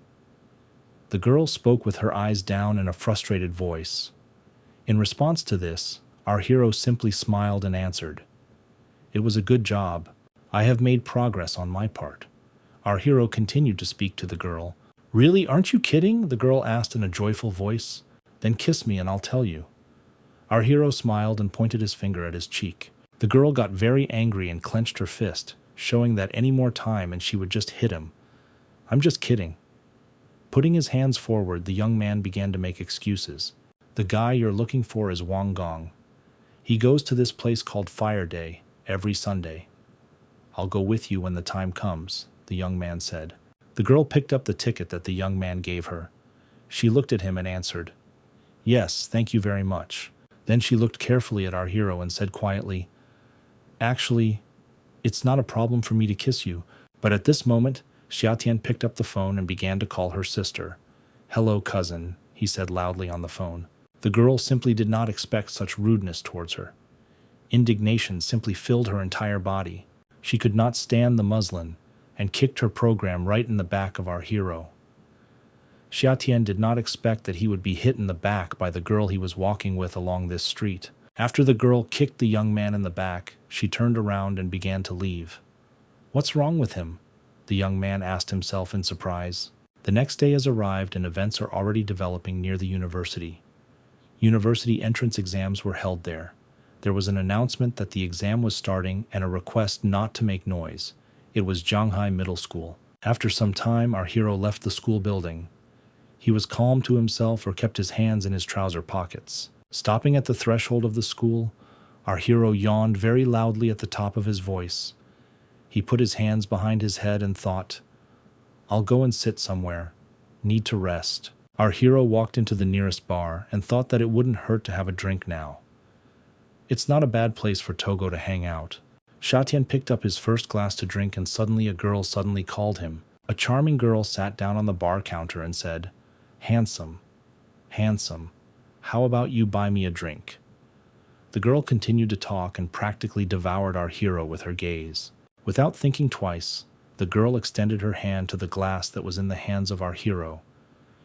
The girl spoke with her eyes down in a frustrated voice. In response to this, our hero simply smiled and answered, It was a good job. I have made progress on my part. Our hero continued to speak to the girl. Really, aren't you kidding? The girl asked in a joyful voice. Then kiss me and I'll tell you. Our hero smiled and pointed his finger at his cheek. The girl got very angry and clenched her fist, showing that any more time and she would just hit him. I'm just kidding. Putting his hands forward, the young man began to make excuses. The guy you're looking for is Wang Gong. He goes to this place called Fire Day every Sunday. I'll go with you when the time comes, the young man said. The girl picked up the ticket that the young man gave her. She looked at him and answered, Yes, thank you very much. Then she looked carefully at our hero and said quietly, Actually, it's not a problem for me to kiss you. But at this moment, Xiaotian picked up the phone and began to call her sister. Hello, cousin, he said loudly on the phone. The girl simply did not expect such rudeness towards her. Indignation simply filled her entire body. She could not stand the muslin and kicked her program right in the back of our hero. Xiaotian did not expect that he would be hit in the back by the girl he was walking with along this street. After the girl kicked the young man in the back, she turned around and began to leave. What's wrong with him? The young man asked himself in surprise. The next day has arrived and events are already developing near the university. University entrance exams were held there. There was an announcement that the exam was starting and a request not to make noise. It was Zhanghai Middle School. After some time, our hero left the school building. He was calm to himself or kept his hands in his trouser pockets. Stopping at the threshold of the school, our hero yawned very loudly at the top of his voice. He put his hands behind his head and thought, I'll go and sit somewhere. Need to rest. Our hero walked into the nearest bar and thought that it wouldn't hurt to have a drink now. It's not a bad place for Togo to hang out. Shatian picked up his first glass to drink and suddenly a girl suddenly called him. A charming girl sat down on the bar counter and said, Handsome, handsome, how about you buy me a drink? The girl continued to talk and practically devoured our hero with her gaze. Without thinking twice, the girl extended her hand to the glass that was in the hands of our hero.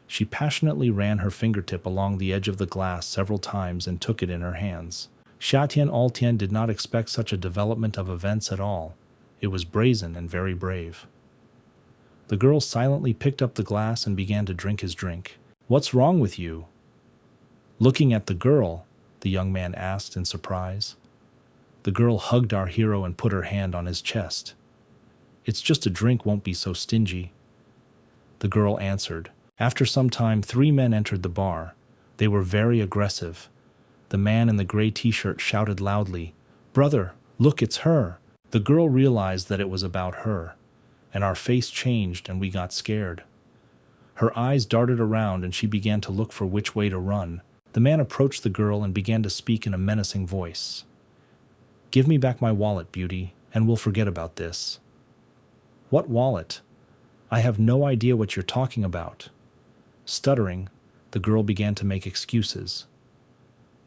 She passionately ran her fingertip along the edge of the glass several times and took it in her hands. Xiaotian Altian did not expect such a development of events at all. It was brazen and very brave. The girl silently picked up the glass and began to drink his drink. What's wrong with you? Looking at the girl, the young man asked in surprise. The girl hugged our hero and put her hand on his chest. It's just a drink, won't be so stingy. The girl answered. After some time, 3 men entered the bar. They were very aggressive. The man in the gray t-shirt shouted loudly, Brother, look, it's her. The girl realized that it was about her, and our face changed and we got scared. Her eyes darted around and she began to look for which way to run. The man approached the girl and began to speak in a menacing voice. Give me back my wallet, beauty, and we'll forget about this. What wallet? I have no idea what you're talking about. Stuttering, the girl began to make excuses.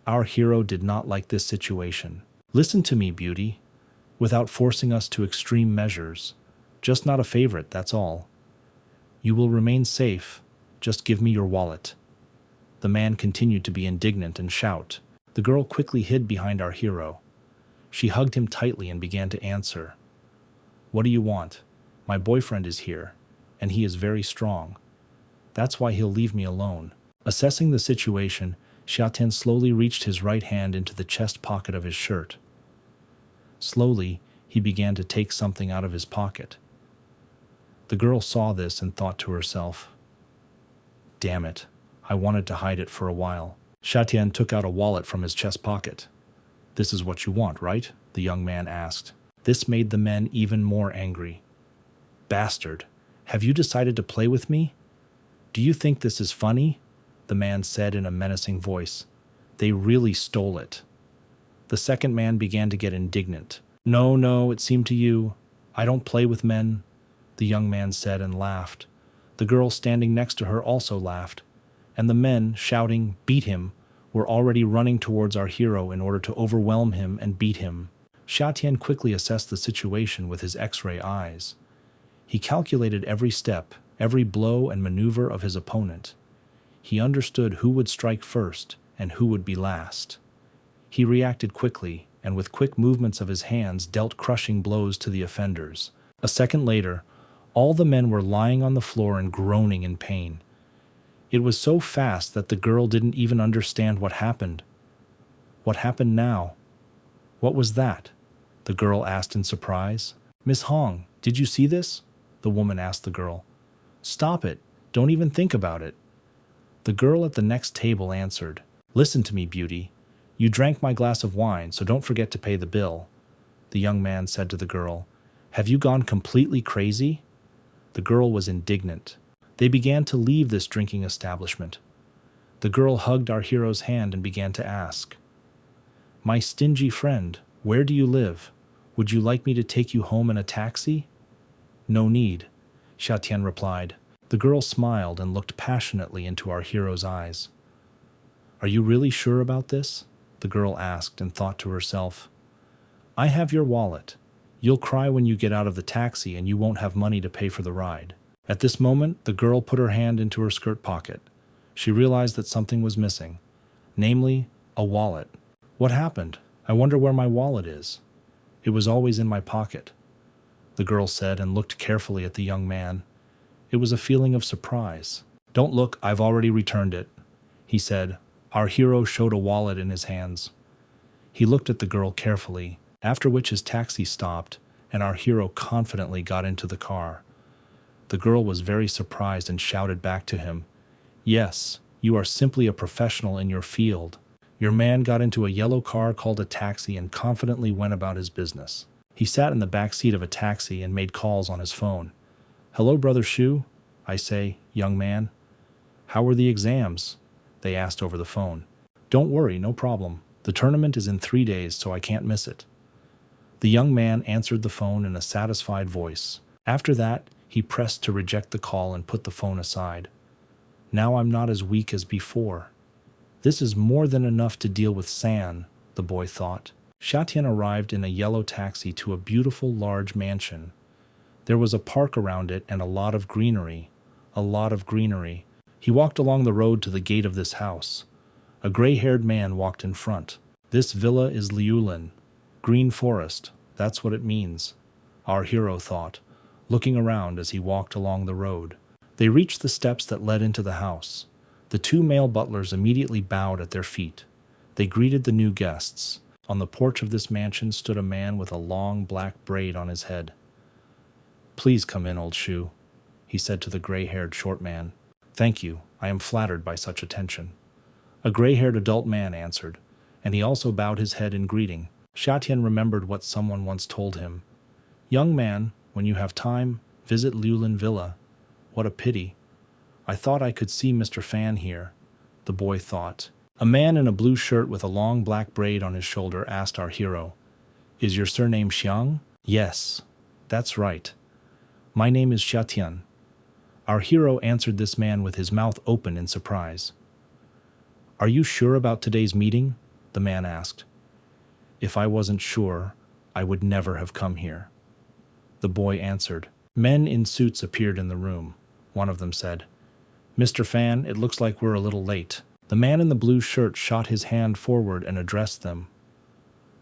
Our hero did not like this situation. Listen to me, beauty, without forcing us to extreme measures. Just not a favorite, that's all. You will remain safe. Just give me your wallet. The man continued to be indignant and shout. The girl quickly hid behind our hero. She hugged him tightly and began to answer. What do you want? My boyfriend is here, and he is very strong. That's why he'll leave me alone. Assessing the situation, Xiaotian slowly reached his right hand into the chest pocket of his shirt. Slowly, he began to take something out of his pocket. The girl saw this and thought to herself, Damn it. I wanted to hide it for a while. Shatian took out a wallet from his chest pocket. This is what you want, right? The young man asked. This made the men even more angry. Bastard, have you decided to play with me? Do you think this is funny? The man said in a menacing voice. They really stole it. The second man began to get indignant. No, it seemed to you. I don't play with men, the young man said and laughed. The girl standing next to her also laughed, and the men, shouting, "Beat him," were already running towards our hero in order to overwhelm him and beat him. Shatian quickly assessed the situation with his X-ray eyes. He calculated every step, every blow and maneuver of his opponent. He understood who would strike first and who would be last. He reacted quickly, and with quick movements of his hands dealt crushing blows to the offenders. A second later, all the men were lying on the floor and groaning in pain. It was so fast that the girl didn't even understand what happened. What happened now? What was that? The girl asked in surprise. Miss Hong, did you see this? The woman asked the girl. Stop it. Don't even think about it. The girl at the next table answered. Listen to me, beauty. You drank my glass of wine, so don't forget to pay the bill. The young man said to the girl. Have you gone completely crazy? The girl was indignant. They began to leave this drinking establishment. The girl hugged our hero's hand and began to ask. My stingy friend, where do you live? Would you like me to take you home in a taxi? No need, Shatian replied. The girl smiled and looked passionately into our hero's eyes. Are you really sure about this? The girl asked and thought to herself. I have your wallet. You'll cry when you get out of the taxi and you won't have money to pay for the ride. At this moment, the girl put her hand into her skirt pocket. She realized that something was missing, namely, a wallet. What happened? I wonder where my wallet is. It was always in my pocket, the girl said and looked carefully at the young man. It was a feeling of surprise. Don't look, I've already returned it, he said. Our hero showed a wallet in his hands. He looked at the girl carefully, after which his taxi stopped, and our hero confidently got into the car. The girl was very surprised and shouted back to him, Yes, you are simply a professional in your field. Your man got into a yellow car called a taxi and confidently went about his business. He sat in the back seat of a taxi and made calls on his phone. Hello, Brother Shu, I say, young man. How were the exams? They asked over the phone. Don't worry, no problem. The tournament is in 3 days, so I can't miss it. The young man answered the phone in a satisfied voice. After that, he pressed to reject the call and put the phone aside. Now I'm not as weak as before. This is more than enough to deal with San, the boy thought. Shatian arrived in a yellow taxi to a beautiful large mansion. There was a park around it and a lot of greenery. He walked along the road to the gate of this house. A gray-haired man walked in front. This villa is Liulin. Green forest, that's what it means, our hero thought, looking around as he walked along the road. They reached the steps that led into the house. The 2 male butlers immediately bowed at their feet. They greeted the new guests. On the porch of this mansion stood a man with a long black braid on his head. Please come in, old Shu, he said to the gray-haired short man. Thank you, I am flattered by such attention. A gray-haired adult man answered, and he also bowed his head in greeting. Shatian remembered what someone once told him. Young man, when you have time, visit Liulin Villa. What a pity. I thought I could see Mr. Fan here, the boy thought. A man in a blue shirt with a long black braid on his shoulder asked our hero, Is your surname Xiang? Yes, that's right. My name is Shatian. Our hero answered this man with his mouth open in surprise. Are you sure about today's meeting? The man asked. If I wasn't sure, I would never have come here. The boy answered. Men in suits appeared in the room. One of them said, Mr. Fan, it looks like we're a little late. The man in the blue shirt shot his hand forward and addressed them.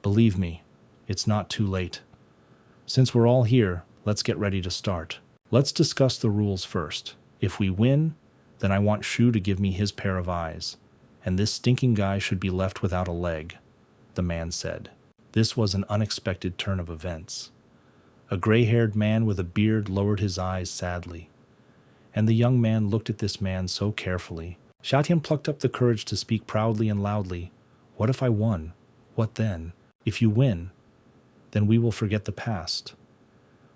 Believe me, it's not too late. Since we're all here, let's get ready to start. Let's discuss the rules first. If we win, then I want Shu to give me his pair of eyes, and this stinking guy should be left without a leg, the man said. This was an unexpected turn of events. A gray-haired man with a beard lowered his eyes sadly, And the young man looked at this man so carefully. Xiatian plucked up the courage to speak proudly and loudly. What if I won? What then? If you win, then we will forget the past.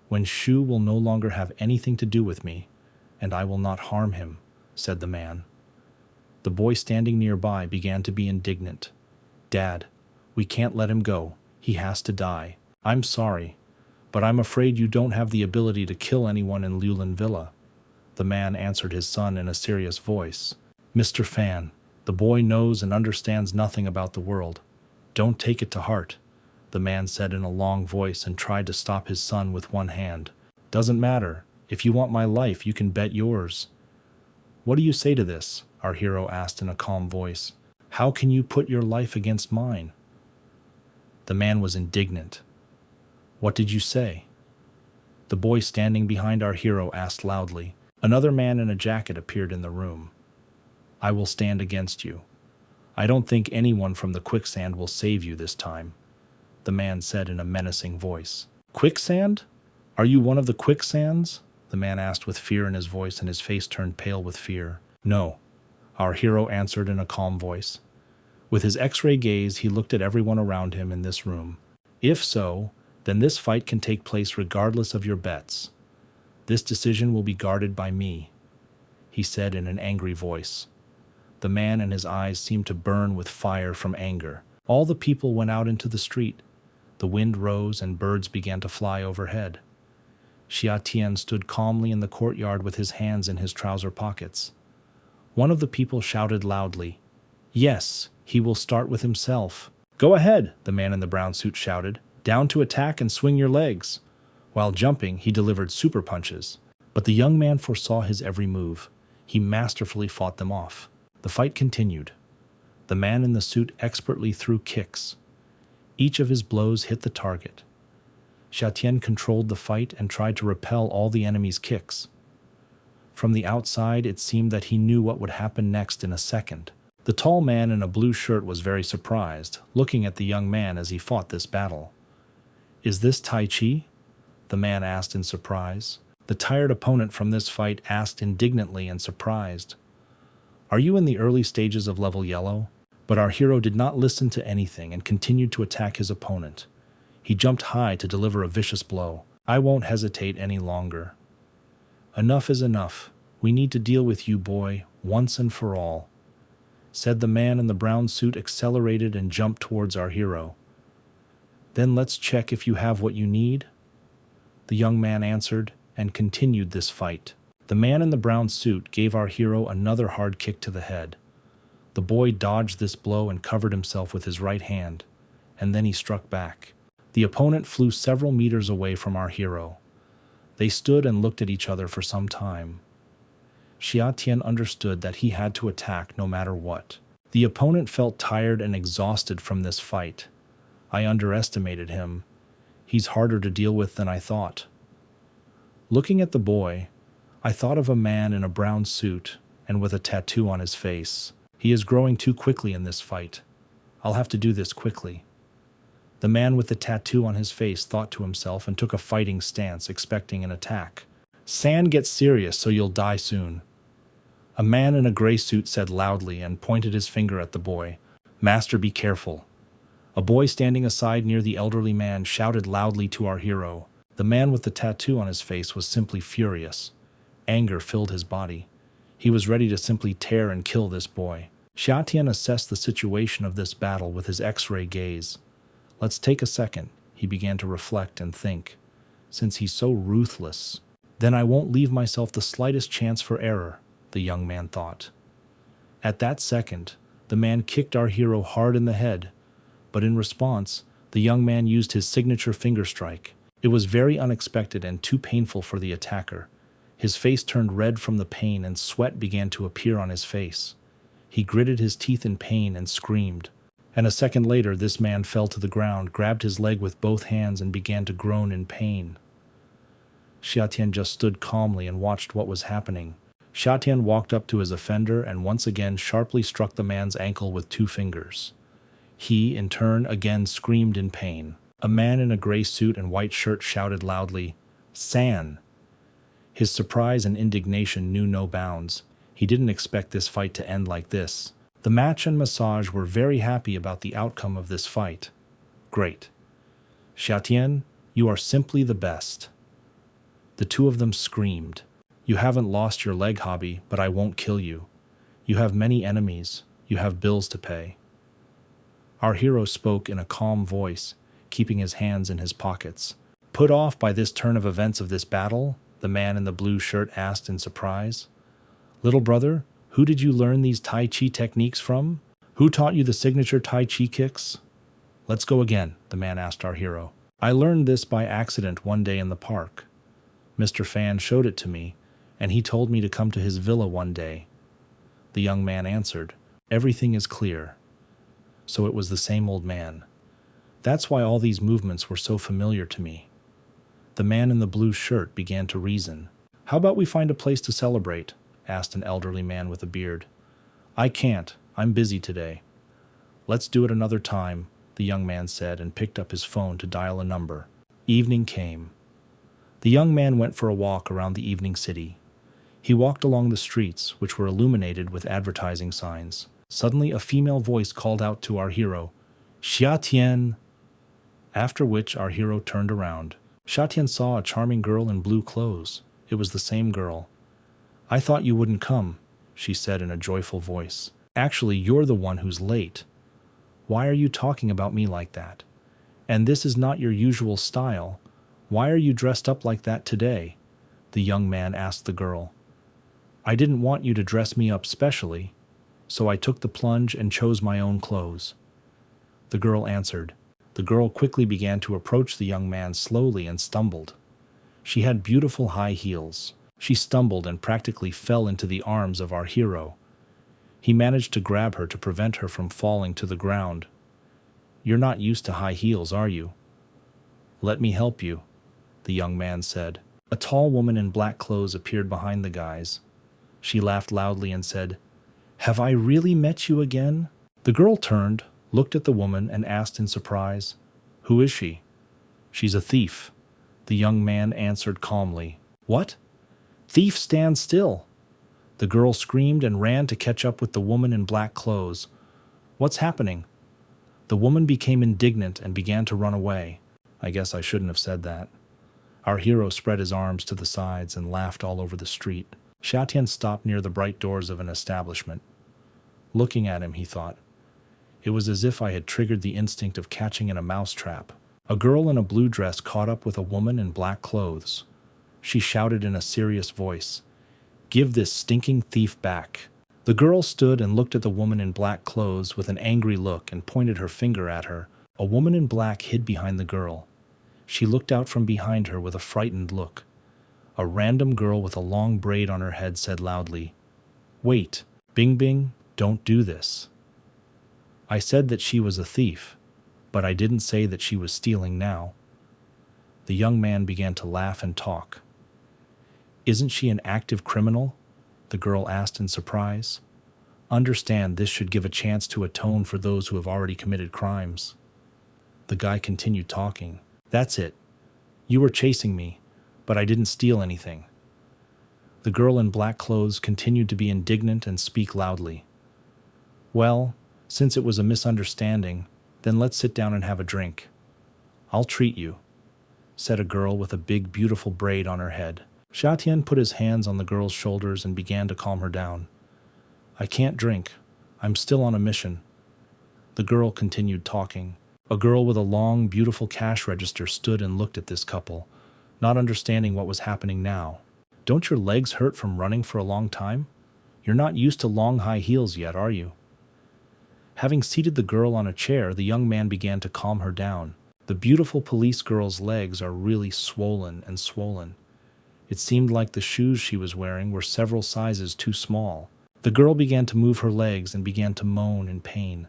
When Shu will no longer have anything to do with me, and I will not harm him, said the man. The boy standing nearby began to be indignant. Dad, we can't let him go. He has to die. I'm sorry, but I'm afraid you don't have the ability to kill anyone in Liulan Villa. The man answered his son in a serious voice. Mr. Fan, the boy knows and understands nothing about the world. Don't take it to heart, the man said in a long voice and tried to stop his son with one hand. Doesn't matter. If you want my life, you can bet yours. What do you say to this? Our hero asked in a calm voice. How can you put your life against mine? The man was indignant. What did you say? The boy standing behind our hero asked loudly. Another man in a jacket appeared in the room. I will stand against you. I don't think anyone from the quicksand will save you this time, the man said in a menacing voice. Quicksand? Are you one of the quicksands? The man asked with fear in his voice, and his face turned pale with fear. No, our hero answered in a calm voice. With his X-ray gaze, he looked at everyone around him in this room. If so, then this fight can take place regardless of your bets. This decision will be guarded by me, he said in an angry voice. The man and his eyes seemed to burn with fire from anger. All the people went out into the street. The wind rose and birds began to fly overhead. Xia Tian stood calmly in the courtyard with his hands in his trouser pockets. One of the people shouted loudly, Yes, he will start with himself. Go ahead, the man in the brown suit shouted. Down to attack and swing your legs. While jumping, he delivered super punches. But the young man foresaw his every move. He masterfully fought them off. The fight continued. The man in the suit expertly threw kicks. Each of his blows hit the target. Xiatian controlled the fight and tried to repel all the enemy's kicks. From the outside, it seemed that he knew what would happen next in a second. The tall man in a blue shirt was very surprised, looking at the young man as he fought this battle. Is this Tai Chi? The man asked in surprise. The tired opponent from this fight asked indignantly and surprised. Are you in the early stages of level yellow? But our hero did not listen to anything and continued to attack his opponent. He jumped high to deliver a vicious blow. I won't hesitate any longer. Enough is enough. We need to deal with you, boy, once and for all, said the man in the brown suit, accelerated and jumped towards our hero. Then let's check if you have what you need, the young man answered, and continued this fight. The man in the brown suit gave our hero another hard kick to the head. The boy dodged this blow and covered himself with his right hand, and then he struck back. The opponent flew several meters away from our hero. They stood and looked at each other for some time. Xia Tian understood that he had to attack no matter what. The opponent felt tired and exhausted from this fight. I underestimated him. He's harder to deal with than I thought. Looking at the boy, I thought of a man in a brown suit and with a tattoo on his face. He is growing too quickly in this fight. I'll have to do this quickly. The man with the tattoo on his face thought to himself and took a fighting stance, expecting an attack. San, get serious so you'll die soon. A man in a gray suit said loudly and pointed his finger at the boy. Master, be careful. A boy standing aside near the elderly man shouted loudly to our hero. The man with the tattoo on his face was simply furious. Anger filled his body. He was ready to simply tear and kill this boy. Xia Tian assessed the situation of this battle with his X-ray gaze. Let's take a second, he began to reflect and think. Since he's so ruthless, then I won't leave myself the slightest chance for error, the young man thought. At that second, the man kicked our hero hard in the head, but in response, the young man used his signature finger strike. It was very unexpected and too painful for the attacker. His face turned red from the pain and sweat began to appear on his face. He gritted his teeth in pain and screamed. And a second later, this man fell to the ground, grabbed his leg with both hands, and began to groan in pain. Xia Tian just stood calmly and watched what was happening. Xia Tian walked up to his offender and once again sharply struck the man's ankle with 2 fingers. He, in turn, again screamed in pain. A man in a gray suit and white shirt shouted loudly, San! His surprise and indignation knew no bounds. He didn't expect this fight to end like this. The match and massage were very happy about the outcome of this fight. Great. Xiatian, you are simply the best. The two of them screamed. You haven't lost your leg hobby, but I won't kill you. You have many enemies. You have bills to pay. Our hero spoke in a calm voice, keeping his hands in his pockets. Put off by this turn of events of this battle? The man in the blue shirt asked in surprise. Little brother, who did you learn these Tai Chi techniques from? Who taught you the signature Tai Chi kicks? Let's go again, the man asked our hero. I learned this by accident one day in the park. Mr. Fan showed it to me, and he told me to come to his villa one day. The young man answered, Everything is clear. So it was the same old man. That's why all these movements were so familiar to me. The man in the blue shirt began to reason. How about we find a place to celebrate? Asked an elderly man with a beard. I can't. I'm busy today. Let's do it another time, the young man said and picked up his phone to dial a number. Evening came. The young man went for a walk around the evening city. He walked along the streets, which were illuminated with advertising signs. Suddenly, a female voice called out to our hero, Xiatian! After which our hero turned around. Xiatian saw a charming girl in blue clothes. It was the same girl. I thought you wouldn't come, she said in a joyful voice. Actually, you're the one who's late. Why are you talking about me like that? And this is not your usual style. Why are you dressed up like that today? The young man asked the girl. I didn't want you to dress me up specially, so I took the plunge and chose my own clothes. The girl answered. The girl quickly began to approach the young man slowly and stumbled. She had beautiful high heels. She stumbled and practically fell into the arms of our hero. He managed to grab her to prevent her from falling to the ground. You're not used to high heels, are you? Let me help you, the young man said. A tall woman in black clothes appeared behind the guys. She laughed loudly and said, Have I really met you again? The girl turned, looked at the woman, and asked in surprise, Who is she? She's a thief. The young man answered calmly. What? Thief, stand still! The girl screamed and ran to catch up with the woman in black clothes. What's happening? The woman became indignant and began to run away. I guess I shouldn't have said that. Our hero spread his arms to the sides and laughed all over the street. Xiatian stopped near the bright doors of an establishment. Looking at him, he thought, it was as if I had triggered the instinct of catching in a mousetrap. A girl in a blue dress caught up with a woman in black clothes. She shouted in a serious voice, Give this stinking thief back. The girl stood and looked at the woman in black clothes with an angry look and pointed her finger at her. A woman in black hid behind the girl. She looked out from behind her with a frightened look. A random girl with a long braid on her head said loudly, Wait, Bing Bing, don't do this. I said that she was a thief, but I didn't say that she was stealing now. The young man began to laugh and talk. Isn't she an active criminal? The girl asked in surprise. Understand, this should give a chance to atone for those who have already committed crimes. The guy continued talking. That's it. You were chasing me, but I didn't steal anything. The girl in black clothes continued to be indignant and speak loudly. Well, since it was a misunderstanding, then let's sit down and have a drink. I'll treat you, said a girl with a big, beautiful braid on her head. Xiatian put his hands on the girl's shoulders and began to calm her down. I can't drink. I'm still on a mission. The girl continued talking. A girl with a long, beautiful cash register stood and looked at this couple, not understanding what was happening now. Don't your legs hurt from running for a long time? You're not used to long high heels yet, are you? Having seated the girl on a chair, the young man began to calm her down. The beautiful police girl's legs are really swollen and swollen. It seemed like the shoes she was wearing were several sizes too small. The girl began to move her legs and began to moan in pain.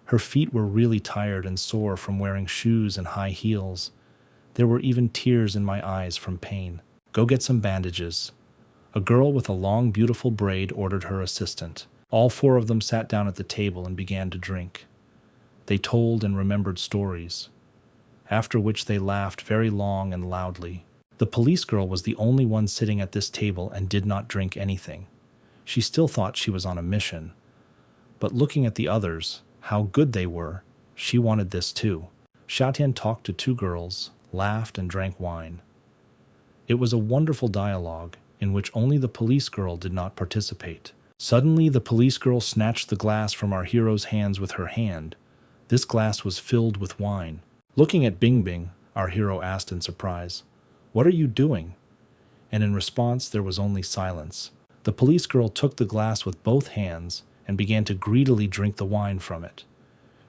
Her feet were really tired and sore from wearing shoes and high heels. There were even tears in my eyes from pain. Go get some bandages. A girl with a long, beautiful braid ordered her assistant. All four of them sat down at the table and began to drink. They told and remembered stories, after which they laughed very long and loudly. The police girl was the only one sitting at this table and did not drink anything. She still thought she was on a mission. But looking at the others, how good they were, she wanted this too. Xiatian talked to two girls, laughed, and drank wine. It was a wonderful dialogue in which only the police girl did not participate. Suddenly, the police girl snatched the glass from our hero's hands with her hand. This glass was filled with wine. Looking at Bing Bing, our hero asked in surprise, "What are you doing?" And in response, there was only silence. The police girl took the glass with both hands and began to greedily drink the wine from it.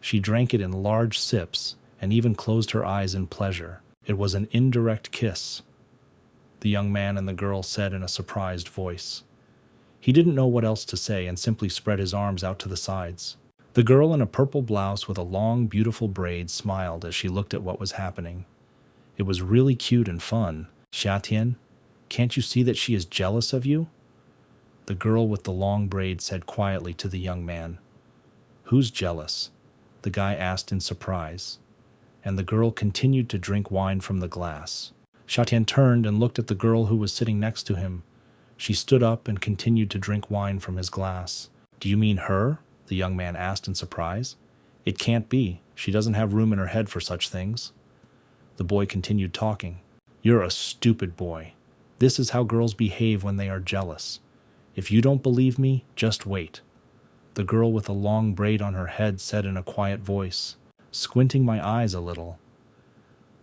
She drank it in large sips and even closed her eyes in pleasure. It was an indirect kiss, the young man and the girl said in a surprised voice. He didn't know what else to say and simply spread his arms out to the sides. The girl in a purple blouse with a long, beautiful braid smiled as she looked at what was happening. It was really cute and fun. "Xiatian, can't you see that she is jealous of you?" The girl with the long braid said quietly to the young man. "Who's jealous?" the guy asked in surprise. And the girl continued to drink wine from the glass. Xiatian turned and looked at the girl who was sitting next to him. She stood up and continued to drink wine from his glass. "Do you mean her?" the young man asked in surprise. "It can't be. She doesn't have room in her head for such things." The boy continued talking. "You're a stupid boy. This is how girls behave when they are jealous. If you don't believe me, just wait," the girl with a long braid on her head said in a quiet voice, squinting my eyes a little.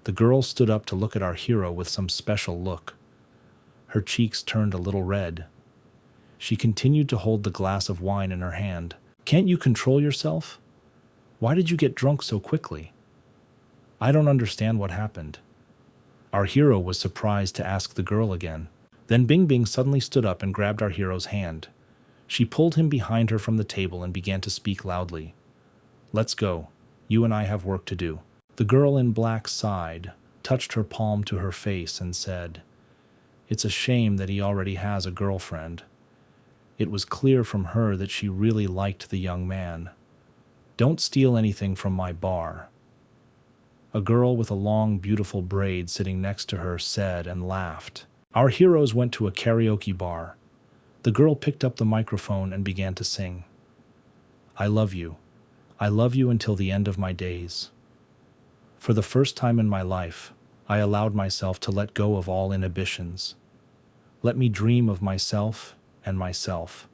The girl stood up to look at our hero with some special look. Her cheeks turned a little red. She continued to hold the glass of wine in her hand. "Can't you control yourself? Why did you get drunk so quickly? I don't understand what happened." Our hero was surprised to ask the girl again. Then Bing Bing suddenly stood up and grabbed our hero's hand. She pulled him behind her from the table and began to speak loudly. "Let's go. You and I have work to do." The girl in black sighed, touched her palm to her face, and said, "It's a shame that he already has a girlfriend." It was clear from her that she really liked the young man. "Don't steal anything from my bar." A girl with a long, beautiful braid sitting next to her said and laughed. Our heroes went to a karaoke bar. The girl picked up the microphone and began to sing. "I love you. I love you until the end of my days." For the first time in my life, I allowed myself to let go of all inhibitions. Let me dream of myself and myself.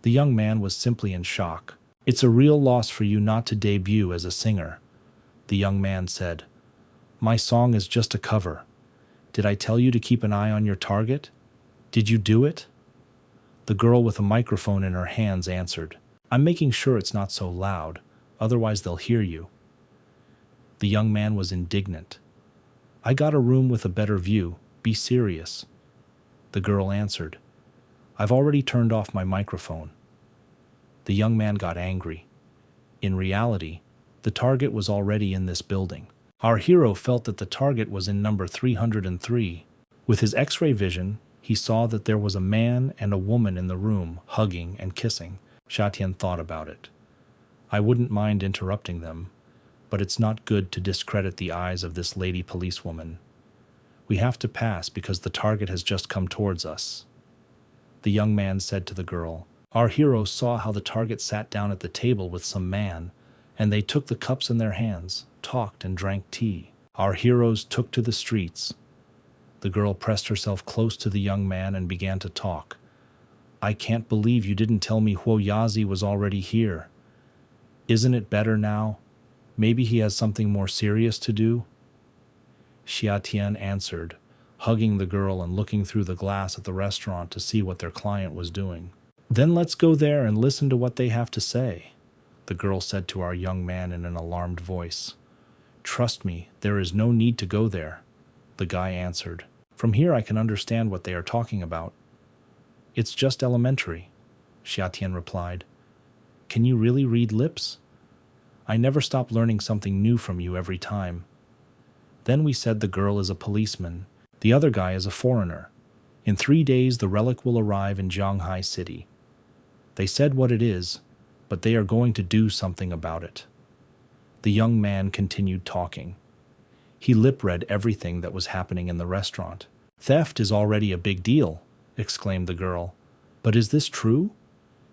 The young man was simply in shock. "It's a real loss for you not to debut as a singer," the young man said. "My song is just a cover. Did I tell you to keep an eye on your target? Did you do it?" The girl with a microphone in her hands answered, "I'm making sure it's not so loud, otherwise they'll hear you." The young man was indignant. "I got a room with a better view. Be serious." The girl answered, "I've already turned off my microphone." The young man got angry. In reality, the target was already in this building. Our hero felt that the target was in number 303. With his X-ray vision, he saw that there was a man and a woman in the room, hugging and kissing. Xiatian thought about it. "I wouldn't mind interrupting them, but it's not good to discredit the eyes of this lady policewoman. We have to pass because the target has just come towards us." The young man said to the girl. Our hero saw how the target sat down at the table with some man, and they took the cups in their hands, talked and drank tea. Our heroes took to the streets. The girl pressed herself close to the young man and began to talk. "I can't believe you didn't tell me Huo Yazi was already here. Isn't it better now? Maybe he has something more serious to do?" Xiatian answered, hugging the girl and looking through the glass at the restaurant to see what their client was doing. "Then let's go there and listen to what they have to say," the girl said to our young man in an alarmed voice. "Trust me, there is no need to go there," the guy answered. "From here I can understand what they are talking about." "It's just elementary," Xiatian replied. "Can you really read lips? I never stop learning something new from you every time." Then we said the girl is a policeman, the other guy is a foreigner. In 3 days the relic will arrive in Shanghai City. They said what it is, but they are going to do something about it. The young man continued talking. He lip-read everything that was happening in the restaurant. "Theft is already a big deal," exclaimed the girl. "But is this true?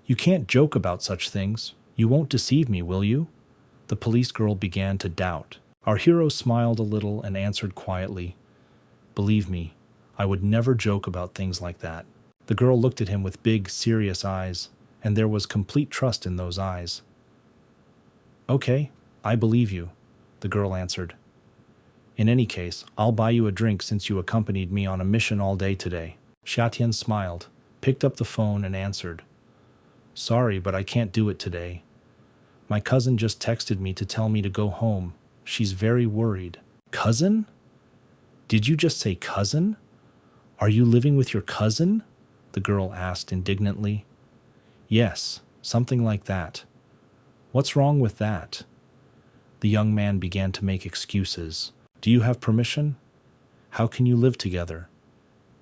You can't joke about such things. You won't deceive me, will you?" The police girl began to doubt. Our hero smiled a little and answered quietly, "Believe me, I would never joke about things like that." The girl looked at him with big, serious eyes, and there was complete trust in those eyes. "Okay, I believe you," the girl answered. "In any case, I'll buy you a drink since you accompanied me on a mission all day today." Xiatian smiled, picked up the phone and answered, "Sorry, but I can't do it today. My cousin just texted me to tell me to go home. She's very worried." "Cousin? Did you just say cousin? Are you living with your cousin?" the girl asked indignantly. "Yes, something like that. What's wrong with that?" The young man began to make excuses. "Do you have permission? How can you live together?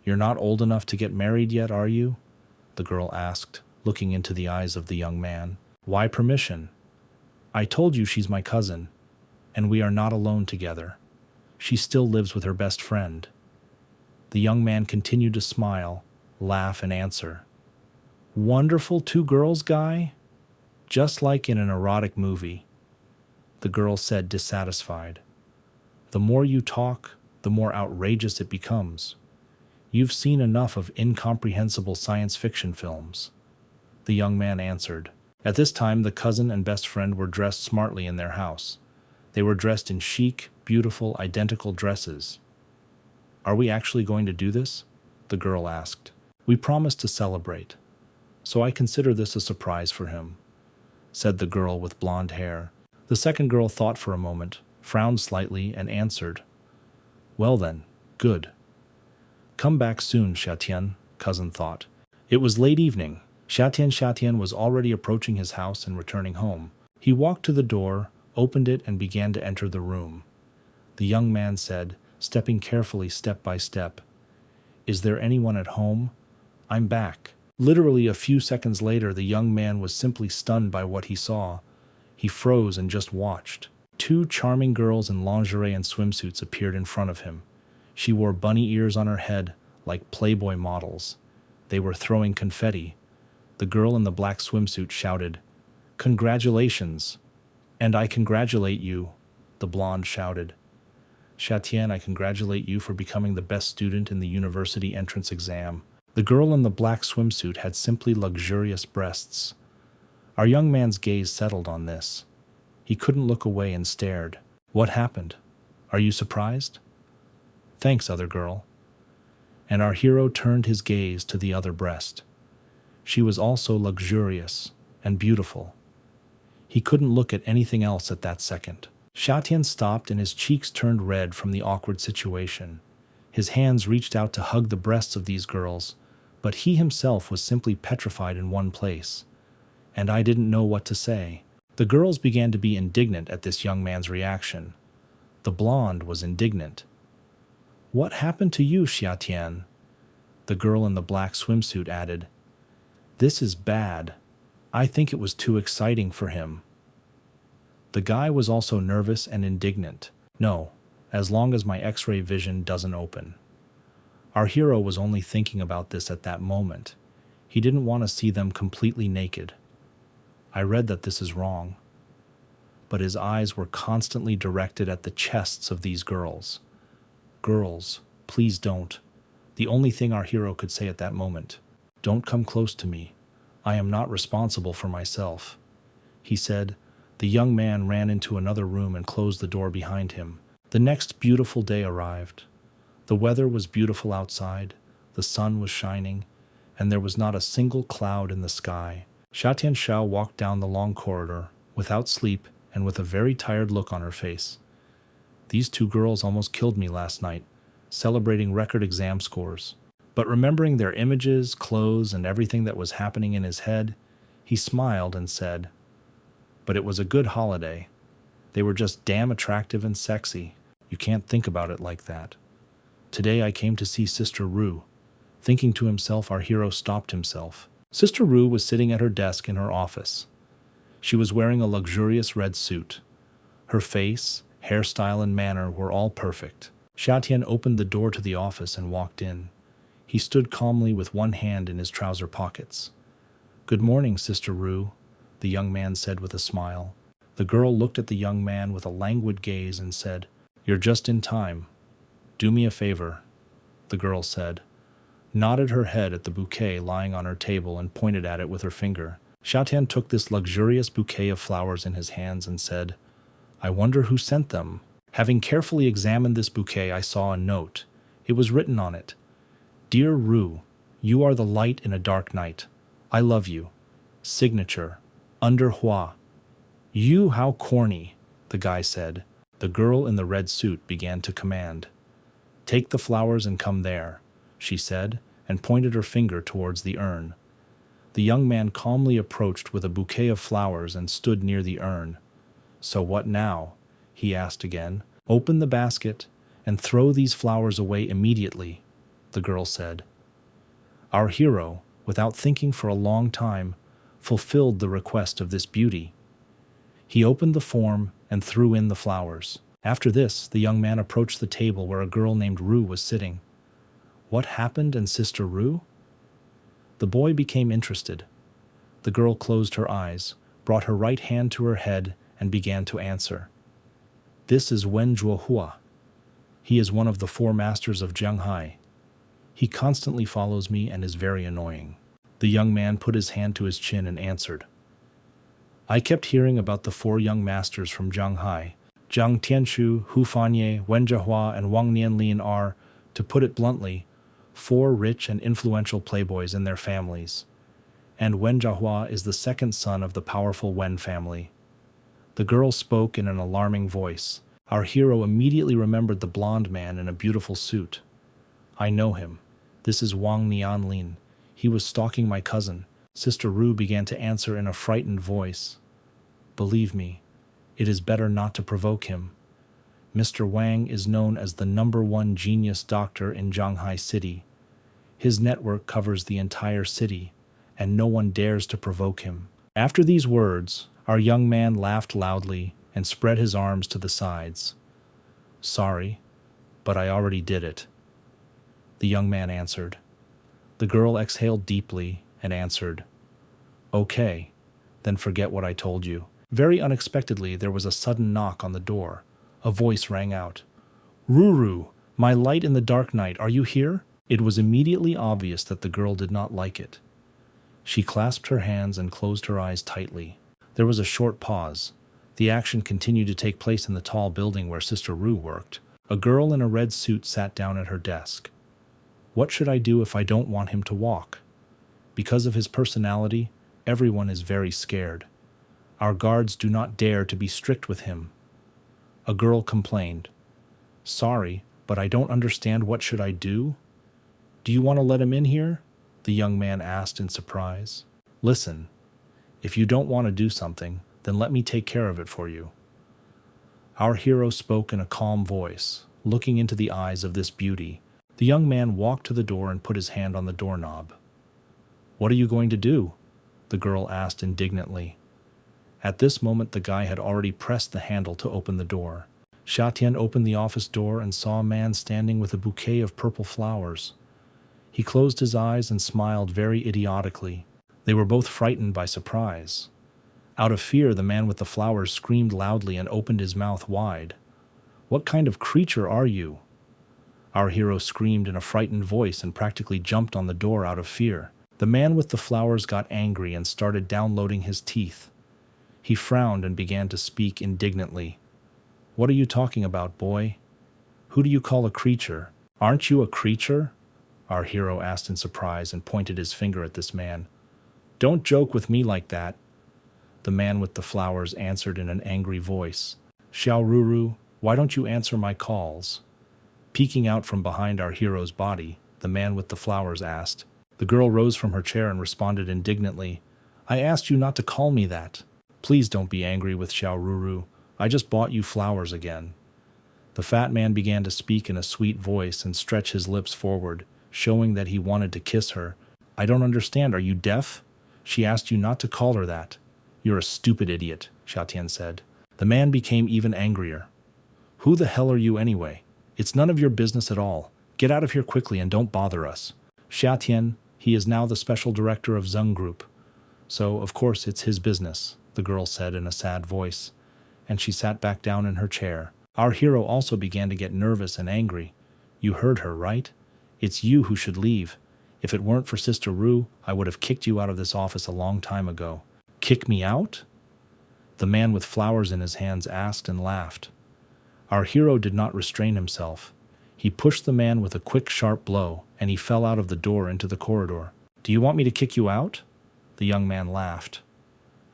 You're not old enough to get married yet, are you?" the girl asked, looking into the eyes of the young man. "Why permission? I told you she's my cousin, and we are not alone together. She still lives with her best friend." The young man continued to smile, laugh, and answer, "Wonderful two girls guy? Just like in an erotic movie." The girl said, dissatisfied, "The more you talk, the more outrageous it becomes. You've seen enough of incomprehensible science fiction films." The young man answered. At this time, the cousin and best friend were dressed smartly in their house. They were dressed in chic, beautiful, identical dresses. "Are we actually going to do this?" the girl asked. "We promised to celebrate, so I consider this a surprise for him," said the girl with blonde hair. The second girl thought for a moment, frowned slightly, and answered, "Well then, good. Come back soon, Xiatian," cousin thought. It was late evening. Xiatian was already approaching his house and returning home. He walked to the door, opened it, and began to enter the room. The young man said, stepping carefully step by step, "Is there anyone at home? I'm back." Literally a few seconds later, the young man was simply stunned by what he saw. He froze and just watched. Two charming girls in lingerie and swimsuits appeared in front of him. She wore bunny ears on her head, like Playboy models. They were throwing confetti. The girl in the black swimsuit shouted, "Congratulations!" "And I congratulate you," the blonde shouted. "Xiatian, I congratulate you for becoming the best student in the university entrance exam." The girl in the black swimsuit had simply luxurious breasts. Our young man's gaze settled on this. He couldn't look away and stared. "What happened? Are you surprised?" "Thanks, other girl." And our hero turned his gaze to the other breast. She was also luxurious and beautiful. He couldn't look at anything else at that second. Xiatian stopped and his cheeks turned red from the awkward situation. His hands reached out to hug the breasts of these girls, but he himself was simply petrified in one place. And I didn't know what to say. The girls began to be indignant at this young man's reaction. The blonde was indignant. "What happened to you, Xiatian?" The girl in the black swimsuit added, "This is bad. I think it was too exciting for him." The guy was also nervous and indignant. "No, as long as my X-ray vision doesn't open." Our hero was only thinking about this at that moment. He didn't want to see them completely naked. I read that this is wrong. But his eyes were constantly directed at the chests of these girls. "Girls, please don't." The only thing our hero could say at that moment. "Don't come close to me. I am not responsible for myself," he said. The young man ran into another room and closed the door behind him. The next beautiful day arrived. The weather was beautiful outside, the sun was shining, and there was not a single cloud in the sky. Xiatian Shao walked down the long corridor, without sleep and with a very tired look on her face. "These two girls almost killed me last night, celebrating record exam scores." But remembering their images, clothes, and everything that was happening in his head, he smiled and said, "But it was a good holiday. They were just damn attractive and sexy. You can't think about it like that. Today I came to see Sister Ru." Thinking to himself, our hero stopped himself. Sister Ru was sitting at her desk in her office. She was wearing a luxurious red suit. Her face, Hairstyle and manner were all perfect. Xiaotian opened the door to the office and walked in. He stood calmly with one hand in his trouser pockets. "Good morning, Sister Ru," the young man said with a smile. The girl looked at the young man with a languid gaze and said, "You're just in time. Do me a favor," the girl said, nodded her head at the bouquet lying on her table and pointed at it with her finger. Xiaotian took this luxurious bouquet of flowers in his hands and said, "I wonder who sent them." Having carefully examined this bouquet, I saw a note. It was written on it, "Dear Ru, you are the light in a dark night. I love you. Signature, Under Hua." "You, how corny," the guy said. The girl in the red suit began to command. "Take the flowers and come there," she said, and pointed her finger towards the urn. The young man calmly approached with a bouquet of flowers and stood near the urn. "So what now?" he asked again. "Open the basket and throw these flowers away immediately," the girl said. Our hero, without thinking for a long time, fulfilled the request of this beauty. He opened the form and threw in the flowers. After this, the young man approached the table where a girl named Ru was sitting. "What happened in Sister Ru?" The boy became interested. The girl closed her eyes, brought her right hand to her head, and began to answer. "This is Wen Zhuohua. He is one of the 4 masters of Jianghai. He constantly follows me and is very annoying." The young man put his hand to his chin and answered, "I kept hearing about the 4 young masters from Jianghai. Jiang Tianshu, Hu Fanye, Wen Zhuohua, and Wang Nianlin are, to put it bluntly, 4 rich and influential playboys in their families. And Wen Zhuohua is the second son of the powerful Wen family." The girl spoke in an alarming voice. Our hero immediately remembered the blonde man in a beautiful suit. "I know him. This is Wang Nianlin. He was stalking my cousin." Sister Ru began to answer in a frightened voice. "Believe me, it is better not to provoke him. Mr. Wang is known as the #1 genius doctor in Zhanghai City. His network covers the entire city, and no one dares to provoke him." After these words, our young man laughed loudly and spread his arms to the sides. "Sorry, but I already did it," the young man answered. The girl exhaled deeply and answered, "Okay, then forget what I told you." Very unexpectedly, there was a sudden knock on the door. A voice rang out, "Ruru, my light in the dark night, are you here?" It was immediately obvious that the girl did not like it. She clasped her hands and closed her eyes tightly. There was a short pause. The action continued to take place in the tall building where Sister Ru worked. A girl in a red suit sat down at her desk. "What should I do if I don't want him to walk? Because of his personality, everyone is very scared. Our guards do not dare to be strict with him." A girl complained, "Sorry, but I don't understand. What should I do?" "Do you want to let him in here?" the young man asked in surprise. "Listen, if you don't want to do something, then let me take care of it for you." Our hero spoke in a calm voice, looking into the eyes of this beauty. The young man walked to the door and put his hand on the doorknob. "What are you going to do?" the girl asked indignantly. At this moment, the guy had already pressed the handle to open the door. Xiaotian opened the office door and saw a man standing with a bouquet of purple flowers. He closed his eyes and smiled very idiotically. They were both frightened by surprise. Out of fear, the man with the flowers screamed loudly and opened his mouth wide. "What kind of creature are you?" Our hero screamed in a frightened voice and practically jumped on the door out of fear. The man with the flowers got angry and started downloading his teeth. He frowned and began to speak indignantly. "What are you talking about, boy? Who do you call a creature? Aren't you a creature?" Our hero asked in surprise and pointed his finger at this man. "Don't joke with me like that," the man with the flowers answered in an angry voice. "Xiao Ruru, why don't you answer my calls?" Peeking out from behind our hero's body, the man with the flowers asked. The girl rose from her chair and responded indignantly, "I asked you not to call me that. Please don't be angry with Xiao Ruru. I just bought you flowers again." The fat man began to speak in a sweet voice and stretch his lips forward, showing that he wanted to kiss her. "I don't understand. Are you deaf? She asked you not to call her that." "You're a stupid idiot," Xiaotian said. The man became even angrier. Who the hell are you anyway? It's none of your business at all. Get out of here quickly and don't bother us. Xiatian, he is now the special director of Zeng Group. So, of course, it's his business, the girl said in a sad voice, and she sat back down in her chair. Our hero also began to get nervous and angry. You heard her, right? It's you who should leave. If it weren't for Sister Ru, I would have kicked you out of this office a long time ago. Kick me out? The man with flowers in his hands asked and laughed. Our hero did not restrain himself. He pushed the man with a quick, sharp blow, and he fell out of the door into the corridor. Do you want me to kick you out? The young man laughed.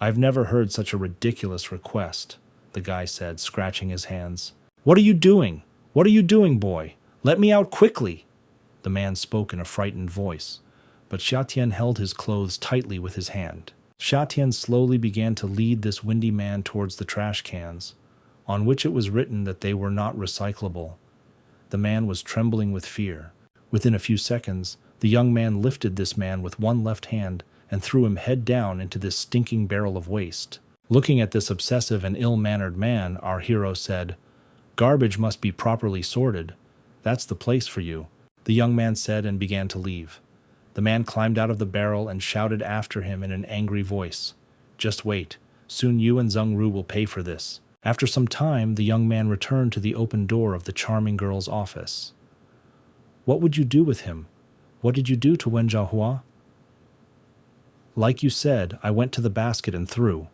I've never heard such a ridiculous request, the guy said, scratching his hands. What are you doing? What are you doing, boy? Let me out quickly! The man spoke in a frightened voice, but Xiatian held his clothes tightly with his hand. Xiatian slowly began to lead this windy man towards the trash cans, on which it was written that they were not recyclable. The man was trembling with fear. Within a few seconds, the young man lifted this man with one left hand and threw him head down into this stinking barrel of waste. Looking at this obsessive and ill-mannered man, our hero said, Garbage must be properly sorted. That's the place for you, the young man said and began to leave. The man climbed out of the barrel and shouted after him in an angry voice, Just wait, soon you and Zeng Ru will pay for this. After some time, the young man returned to the open door of the charming girl's office. What would you do with him? What did you do to Wen Jiahua? Like you said, I went to the basket and threw.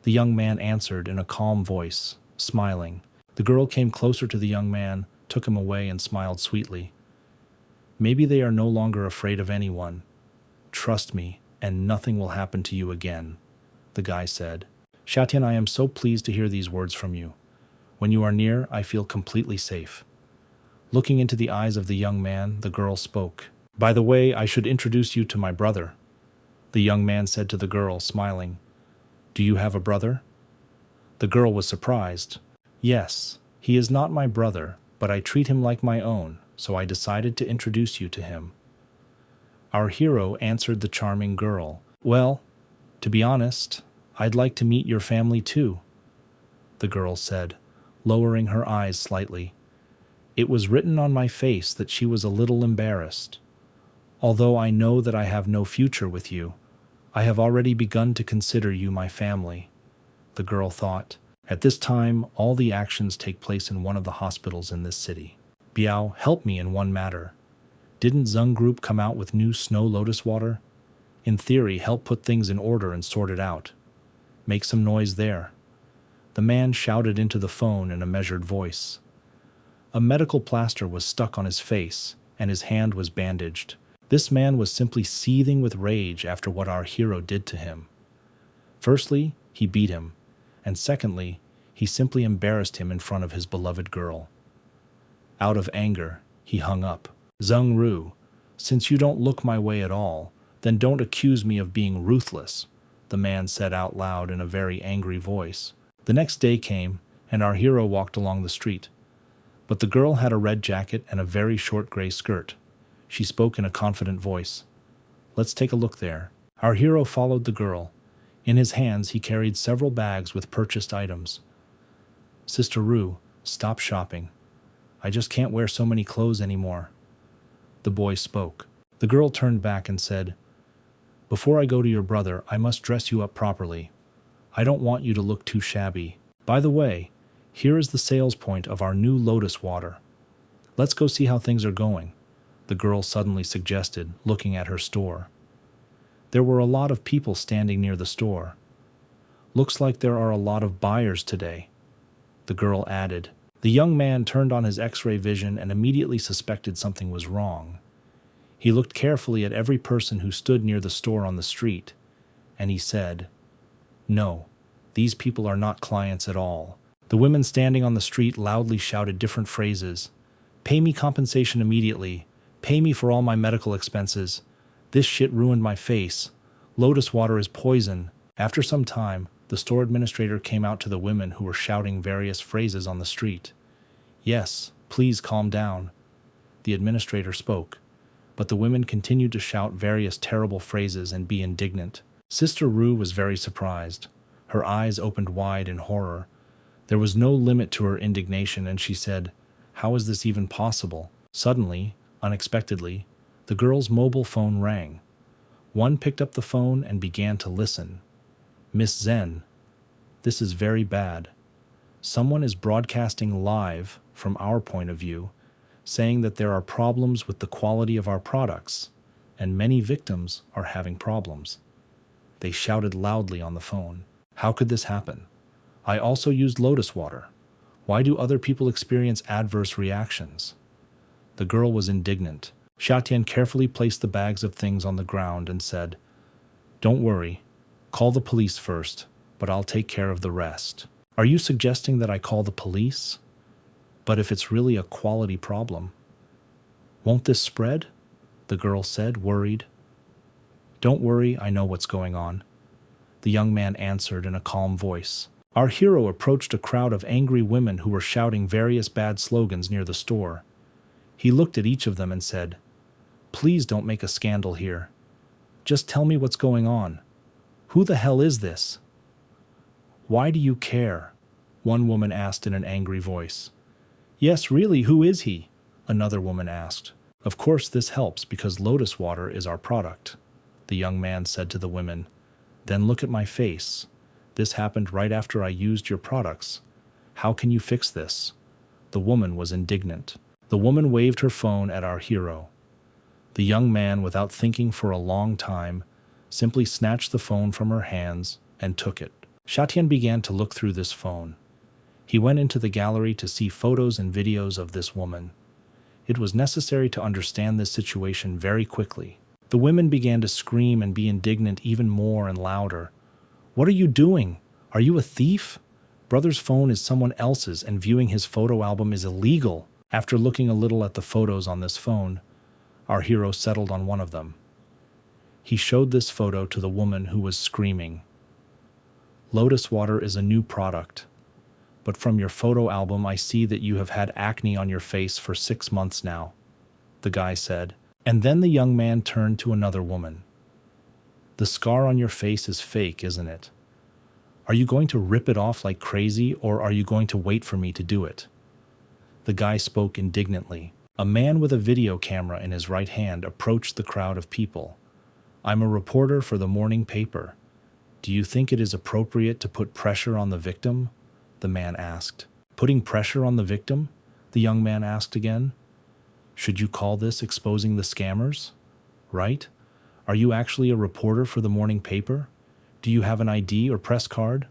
The young man answered in a calm voice, smiling. The girl came closer to the young man, took him away and smiled sweetly. Maybe they are no longer afraid of anyone. Trust me, and nothing will happen to you again, the guy said. Xiatian, I am so pleased to hear these words from you. When you are near, I feel completely safe. Looking into the eyes of the young man, the girl spoke. By the way, I should introduce you to my brother. The young man said to the girl, smiling. Do you have a brother? The girl was surprised. Yes, he is not my brother, but I treat him like my own, so I decided to introduce you to him. Our hero answered the charming girl. Well, to be honest, I'd like to meet your family too, the girl said, lowering her eyes slightly. It was written on my face that she was a little embarrassed. Although I know that I have no future with you, I have already begun to consider you my family, the girl thought. At this time, all the actions take place in one of the hospitals in this city. Biao, help me in one matter. Didn't Zeng Group come out with new snow lotus water? In theory, help put things in order and sort it out. Make some noise there. The man shouted into the phone in a measured voice. A medical plaster was stuck on his face, and his hand was bandaged. This man was simply seething with rage after what our hero did to him. Firstly, he beat him, and secondly, he simply embarrassed him in front of his beloved girl. Out of anger, he hung up. Zeng Ru, since you don't look my way at all, then don't accuse me of being ruthless, the man said out loud in a very angry voice. The next day came, and our hero walked along the street. But the girl had a red jacket and a very short gray skirt. She spoke in a confident voice. Let's take a look there. Our hero followed the girl. In his hands, he carried several bags with purchased items. Sister Ru, stop shopping. I just can't wear so many clothes anymore. The boy spoke. The girl turned back and said, Before I go to your brother, I must dress you up properly. I don't want you to look too shabby. By the way, here is the sales point of our new lotus water. Let's go see how things are going, the girl suddenly suggested, looking at her store. There were a lot of people standing near the store. Looks like there are a lot of buyers today, the girl added. The young man turned on his X-ray vision and immediately suspected something was wrong. He looked carefully at every person who stood near the store on the street, and he said, No, these people are not clients at all. The women standing on the street loudly shouted different phrases. Pay me compensation immediately. Pay me for all my medical expenses. This shit ruined my face. Lotus water is poison. After some time, the store administrator came out to the women who were shouting various phrases on the street. Yes, please calm down. The administrator spoke, but the women continued to shout various terrible phrases and be indignant. Sister Ru was very surprised. Her eyes opened wide in horror. There was no limit to her indignation, and she said, "How is this even possible?" Suddenly, unexpectedly, the girl's mobile phone rang. One picked up the phone and began to listen. "Miss Zen, this is very bad. Someone is broadcasting live from our point of view, saying that there are problems with the quality of our products, and many victims are having problems." They shouted loudly on the phone. "How could this happen? I also used lotus water. Why do other people experience adverse reactions?" The girl was indignant. Xiatian carefully placed the bags of things on the ground and said, "Don't worry. Call the police first, but I'll take care of the rest." "Are you suggesting that I call the police? But if it's really a quality problem, won't this spread?" the girl said, worried. "Don't worry, I know what's going on," the young man answered in a calm voice. Our hero approached a crowd of angry women who were shouting various bad slogans near the store. He looked at each of them and said, "Please don't make a scandal here. Just tell me what's going on. Who the hell is this?" "Why do you care?" one woman asked in an angry voice. "Yes, really, who is he?" another woman asked. "Of course this helps because lotus water is our product," the young man said to the women. "Then look at my face. This happened right after I used your products. How can you fix this?" The woman was indignant. The woman waved her phone at our hero. The young man, without thinking for a long time, simply snatched the phone from her hands and took it. Xiatian began to look through this phone. He went into the gallery to see photos and videos of this woman. It was necessary to understand this situation very quickly. The women began to scream and be indignant even more and louder. "What are you doing? Are you a thief? Brother's phone is someone else's and viewing his photo album is illegal." After looking a little at the photos on this phone, our hero settled on one of them. He showed this photo to the woman who was screaming. "Lotus water is a new product, but from your photo album I see that you have had acne on your face for 6 months now," the guy said. And then the young man turned to another woman. "The scar on your face is fake, isn't it? Are you going to rip it off like crazy, or are you going to wait for me to do it?" The guy spoke indignantly. A man with a video camera in his right hand approached the crowd of people. "I'm a reporter for the morning paper. Do you think it is appropriate to put pressure on the victim?" the man asked. "Putting pressure on the victim?" the young man asked again. "Should you call this exposing the scammers? Right? Are you actually a reporter for the morning paper? Do you have an ID or press card?"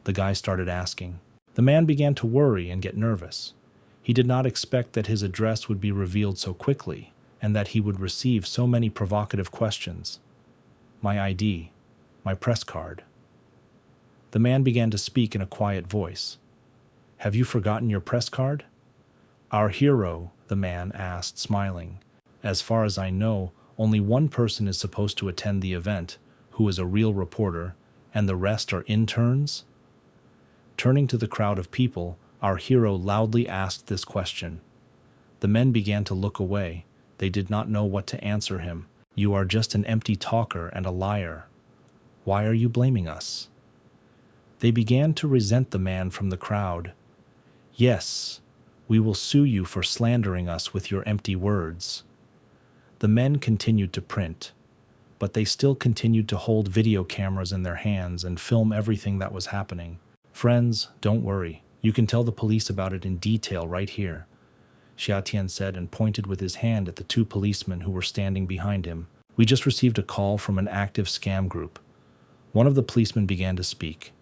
the guy started asking. The man began to worry and get nervous. He did not expect that his address would be revealed so quickly, and that he would receive so many provocative questions. "My ID, my press card." The man began to speak in a quiet voice. "Have you forgotten your press card?" "Our hero," the man asked, smiling. "As far as I know, only one person is supposed to attend the event, who is a real reporter, and the rest are interns?" Turning to the crowd of people, our hero loudly asked this question. The men began to look away. They did not know what to answer him. "You are just an empty talker and a liar. Why are you blaming us?" They began to resent the man from the crowd. "Yes, we will sue you for slandering us with your empty words." The men continued to print, but they still continued to hold video cameras in their hands and film everything that was happening. "Friends, don't worry. You can tell the police about it in detail right here," Xiatian said and pointed with his hand at the 2 policemen who were standing behind him. "We just received a call from an active scam group." One of the policemen began to speak.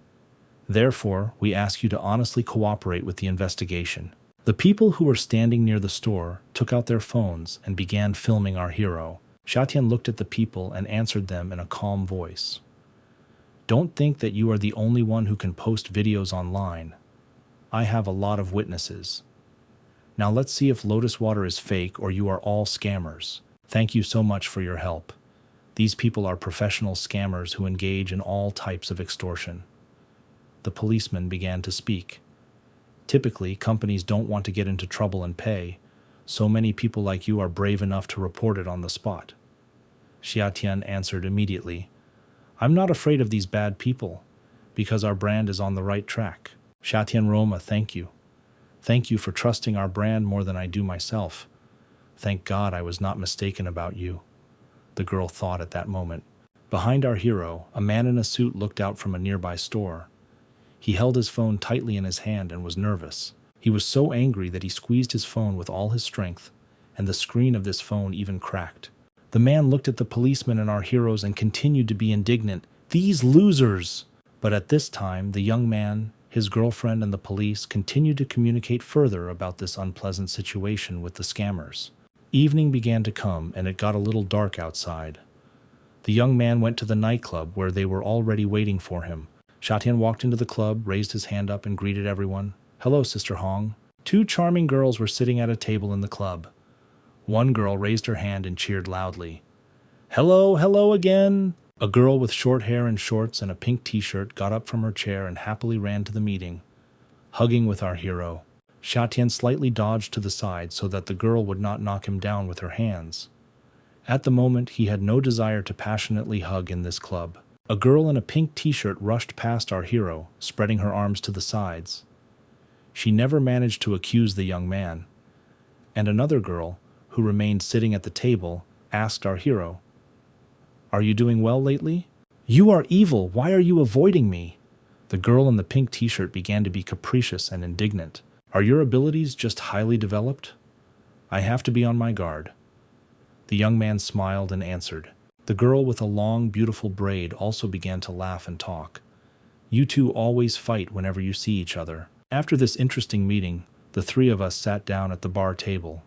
"Therefore, we ask you to honestly cooperate with the investigation." The people who were standing near the store took out their phones and began filming our hero. Xiatian looked at the people and answered them in a calm voice. "Don't think that you are the only one who can post videos online. I have a lot of witnesses. Now let's see if lotus water is fake or you are all scammers. Thank you so much for your help. These people are professional scammers who engage in all types of extortion." The policeman began to speak. "Typically, companies don't want to get into trouble and pay. So many people like you are brave enough to report it on the spot." Xiatian answered immediately, "I'm not afraid of these bad people, because our brand is on the right track." Shatian Roma, thank you. Thank you for trusting our brand more than I do myself. Thank God I was not mistaken about you, the girl thought at that moment. Behind our hero, a man in a suit looked out from a nearby store. He held his phone tightly in his hand and was nervous. He was so angry that he squeezed his phone with all his strength, and the screen of this phone even cracked. The man looked at the policeman and our heroes and continued to be indignant. These losers! But at this time, the young man, his girlfriend, and the police continued to communicate further about this unpleasant situation with the scammers. Evening began to come, and it got a little dark outside. The young man went to the nightclub where they were already waiting for him. Shatian walked into the club, raised his hand up, and greeted everyone. Hello, Sister Hong. Two charming girls were sitting at a table in the club. One girl raised her hand and cheered loudly. Hello, hello again! A girl with short hair and shorts and a pink t-shirt got up from her chair and happily ran to the meeting, hugging with our hero. Shatian slightly dodged to the side so that the girl would not knock him down with her hands. At the moment, he had no desire to passionately hug in this club. A girl in a pink t-shirt rushed past our hero, spreading her arms to the sides. She never managed to accuse the young man. And another girl, who remained sitting at the table, asked our hero, Are you doing well lately? You are evil. Why are you avoiding me? The girl in the pink t-shirt began to be capricious and indignant. Are your abilities just highly developed? I have to be on my guard. The young man smiled and answered. The girl with a long, beautiful braid also began to laugh and talk. You two always fight whenever you see each other. After this interesting meeting, the three of us sat down at the bar table.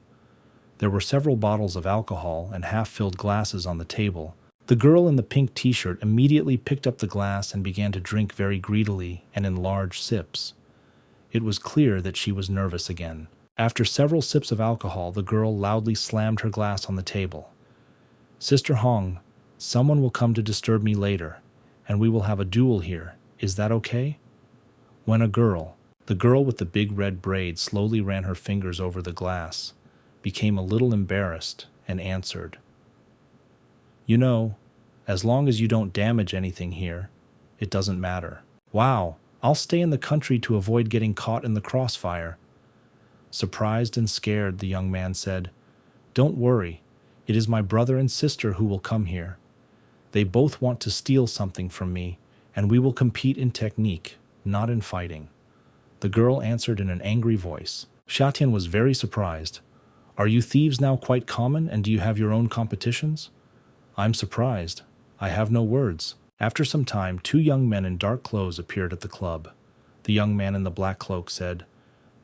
There were several bottles of alcohol and half-filled glasses on the table. The girl in the pink t-shirt immediately picked up the glass and began to drink very greedily and in large sips. It was clear that she was nervous again. After several sips of alcohol, the girl loudly slammed her glass on the table. Sister Hong, someone will come to disturb me later, and we will have a duel here. Is that okay? When the girl with the big red braid slowly ran her fingers over the glass, became a little embarrassed, and answered, You know, as long as you don't damage anything here, it doesn't matter. Wow, I'll stay in the country to avoid getting caught in the crossfire. Surprised and scared, the young man said, Don't worry, it is my brother and sister who will come here. They both want to steal something from me, and we will compete in technique, not in fighting. The girl answered in an angry voice. Shatian was very surprised. Are you thieves now quite common, and do you have your own competitions? I'm surprised. I have no words. After some time, two young men in dark clothes appeared at the club. The young man in the black cloak said,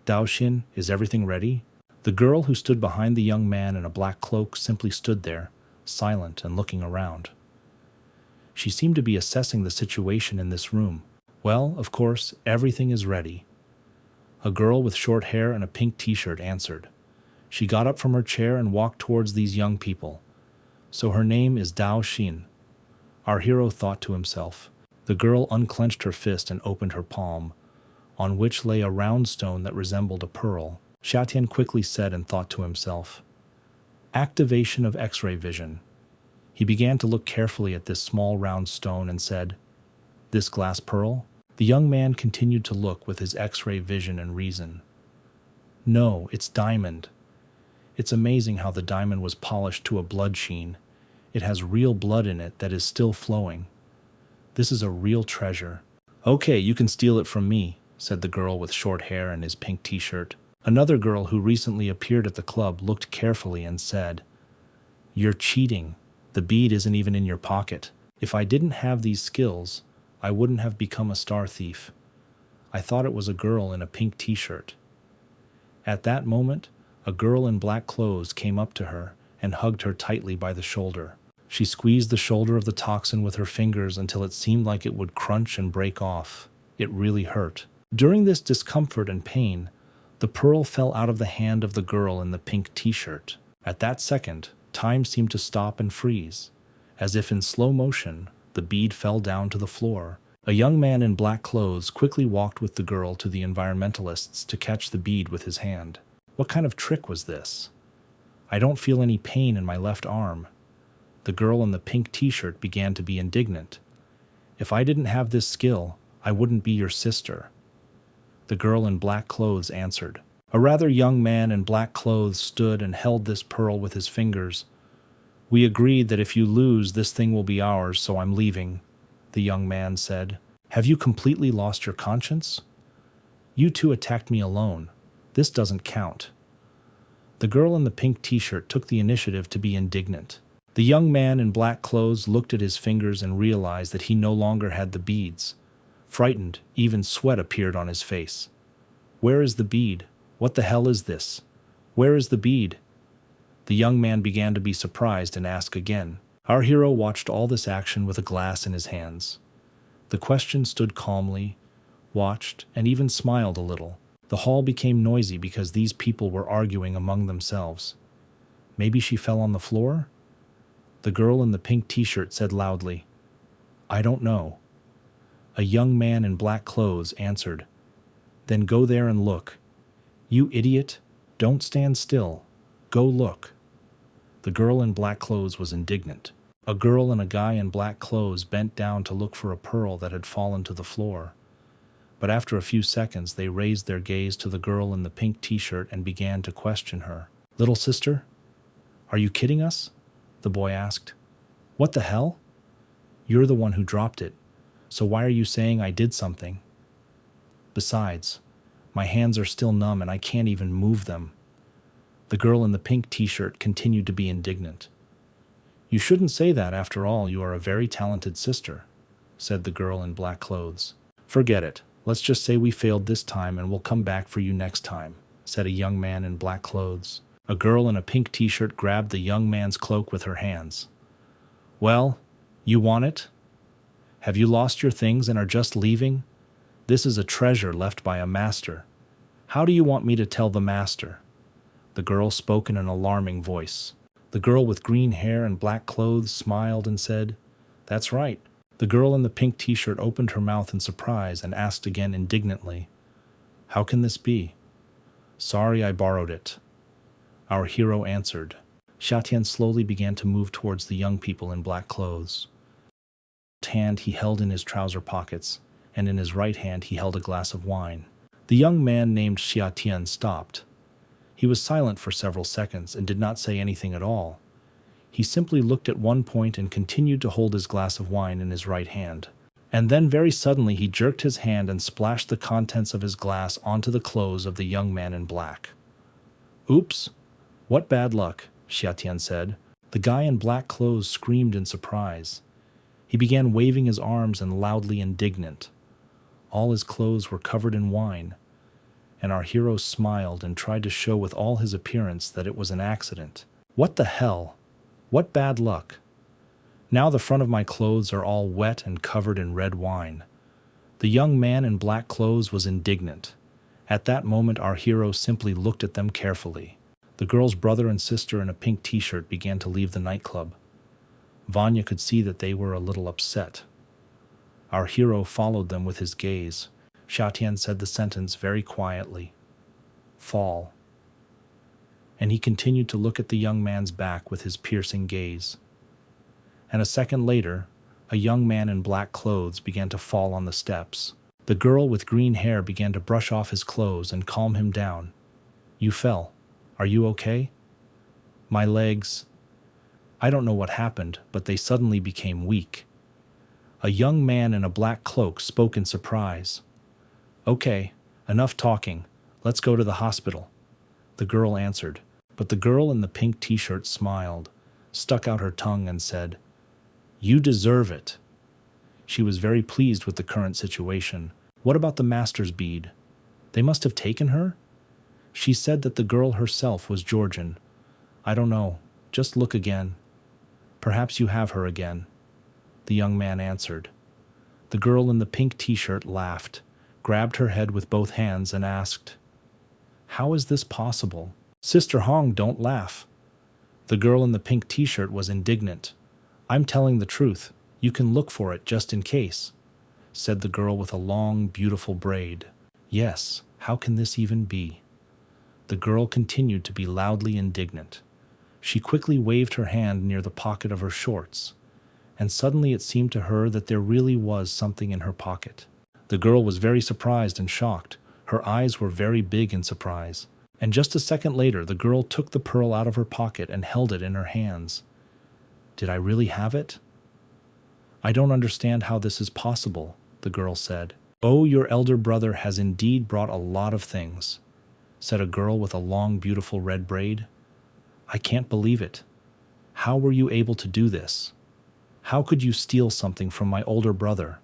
Daoxin, is everything ready? The girl who stood behind the young man in a black cloak simply stood there, silent and looking around. She seemed to be assessing the situation in this room. Well, of course, everything is ready. A girl with short hair and a pink t-shirt answered. She got up from her chair and walked towards these young people. So her name is Daoxin. Our hero thought to himself. The girl unclenched her fist and opened her palm, on which lay a round stone that resembled a pearl. Shatian quickly said and thought to himself, Activation of X-ray vision. He began to look carefully at this small round stone and said, This glass pearl? The young man continued to look with his X-ray vision and reason. No, it's diamond. It's amazing how the diamond was polished to a blood sheen. It has real blood in it that is still flowing. This is a real treasure. Okay, you can steal it from me, said the girl with short hair and his pink t-shirt. Another girl who recently appeared at the club looked carefully and said, You're cheating. The bead isn't even in your pocket. If I didn't have these skills, I wouldn't have become a star thief. I thought it was a girl in a pink t-shirt. At that moment, a girl in black clothes came up to her and hugged her tightly by the shoulder. She squeezed the shoulder of the toxin with her fingers until it seemed like it would crunch and break off. It really hurt. During this discomfort and pain, the pearl fell out of the hand of the girl in the pink t-shirt. At that second, time seemed to stop and freeze. As if in slow motion, the bead fell down to the floor. A young man in black clothes quickly walked with the girl to the environmentalists to catch the bead with his hand. What kind of trick was this? I don't feel any pain in my left arm. The girl in the pink t-shirt began to be indignant. If I didn't have this skill, I wouldn't be your sister. The The girl in black clothes answered. A rather young man in black clothes stood and held this pearl with his fingers. We agreed that if you lose, this thing will be ours, so I'm leaving, the young man said. Have you completely lost your conscience? You two attacked me alone. This doesn't count. The girl in the pink t-shirt took the initiative to be indignant. The young man in black clothes looked at his fingers and realized that he no longer had the beads. Frightened, even sweat appeared on his face. Where is the bead? What the hell is this? Where is the bead? The young man began to be surprised and asked again. Our hero watched all this action with a glass in his hands. The question stood calmly, watched, and even smiled a little. The hall became noisy because these people were arguing among themselves. Maybe she fell on the floor? The girl in the pink t-shirt said loudly, I don't know. A young man in black clothes answered, Then go there and look. You idiot, don't stand still. Go look. The girl in black clothes was indignant. A girl and a guy in black clothes bent down to look for a pearl that had fallen to the floor. But after a few seconds, they raised their gaze to the girl in the pink t-shirt and began to question her. Little sister? Are you kidding us? The boy asked. What the hell? You're the one who dropped it, so why are you saying I did something? Besides, my hands are still numb and I can't even move them. The girl in the pink t-shirt continued to be indignant. You shouldn't say that, after all, you are a very talented sister, said the girl in black clothes. Forget it. Let's just say we failed this time and we'll come back for you next time, said a young man in black clothes. A girl in a pink t-shirt grabbed the young man's cloak with her hands. Well, you want it? Have you lost your things and are just leaving? This is a treasure left by a master. How do you want me to tell the master? The girl spoke in an alarming voice. The girl with green hair and black clothes smiled and said, That's right. The girl in the pink t-shirt opened her mouth in surprise and asked again indignantly, How can this be? Sorry, I borrowed it. Our hero answered. Xiatian slowly began to move towards the young people in black clothes. In his hand he held in his trouser pockets, and in his right hand he held a glass of wine. The young man named Xiatian stopped. He was silent for several seconds and did not say anything at all. He simply looked at one point and continued to hold his glass of wine in his right hand. And then very suddenly he jerked his hand and splashed the contents of his glass onto the clothes of the young man in black. Oops! What bad luck, Xiatian said. The guy in black clothes screamed in surprise. He began waving his arms and loudly indignant. All his clothes were covered in wine, and our hero smiled and tried to show with all his appearance that it was an accident. What the hell? What bad luck? Now the front of my clothes are all wet and covered in red wine. The young man in black clothes was indignant. At that moment our hero simply looked at them carefully. The girl's brother and sister in a pink t-shirt began to leave the nightclub. Vanya could see that they were a little upset. Our hero followed them with his gaze. Xiatian said the sentence very quietly. Fall. And he continued to look at the young man's back with his piercing gaze. And a second later, a young man in black clothes began to fall on the steps. The girl with green hair began to brush off his clothes and calm him down. You fell. Are you okay? My legs. I don't know what happened, but they suddenly became weak. A young man in a black cloak spoke in surprise. Okay, enough talking. Let's go to the hospital. The girl answered, but the girl in the pink t-shirt smiled, stuck out her tongue and said, You deserve it. She was very pleased with the current situation. What about the master's bead? They must have taken her? She said that the girl herself was Georgian. I don't know. Just look again. Perhaps you have her again. The young man answered. The girl in the pink t-shirt laughed, grabbed her head with both hands and asked, How is this possible? Sister Hong, don't laugh. The girl in the pink t-shirt was indignant. I'm telling the truth. You can look for it just in case, said the girl with a long, beautiful braid. Yes, how can this even be? The girl continued to be loudly indignant. She quickly waved her hand near the pocket of her shorts, and suddenly it seemed to her that there really was something in her pocket. The girl was very surprised and shocked. Her eyes were very big in surprise. And just a second later, the girl took the pearl out of her pocket and held it in her hands. Did I really have it? I don't understand how this is possible, the girl said. Oh, your elder brother has indeed brought a lot of things, said a girl with a long, beautiful red braid. I can't believe it. How were you able to do this? How could you steal something from my older brother?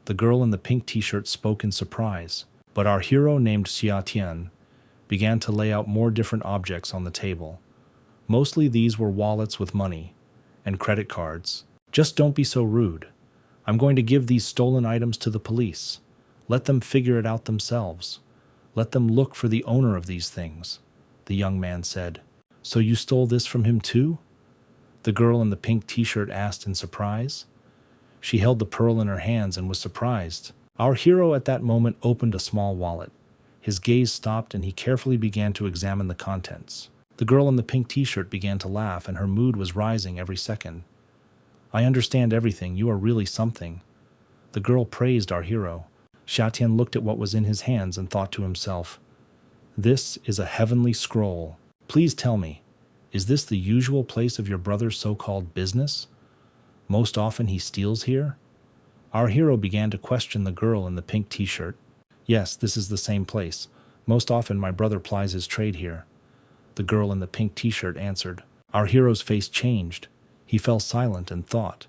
The girl in the pink t-shirt spoke in surprise, but our hero named Xia Tian began to lay out more different objects on the table. Mostly these were wallets with money and credit cards. Just don't be so rude. I'm going to give these stolen items to the police. Let them figure it out themselves. Let them look for the owner of these things, the young man said. So you stole this from him too? The girl in the pink t-shirt asked in surprise. She held the pearl in her hands and was surprised. Our hero at that moment opened a small wallet. His gaze stopped and he carefully began to examine the contents. The girl in the pink t-shirt began to laugh and her mood was rising every second. I understand everything. You are really something. The girl praised our hero. Xia Tian looked at what was in his hands and thought to himself, this is a heavenly scroll. Please tell me, is this the usual place of your brother's so-called business? Most often he steals here? Our hero began to question the girl in the pink t-shirt. Yes, this is the same place. Most often my brother plies his trade here. The girl in the pink t-shirt answered. Our hero's face changed. He fell silent and thought.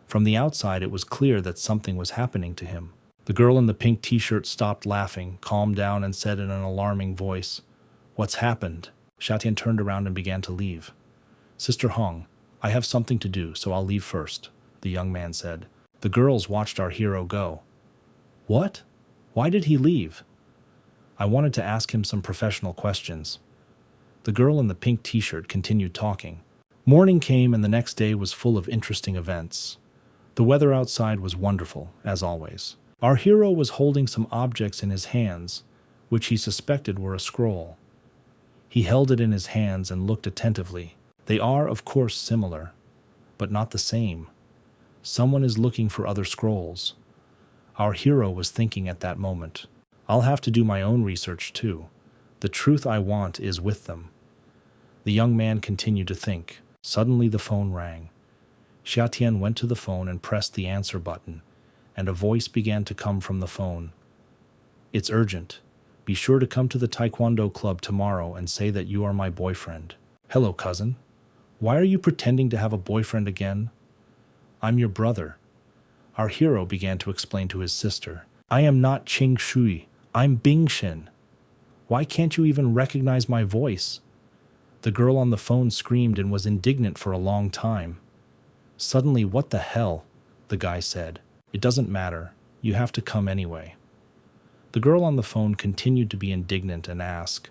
From the outside it was clear that something was happening to him. The girl in the pink t-shirt stopped laughing, calmed down and said in an alarming voice, What's happened? Xia Tian turned around and began to leave. Sister Hong, I have something to do, so I'll leave first, the young man said. The girls watched our hero go. What? Why did he leave? I wanted to ask him some professional questions. The girl in the pink t-shirt continued talking. Morning came and the next day was full of interesting events. The weather outside was wonderful, as always. Our hero was holding some objects in his hands, which he suspected were a scroll. He held it in his hands and looked attentively. They are, of course, similar, but not the same. Someone is looking for other scrolls. Our hero was thinking at that moment, I'll have to do my own research too. The truth I want is with them. The young man continued to think. Suddenly the phone rang. Xia Tian went to the phone and pressed the answer button, and a voice began to come from the phone. It's urgent. Be sure to come to the Taekwondo club tomorrow and say that you are my boyfriend. Hello, cousin. Why are you pretending to have a boyfriend again? I'm your brother. Our hero began to explain to his sister. I am not Qing Shui. I'm Bing Shen. Why can't you even recognize my voice? The girl on the phone screamed and was indignant for a long time. Suddenly, what the hell? The guy said. It doesn't matter. You have to come anyway. The girl on the phone continued to be indignant and asked,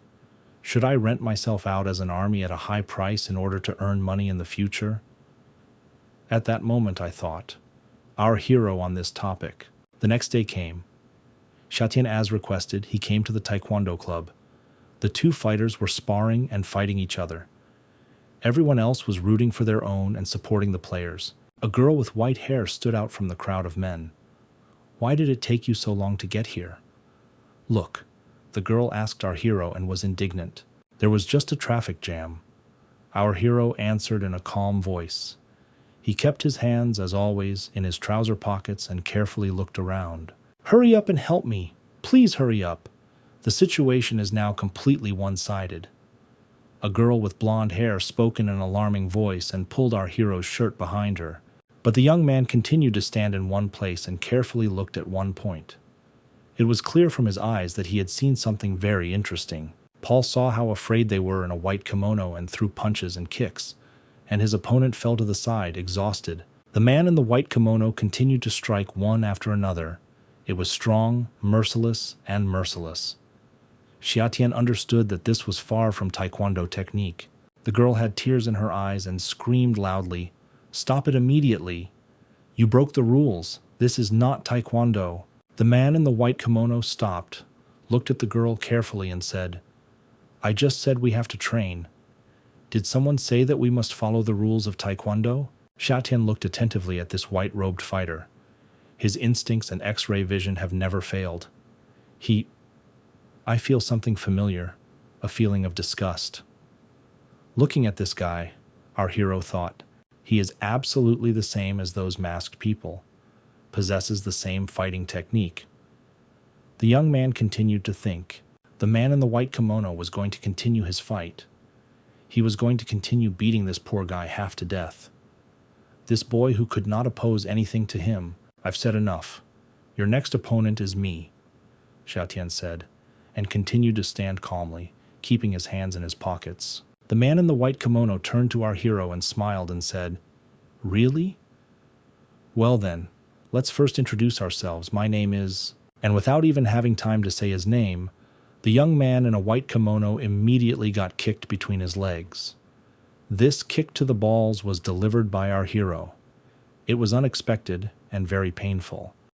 should I rent myself out as an army at a high price in order to earn money in the future? At that moment, I thought, our hero on this topic. The next day came. Xia Tian, as requested, he came to the Taekwondo club. The two fighters were sparring and fighting each other. Everyone else was rooting for their own and supporting the players. A girl with white hair stood out from the crowd of men. Why did it take you so long to get here? Look, the girl asked our hero and was indignant. There was just a traffic jam. Our hero answered in a calm voice. He kept his hands, as always, in his trouser pockets and carefully looked around. Hurry up and help me. Please hurry up. The situation is now completely one-sided. A girl with blonde hair spoke in an alarming voice and pulled our hero's shirt behind her. But the young man continued to stand in one place and carefully looked at one point. It was clear from his eyes that he had seen something very interesting. Paul saw how afraid they were in a white kimono and threw punches and kicks, and his opponent fell to the side, exhausted. The man in the white kimono continued to strike one after another. It was strong, merciless, and merciless. Xia Tian understood that this was far from Taekwondo technique. The girl had tears in her eyes and screamed loudly, Stop it immediately. You broke the rules. This is not Taekwondo. The man in the white kimono stopped, looked at the girl carefully and said, I just said we have to train. Did someone say that we must follow the rules of Taekwondo? Xia Tian looked attentively at this white-robed fighter. His instincts and X-ray vision have never failed. He I feel something familiar, a feeling of disgust. Looking at this guy, our hero thought, he is absolutely the same as those masked people, possesses the same fighting technique. The young man continued to think. The man in the white kimono was going to continue his fight. He was going to continue beating this poor guy half to death. This boy who could not oppose anything to him. I've said enough. Your next opponent is me, Xiaotian said, and continued to stand calmly, keeping his hands in his pockets. The man in the white kimono turned to our hero and smiled and said, "Really? Well then, let's first introduce ourselves. My name is..." And without even having time to say his name, the young man in a white kimono immediately got kicked between his legs. This kick to the balls was delivered by our hero. It was unexpected and very painful.